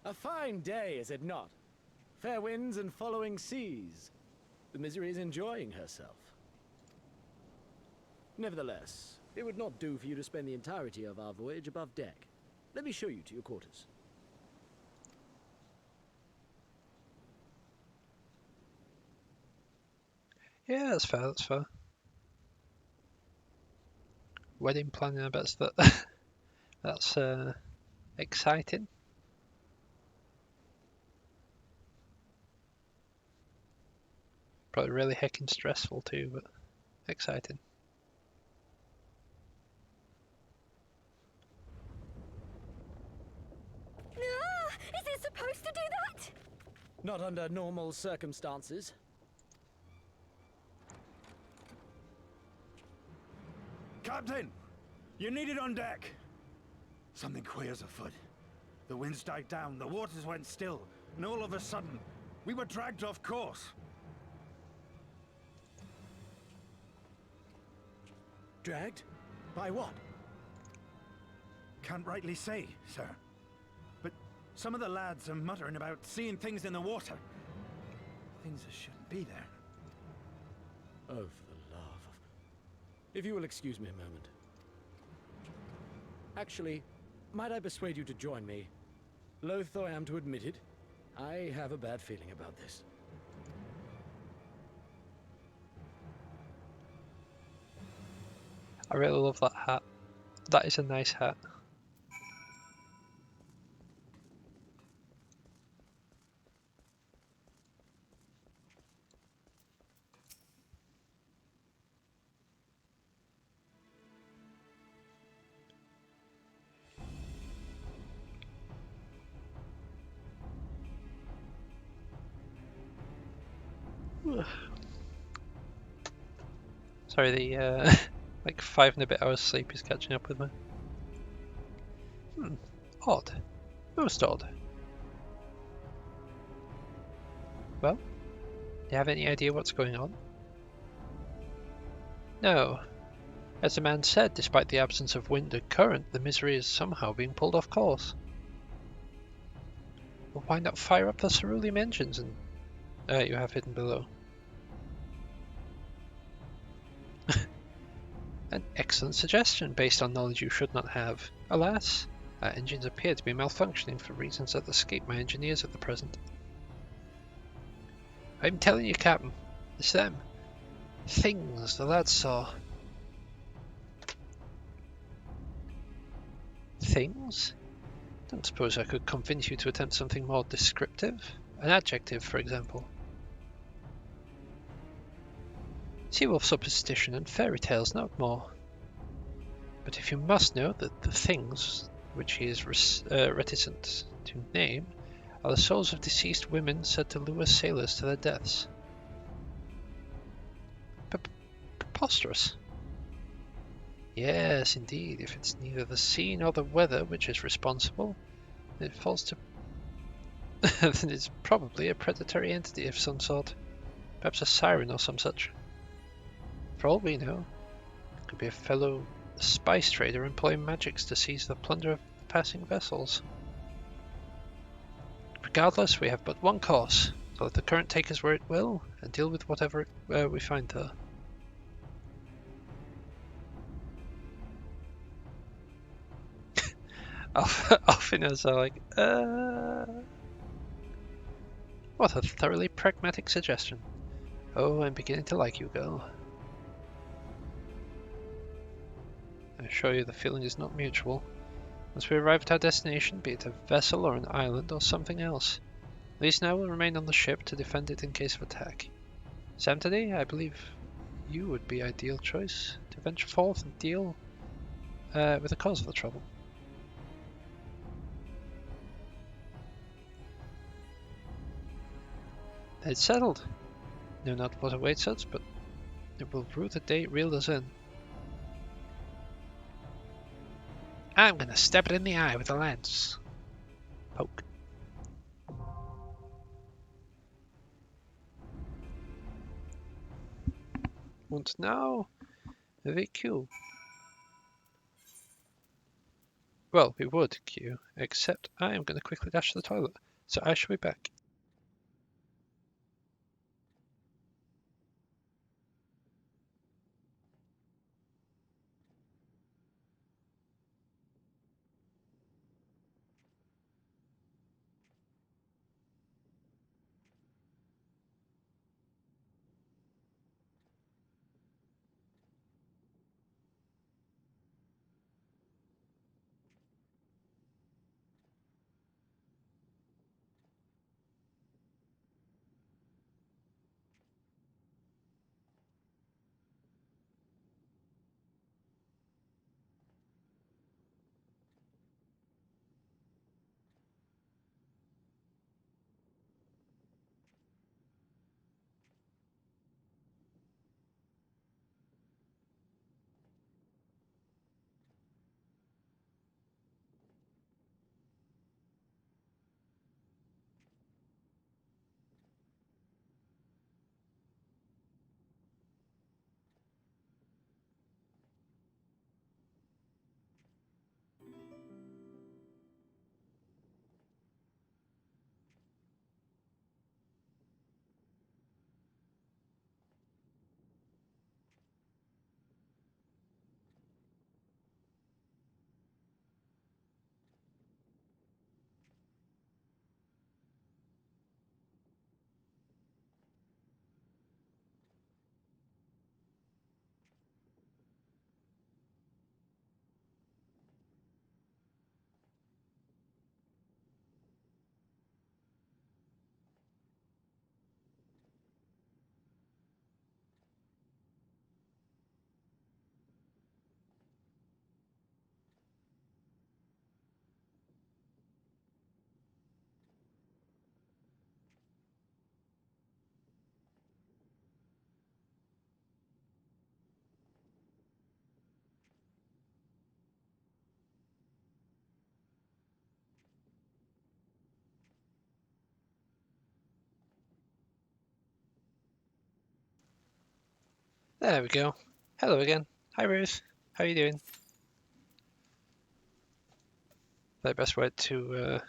A fine day, is it not? Fair winds and following seas. The Misery is enjoying herself. Nevertheless, it would not do for you to spend the entirety of our voyage above deck. Let me show you to your quarters. Yeah, that's fair, that's fair. Wedding planning, I bet that that's exciting. Probably really heckin' stressful too, but exciting. Is it supposed to do that? Not under normal circumstances. Captain! You're needed on deck! Something queer's afoot. The winds died down, the waters went still, and all of a sudden, we were dragged off course. Dragged? By what? Can't rightly say, sir. But some of the lads are muttering about seeing things in the water. Things that shouldn't be there. Oh, for the love of... If you will excuse me a moment. Actually, might I persuade you to join me? Loath though I am to admit it, I have a bad feeling about this. I really love that hat. That is a nice hat. Sorry, the like 5 and a bit hours sleep is catching up with me. Odd. Most odd. Well, do you have any idea what's going on? No. As the man said, despite the absence of wind and current, the misery is somehow being pulled off course. Well, why not fire up the cerulean engines and you have hidden below? An excellent suggestion based on knowledge you should not have. Alas, our engines appear to be malfunctioning for reasons that escape my engineers at the present. I'm telling you, Captain, it's them. Things the lad saw. Things? Don't suppose I could convince you to attempt something more descriptive? An adjective, for example. Seawolf superstition and fairy tales, not more. But if you must know that the things which he is reticent to name are the souls of deceased women said to lure sailors to their deaths. Preposterous. Yes, indeed. If it's neither the sea nor the weather which is responsible, it falls to then it's probably a predatory entity of some sort. Perhaps a siren or some such. For all we know, it could be a fellow spice trader employing magics to seize the plunder of passing vessels. Regardless, we have but one course, to let the current take us where it will, and deal with whatever we find there. Often as I like, what a thoroughly pragmatic suggestion. Oh, I'm beginning to like you, girl. I assure you the feeling is not mutual. Once we arrive at our destination, be it a vessel or an island or something else, at least now we'll remain on the ship to defend it in case of attack. Sam, today, I believe you would be ideal choice to venture forth and deal with the cause of the trouble. It's settled. Know not what awaits us, but it will rue the day it reeled us in. I'm gonna stab it in the eye with a lance. Poke. And now, the queue. Well, we would queue, except I am going to quickly dash to the toilet, so I shall be back. There we go. Hello again. Hi Ruth. How are you doing? The best way to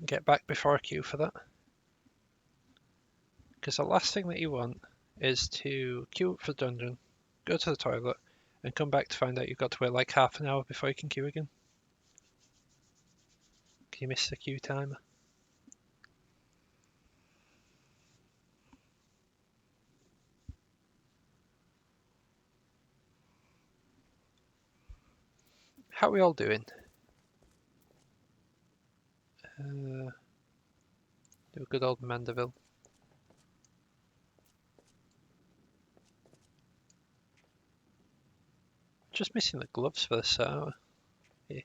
get back before a queue for that. Because the last thing that you want is to queue up for dungeon, go to the toilet, and come back to find out you've got to wait like half an hour before you can queue again. You miss the queue timer. How are we all doing? Do a good old Mandeville. Just missing the gloves for this hour. Yeah.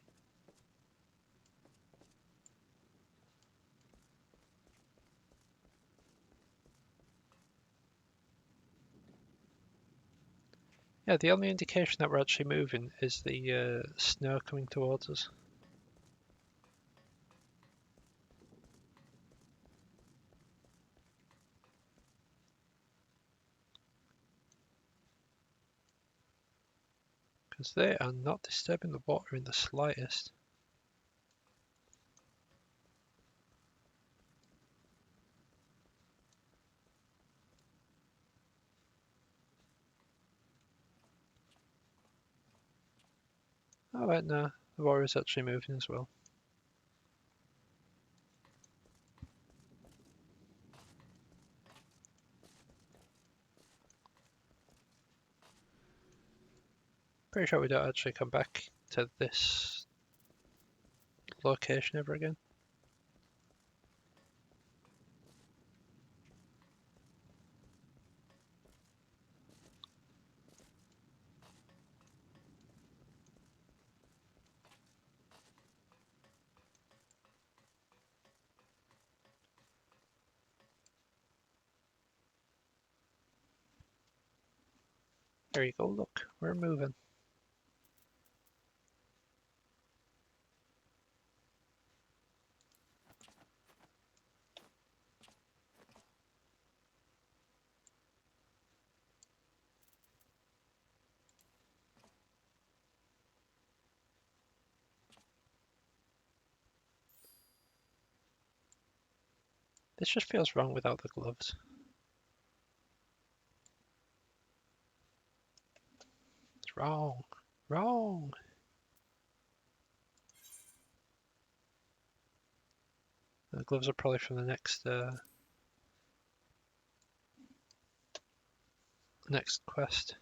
Yeah, the only indication that we're actually moving is the snow coming towards us. Because they are not disturbing the water in the slightest. Oh wait, no, the water is actually moving as well. Pretty sure we don't actually come back to this location ever again. There you go, look, we're moving. This just feels wrong without the gloves. It's wrong. Wrong. The gloves are probably from the next quest.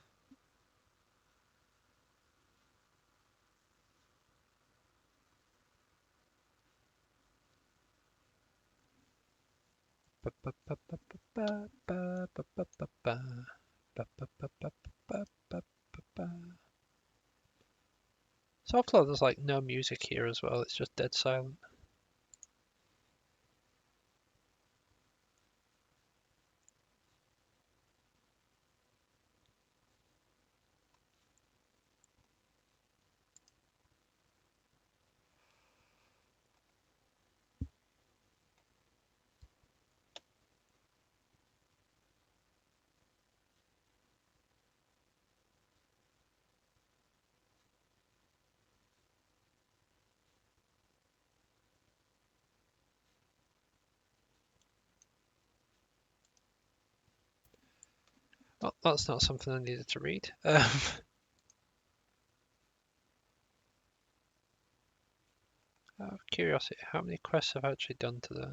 So hopefully there's like no music here as well, it's just dead silent. Well, that's not something I needed to read. Out of curiosity, how many quests have I actually done today?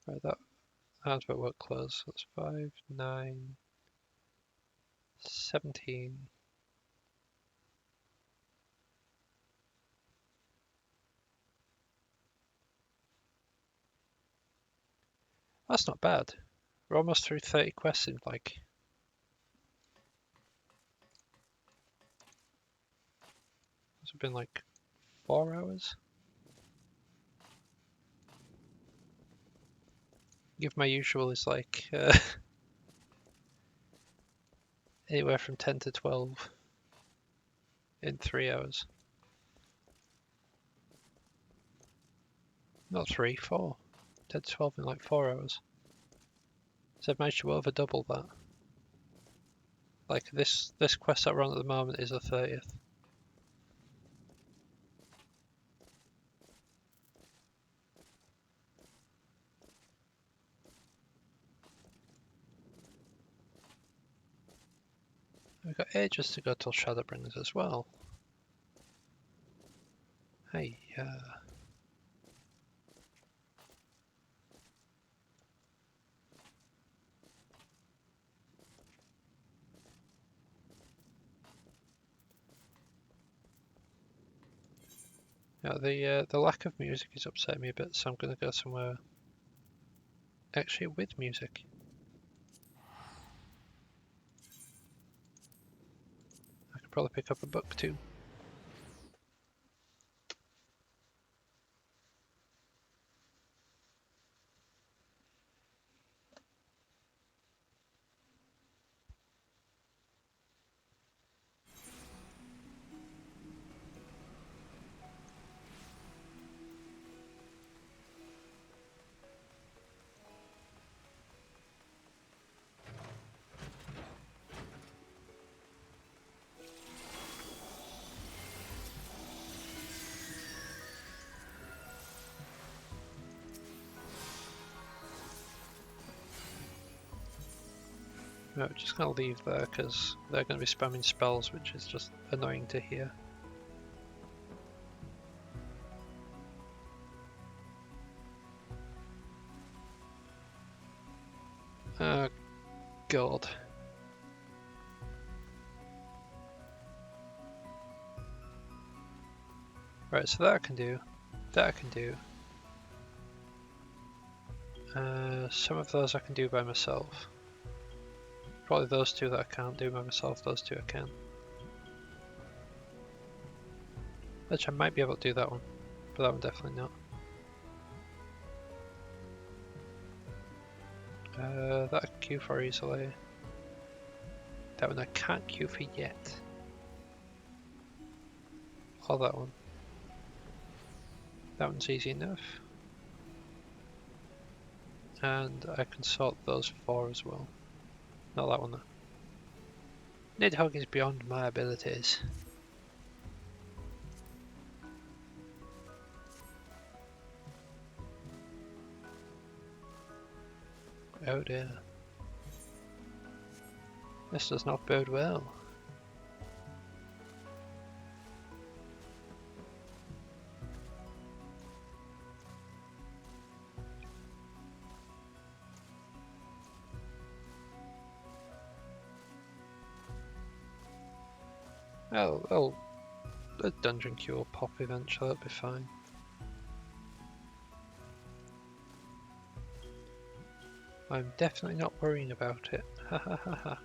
Right, that's where work close. That's 5, 9, 17. That's not bad. We're almost through 30 quests in like... It's been like 4 hours? Give my usual is like anywhere from 10 to 12 in 3 hours. Not 3, 4. 10 to 12 in like 4 hours. So I've managed to over double that. Like this quest that we're on at the moment is the 30th. We've got ages to go till Shadowbringers as well. Hey, yeah, the lack of music is upsetting me a bit, so I'm going to go somewhere actually with music. I could probably pick up a book too. No, just gonna leave there because they're gonna be spamming spells, which is just annoying to hear. Oh god. Right, so that I can do. That I can do. Some of those I can do by myself. Probably those two that I can't do by myself, those two I can. Which I might be able to do that one, but that one definitely not. That I can queue for easily. That one I can't queue for yet. Or that one. That one's easy enough. And I can sort those four as well. Not that one though. Nidhogg is beyond my abilities. Oh dear. This does not bode well. Oh, a dungeon queue will pop eventually, that'll be fine. I'm definitely not worrying about it. Ha ha ha ha.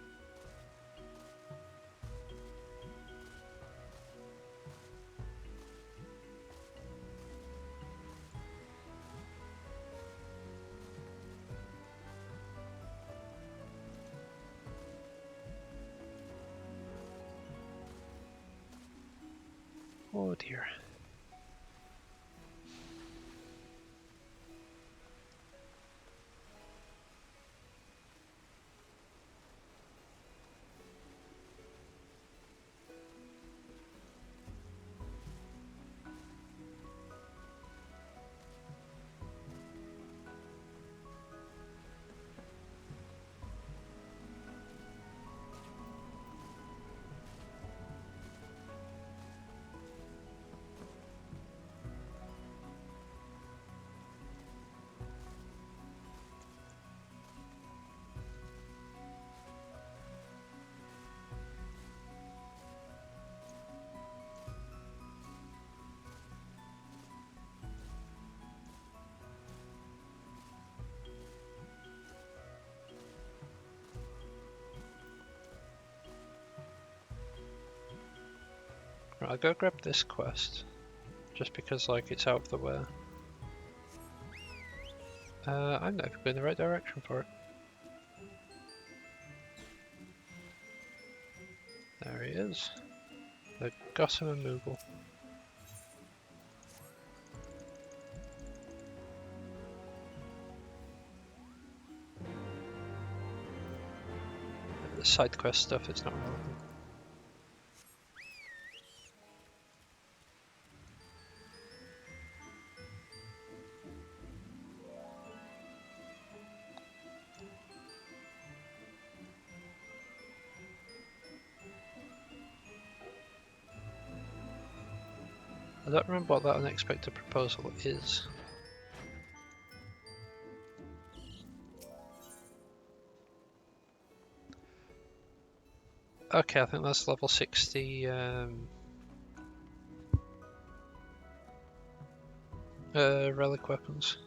Oh dear. Right, I'll go grab this quest. Just because like it's out of the way. I'm not even going the right direction for it. There he is. The Gossamer Moogle. side quest stuff, it's not relevant. I don't remember what that unexpected proposal is. Okay, I think that's level 60 relic weapons.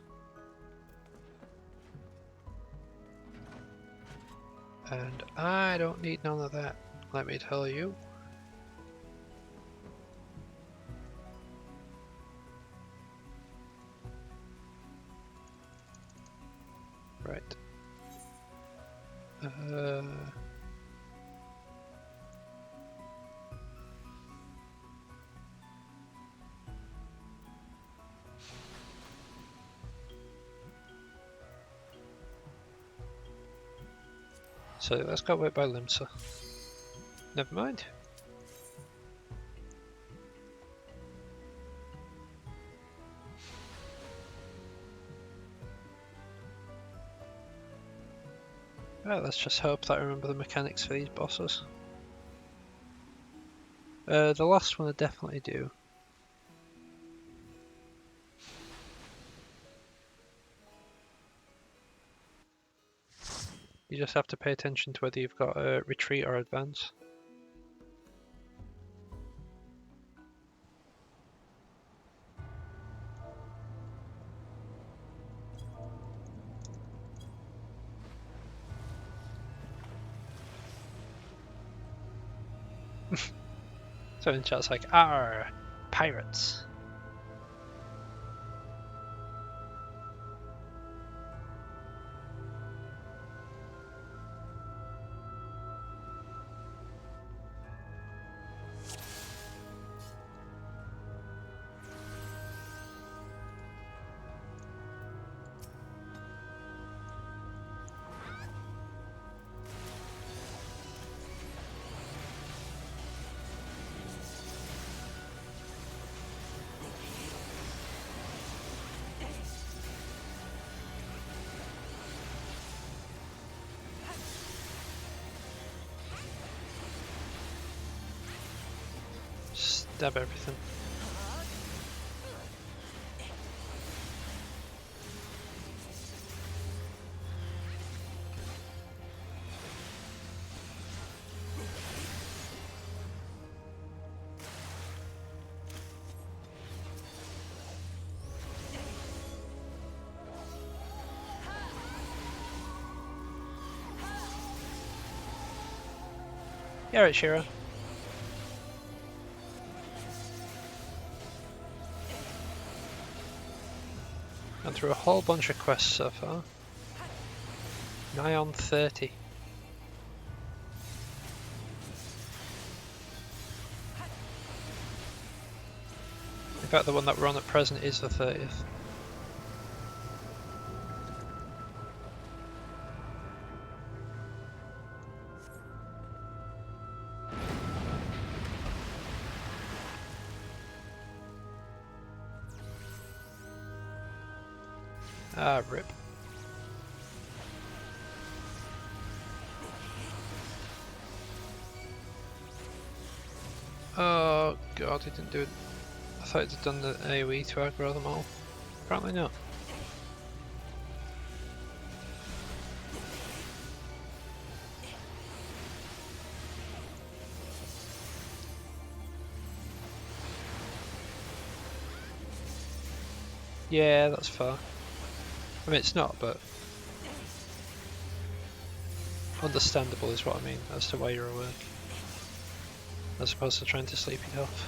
And I don't need none of that, let me tell you. Right. So let's go wait by Limsa. Never mind. Right, let's just hope that I remember the mechanics for these bosses. The last one I definitely do. You just have to pay attention to whether you've got a retreat or advance. So in chat's like, "Arr, pirates." Stab everything. Yeah, right, Shira. Gone through a whole bunch of quests so far. Nigh on 30. In fact, the one that we're on at present is the 30th. Ah, rip. Oh god, he didn't do it. I thought he'd done the AoE to aggro them all. Apparently not. Yeah, that's fair. I mean, it's not, but understandable is what I mean as to why you're awake, as opposed to trying to sleep it off.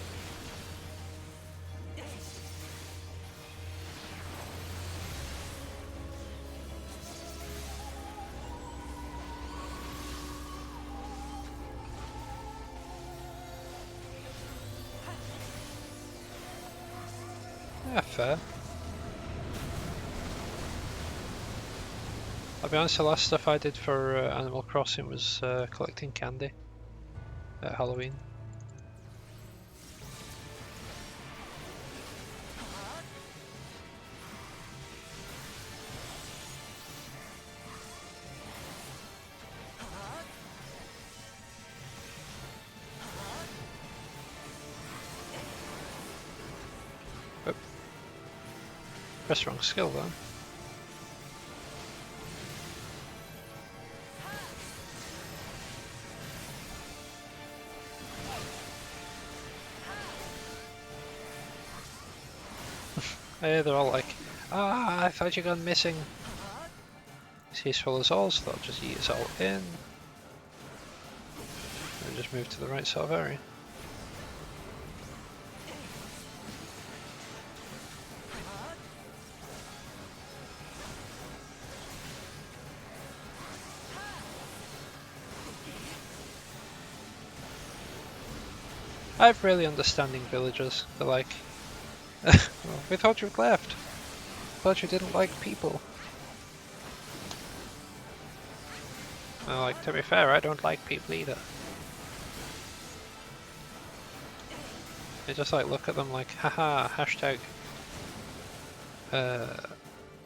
Yeah, fair. I'll be honest, the last stuff I did for Animal Crossing was collecting candy at Halloween. Oop. Press wrong skill then. Hey, they're all like, I thought you gone missing. He's full as all, so they'll just eat us all in. And just move to the right sort of area. I have really understanding villagers. They're like, well, we thought you'd left. Thought you didn't like people. And like, to be fair, I don't like people either. I just like look at them like, haha, hashtag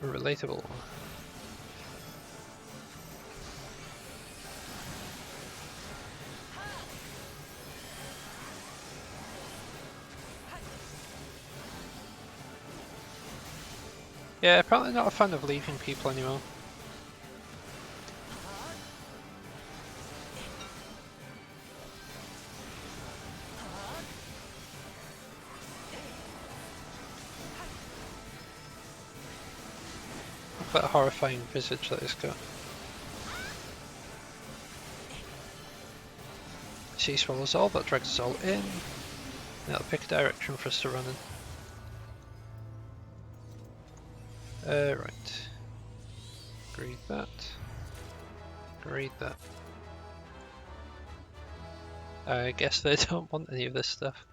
relatable. Yeah, apparently not a fan of leaving people anymore. Look at that horrifying visage that it's got. Sea swallows all, that drags us all in. Now it'll pick a direction for us to run in. Right. Greed that. Greed that. I guess they don't want any of this stuff.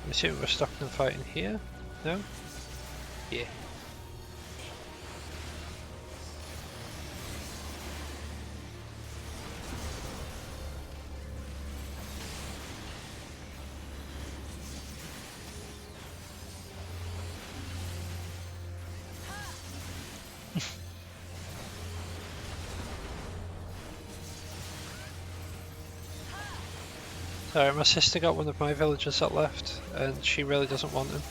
I'm assuming we're stopping them fighting here? No? Yeah. Sorry, my sister got one of my villagers that left, and she really doesn't want him.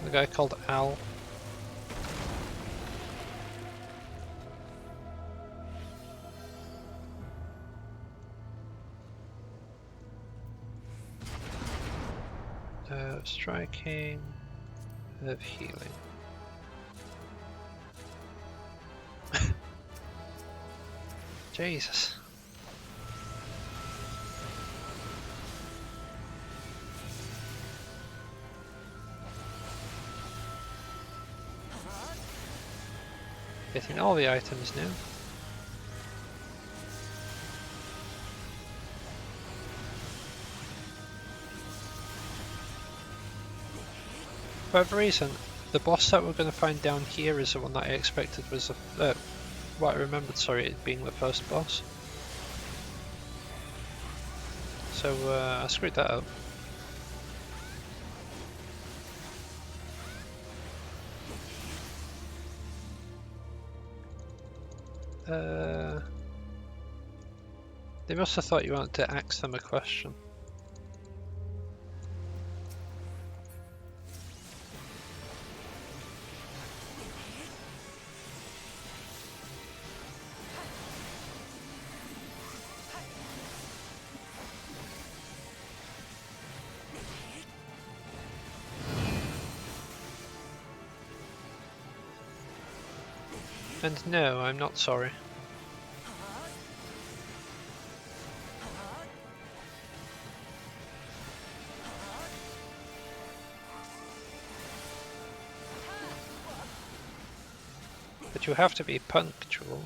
The guy called Al. Striking, of healing. Jesus. Getting all the items now. For whatever reason, the boss that we're going to find down here is the one that I expected was what I remembered, sorry, it being the first boss. So I screwed that up. They must have thought you wanted to ask them a question. And no, I'm not sorry. But you have to be punctual.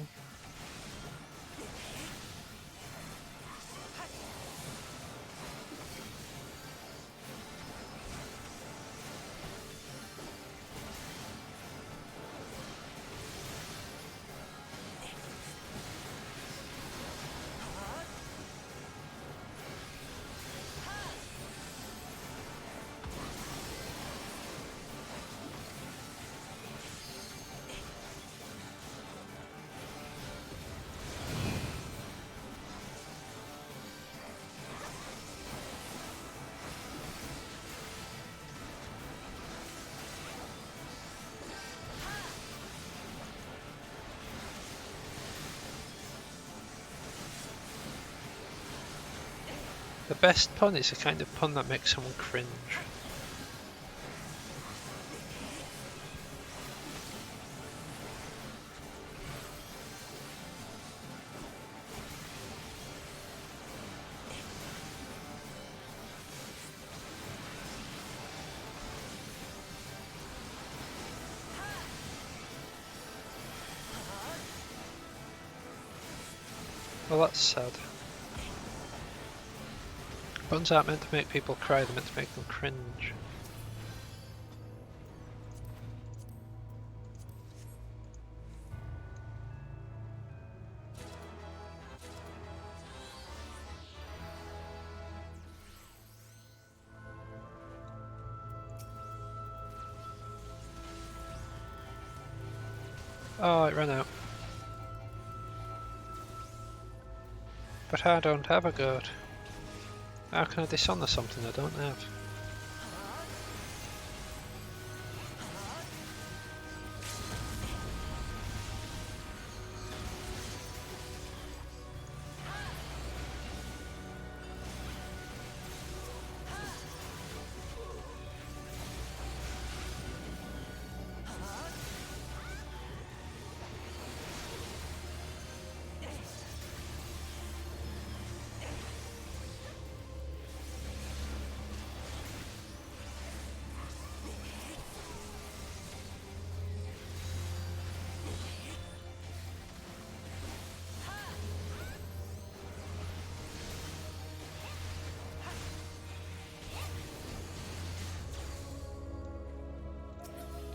The best pun is the kind of pun that makes someone cringe. Well, that's sad. Puns aren't meant to make people cry, they're meant to make them cringe. Oh, it ran out. But I don't have a goat. How can I dishonor something I don't have?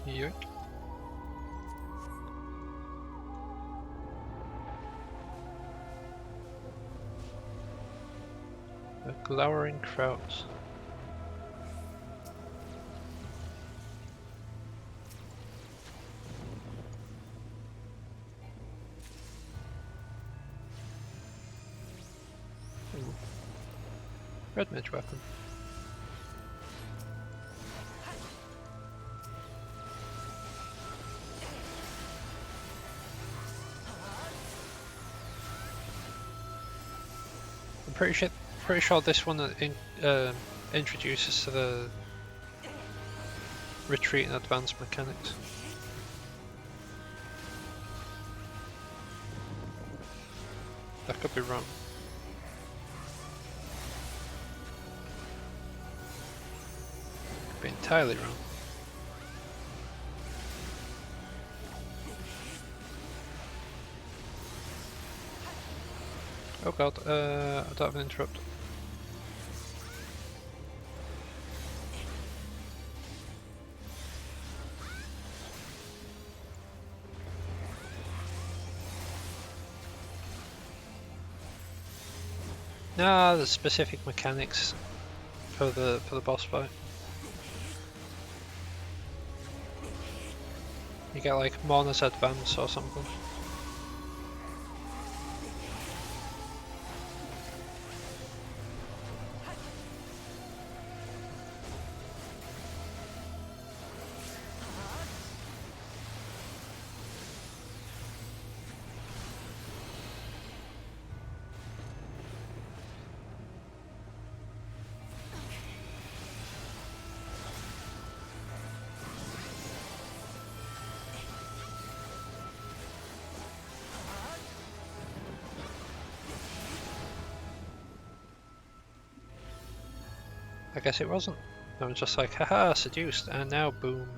Yoink. The glowering crowds. Ooh. Red mage weapon. Pretty sure this one introduces to the retreat and advance mechanics. I could be wrong. Could be entirely wrong. Oh god, I don't have an interrupt. Nah, there's specific mechanics for the boss fight. You get like Mona's advance or something. I guess it wasn't. I was just like, haha, seduced, and now boom.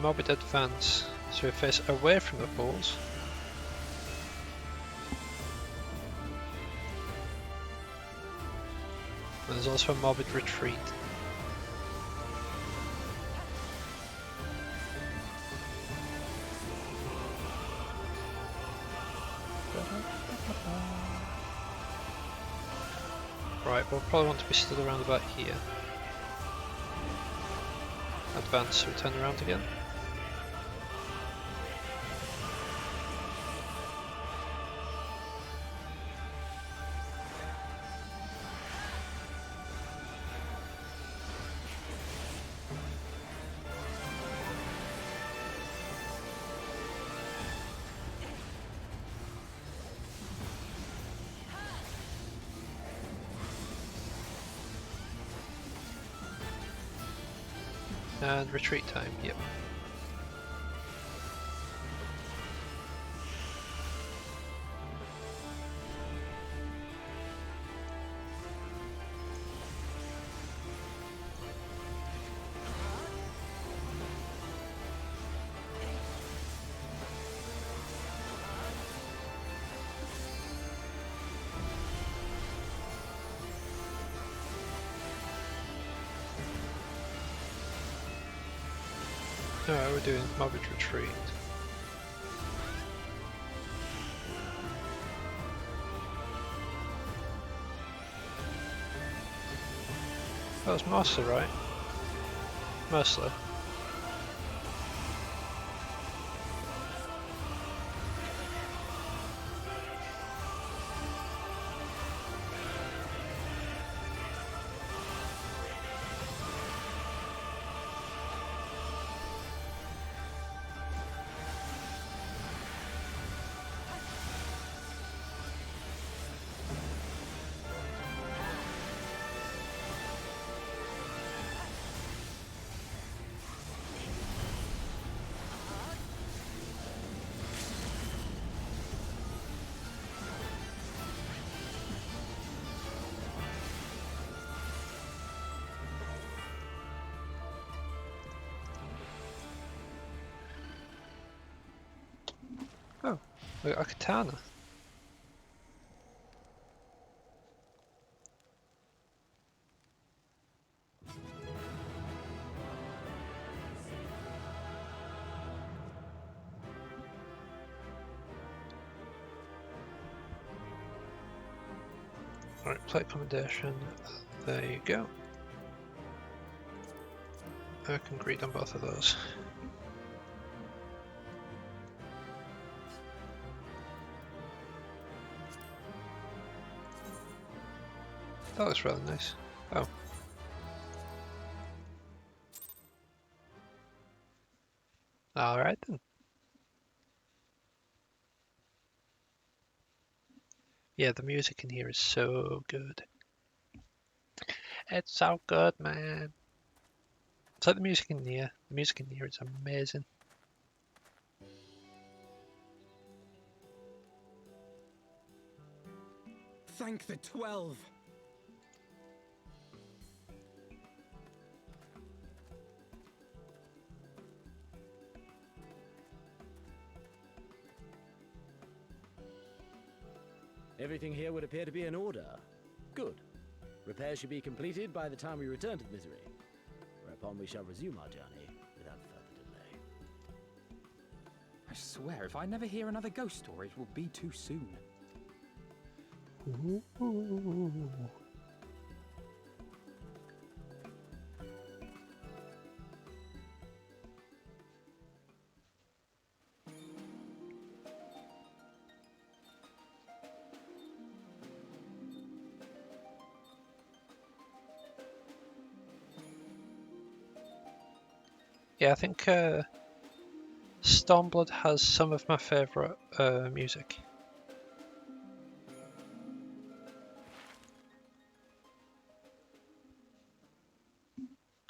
Morbid advance, so we face away from the pools. And there's also a morbid retreat. Right, we'll probably want to be stood around about here. Advance, so we turn around again. And retreat time, yep. Alright, we're doing morbid retreat. That was Mercer, right? Mercer. Oh, we got a katana. Alright, plate accommodation. There you go. I can greet on both of those. That looks really nice. Oh. Alright then. Yeah, the music in here is so good. It's so good, man. It's like the music in here. The music in here is amazing. Thank the 12. Everything here would appear to be in order. Good. Repairs should be completed by the time we return to the Misery, whereupon we shall resume our journey without further delay. I swear, if I never hear another ghost story, it will be too soon. Ooh. Yeah, I think Stormblood has some of my favourite music.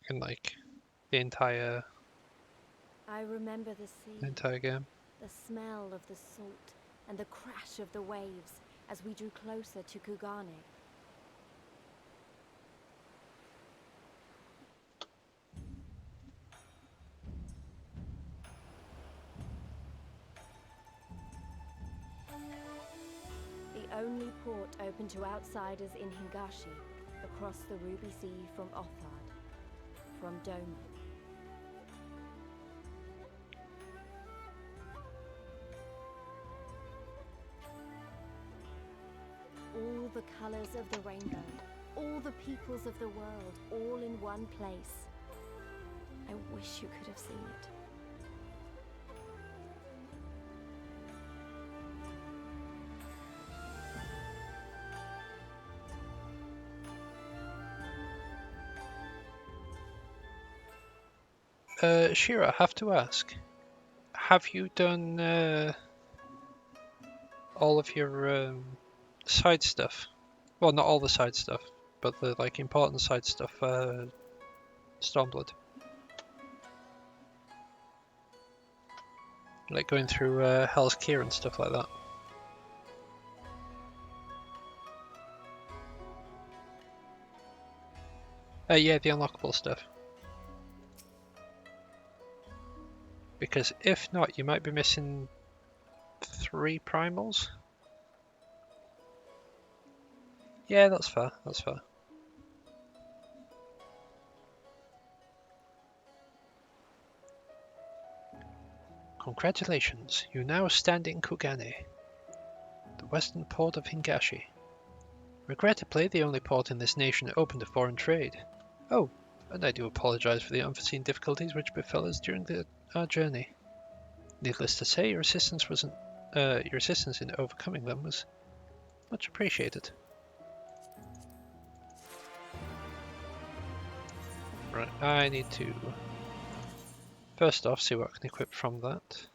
In like the entire I remember the sea, game. the smell of the salt, and the crash of the waves as we drew closer to Kugane. The only port open to outsiders in Hingashi, across the Ruby Sea from Othard, from Doma. All the colors of the rainbow, all the peoples of the world, all in one place. I wish you could have seen it. Shira, I have to ask, have you done all of your side stuff? Well, not all the side stuff, but the like important side stuff for Stormblood. Like going through Hell's Keer and stuff like that. Yeah, the unlockable stuff. Because if not, you might be missing 3 primals. Yeah, that's fair, that's fair. Congratulations, you now stand in Kugane, the western port of Hingashi. Regrettably, the only port in this nation open to foreign trade. Oh, and I do apologize for the unforeseen difficulties which befell us during our journey. Needless to say, your assistance in overcoming them was much appreciated. Right, I need to first off see what I can equip from that.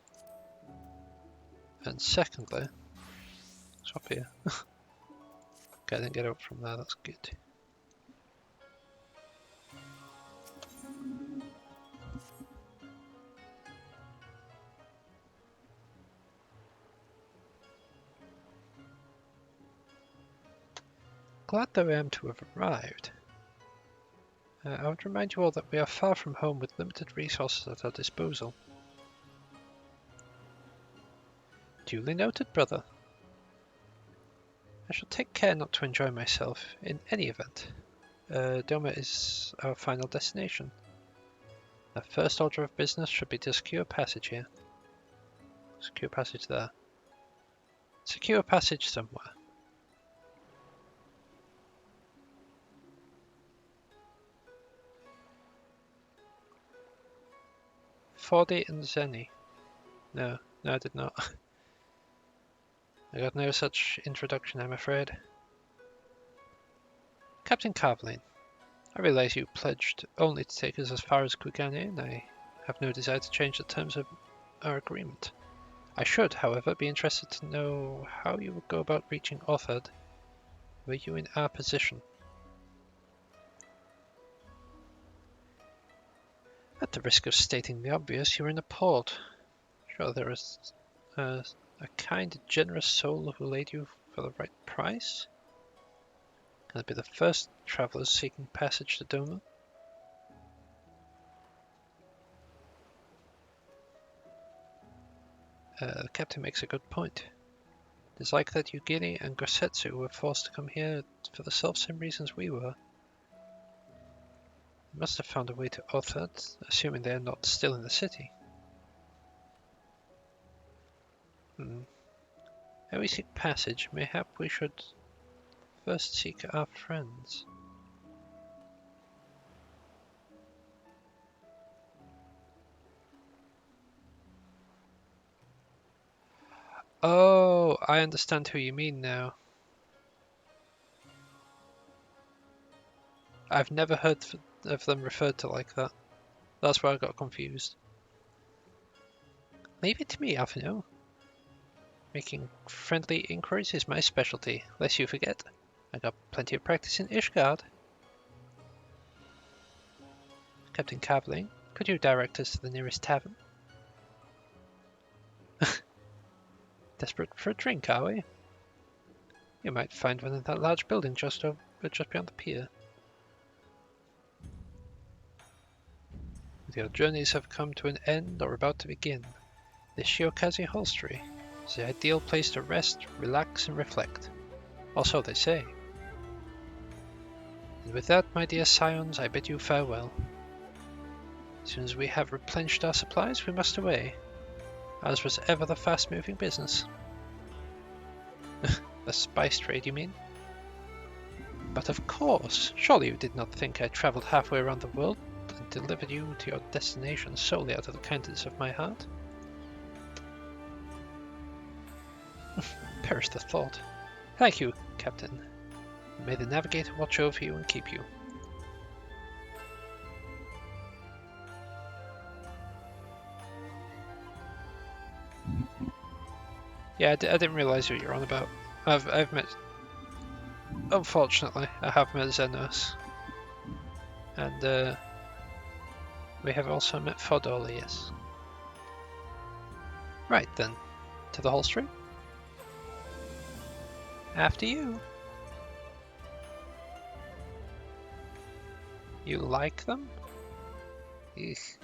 And secondly, swap here. Okay, I didn't get up from there, that's good. Glad though I am to have arrived. I would remind you all that we are far from home with limited resources at our disposal. Duly noted, brother. I shall take care not to enjoy myself in any event. Doma is our final destination. Our first order of business should be to secure passage here. Secure passage there. Secure passage somewhere. Fordi and Zenny. No, I did not. I got no such introduction, I'm afraid. Captain Carveline, I realize you pledged only to take us as far as Kugane, and I have no desire to change the terms of our agreement. I should, however, be interested to know how you would go about reaching Othard were you in our position. At the risk of stating the obvious, you're in a port. Sure, there is a kind, generous soul who laid you for the right price? Can I be the first travellers seeking passage to Doma? The captain makes a good point. It is like that Yugiri and Gosetsu were forced to come here for the self-same reasons we were. They must have found a way to Othard, assuming they are not still in the city. How we seek passage, mayhap we should first seek our friends. Oh, I understand who you mean now. I've never heard of them referred to like that. That's where I got confused. Leave it to me, Alphino. Making friendly inquiries is my specialty, lest you forget. I got plenty of practice in Ishgard. Captain Cabling, could you direct us to the nearest tavern? Desperate for a drink, are we? You might find one in that large building just beyond the pier. Your journeys have come to an end or about to begin. This Shiokaze Hostelry is the ideal place to rest, relax, and reflect. Or so they say. And with that, my dear scions, I bid you farewell. As soon as we have replenished our supplies, we must away. Ours was ever the fast-moving business. The spice trade, you mean? But of course, surely you did not think I travelled halfway around the world and delivered you to your destination solely out of the kindness of my heart? Perish the thought. Thank you, Captain. May the Navigator watch over you and keep you. Yeah, I didn't realise what you're on about. I've met... Unfortunately, I have met Xenos. And, we have also met Fodorla, yes. Right then, to the Hostelry? After you. You like them? Eek.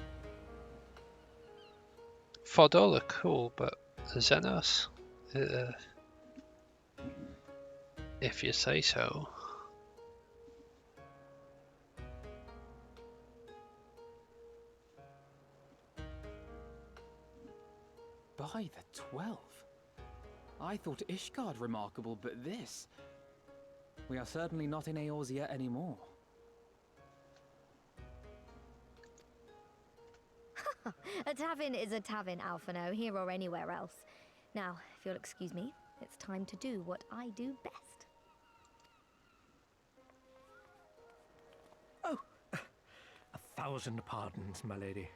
Fodorla cool, but Xenos? If you say so. By the 12. I thought Ishgard remarkable, but this... We are certainly not in Eorzea anymore. A tavern is a tavern, Alphino, here or anywhere else. Now, if you'll excuse me, it's time to do what I do best. Oh, 1,000 pardons, my lady.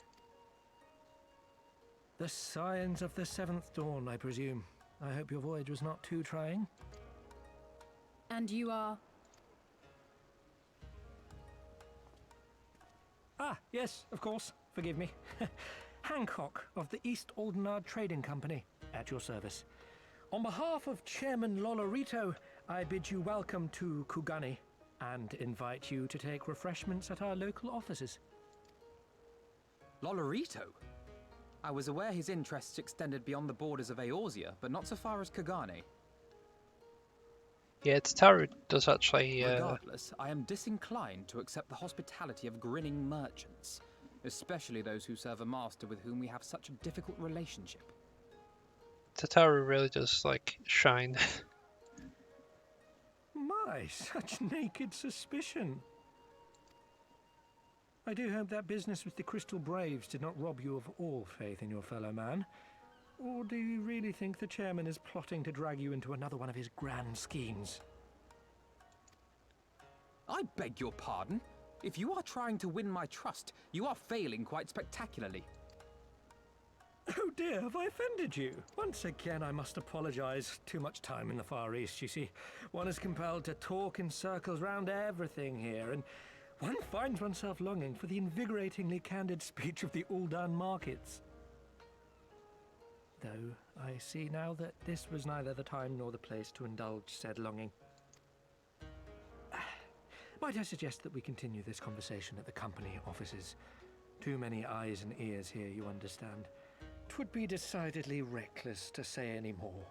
The Scions of the Seventh Dawn, I presume. I hope your voyage was not too trying. And you are? Ah, yes, of course. Forgive me. Hancock of the East Aldenard Trading Company, at your service. On behalf of Chairman Lolorito, I bid you welcome to Kugani and invite you to take refreshments at our local offices. Lolorito? I was aware his interests extended beyond the borders of Eorzea, but not so far as Kugani. Yeah, Tataru does actually... Regardless, I am disinclined to accept the hospitality of grinning merchants, especially those who serve a master with whom we have such a difficult relationship. Tataru really does, like, shine. My, such naked suspicion. I do hope that business with the Crystal Braves did not rob you of all faith in your fellow man. Or do you really think the chairman is plotting to drag you into another one of his grand schemes? I beg your pardon? If you are trying to win my trust, you are failing quite spectacularly. Oh dear, have I offended you? Once again, I must apologize. Too much time in the Far East, you see. One is compelled to talk in circles round everything here, and one finds oneself longing for the invigoratingly candid speech of the Uldan markets. Though I see now that this was neither the time nor the place to indulge said longing. Might I suggest that we continue this conversation at the company offices? Too many eyes and ears here, you understand. 'Twould be decidedly reckless to say any more.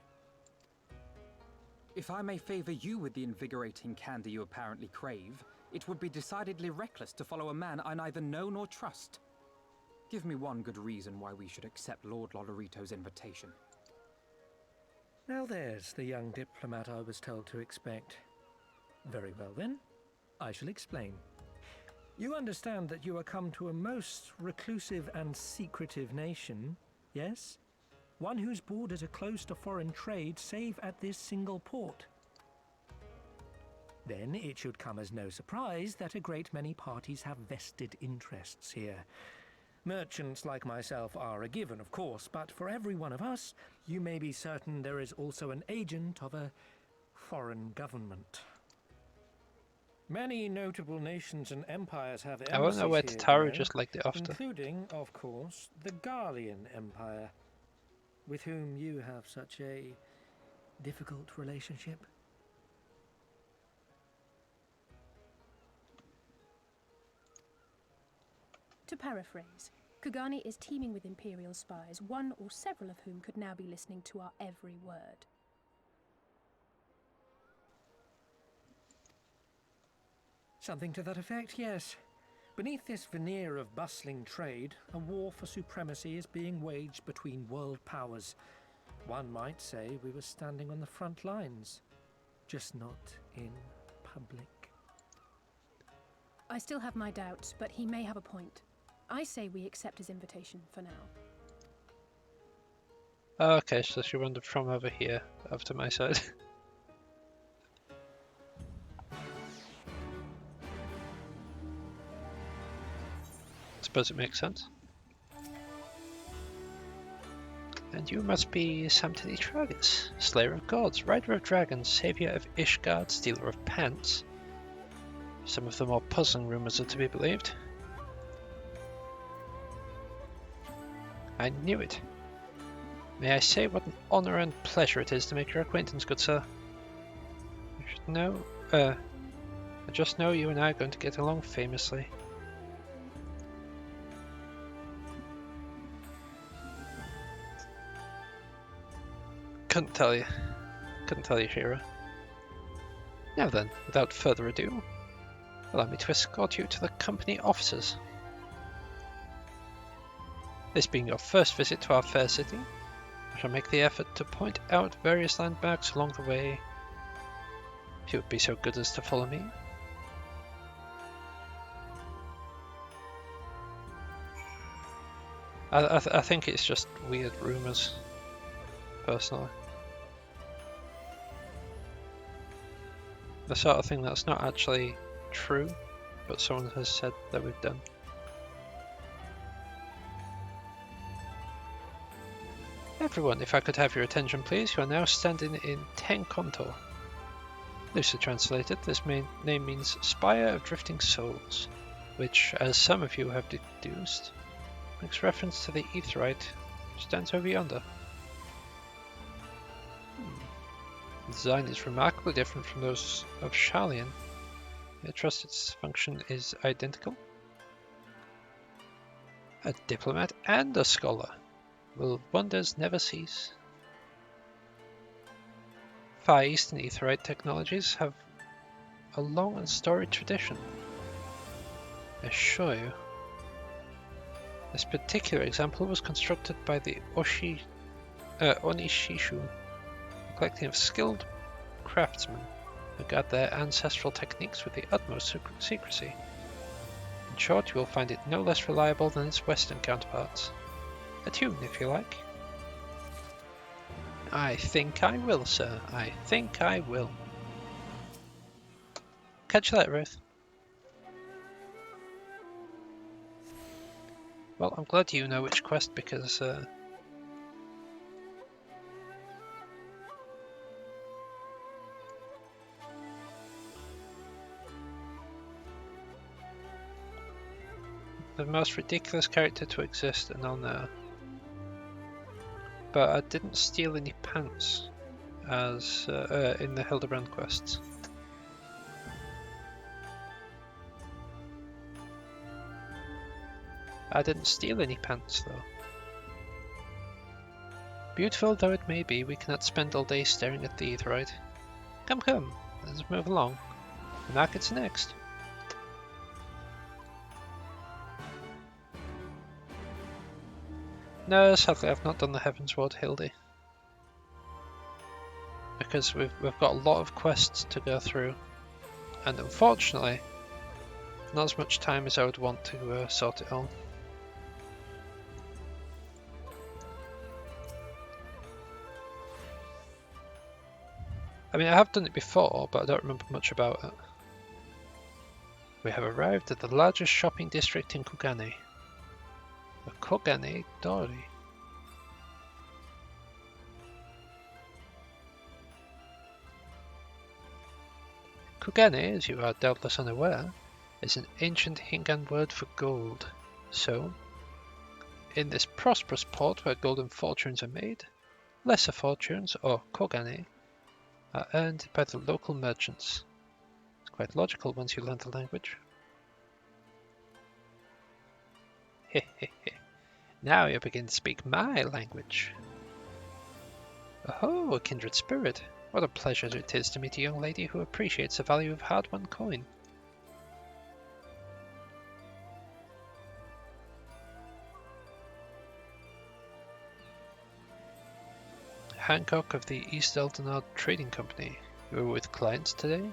If I may favor you with the invigorating candy you apparently crave, it would be decidedly reckless to follow a man I neither know nor trust. Give me one good reason why we should accept Lord Lolorito's invitation. Now there's the young diplomat I was told to expect. Very well then. I shall explain. You understand that you are come to a most reclusive and secretive nation, yes? One whose borders are closed to foreign trade save at this single port. Then it should come as no surprise that a great many parties have vested interests here. Merchants like myself are a given, of course, but for every one of us, you may be certain there is also an agent of a foreign government. Many notable nations and empires have I won't know where embassies to here, Tara you know, just like the after. including, of course, the Garlean Empire, with whom you have such a difficult relationship. To paraphrase, Kugani is teeming with Imperial spies, one or several of whom could now be listening to our every word. Something to that effect, yes. Beneath this veneer of bustling trade, a war for supremacy is being waged between world powers. One might say we were standing on the front lines, just not in public. I still have my doubts, but he may have a point. I say we accept his invitation for now. Okay, so she wandered from over here, over to my side. Suppose it makes sense. And you must be Samtini Tragus, Slayer of Gods, Rider of Dragons, Saviour of Ishgard, Stealer of Pants. Some of the more puzzling rumours are to be believed. I knew it. May I say what an honour and pleasure it is to make your acquaintance, good sir. You should know, I just know you and I are going to get along famously. Couldn't tell you, Shira. Now then, without further ado, allow me to escort you to the company officers. This being your first visit to our fair city, I shall make the effort to point out various landmarks along the way. If you would be so good as to follow me. I think it's just weird rumours, personally. The sort of thing that's not actually true, but someone has said that we've done. Everyone, if I could have your attention please, you are now standing in Tenkontor. Loosely translated, this name means Spire of Drifting Souls, which, as some of you have deduced, makes reference to the Aetheryte which stands over yonder. The design is remarkably different from those of Sharlayan. I trust its function is identical. A diplomat and a scholar. Will wonders never cease? Far Eastern Aetheryte technologies have a long and storied tradition. I assure you. This particular example was constructed by the Onishishu, a collective of skilled craftsmen who guard their ancestral techniques with the utmost secrecy. In short, you will find it no less reliable than its Western counterparts. A tune, if you like. I think I will, sir. I think I will. Catch you later, Ruth. Well, I'm glad you know which quest because the most ridiculous character to exist, and I'll know. But I didn't steal any pants as in the Hildebrand quests. I didn't steal any pants though. Beautiful though it may be, we cannot spend all day staring at the Aetheryte. Come, come, let's move along. The market's next. No, sadly I've not done the Heavensward, Hildy. Because we've got a lot of quests to go through. And unfortunately, not as much time as I would want to sort it all. I mean, I have done it before, but I don't remember much about it. We have arrived at the largest shopping district in Kugane. The Kugane Dori. Kugane, as you are doubtless unaware, is an ancient Hingan word for gold. So, in this prosperous port where golden fortunes are made, lesser fortunes, or kogane, are earned by the local merchants. It's quite logical once you learn the language. Now you begin to speak my language. Oh, a kindred spirit. What a pleasure it is to meet a young lady who appreciates the value of hard-won coin. Hancock of the East Eldenard Trading Company. You were with clients today?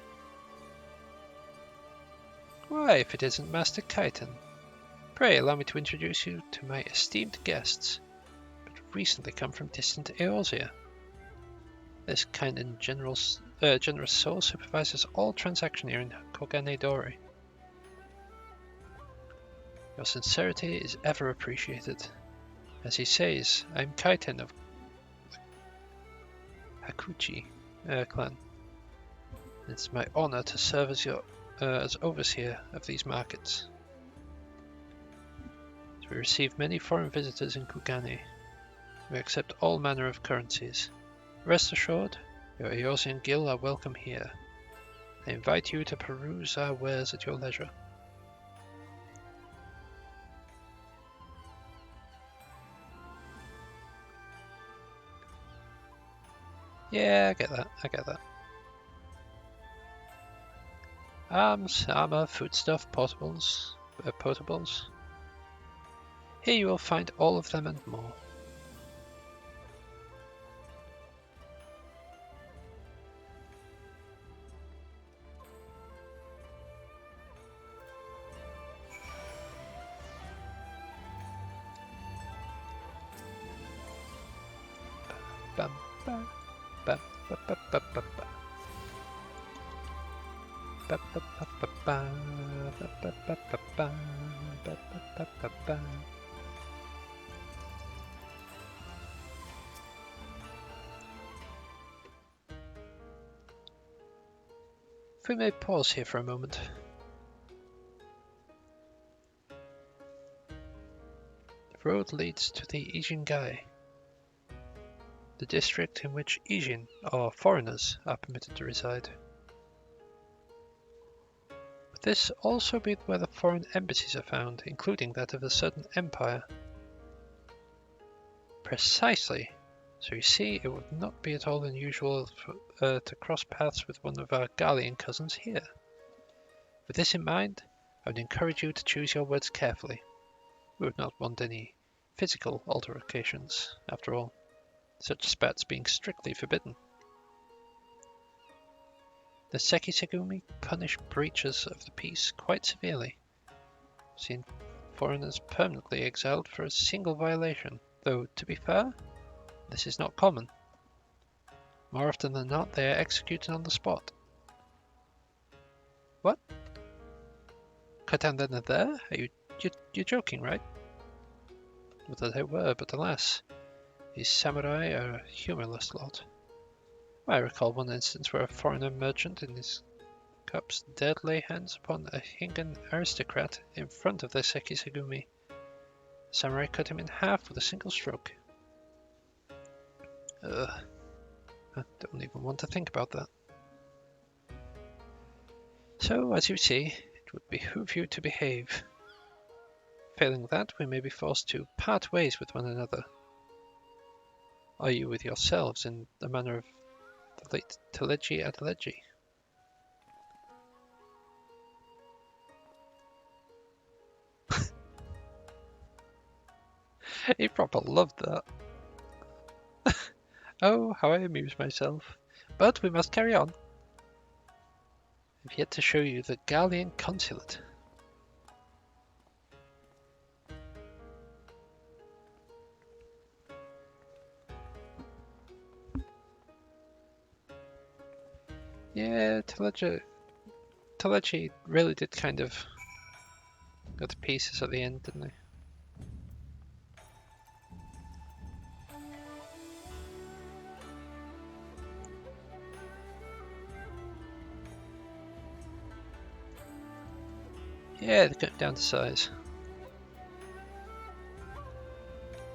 Why, if it isn't Master Kaiten. Pray allow me to introduce you to my esteemed guests, but recently come from distant Eorzea. This kind and generous soul supervises all transaction here in Kogane Dori. Your sincerity is ever appreciated. As he says, I am Kaiten of Hakuchi clan. It's my honor to serve as your as overseer of these markets. As we receive many foreign visitors in Kugane, we accept all manner of currencies. Rest assured, your Eorzean Guild are welcome here. I invite you to peruse our wares at your leisure. Yeah, I get that. Arms, armor, foodstuff, potables. Here you will find all of them and more. Bum, bum, bum, bum, bum, bum, bum, bum. If we may pause here for a moment. The road leads to the Ijingai, the district in which Ijin, or foreigners, are permitted to reside. Would this also be where the foreign embassies are found, including that of a certain empire? Precisely. So you see, it would not be at all unusual to cross paths with one of our Garlean cousins here. With this in mind, I would encourage you to choose your words carefully. We would not want any physical altercations, after all, such spats being strictly forbidden. The Sekisegumi punish breaches of the peace quite severely. I've seen foreigners permanently exiled for a single violation, though, to be fair, this is not common. More often than not, they are executed on the spot. What? Kaitan then are there? You're joking, right? Would that they were, but alas, these samurai are a humorless lot. I recall one instance where a foreigner merchant in his cups dared lay hands upon a Hingan aristocrat in front of the Sekisegumi. The samurai cut him in half with a single stroke. Ugh. I don't even want to think about that. So, as you see, it would behoove you to behave. Failing that, we may be forced to part ways with one another. Or you with yourselves in the manner of the late Teleji Adeleji. He proper loved that. Oh, how I amuse myself. But we must carry on. I've yet to show you the Gallian consulate. Yeah, Telechi really did kind of go to pieces at the end, didn't they? Yeah, they cut down to size.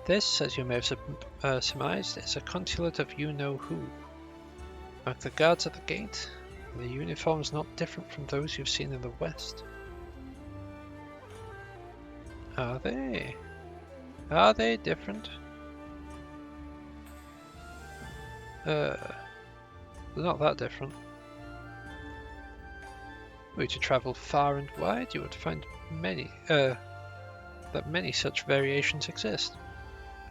This, as you may have surmised, is a consulate of you-know-who. Like the guards at the gate, the uniforms not different from those you've seen in the West. Are they? Are they different? They're not that different. Were you to travel far and wide, you would find that many such variations exist,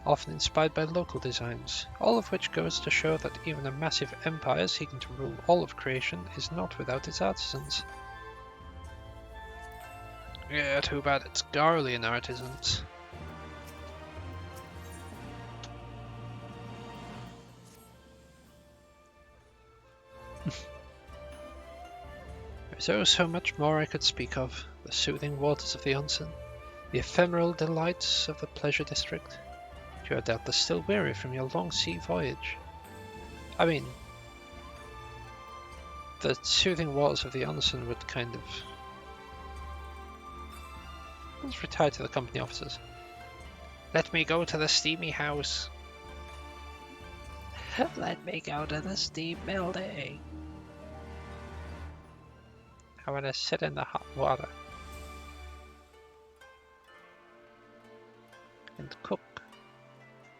often inspired by local designs, all of which goes to show that even a massive empire seeking to rule all of creation is not without its artisans. Yeah, too bad it's Garlean artisans. There's oh so much more I could speak of. The soothing waters of the onsen, the ephemeral delights of the pleasure district. You are doubtless still weary from your long sea voyage. I mean, the soothing waters of the onsen would kind of... Let's retire to the company officers. Let me go to the steamy house. Let me go to the steam building. I want to sit in the hot water and cook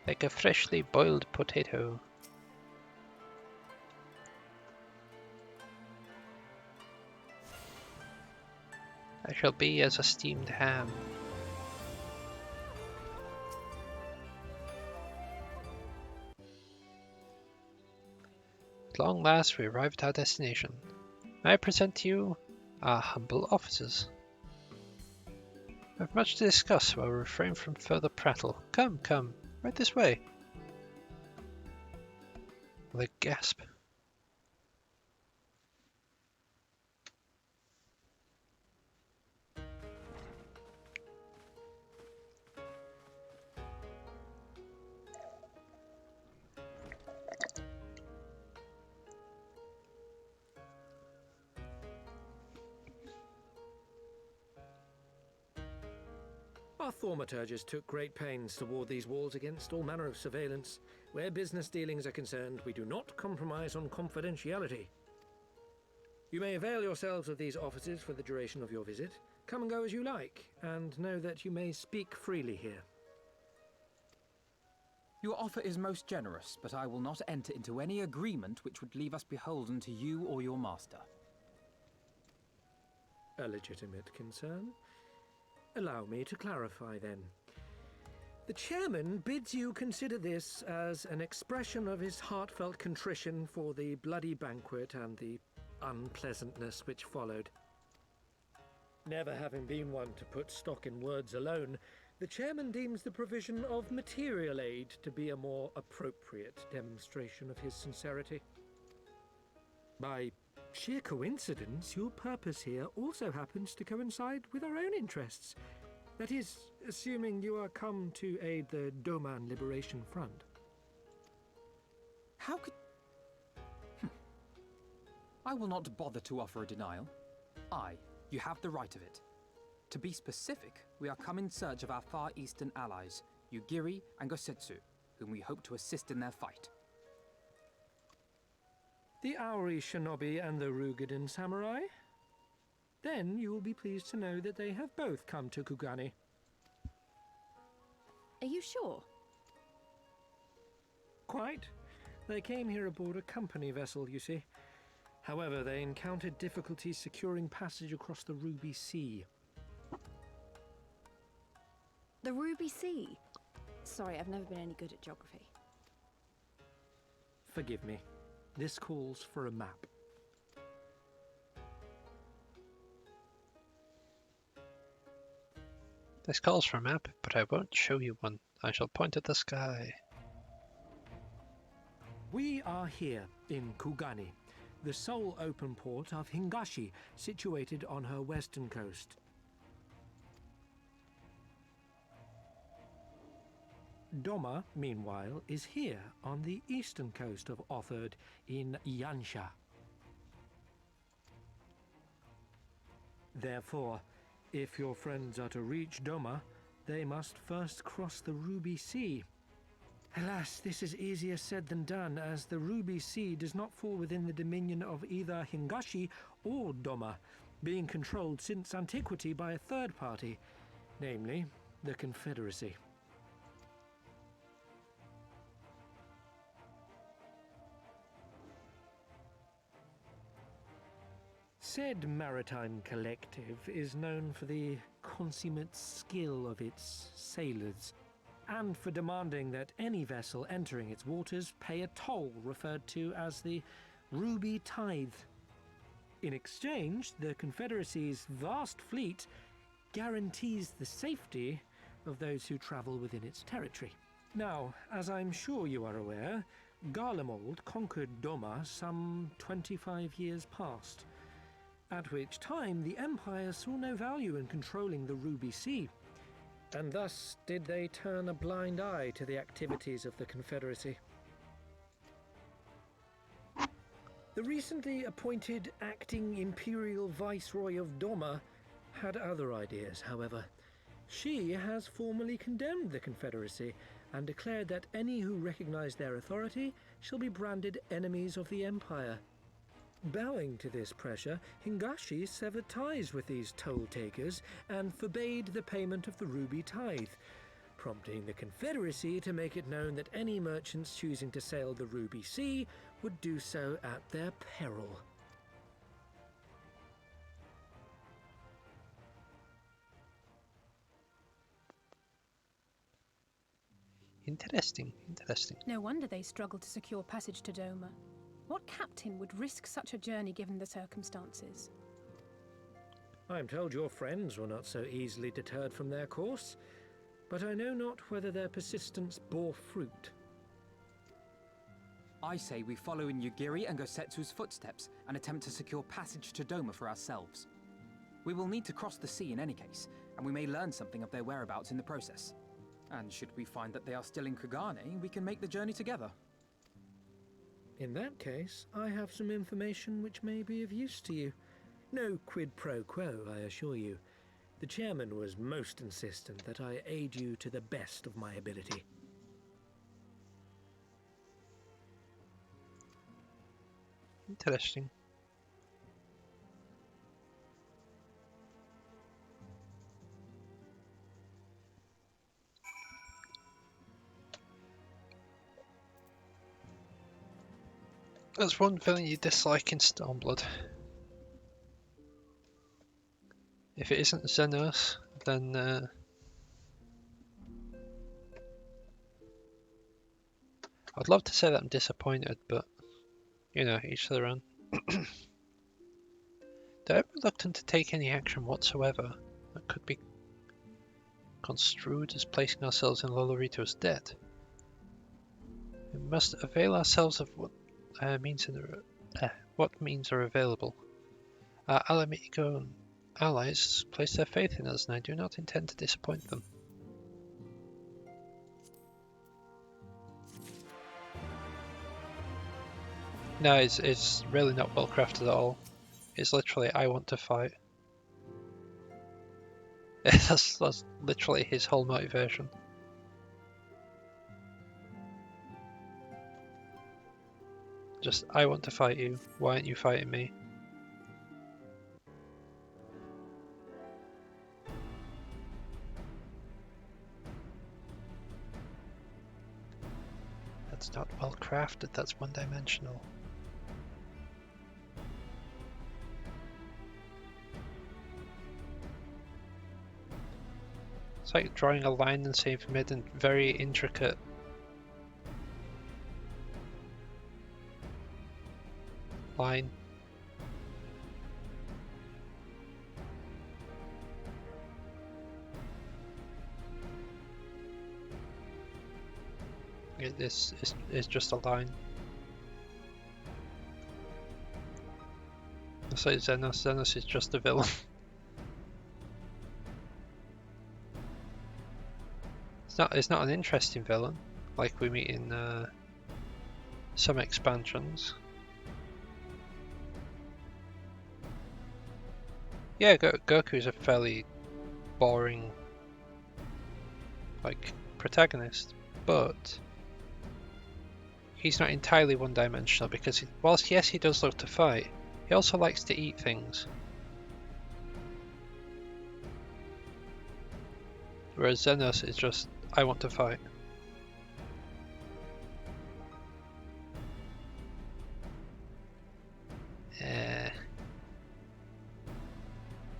like a freshly boiled potato. I shall be as a steamed ham. At long last we arrived at our destination. May I present to you our humble officers. We have much to discuss, so I will refrain from further prattle. Come, come, right this way. With a gasp. Our thaumaturges took great pains to ward these walls against all manner of surveillance. Where business dealings are concerned, we do not compromise on confidentiality. You may avail yourselves of these offices for the duration of your visit. Come and go as you like, and know that you may speak freely here. Your offer is most generous, but I will not enter into any agreement which would leave us beholden to you or your master. A legitimate concern. Allow me to clarify then. The chairman bids you consider this as an expression of his heartfelt contrition for the bloody banquet and the unpleasantness which followed. Never having been one to put stock in words alone, the chairman deems the provision of material aid to be a more appropriate demonstration of his sincerity. By sheer coincidence, your purpose here also happens to coincide with our own interests. That is, assuming you are come to aid the Doman Liberation Front. How could... I will not bother to offer a denial. You have the right of it. To be specific, we are come in search of our Far Eastern allies, Yugiri and Gosetsu, whom we hope to assist in their fight. The Auri Shinobi and the Rugadan Samurai? Then you will be pleased to know that they have both come to Kugani. Are you sure? Quite. They came here aboard a company vessel, you see. However, they encountered difficulties securing passage across the Ruby Sea. The Ruby Sea? Sorry, I've never been any good at geography. Forgive me. This calls for a map. This calls for a map, but I won't show you one. I shall point at the sky. We are here in Kugani, the sole open port of Hingashi, situated on her western coast. Doma, meanwhile, is here on the eastern coast of Otherd in Yansha. Therefore, if your friends are to reach Doma, they must first cross the Ruby Sea. Alas, this is easier said than done, as the Ruby Sea does not fall within the dominion of either Hingashi or Doma, being controlled since antiquity by a third party, namely the Confederacy. Said maritime collective is known for the consummate skill of its sailors, and for demanding that any vessel entering its waters pay a toll referred to as the Ruby Tithe. In exchange, the Confederacy's vast fleet guarantees the safety of those who travel within its territory. Now, as I'm sure you are aware, Garlemald conquered Doma some 25 years past, at which time the Empire saw no value in controlling the Ruby Sea, and thus did they turn a blind eye to the activities of the Confederacy. The recently appointed acting Imperial Viceroy of Doma had other ideas, however. She has formally condemned the Confederacy and declared that any who recognize their authority shall be branded enemies of the Empire. Bowing to this pressure, Hingashi severed ties with these toll-takers and forbade the payment of the Ruby Tithe, prompting the Confederacy to make it known that any merchants choosing to sail the Ruby Sea would do so at their peril. Interesting, interesting. No wonder they struggled to secure passage to Doma. What captain would risk such a journey given the circumstances? I am told your friends were not so easily deterred from their course, but I know not whether their persistence bore fruit. I say we follow in Yugiri and Gosetsu's footsteps and attempt to secure passage to Doma for ourselves. We will need to cross the sea in any case, and we may learn something of their whereabouts in the process. And should we find that they are still in Kugane, we can make the journey together. In that case, I have some information which may be of use to you. No quid pro quo, I assure you. The chairman was most insistent that I aid you to the best of my ability. Interesting. There's one villain you dislike in Stormblood. If it isn't Xenos, then I'd love to say that I'm disappointed, but you know, each to their own. They're reluctant to take any action whatsoever that could be construed as placing ourselves in Lolorito's debt. We must avail ourselves of what means are available. Our Alamigo allies place their faith in us, and I do not intend to disappoint them. No, it's really not well crafted at all. It's literally, I want to fight. That's literally his whole motivation. Just, I want to fight you, why aren't you fighting me? That's not well crafted, that's one-dimensional. It's like drawing a line and saying from it in very intricate line. It's just a line. So Xenos. Xenos is just a villain. It's not an interesting villain like we meet in some expansions. Yeah, Goku's a fairly boring like protagonist, but he's not entirely one-dimensional because whilst yes he does love to fight, he also likes to eat things. Whereas Xenos is just, I want to fight.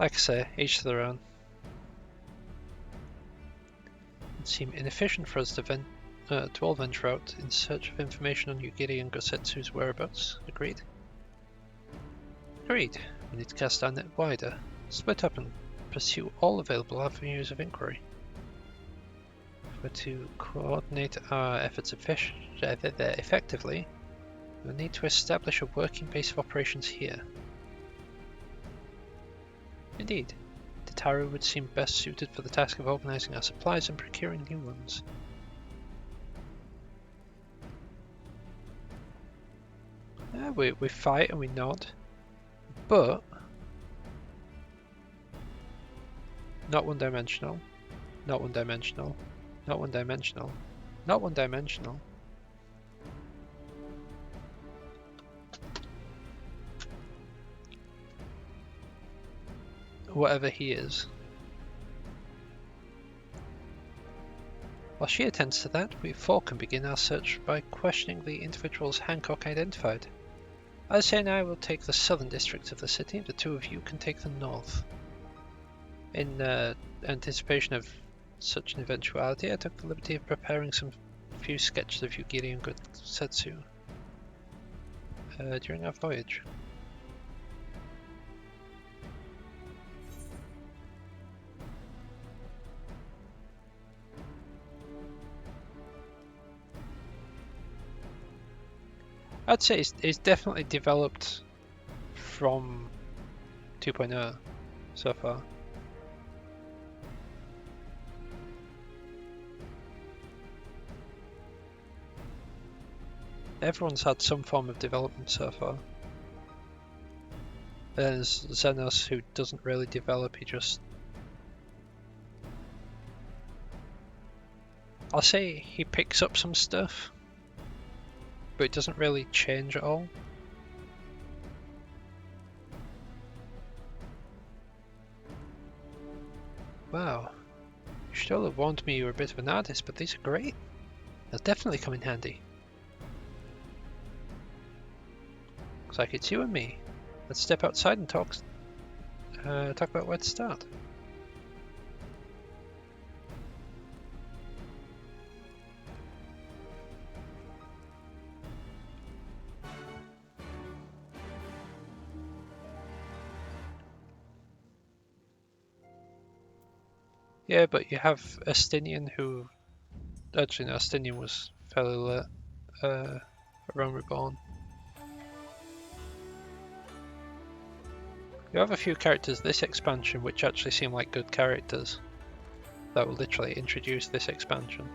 Like I say, each to their own. It seemed inefficient for us to all venture out in search of information on Yugiri and Gosetsu's whereabouts. Agreed? Agreed. We need to cast our net wider, split up and pursue all available avenues of inquiry. If we're to coordinate our efforts effectively, we'll need to establish a working base of operations here. Indeed, Tataru would seem best suited for the task of organizing our supplies and procuring new ones. Yeah, we fight and we nod, but not one-dimensional, not one-dimensional, not one-dimensional, not one-dimensional. Whatever he is. While she attends to that, we four can begin our search by questioning the individuals Hancock identified. Isai and I will take the southern district of the city, the two of you can take the north. In anticipation of such an eventuality, I took the liberty of preparing some few sketches of Yugiri and Gosetsu during our voyage. I'd say it's definitely developed from 2.0 so far. Everyone's had some form of development so far. There's Xenos, who doesn't really develop, he just... I'll say he picks up some stuff, but it doesn't really change at all. Wow, you should all have warned me you were a bit of an artist, but these are great. They'll definitely come in handy. Looks like it's you and me. Let's step outside and talk about where to start. Yeah, but you have Astinian, who... Actually, no, Astinian was fairly late, around Reborn. You have a few characters this expansion which actually seem like good characters that will literally introduce this expansion.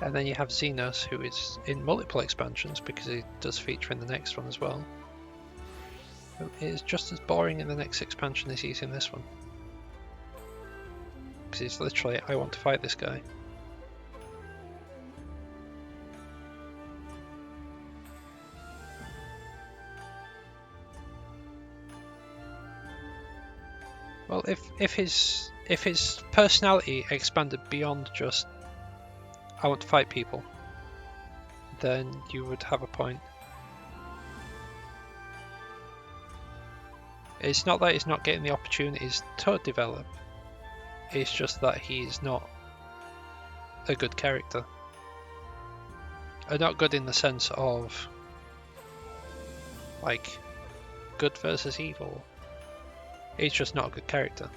And then you have Xenos, who is in multiple expansions because he does feature in the next one as well. Who is just as boring in the next expansion as he is in this one. Because he's literally, I want to fight this guy. Well, if his personality expanded beyond just I want to fight people, then you would have a point. It's not that he's not getting the opportunities to develop, it's just that he's not a good character. Not good in the sense of like good versus evil. He's just not a good character.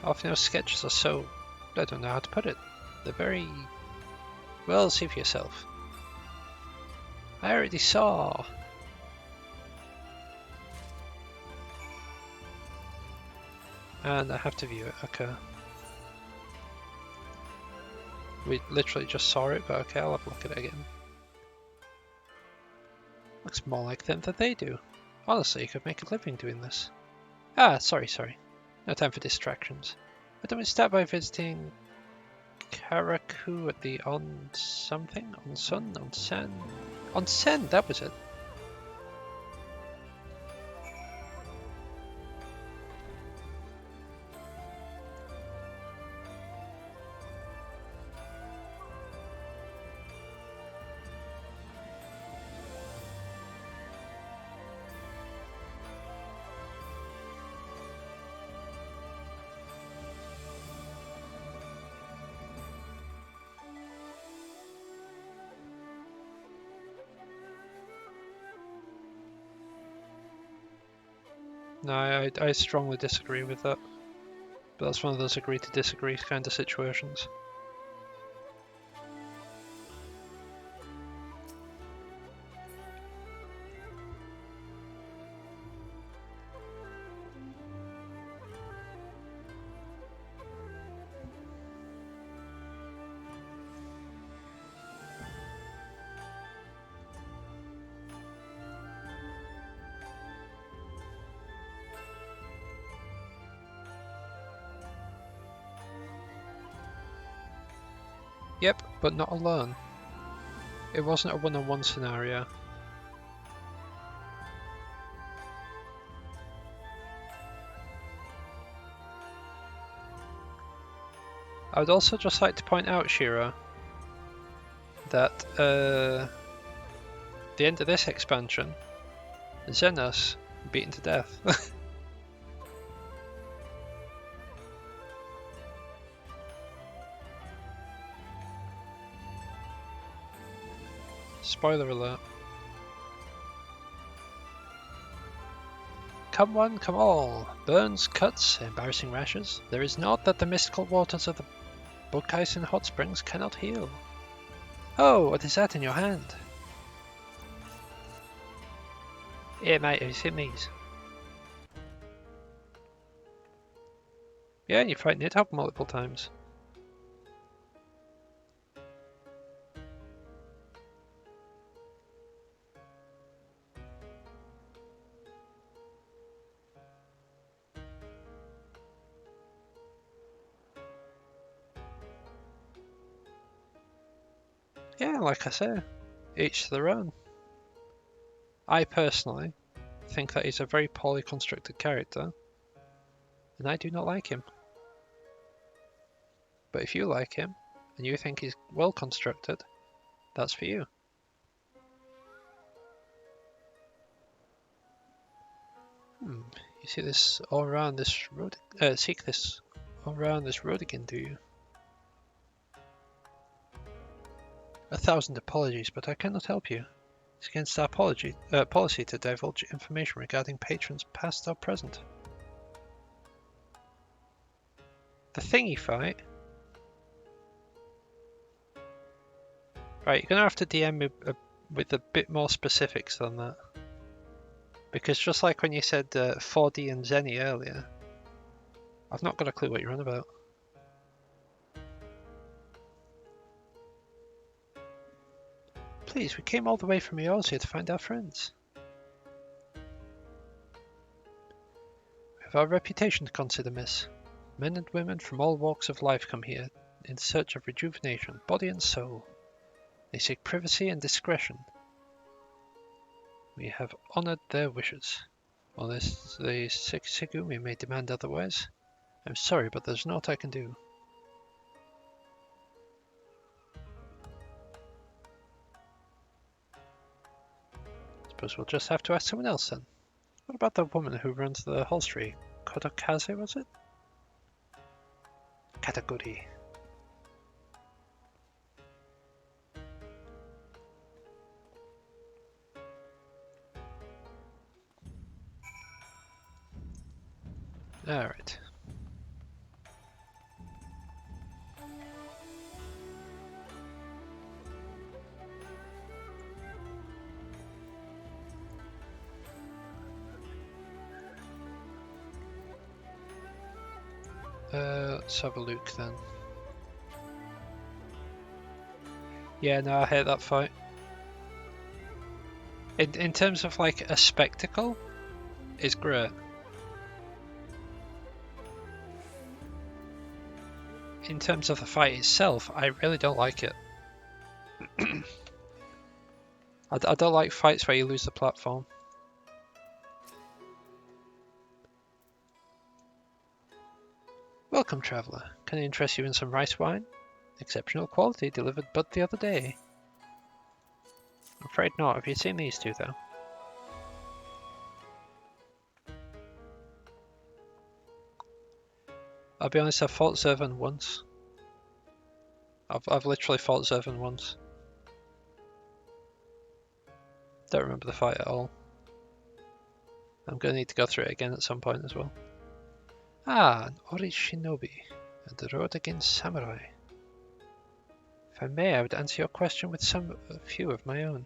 Alfino's sketches are so... I don't know how to put it. They're very... Well, see for yourself. I already saw. And I have to view it, okay. We literally just saw it, but okay, I'll have a look at it again. Looks more like them than they do. Honestly, you could make a living doing this. Ah, sorry. No time for distractions. Why don't we start by visiting Karaku at the Onsen, that was it. No, I strongly disagree with that. But that's one of those agree to disagree kind of situations. Yep, but not alone. It wasn't a one-on-one scenario. I would also just like to point out, Shiro, that the end of this expansion, Xenos beaten to death. Spoiler alert. Come one, come all. Burns, cuts, embarrassing rashes. There is naught that the mystical waters of the Bukaisen hot springs cannot heal. Oh, what is that in your hand? Here, mate, have you seen these? Yeah, and you fight Nidhogg multiple times. Yeah, like I say, each to their own. I personally think that he's a very poorly constructed character, and I do not like him. But if you like him, and you think he's well constructed, that's for you. You see this all around this road? Seek this all around this road again, do you? 1,000 apologies, but I cannot help you. It's against our policy to divulge information regarding patrons past or present. The thingy fight? Right, you're gonna have to DM me with a bit more specifics than that. Because just like when you said 4D and Zenny earlier, I've not got a clue what you're on about. Please, we came all the way from Eorzea to find our friends. We have our reputation to consider, miss. Men and women from all walks of life come here in search of rejuvenation, body and soul. They seek privacy and discretion. We have honored their wishes. Unless the Sigumi may demand otherwise. I'm sorry, but there's naught I can do. Suppose we'll just have to ask someone else then. What about the woman who runs the hostelry? Kotokaze, was it? Kataguri. Alright. Let's have a look then. Yeah, no, I hate that fight. In terms of like a spectacle, it's great. In terms of the fight itself, I really don't like it. I don't like fights where you lose the platform. Welcome, traveller. Can I interest you in some rice wine? Exceptional quality, delivered but the other day. I'm afraid not. Have you seen these two, though? I'll be honest, I've fought Zervan once. I've literally fought Zervan once. Don't remember the fight at all. I'm going to need to go through it again at some point as well. Ah, an Ori Shinobi, and the road against samurai. If I may, I would answer your question with a few of my own.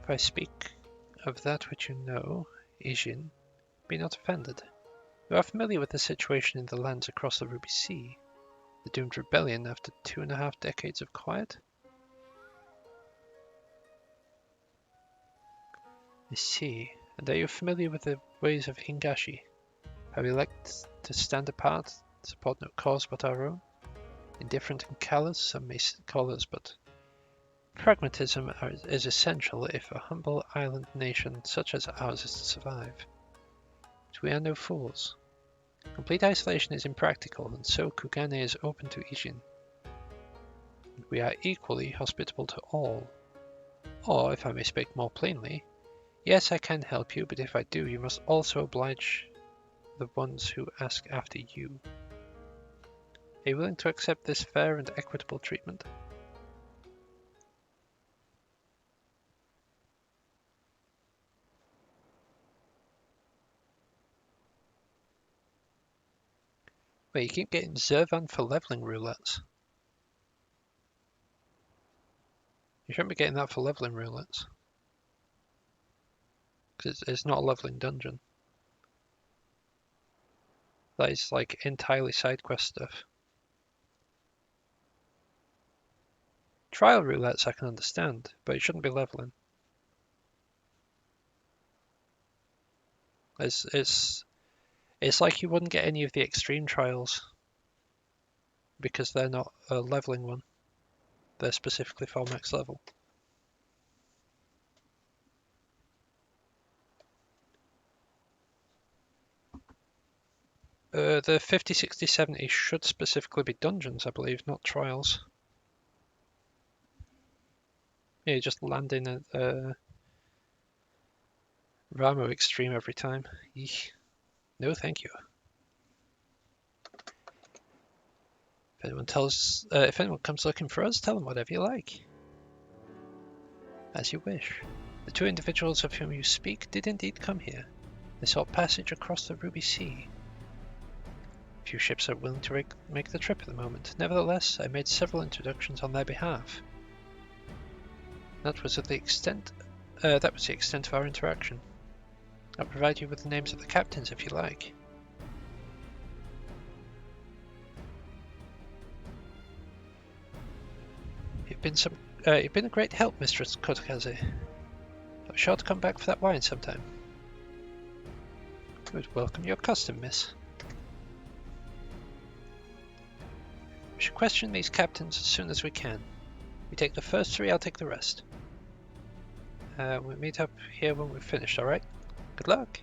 If I speak of that which you know, Ijin, be not offended. You are familiar with the situation in the lands across the Ruby Sea, the doomed rebellion after 2.5 decades of quiet? I see. And are you familiar with the ways of Ingashi? How we elect to stand apart, support no cause but our own? Indifferent and callous, some may call us, but pragmatism is essential if a humble island nation such as ours is to survive. But we are no fools. Complete isolation is impractical, and so Kugane is open to Ijin. We are equally hospitable to all. Or, if I may speak more plainly, yes, I can help you, but if I do, you must also oblige the ones who ask after you. Are you willing to accept this fair and equitable treatment? Wait, you keep getting Zervan for leveling roulettes. You shouldn't be getting that for leveling roulettes. Because it's not a leveling dungeon. That is like entirely side quest stuff. Trial roulettes I can understand, but it shouldn't be leveling. It's like you wouldn't get any of the extreme trials because they're not a leveling one. They're specifically for max level. The 50, 60, 70 should specifically be dungeons, I believe, not trials. Yeah, just land in a Ramo extreme every time. Eesh. No, thank you. If anyone comes looking for us, tell them whatever you like. As you wish. The two individuals of whom you speak did indeed come here. They sought passage across the Ruby Sea. Few ships are willing to make the trip at the moment. Nevertheless, I made several introductions on their behalf. That was the extent of our interaction. I'll provide you with the names of the captains if you like. You've been a great help, Mistress Kotokaze. I'm sure to come back for that wine sometime. Good, welcome your custom, miss. We should question these captains as soon as we can. You take the first 3, I'll take the rest. We'll meet up here when we've finished, alright? Good luck.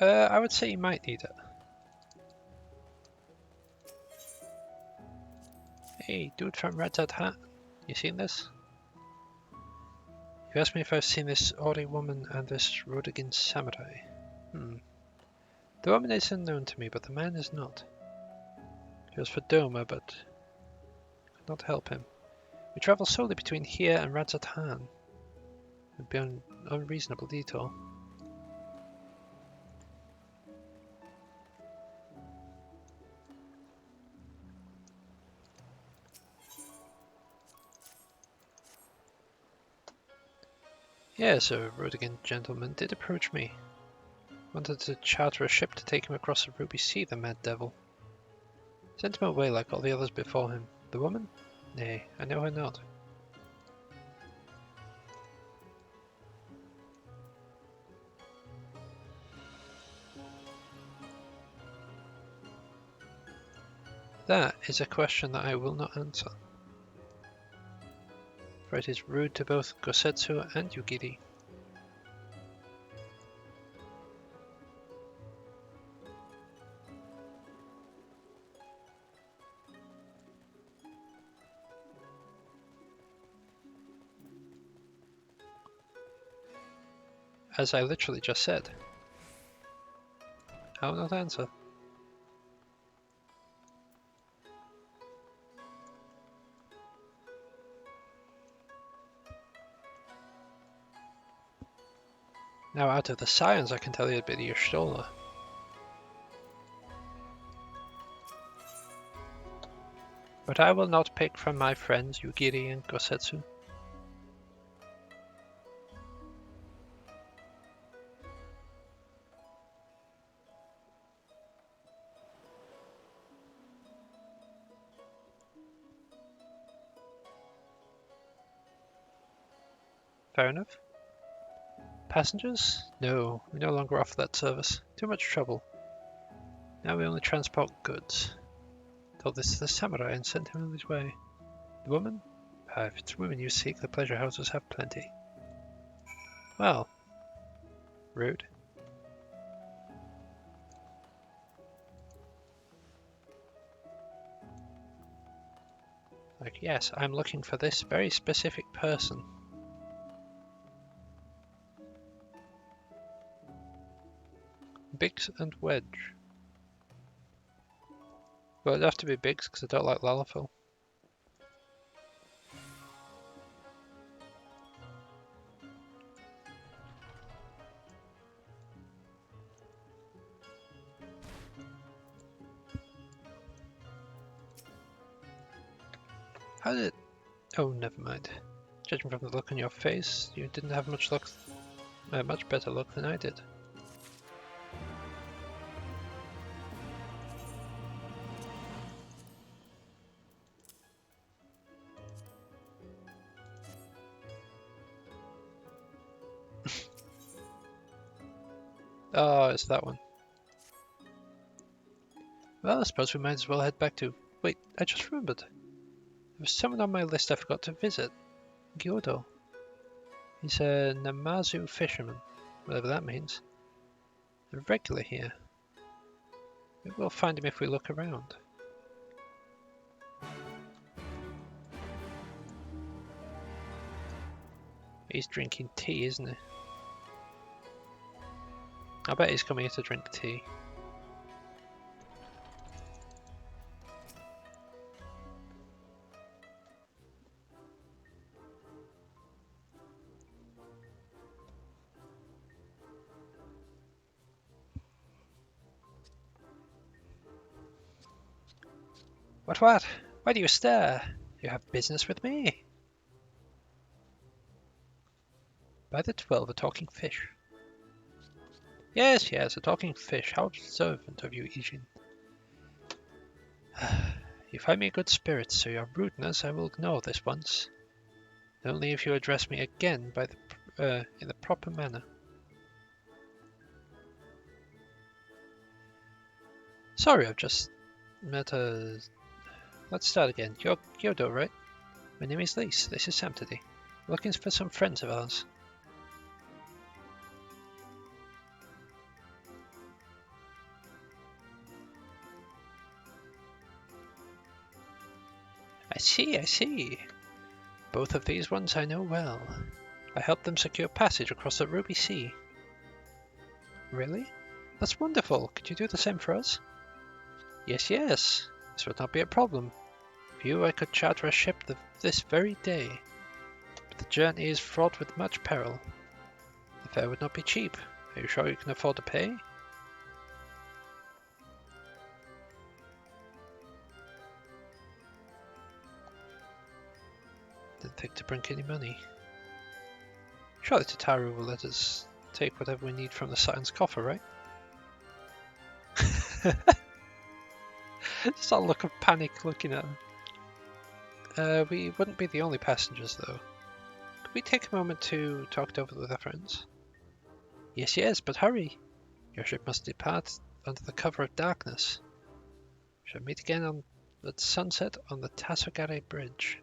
I would say you might need it. Hey, dude from Red Dead Hat. You seen this? You asked me if I've seen this Ori woman and this Rodigan samurai. The woman is unknown to me, but the man is not. He was for Doma, but could not help him. We travel solely between here and Radzatan. It would be an unreasonable detour. Yes, a Rodigan gentleman did approach me. Wanted to charter a ship to take him across the Ruby Sea, the mad devil. Sent him away like all the others before him. The woman? Nay, I know her not. That is a question that I will not answer. For it is rude to both Gosetsu and Yugiri. As I literally just said. I will not answer. Now out of the science I can tell you a bit of your Stola. But I will not pick from my friends Yugiri and Gosetsu. Fair enough. Passengers? No, we no longer offer that service. Too much trouble. Now we only transport goods. Told this to the samurai and sent him on his way. The woman? If it's women you seek, the pleasure houses have plenty. Well, rude. Like, yes, I'm looking for this very specific person. Biggs and Wedge. Well, it'd have to be Biggs because I don't like Lalafell. How did... Oh, never mind. Judging from the look on your face, you didn't have much luck, much better luck than I did. Oh, it's that one. Well, I suppose we might as well head back to... Wait, I just remembered. There was someone on my list I forgot to visit. Gyodo. He's a Namazu fisherman, whatever that means. A regular here. Maybe we'll find him if we look around. He's drinking tea, isn't he? I bet he's coming here to drink tea. What? Why do you stare? You have business with me? By the 12, a talking fish. Yes, a talking fish. How observant of you, Ijin. You find me a good spirit, so your rudeness I will ignore this once. Only if you address me again by the in the proper manner. Sorry, I've just met a... Let's start again. You're Gyodo, right? My name is Lise. This is Samtidi. We're looking for some friends of ours. I see. Both of these ones I know well. I helped them secure passage across the Ruby Sea. Really? That's wonderful. Could you do the same for us? Yes. This would not be a problem. For you, I could charter a ship this very day. But the journey is fraught with much peril. The fare would not be cheap. Are you sure you can afford to pay? Didn't think to bring any money. Surely Tataru will let us take whatever we need from the Scion's coffer, right? Just that look of panic looking at her. We wouldn't be the only passengers, though. Could we take a moment to talk it over with our friends? Yes, but hurry. Your ship must depart under the cover of darkness. We shall meet again at sunset on the Tassogare Bridge.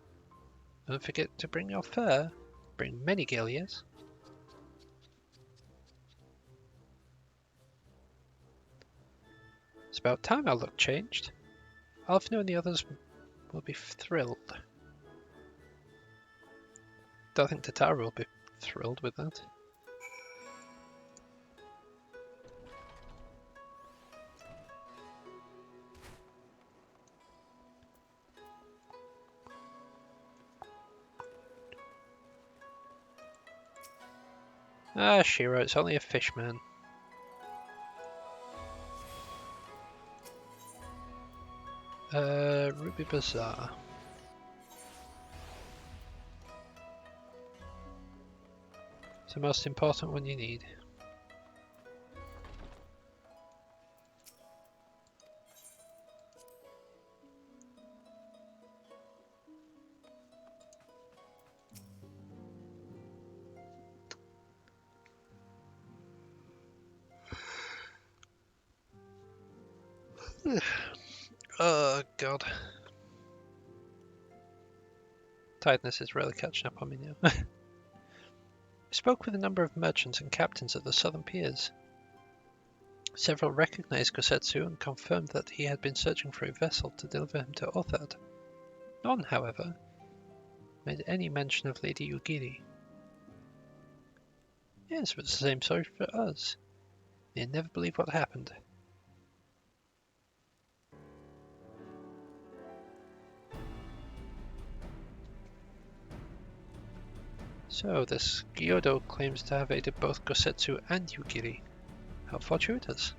Don't forget to bring your fur. Bring many gillias. It's about time our luck changed. Alphino and the others will be thrilled. Don't think Tataru will be thrilled with that. Ah, Shiro, it's only a fish, man. Ruby Bazaar. It's the most important one you need. Oh god. Tiredness is really catching up on me now. I spoke with a number of merchants and captains at the southern piers. Several recognized Gosetsu and confirmed that he had been searching for a vessel to deliver him to Othard. None, however, made any mention of Lady Yugiri. Yes, but it's the same story for us. You'd never believe what happened. So, this Gyodo claims to have aided both Gosetsu and Yugiri. How fortuitous.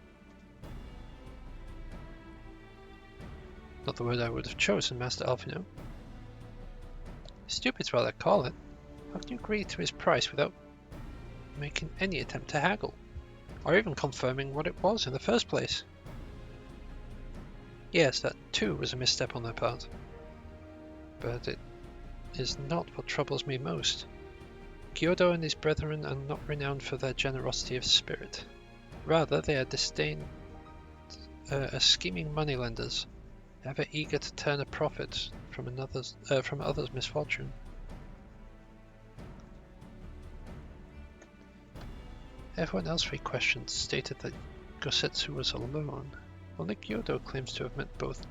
Not the word I would have chosen, Master Alphino. Stupid's what I call it. How can you agree to his price without making any attempt to haggle? Or even confirming what it was in the first place? Yes, that too was a misstep on their part. But it is not what troubles me most. Gyodo and his brethren are not renowned for their generosity of spirit. Rather, they are disdained as scheming moneylenders, ever eager to turn a profit from others' misfortune. Everyone else we questioned stated that Gosetsu was alone. Only Gyodo claims to have met both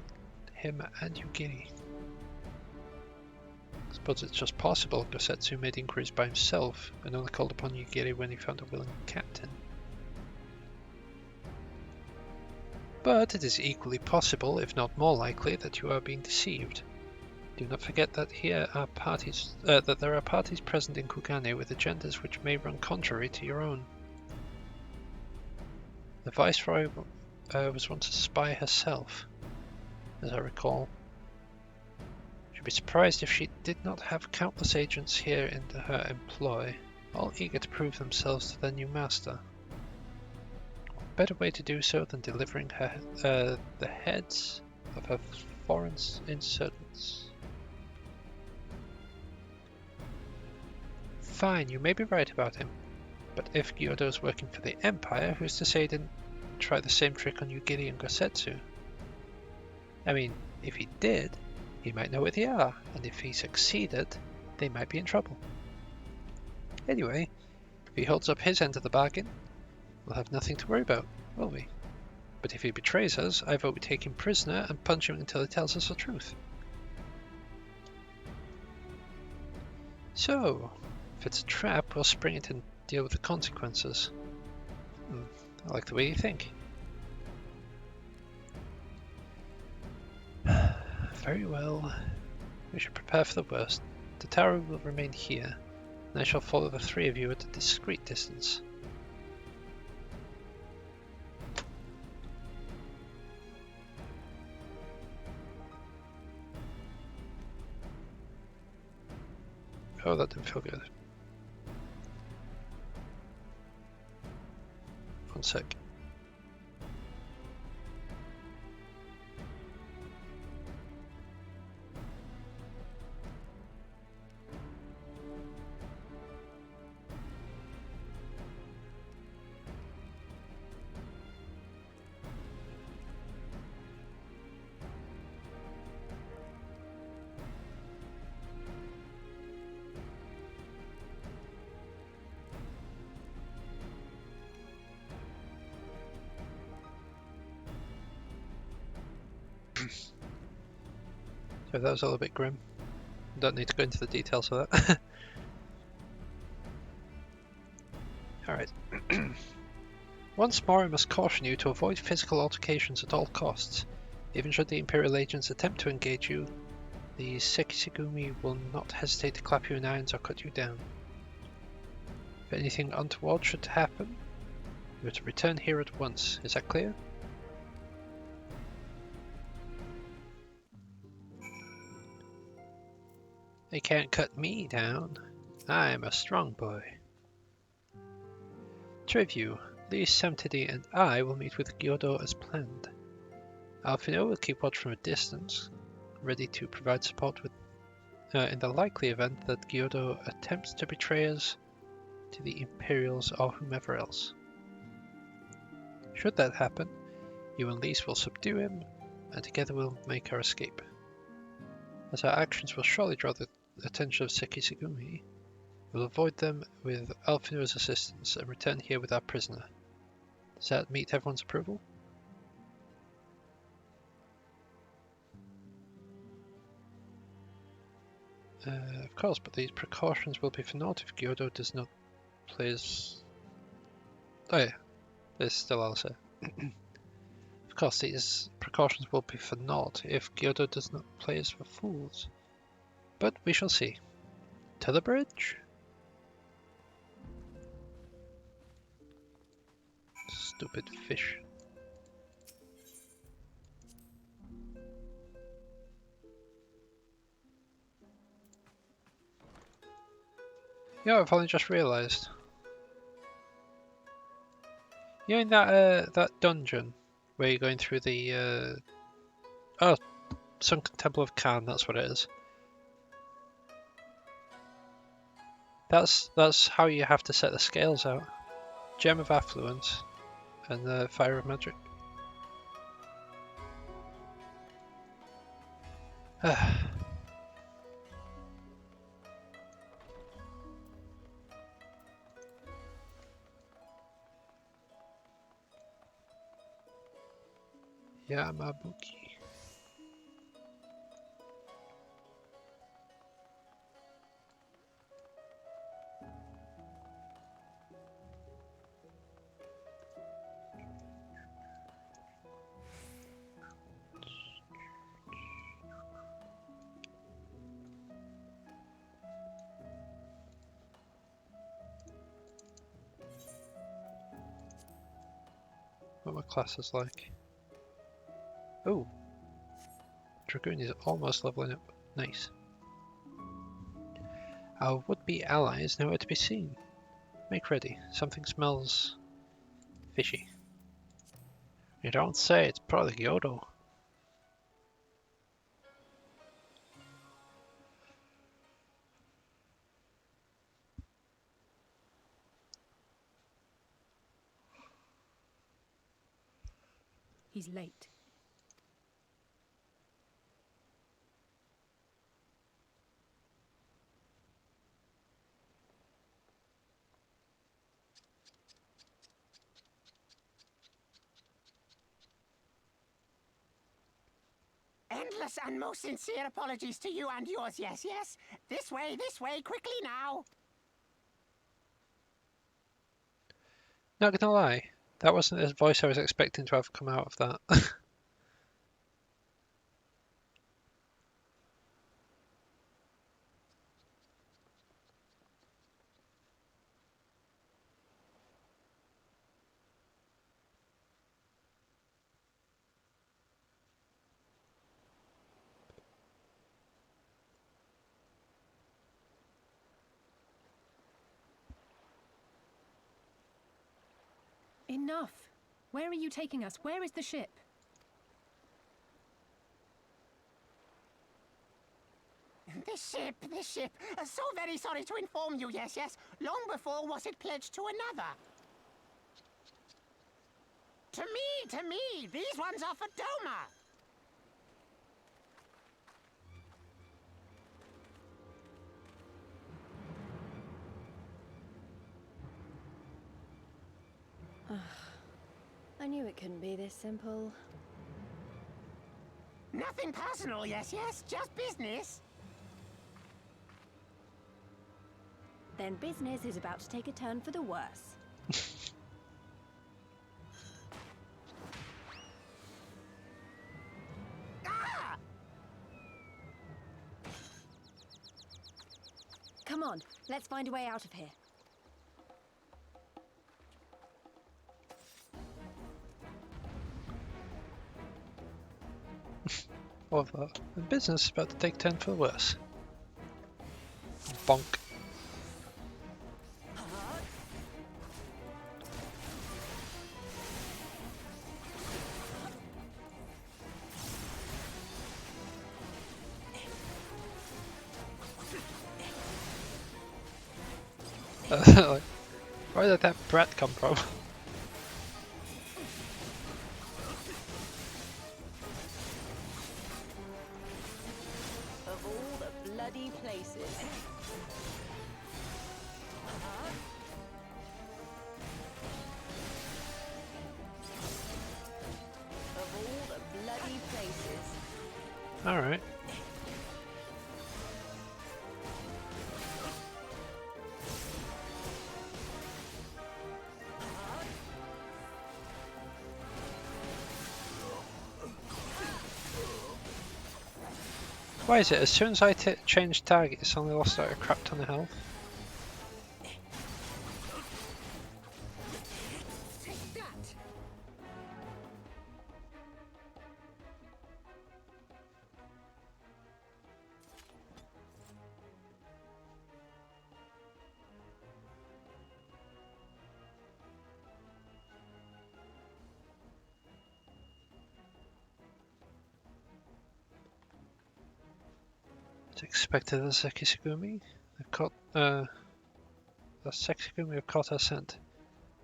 him and Yugiri. I suppose it's just possible Gosetsu made inquiries by himself and only called upon Yugiri when he found a willing captain. But it is equally possible, if not more likely, that you are being deceived. Do not forget that there are parties present in Kugane with agendas which may run contrary to your own. The Viceroy was once a spy herself, as I recall. Should be surprised if she did not have countless agents here in her employ, all eager to prove themselves to their new master. What better way to do so than delivering her the heads of her foreign insurgents? Fine, you may be right about him, but if Gyodo's working for the Empire, who's to say he didn't try the same trick on Yugiri and Gosetsu? I mean, if he did, he might know where they are, and if he succeeded, they might be in trouble. Anyway, if he holds up his end of the bargain, we'll have nothing to worry about, will we? But if he betrays us, I vote we take him prisoner and punch him until he tells us the truth. So, if it's a trap, we'll spring it and deal with the consequences. I like the way you think. Very well. We should prepare for the worst. The tower will remain here, and I shall follow the three of you at a discreet distance. Oh, that didn't feel good. One sec. So that was a little bit grim. Don't need to go into the details of that. Alright. Once more, I must caution you to avoid physical altercations at all costs. Even should the Imperial agents attempt to engage you, the Sekisugumi will not hesitate to clap you in irons or cut you down. If anything untoward should happen, you are to return here at once. Is that clear? They can't cut me down. I'm a strong boy. To review, Lee Samtidi and I will meet with Gyodo as planned. Alfino will keep watch from a distance, ready to provide support with, in the likely event that Gyodo attempts to betray us to the Imperials or whomever else. Should that happen, you and Lise will subdue him, and together we'll make our escape. As our actions will surely draw the attention of Sekisugumi, we'll avoid them with Alfino's assistance and return here with our prisoner. Does that meet everyone's approval? Of course, but these precautions will be for naught if Gyodo does not place... Oh yeah, there's still Alistair. Of course, these precautions will be for naught if Gyodo does not play us for fools. But we shall see. To the bridge? Stupid fish. Yeah, I've only just realised. You know in that dungeon where you're going through the oh, Sunken Temple of Khan, that's what it is. That's how you have to set the scales out. Gem of Affluence and the Fire of Magic. Yamabuki. What my class is like. Oh, Dragoon is almost leveling up. Nice. Our would-be ally is nowhere to be seen. Make ready. Something smells fishy. You don't say. It's probably Gyodo. He's late. endless and most sincere apologies to you and yours, yes, yes. This way, quickly now. Not gonna lie, that wasn't the voice I was expecting to have come out of that. Enough! Where are you taking us? Where is the ship? This ship. So very sorry to inform you, yes, yes. Long before was it pledged to another. To me, these ones are for Doma. I knew it couldn't be this simple. Nothing personal, yes, yes, just business. Then business is about to take a turn for the worse. Come on, let's find a way out of here. Of the business is about to take 10 for the worse. Bonk. Where did that brat come from? Of all the bloody places. Of all the bloody places. Alright. Why is it as soon as I change target, it's only lost like a crap ton of health? Expected a Sekisugumi. I've caught the Sekisugumi have caught our scent.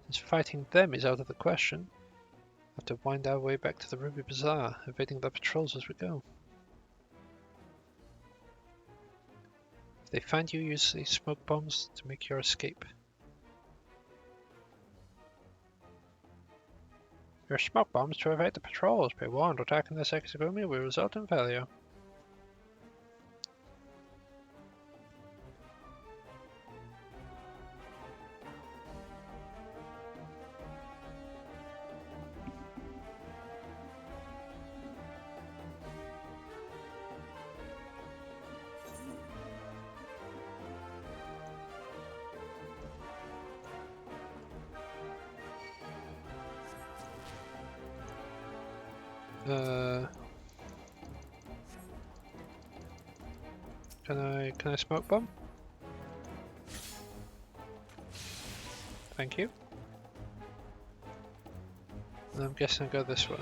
Since fighting them is out of the question, we'll have to wind our way back to the Ruby Bazaar, evading their patrols as we go. If they find you, use these smoke bombs to make your escape. Your smoke bombs to evade the patrols. Be warned, attacking the Sekisugumi will result in failure. Can I smoke bomb? Thank you. And I'm guessing I go this way.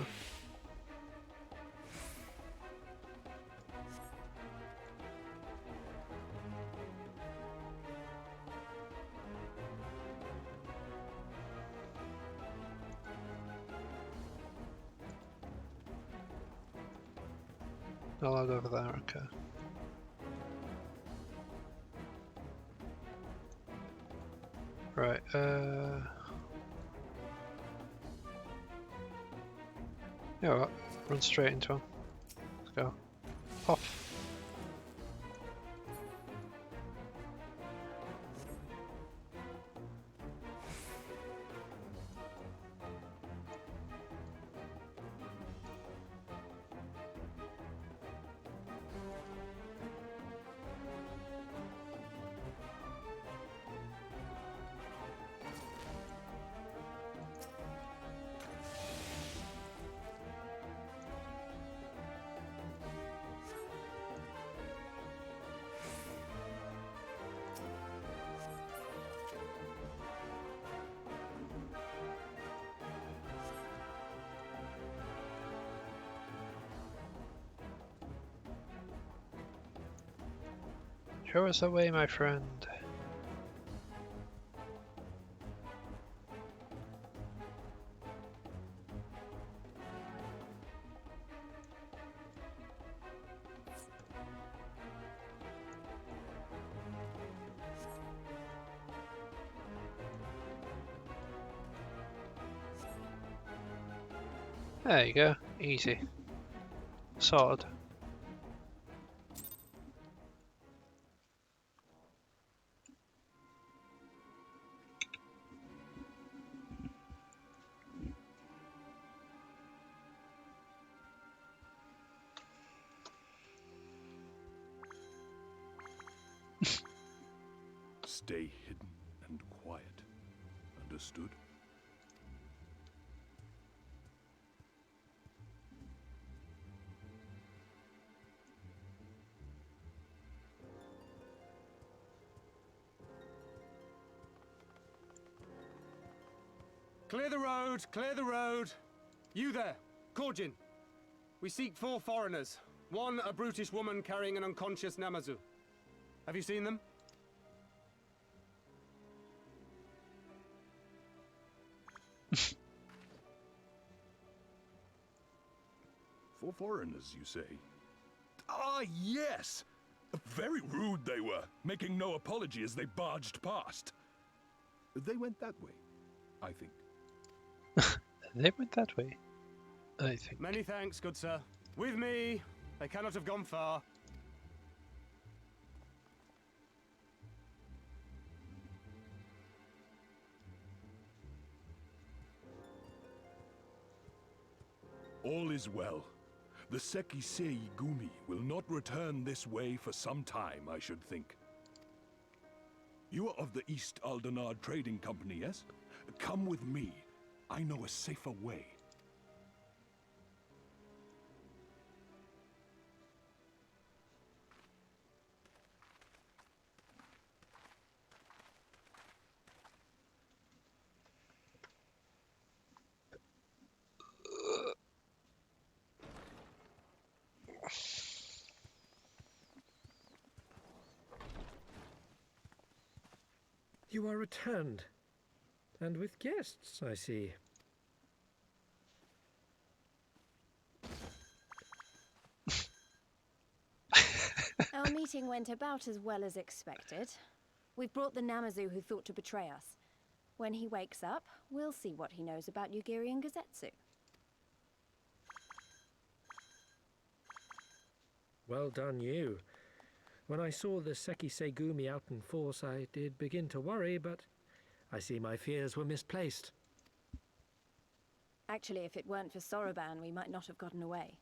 Oh, I'll go over there, okay. Right, you know what? Run straight into him. Let's go. off. Show us the way, my friend. There you go. Easy. Sorted. Stay hidden and quiet. Understood? Clear the road! Clear the road! You there, Korjin. We seek 4 foreigners. One, a brutish woman carrying an unconscious Namazu. Have you seen them? For foreigners, you say? Ah, yes! Very rude they were, making no apology as they barged past. They went that way, I think. They went that way, I think. Many thanks, good sir. With me! They cannot have gone far. All is well. The Sekisei Gumi will not return this way for some time, I should think. You are of the East Aldenard Trading Company, yes? Come with me. I know a safer way. You are returned. And with guests, I see. Our meeting went about as well as expected. We've brought the Namazu who thought to betray us. When he wakes up, we'll see what he knows about Yugiri and Gazetsu. Well done you. When I saw the Sekisei Gumi out in force, I did begin to worry, but I see my fears were misplaced. Actually, if it weren't for Soroban, we might not have gotten away.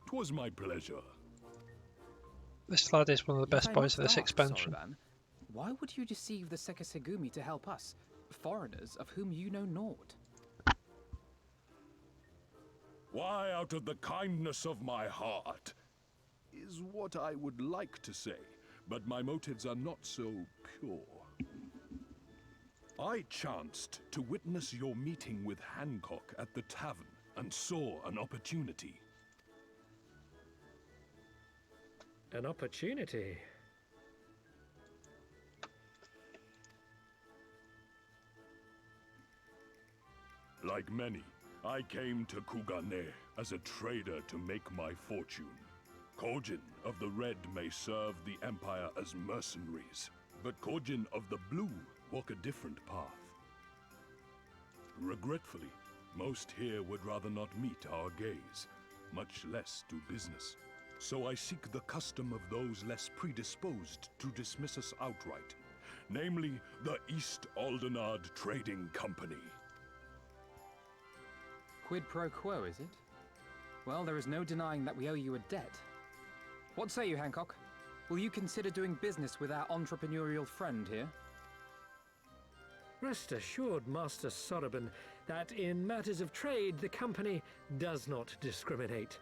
'Twas my pleasure. This lad is one of the best If I boys of must this ask, expansion. Soroban, why would you deceive the Sekisegumi to help us, foreigners of whom you know naught? Why, out of the kindness of my heart, is what I would like to say, but my motives are not so pure. I chanced to witness your meeting with Hancock at the tavern and saw an opportunity. An opportunity? Like many, I came to Kugane as a trader to make my fortune. Korjin of the Red may serve the Empire as mercenaries, but Korjin of the Blue walk a different path. Regretfully, Most here would rather not meet our gaze, much less do business. So I seek the custom of those less predisposed to dismiss us outright, namely the East Aldenard Trading Company. Quid pro quo, is it? Well, there is no denying that we owe you a debt. What say you, Hancock? Will you consider doing business with our entrepreneurial friend here? Rest assured, Master Soroban, that in matters of trade, the company does not discriminate.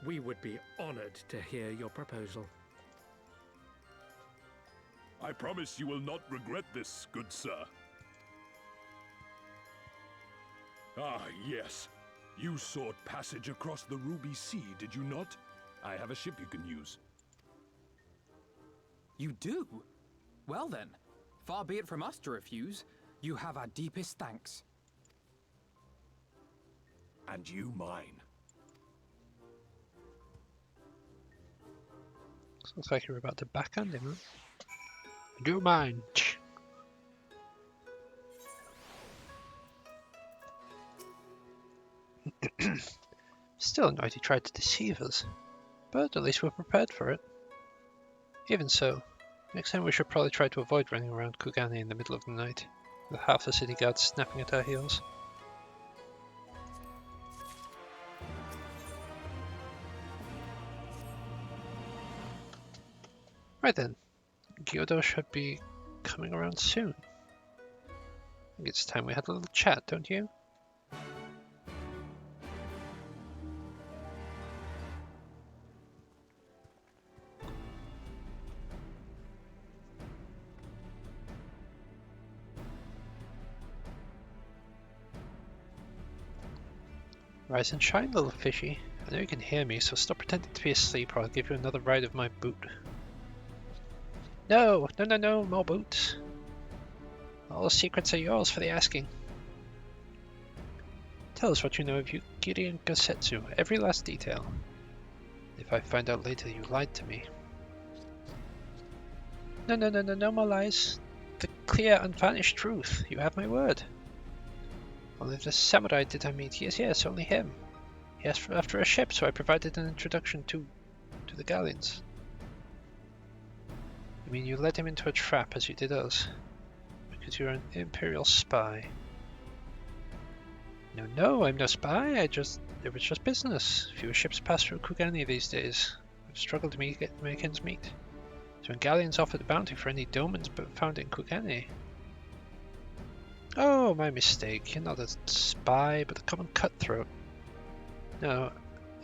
We would be honored to hear your proposal. I promise you will not regret this, good sir. Ah, yes. You sought passage across the Ruby Sea, did you not? I have a ship you can use. You do? Well then, far be it from us to refuse. You have our deepest thanks. And you mine. Looks like you're about to backhand him, huh? Do mine. Still annoyed he tried to deceive us, but at least we're prepared for it. Even so, next time we should probably try to avoid running around Kugani in the middle of the night, with half the city guards snapping at our heels. Right then, Gyudo should be coming around soon. I think it's time we had a little chat, don't you? Rise and shine, little fishy. I know you can hear me, so stop pretending to be asleep or I'll give you another ride of my boot. No! No, no, no, more boots. All the secrets are yours for the asking. Tell us what you know of Yukiri and Gosetsu, every last detail. If I find out later you lied to me. No, no, no, no, no more lies. The clear, unvarnished truth. You have my word. Only the samurai did I meet. Yes, yes, only him. He asked after a ship, so I provided an introduction to the galleons. You mean you led him into a trap as you did us? Because you're an Imperial spy. No, no, I'm no spy. It was just business. Fewer ships pass through Kugani these days. We've struggled to make ends meet. So when galleons offered a bounty for any domens found in Kugani. Oh, my mistake. You're not a spy, but a common cutthroat. No,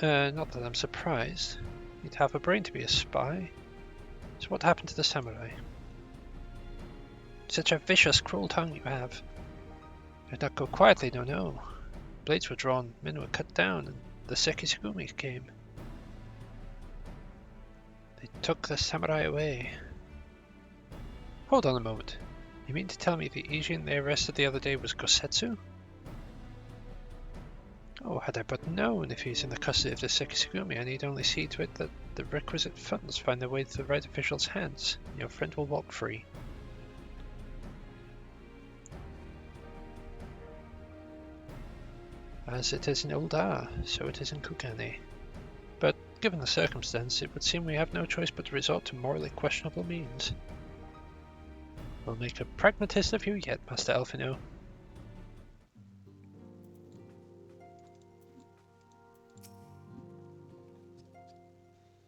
not that I'm surprised. You'd have a brain to be a spy. So what happened to the samurai? Such a vicious, cruel tongue you have. Did not go quietly, no, no. Blades were drawn, men were cut down, and the Sekisugumi came. They took the samurai away. Hold on a moment. You mean to tell me the Asian they arrested the other day was Gosetsu? Oh, had I but known. If he's in the custody of the Sekisugumi, I need only see to it that the requisite funds find their way to the right official's hands. Your friend will walk free. As it is in Uldar, so it is in Kugani. But given the circumstance, it would seem we have no choice but to resort to morally questionable means. We'll make a pragmatist of you yet, Master Elfino.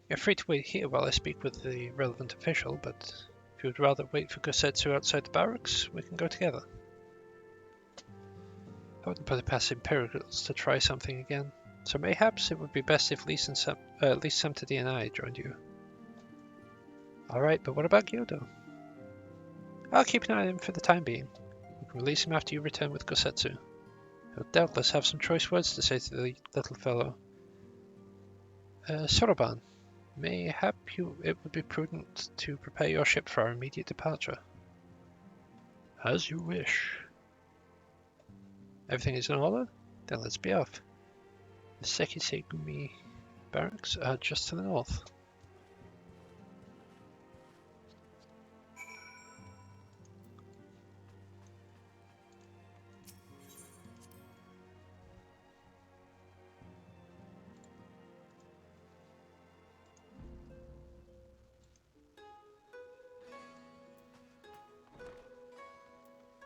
You're free to wait here while I speak with the relevant official, but if you would rather wait for Gosetsu outside the barracks, we can go together. I wouldn't put it past Imperials to try something again, so mayhaps it would be best if Lee Samtadi and I joined you. Alright, but what about Gyodo? I'll keep an eye on him for the time being. You can release him after you return with Gosetsu. He'll doubtless have some choice words to say to the little fellow. Soroban, mayhap it would be prudent to prepare your ship for our immediate departure. As you wish. Everything is in order? Then let's be off. The Sekisugumi barracks are just to the north.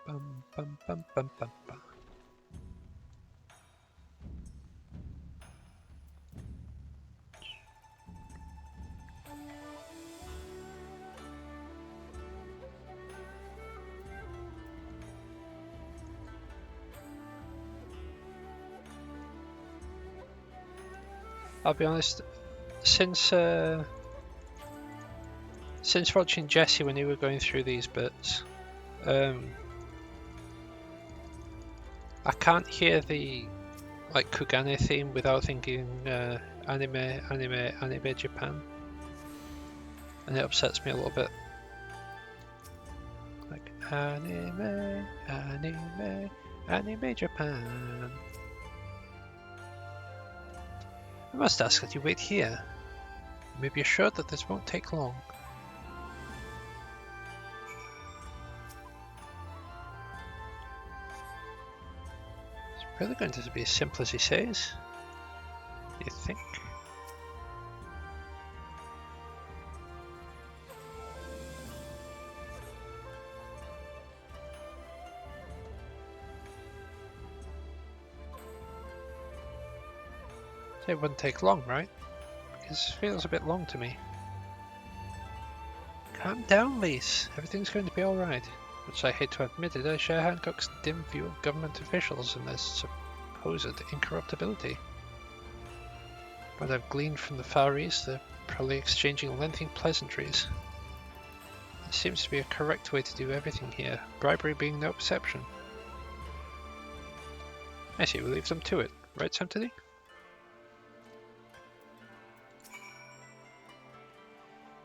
Bum, bum, bum, bum, bum, bum. I'll be honest, since watching Jesse when you were going through these bits, I can't hear the like Kugane theme without thinking anime Japan, and it upsets me a little bit. Like anime Japan. I must ask that you wait here. You may be assured that this won't take long. It's really going to be as simple as he says. You think? It wouldn't take long, right? Because it feels a bit long to me. Calm down, Lise. Everything's going to be alright. Which I hate to admit it, I share Hancock's dim view of government officials and their supposed incorruptibility. But I've gleaned from the Far East they're probably exchanging lengthy pleasantries. There seems to be a correct way to do everything here, bribery being no exception. I see, we leave them to it, right, Santini?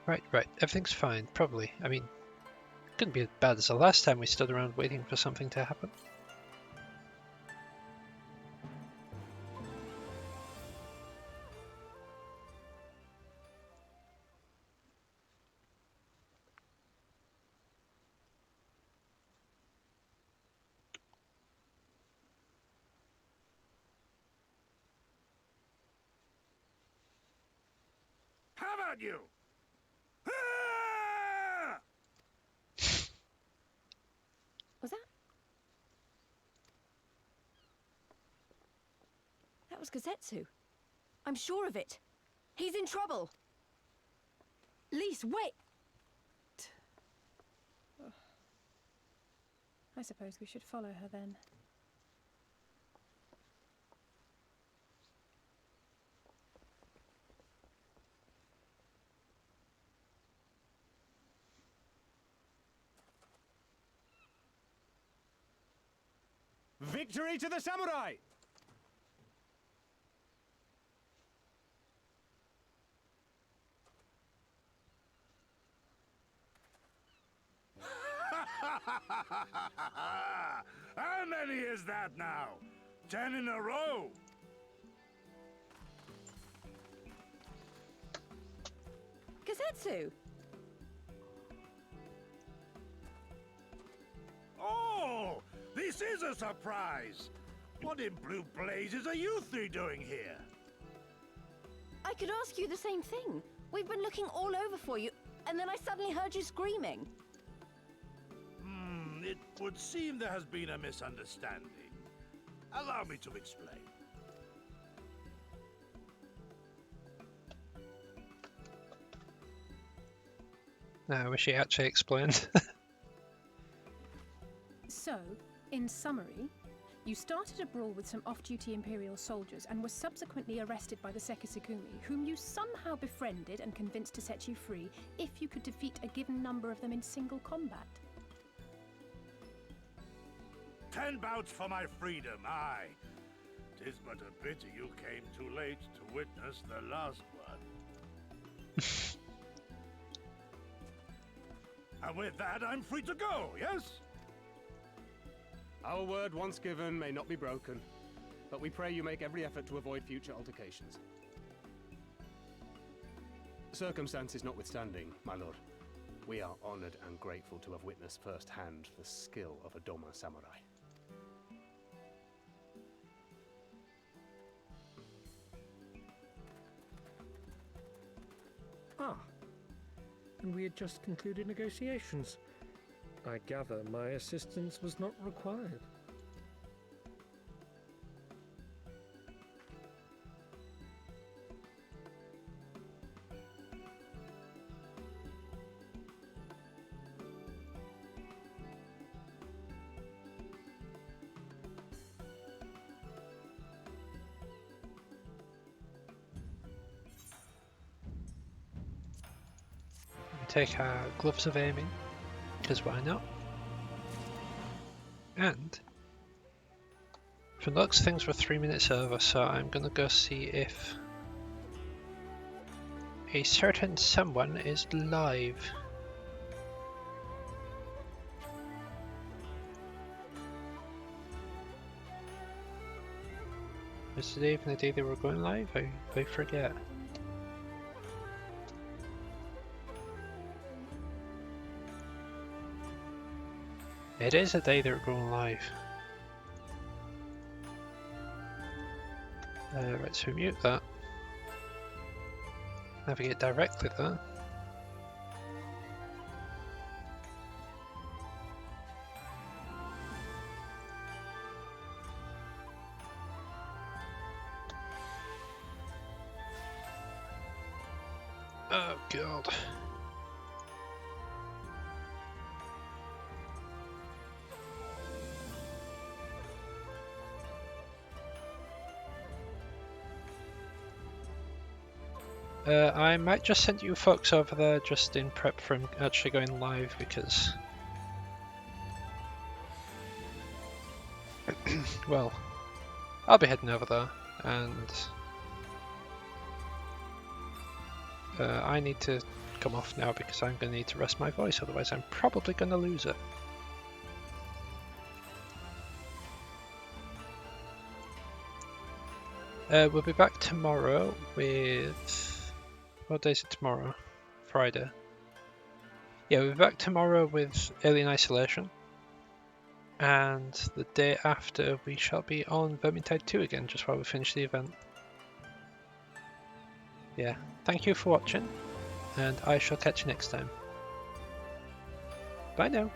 Right. Everything's fine, probably. I mean, it couldn't be as bad as the last time we stood around waiting for something to happen. How about you? Was that? That was Gazetsu. I'm sure of it. He's in trouble. Lise, wait! I suppose we should follow her then. Victory to the samurai! How many is that now? 10 in a row? Gazetsu! Oh, this is a surprise! What in blue blazes are you three doing here? I could ask you the same thing. We've been looking all over for you, and then I suddenly heard you screaming. It would seem there has been a misunderstanding. Allow me to explain. No, I wish he actually explained. So, in summary, you started a brawl with some off-duty Imperial soldiers and were subsequently arrested by the Sekisukumi, whom you somehow befriended and convinced to set you free if you could defeat a given number of them in single combat. 10 bouts for my freedom, aye. 'Tis but a pity you came too late to witness the last one. And with that, I'm free to go, yes? Our word once given may not be broken, but we pray you make every effort to avoid future altercations. Circumstances notwithstanding, my lord, we are honored and grateful to have witnessed firsthand the skill of a Doma samurai. Ah, and we had just concluded negotiations. I gather my assistance was not required. Take our gloves of aiming, because why not? And from looks things were 3 minutes over, so I'm gonna go see if a certain someone is live. Was today even the day they were going live? I forget. It is a day they're going live. Right, so mute that. Navigate directly there. Oh god. I might just send you folks over there just in prep for him actually going live because well, I'll be heading over there and I need to come off now because I'm going to need to rest my voice, otherwise I'm probably going to lose it. We'll be back tomorrow with... What day is it tomorrow? Friday. Yeah, we'll be back tomorrow with Alien Isolation. And the day after we shall be on Vermintide 2 again, just while we finish the event. Yeah, thank you for watching, and I shall catch you next time. Bye now.